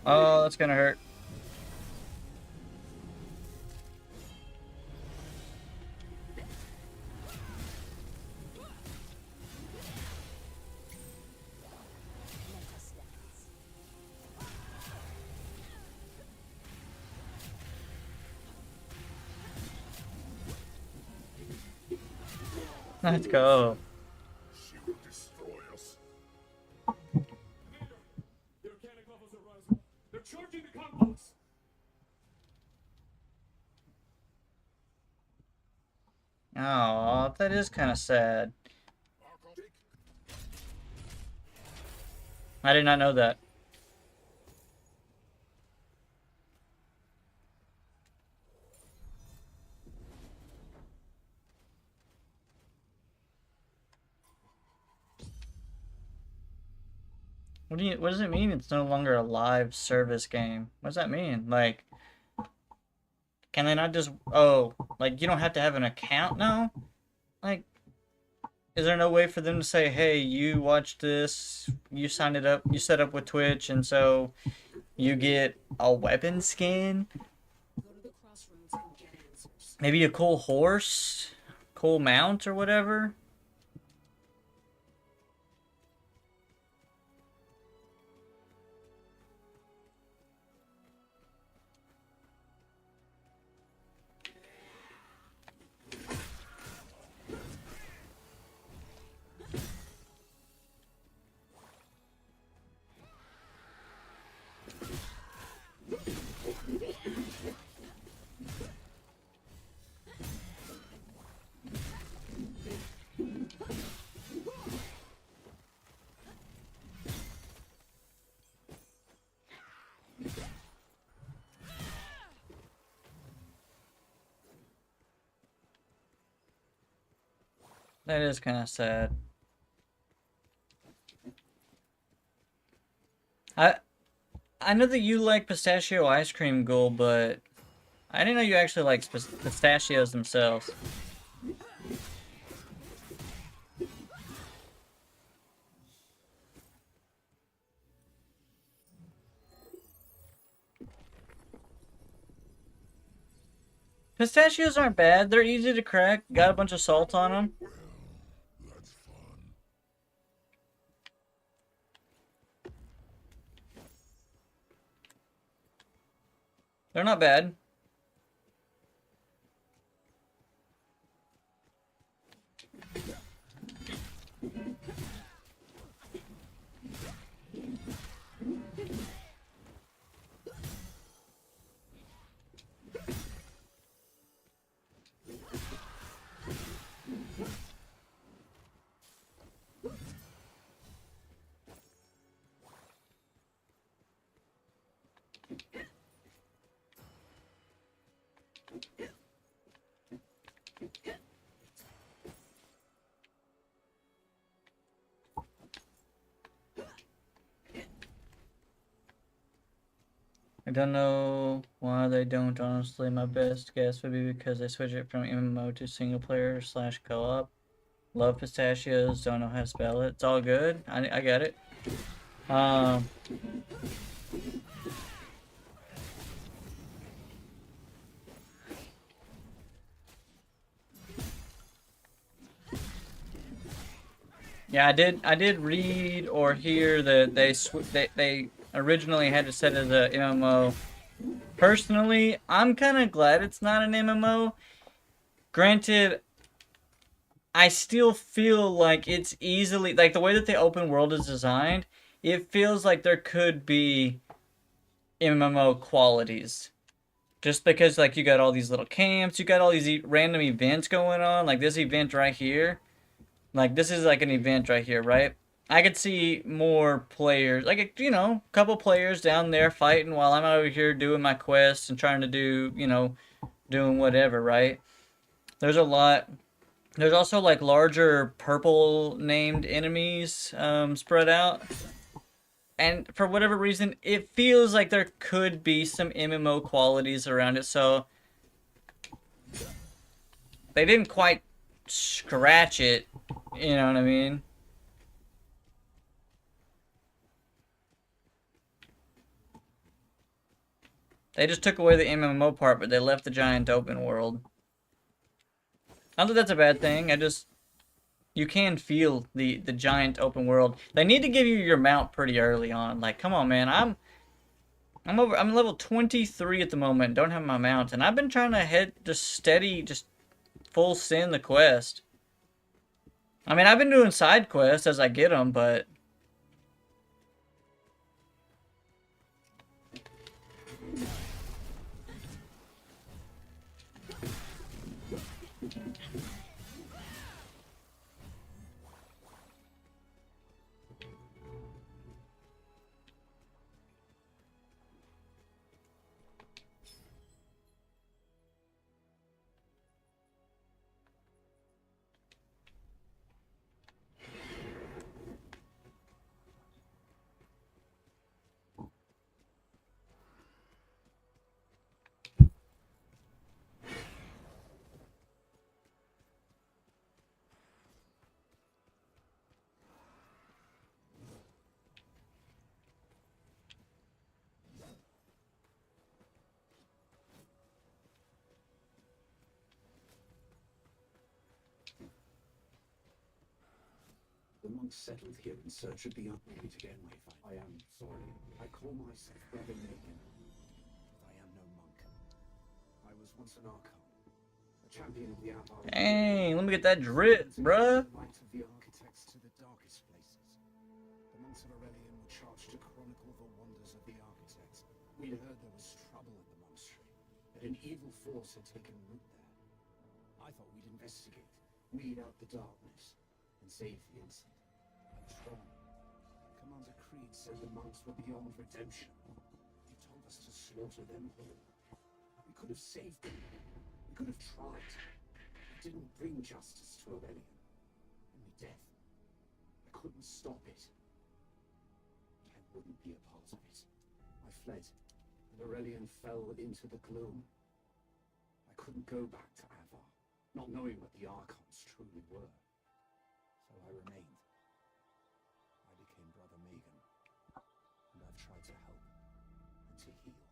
Oh, that's gonna hurt. Let's go. She will destroy us. The organic levels are rising. They're charging the complex. Oh, that is kind of sad. I did not know that. What does it mean it's no longer a live service game? What does that mean? Like, can they not just, oh, like you don't have to have an account now? Like, is there no way for them to say, hey, you watched this, you signed it up, you set up with Twitch, and so you get a weapon skin? Maybe a cool horse? Cool mount or whatever? That is kind of sad. I know that you like pistachio ice cream, Ghoul, but I didn't know you actually like pistachios themselves. Pistachios aren't bad. They're easy to crack. Got a bunch of salt on them. They're not bad. I don't know why they don't, honestly. My best guess would be because they switch it from MMO to single player / co-op. Love pistachios, don't know how to spell it. It's all good. I get it. Yeah, I did read or hear that they originally had to set it as a MMO. Personally, I'm kind of glad it's not an MMO. Granted, I still feel like it's easily, like the way that the open world is designed, it feels like there could be MMO qualities. Just because like you got all these little camps, you got all these random events going on, like this event right here. Like this is like an event right here, right? I could see more players, like, you know, a couple players down there fighting while I'm over here doing my quests and trying to do, you know, doing whatever, right? There's a lot. There's also like larger purple named enemies spread out. And for whatever reason, it feels like there could be some MMO qualities around it. So they didn't quite scratch it, you know what I mean? They just took away the MMO part, but they left the giant open world. Not that that's a bad thing. You can feel the giant open world. They need to give you your mount pretty early on. Like, come on, man. I'm level 23 at the moment. Don't have my mount, and I've been trying to head just steady, just full send the quest. I mean, I've been doing side quests as I get them, but The monks settled here in search of the meet again, Wayfinder. I am sorry. I call myself Brother Nathan, but I am no monk. I was once an Archon, a champion of the Avar. dang, let me get that drip, bruh. Light of the architects to the darkest places. The monks of Aurelian were charged to chronicle the wonders of the architects. We heard there was trouble at the monastery, that an evil force had taken root there. I thought we'd investigate, weed out the darkness, and save the innocent. I was wrong. Commander Creed said the monks were beyond redemption. He told us to slaughter them whole. We could have saved them. We could have tried. It didn't bring justice to Aurelian. Only death. I couldn't stop it. I wouldn't be a part of it. I fled, and Aurelian fell into the gloom. I couldn't go back to Avar, not knowing what the Archons truly were. So I remained. I became Brother Megan, and I've tried to help and to heal.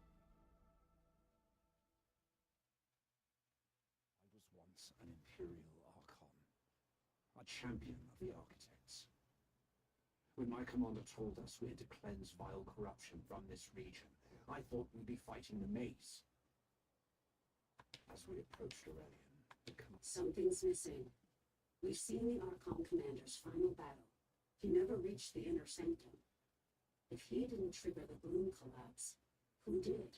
was an Imperial Archon, a champion of the Architects. When my commander told us we had to cleanse vile corruption from this region, I thought we'd be fighting the Maze. As we approached Aurelian, Something's missing. We've seen the Archon Commander's final battle. He never reached the inner sanctum. If he didn't trigger the bloom collapse, who did?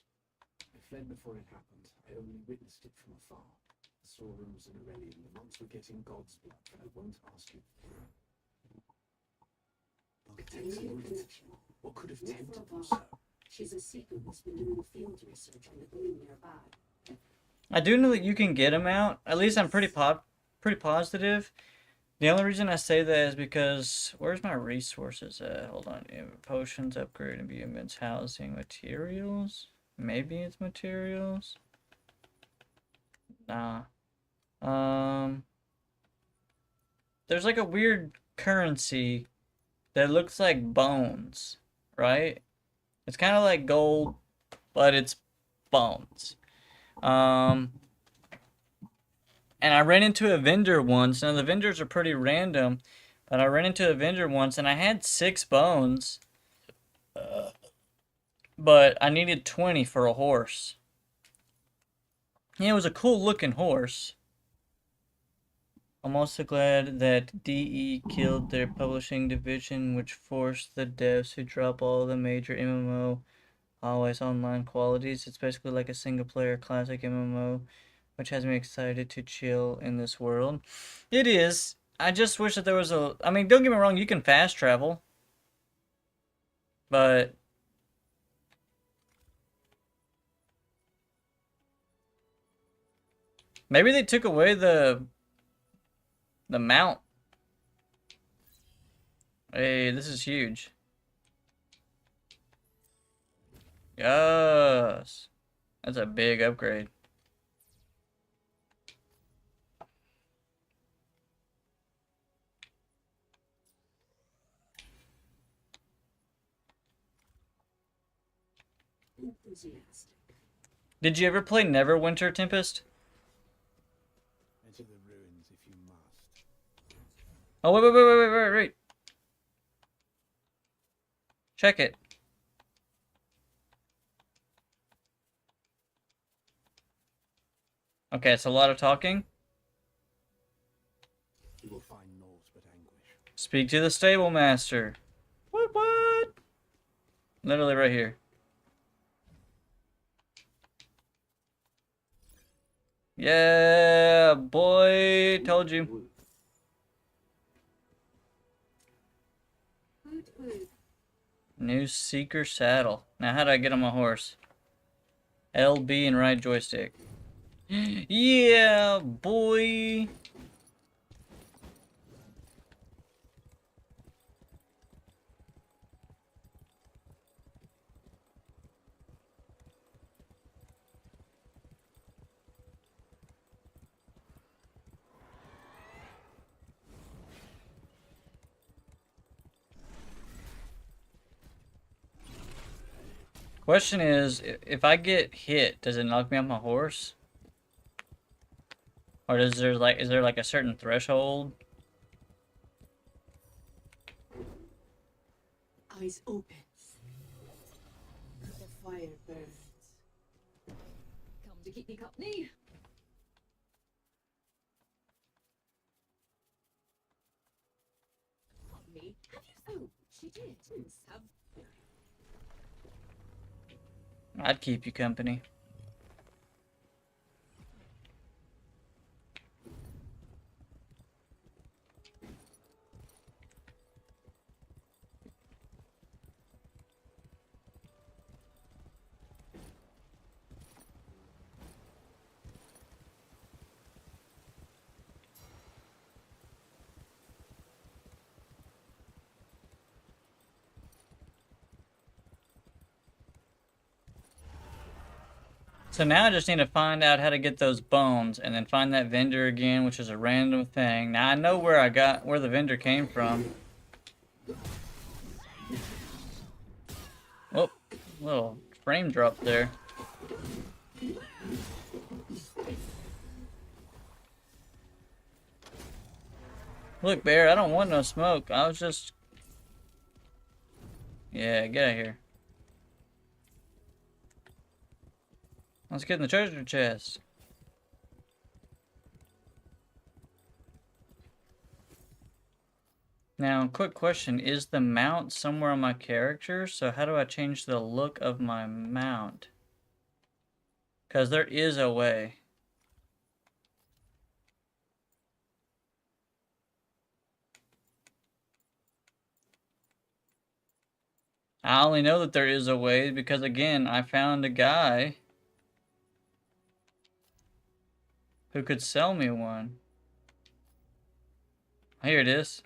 I fled before it happened. I only witnessed it from afar. The storerooms in Aurelian, the monks were getting God's blood, but I won't ask you. Architects and connection. What could have tempted them so? She's a seeker who's been doing field research on the bloom nearby. I do know that you can get them out. At least I'm pretty positive. The only reason I say that is because where's my resources at? Hold on. Potions, upgrade, imbuements, housing, materials. Maybe it's materials. Nah. There's like a weird currency that looks like bones, right? It's kind of like gold, but it's bones. And I ran into a vendor once. Now the vendors are pretty random, but I ran into a vendor once and I had 6 bones, but I needed 20 for a horse. Yeah, it was a cool looking horse. I'm also glad that DE killed their publishing division, which forced the devs to drop all the major MMO always online qualities. It's basically like a single player classic MMO, which has me excited to chill in this world. It is. I just wish that there was a... I mean, don't get me wrong, you can fast travel. But... maybe they took away the mount. Hey, this is huge. Yes. That's a big upgrade. Enthusiastic. Did you ever play Neverwinter, Tempest? Enter the ruins if you must. Oh, wait. Check it. Okay, it's a lot of talking. You will find naught but anguish. Speak to the stable master. What? Literally right here. Yeah, boy, told you. New Seeker saddle. Now, how do I get on my horse? LB and right joystick. Yeah, boy. Question is, if I get hit, does it knock me off my horse? Or is there like a certain threshold? Eyes open. The fire burns. Come to keep me company. Not me. Have you? Oh, she did. Have. I'd keep you company. So now I just need to find out how to get those bones and then find that vendor again, which is a random thing. Now I know where the vendor came from. Oh, little frame drop there. Look, Bear, I don't want no smoke. I was just... Yeah, get out of here. Let's get in the treasure chest. Now, quick question. Is the mount somewhere on my character? So how do I change the look of my mount? Because there is a way. I only know that there is a way because, again, I found a guy who could sell me one. Here it is.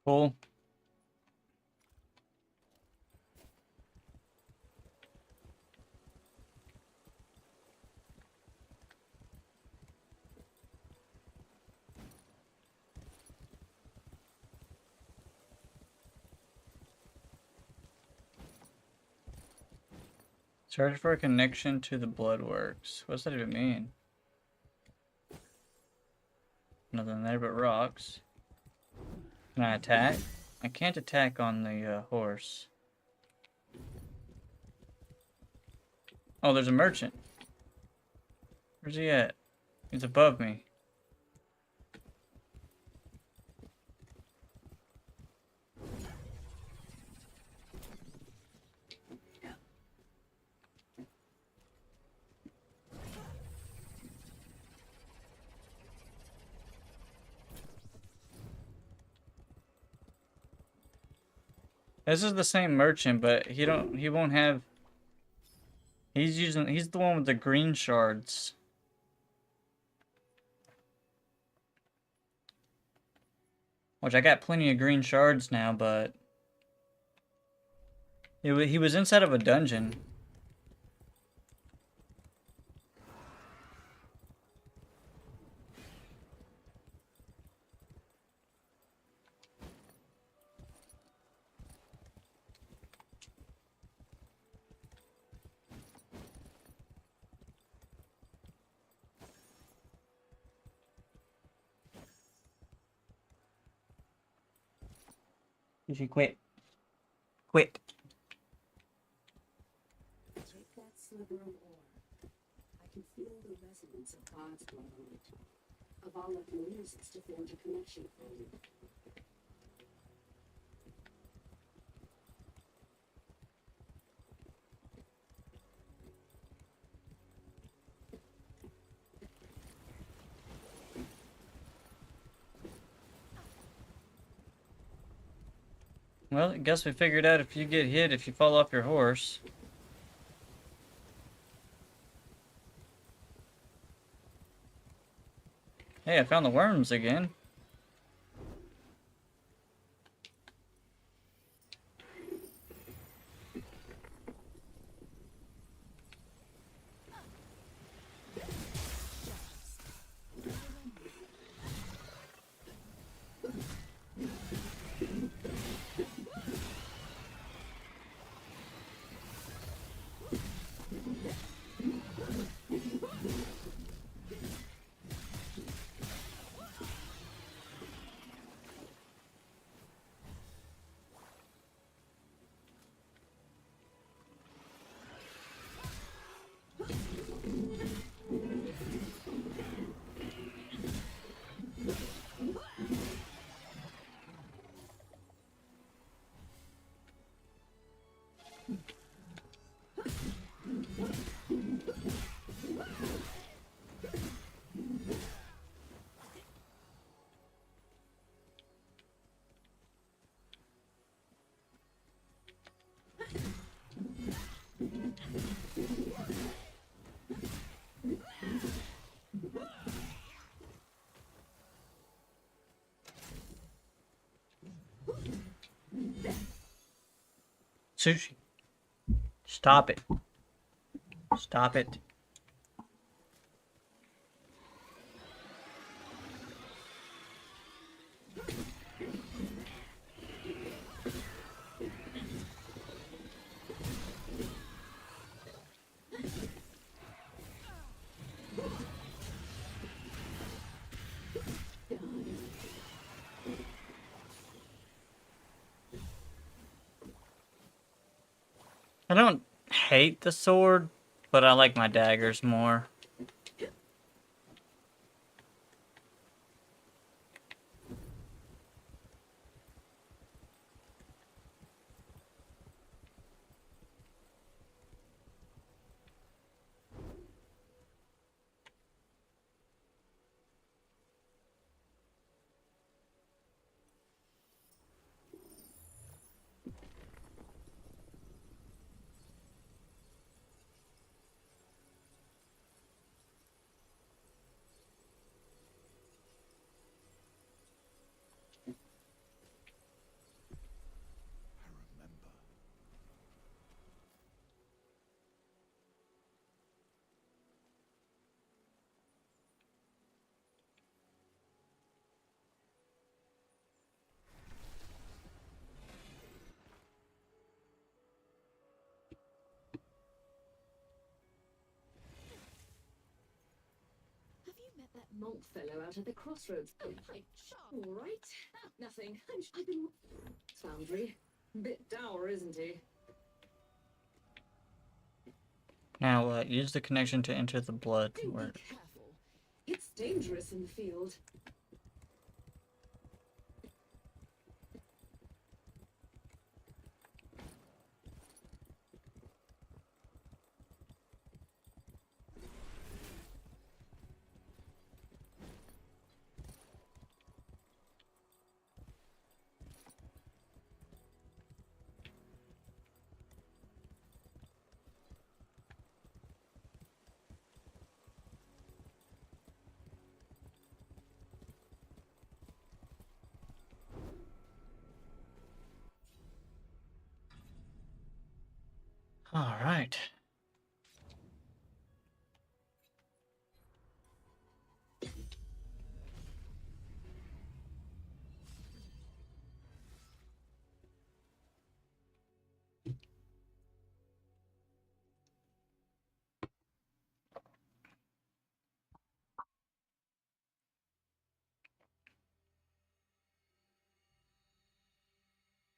Cool. Search for a connection to the Bloodworks. What's that even mean? Nothing there but rocks. Can I attack? I can't attack on the horse. Oh, there's a merchant. Where's he at? He's above me. This is the same merchant, but he won't have... He's the one with the green shards. Which I got plenty of green shards now, but... He was inside of a dungeon. You should quit. Quit. Take that sliver of ore. I can feel the resonance of God's blood on it. Avala can use this to forge a connection for you. Well, I guess we figured out if you get hit, if you fall off your horse. Hey, I found the worms again. Sushi. Stop it. Stop it. I don't hate the sword, but I like my daggers more. Have you met that monk fellow out at the crossroads? Oh, hi. All right. Nothing. I've been... Foundry. Bit dour, isn't he? Now, use the connection to enter the blood. Do be careful. It's dangerous in the field. All right.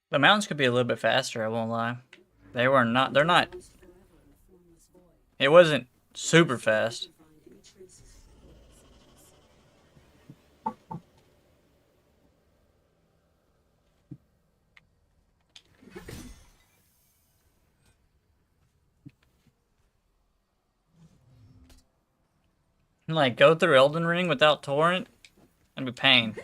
The mountains could be a little bit faster, I won't lie. They're not. It wasn't super fast. Like, go through Elden Ring without torrent? That'd be pain.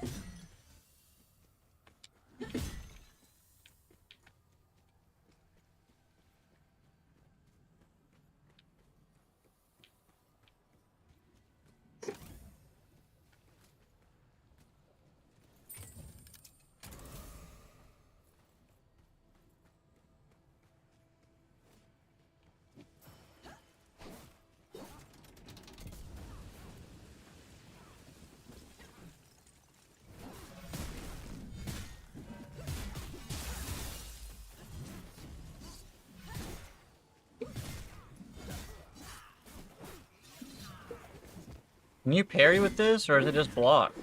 Can you parry with this, or is it just block?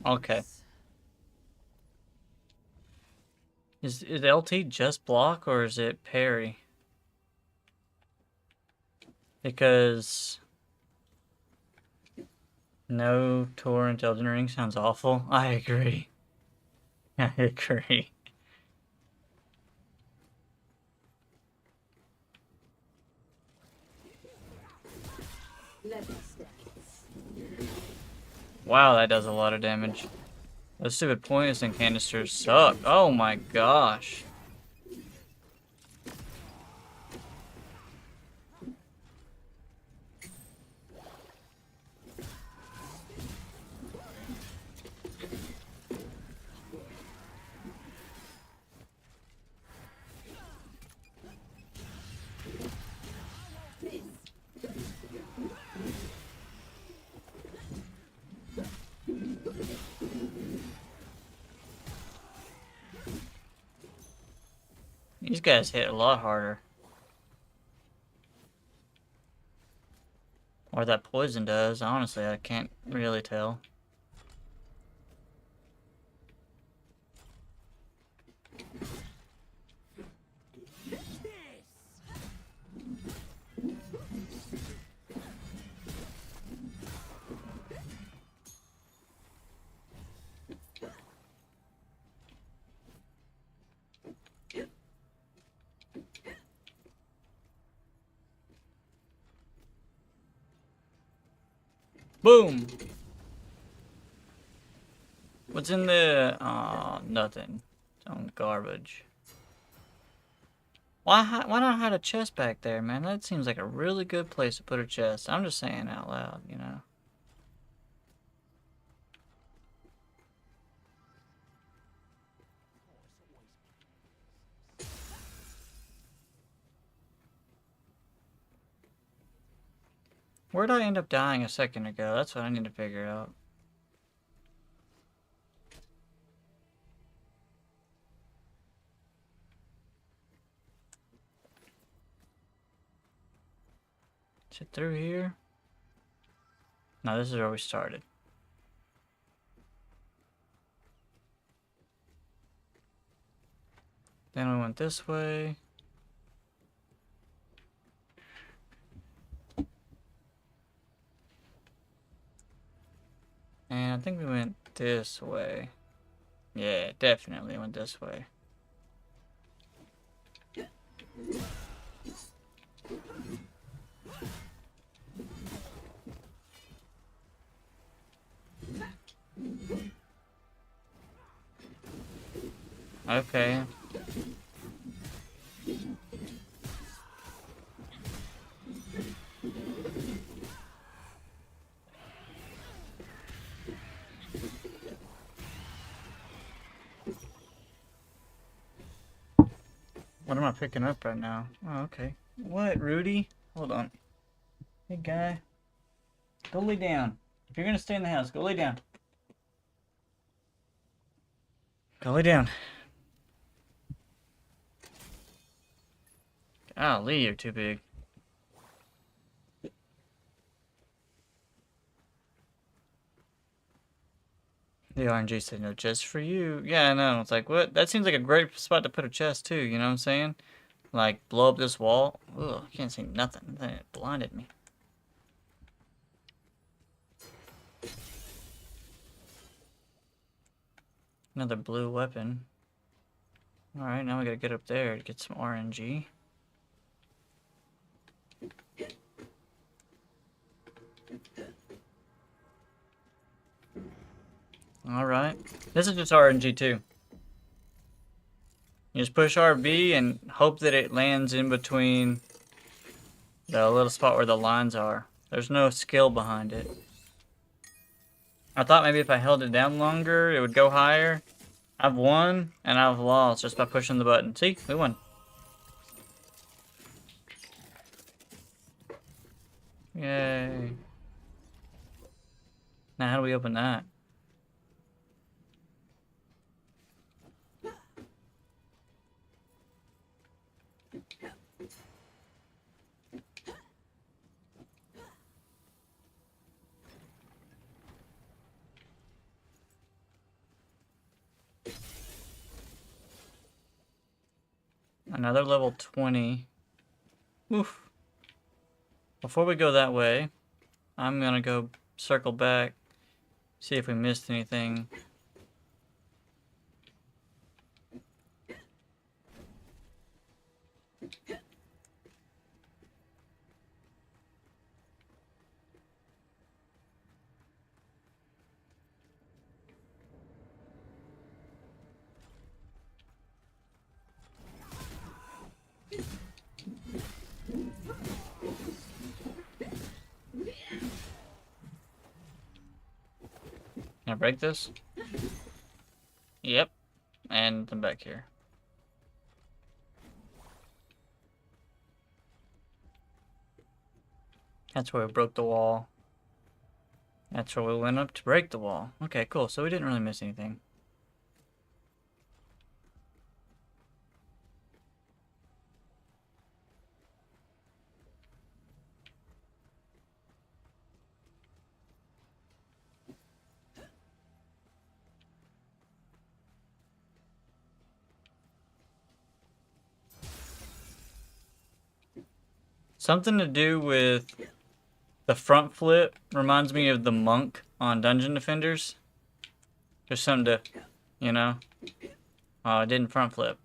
Okay. Is LT just block, or is it parry? Because no torrent Elden Ring sounds awful. I agree. I agree. Wow, that does a lot of damage. Those stupid poison canisters suck. Oh my gosh. These guys hit a lot harder. Or that poison does. Honestly, I can't really tell. Boom! What's in the... nothing. Some garbage. Why not hide a chest back there, man? That seems like a really good place to put a chest. I'm just saying out loud, you know. Where'd I end up dying a second ago? That's what I need to figure out. Is it through here? No, this is where we started. Then we went this way. And I think we went this way. Yeah, definitely went this way. Okay. What am I picking up right now? Oh, okay. What, Rudy? Hold on. Hey, guy. Go lay down. If you're gonna stay in the house, go lay down. Go lay down. Golly, you're too big. The RNG said no chest for you. Yeah, I know. It's like, what? That seems like a great spot to put a chest, too. You know what I'm saying? Like, blow up this wall. Ugh, I can't see nothing. It blinded me. Another blue weapon. Alright, now we gotta get up there to get some RNG. Alright. This is just RNG too. You just push RB and hope that it lands in between the little spot where the lines are. There's no skill behind it. I thought maybe if I held it down longer, it would go higher. I've won and I've lost just by pushing the button. See? We won. Yay. Now how do we open that? Another level 20. Oof. Before we go that way, I'm gonna go circle back, see if we missed anything. Can I break this? Yep. And I'm back here. That's where we broke the wall. That's where we went up to break the wall. Okay, cool. So we didn't really miss anything. Something to do with the front flip reminds me of the monk on Dungeon Defenders. Just something to, you know. Oh, it didn't front flip.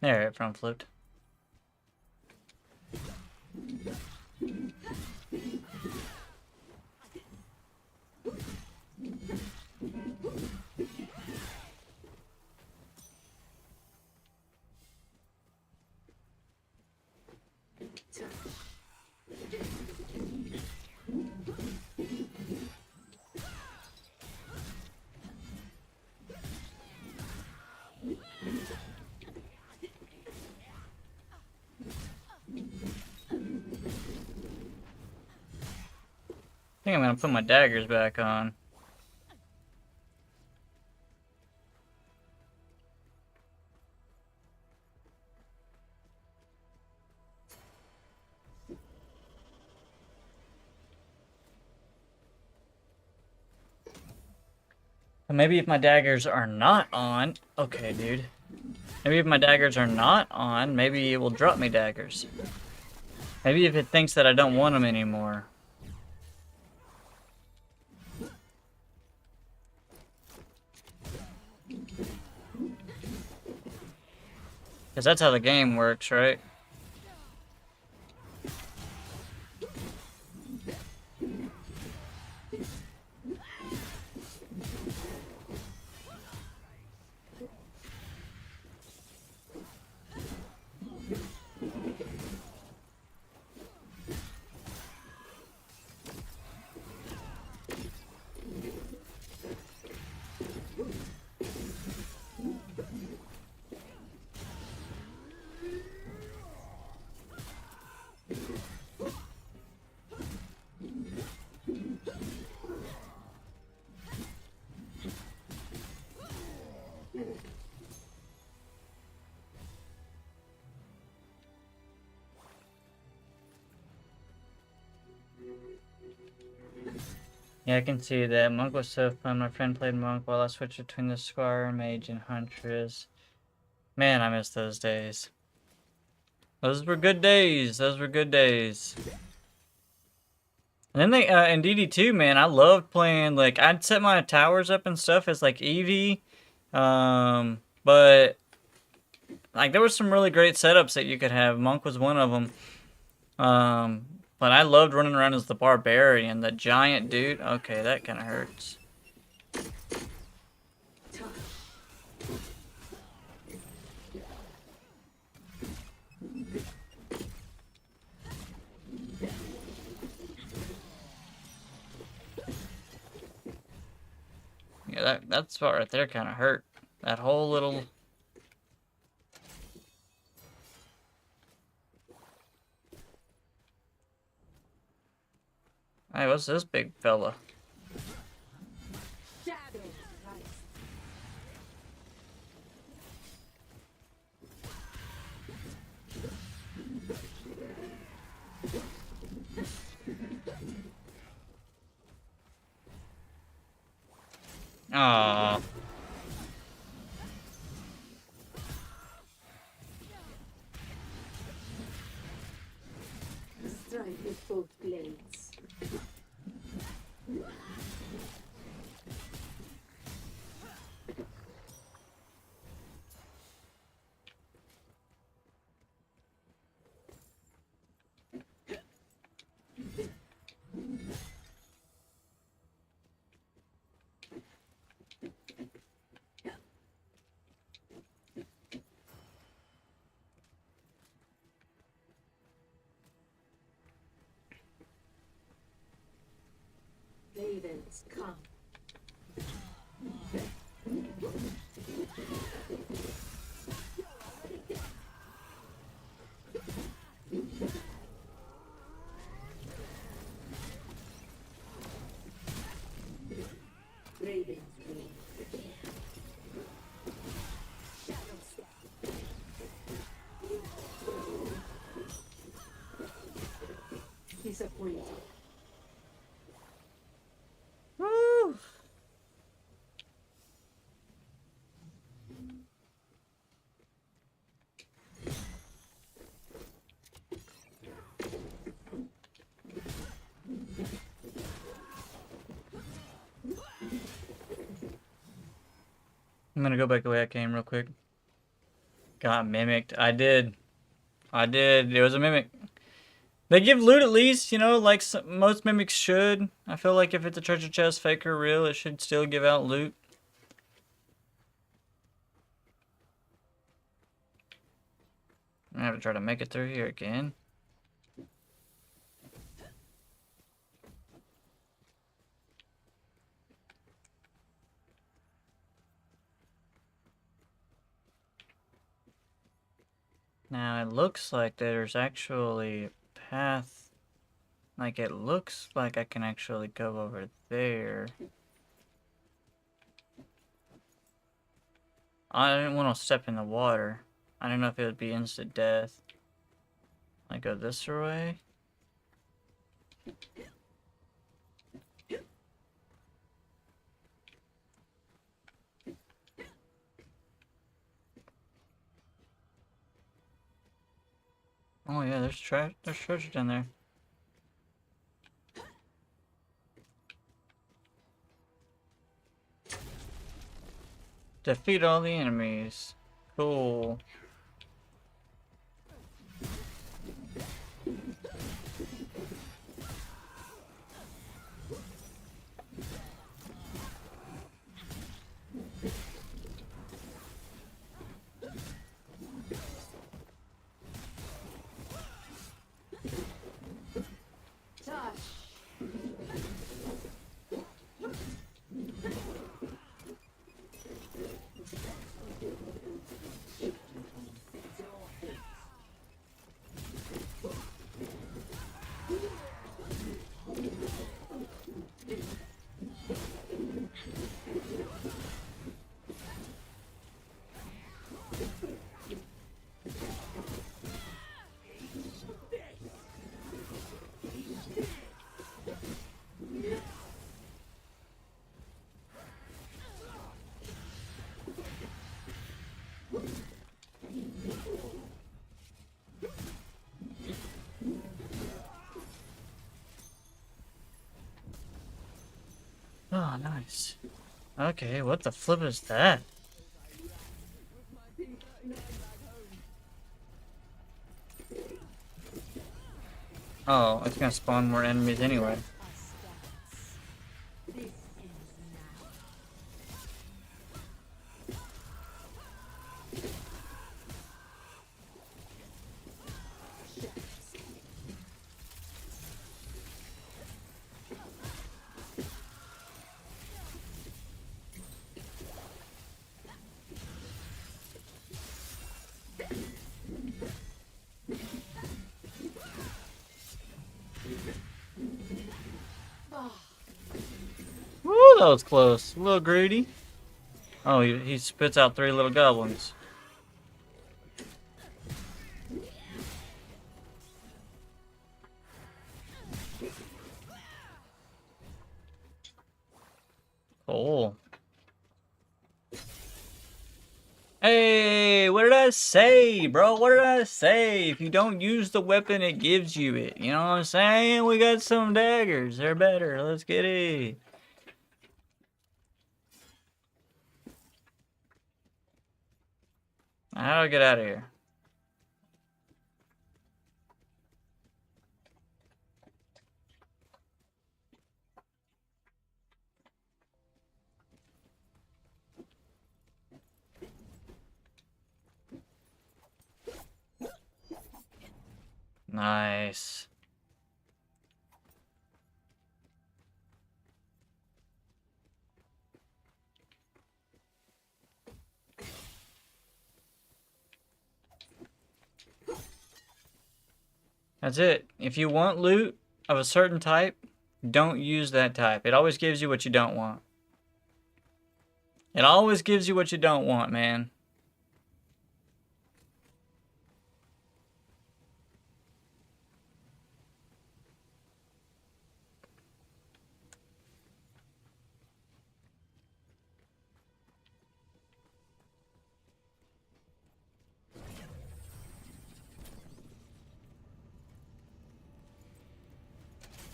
There, it front flipped. I think I'm gonna put my daggers back on. Maybe if my daggers are not on... Okay, dude. Maybe if my daggers are not on, maybe it will drop me daggers. Maybe if it thinks that I don't want them anymore. Because that's how the game works, right? Yeah, I can see that. Monk was so fun. My friend played Monk while I switched between the Squire, Mage, and Huntress. Man, I miss those days. Those were good days. Those were good days. And then they, in DD2, man, I loved playing, like, I'd set my towers up and stuff as, like, Eevee. But, like, there were some really great setups that you could have. Monk was one of them. But I loved running around as the Barbarian, the giant dude. Okay, that kind of hurts. Yeah, that spot right there kind of hurt. That whole little... Hey, what's this big fella? Aww. Strike with both blades. Ravens, come. Ravens, Green. Woo! I'm gonna go back the way I came real quick. Got mimicked. I did. It was a mimic. They give loot at least, you know, like most mimics should. I feel like if it's a treasure chest, fake or real, it should still give out loot. I'm gonna have to try to make it through here again. Now it looks like there's actually a path. Like it looks like I can actually go over there. I didn't want to step in the water. I don't know if it would be instant death. I go this way. Oh yeah, there's treasure down there. Defeat all the enemies. Cool. Oh, nice. Okay, what the flip is that? Oh, it's gonna spawn more enemies anyway. Woo, that was close. A little greedy. Oh, he spits out 3 little goblins. Cool. Hey, what did I say, bro? What did I say? If you don't use the weapon, it gives you it. You know what I'm saying? We got some daggers. They're better. Let's get it. How do I get out of here? Nice. That's it. If you want loot of a certain type, don't use that type. It always gives you what you don't want. It always gives you what you don't want, man.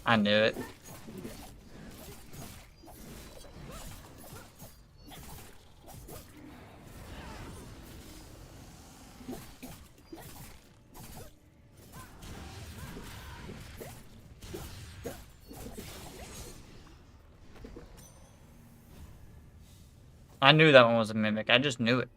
I knew it. I knew that one was a mimic. I just knew it.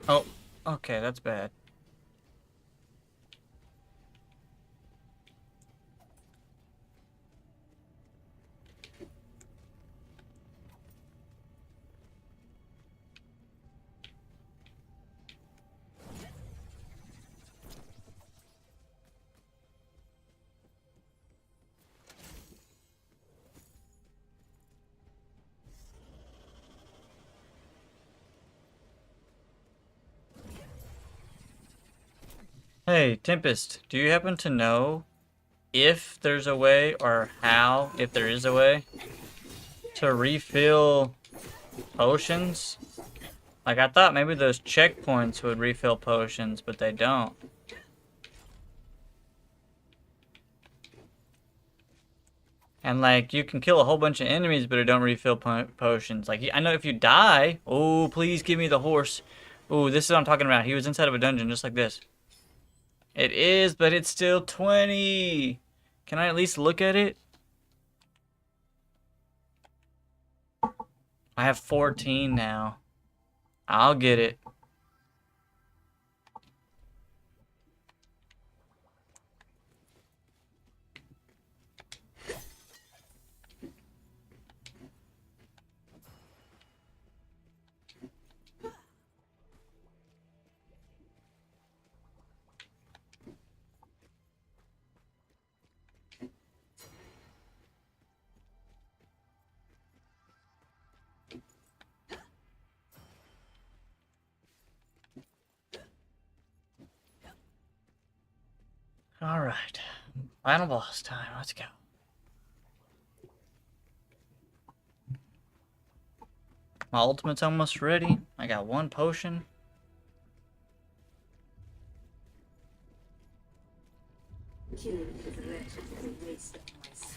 Oh, okay, that's bad. Hey, Tempest, do you happen to know if there's a way, or how, if there is a way, to refill potions? Like, I thought maybe those checkpoints would refill potions, but they don't. And, like, you can kill a whole bunch of enemies, but it don't refill potions. Like, I know if you die... Oh, please give me the horse. Oh, this is what I'm talking about. He was inside of a dungeon, just like this. It is, but it's still 20. Can I at least look at it? I have 14 now. I'll get it. Alright. Final boss time. Let's go. My ultimate's almost ready. I got one potion. Killing the wretch is a waste of my skill.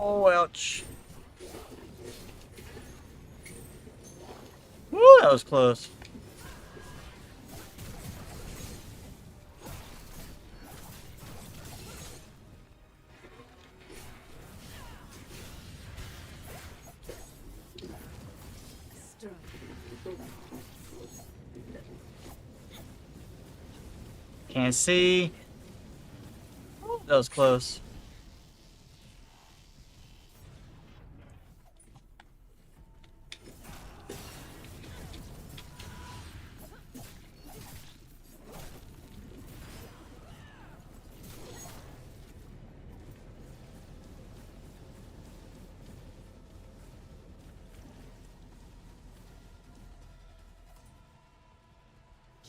Oh, ouch. Woo, that was close. Can't see. Ooh, that was close.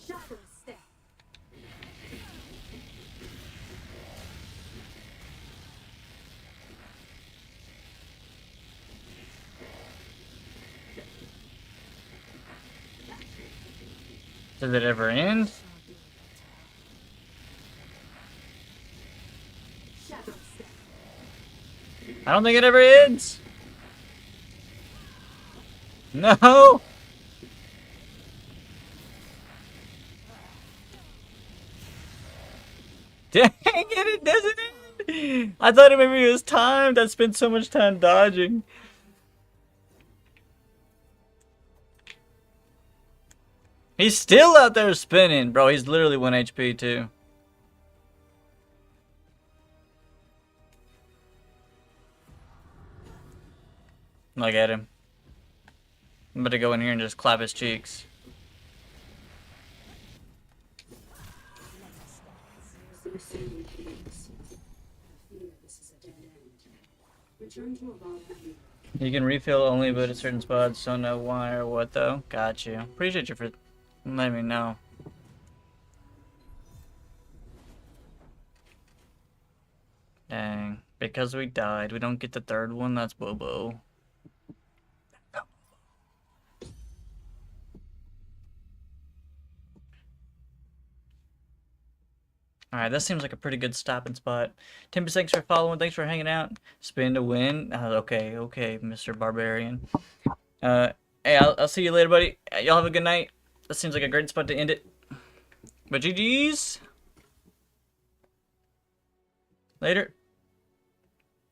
Shadow step. Does it ever end? Shadow step. I don't think it ever ends. No. Dang it doesn't end. I thought maybe it was timed. I spent so much time dodging. He's still out there spinning. Bro, he's literally 1 HP too. Look at him. I'm about to go in here and just clap his cheeks. Return to evolve. You can refill only but at certain spots. Don't know why or what though. Got you. Appreciate you for letting me know. Dang. Because we died, we don't get the third one. That's Bobo. Alright, that seems like a pretty good stopping spot. Tempest, thanks for following. Thanks for hanging out. Spin to win. Okay, Mr. Barbarian. Hey, I'll see you later, buddy. Y'all have a good night. That seems like a great spot to end it. But GG's. Later.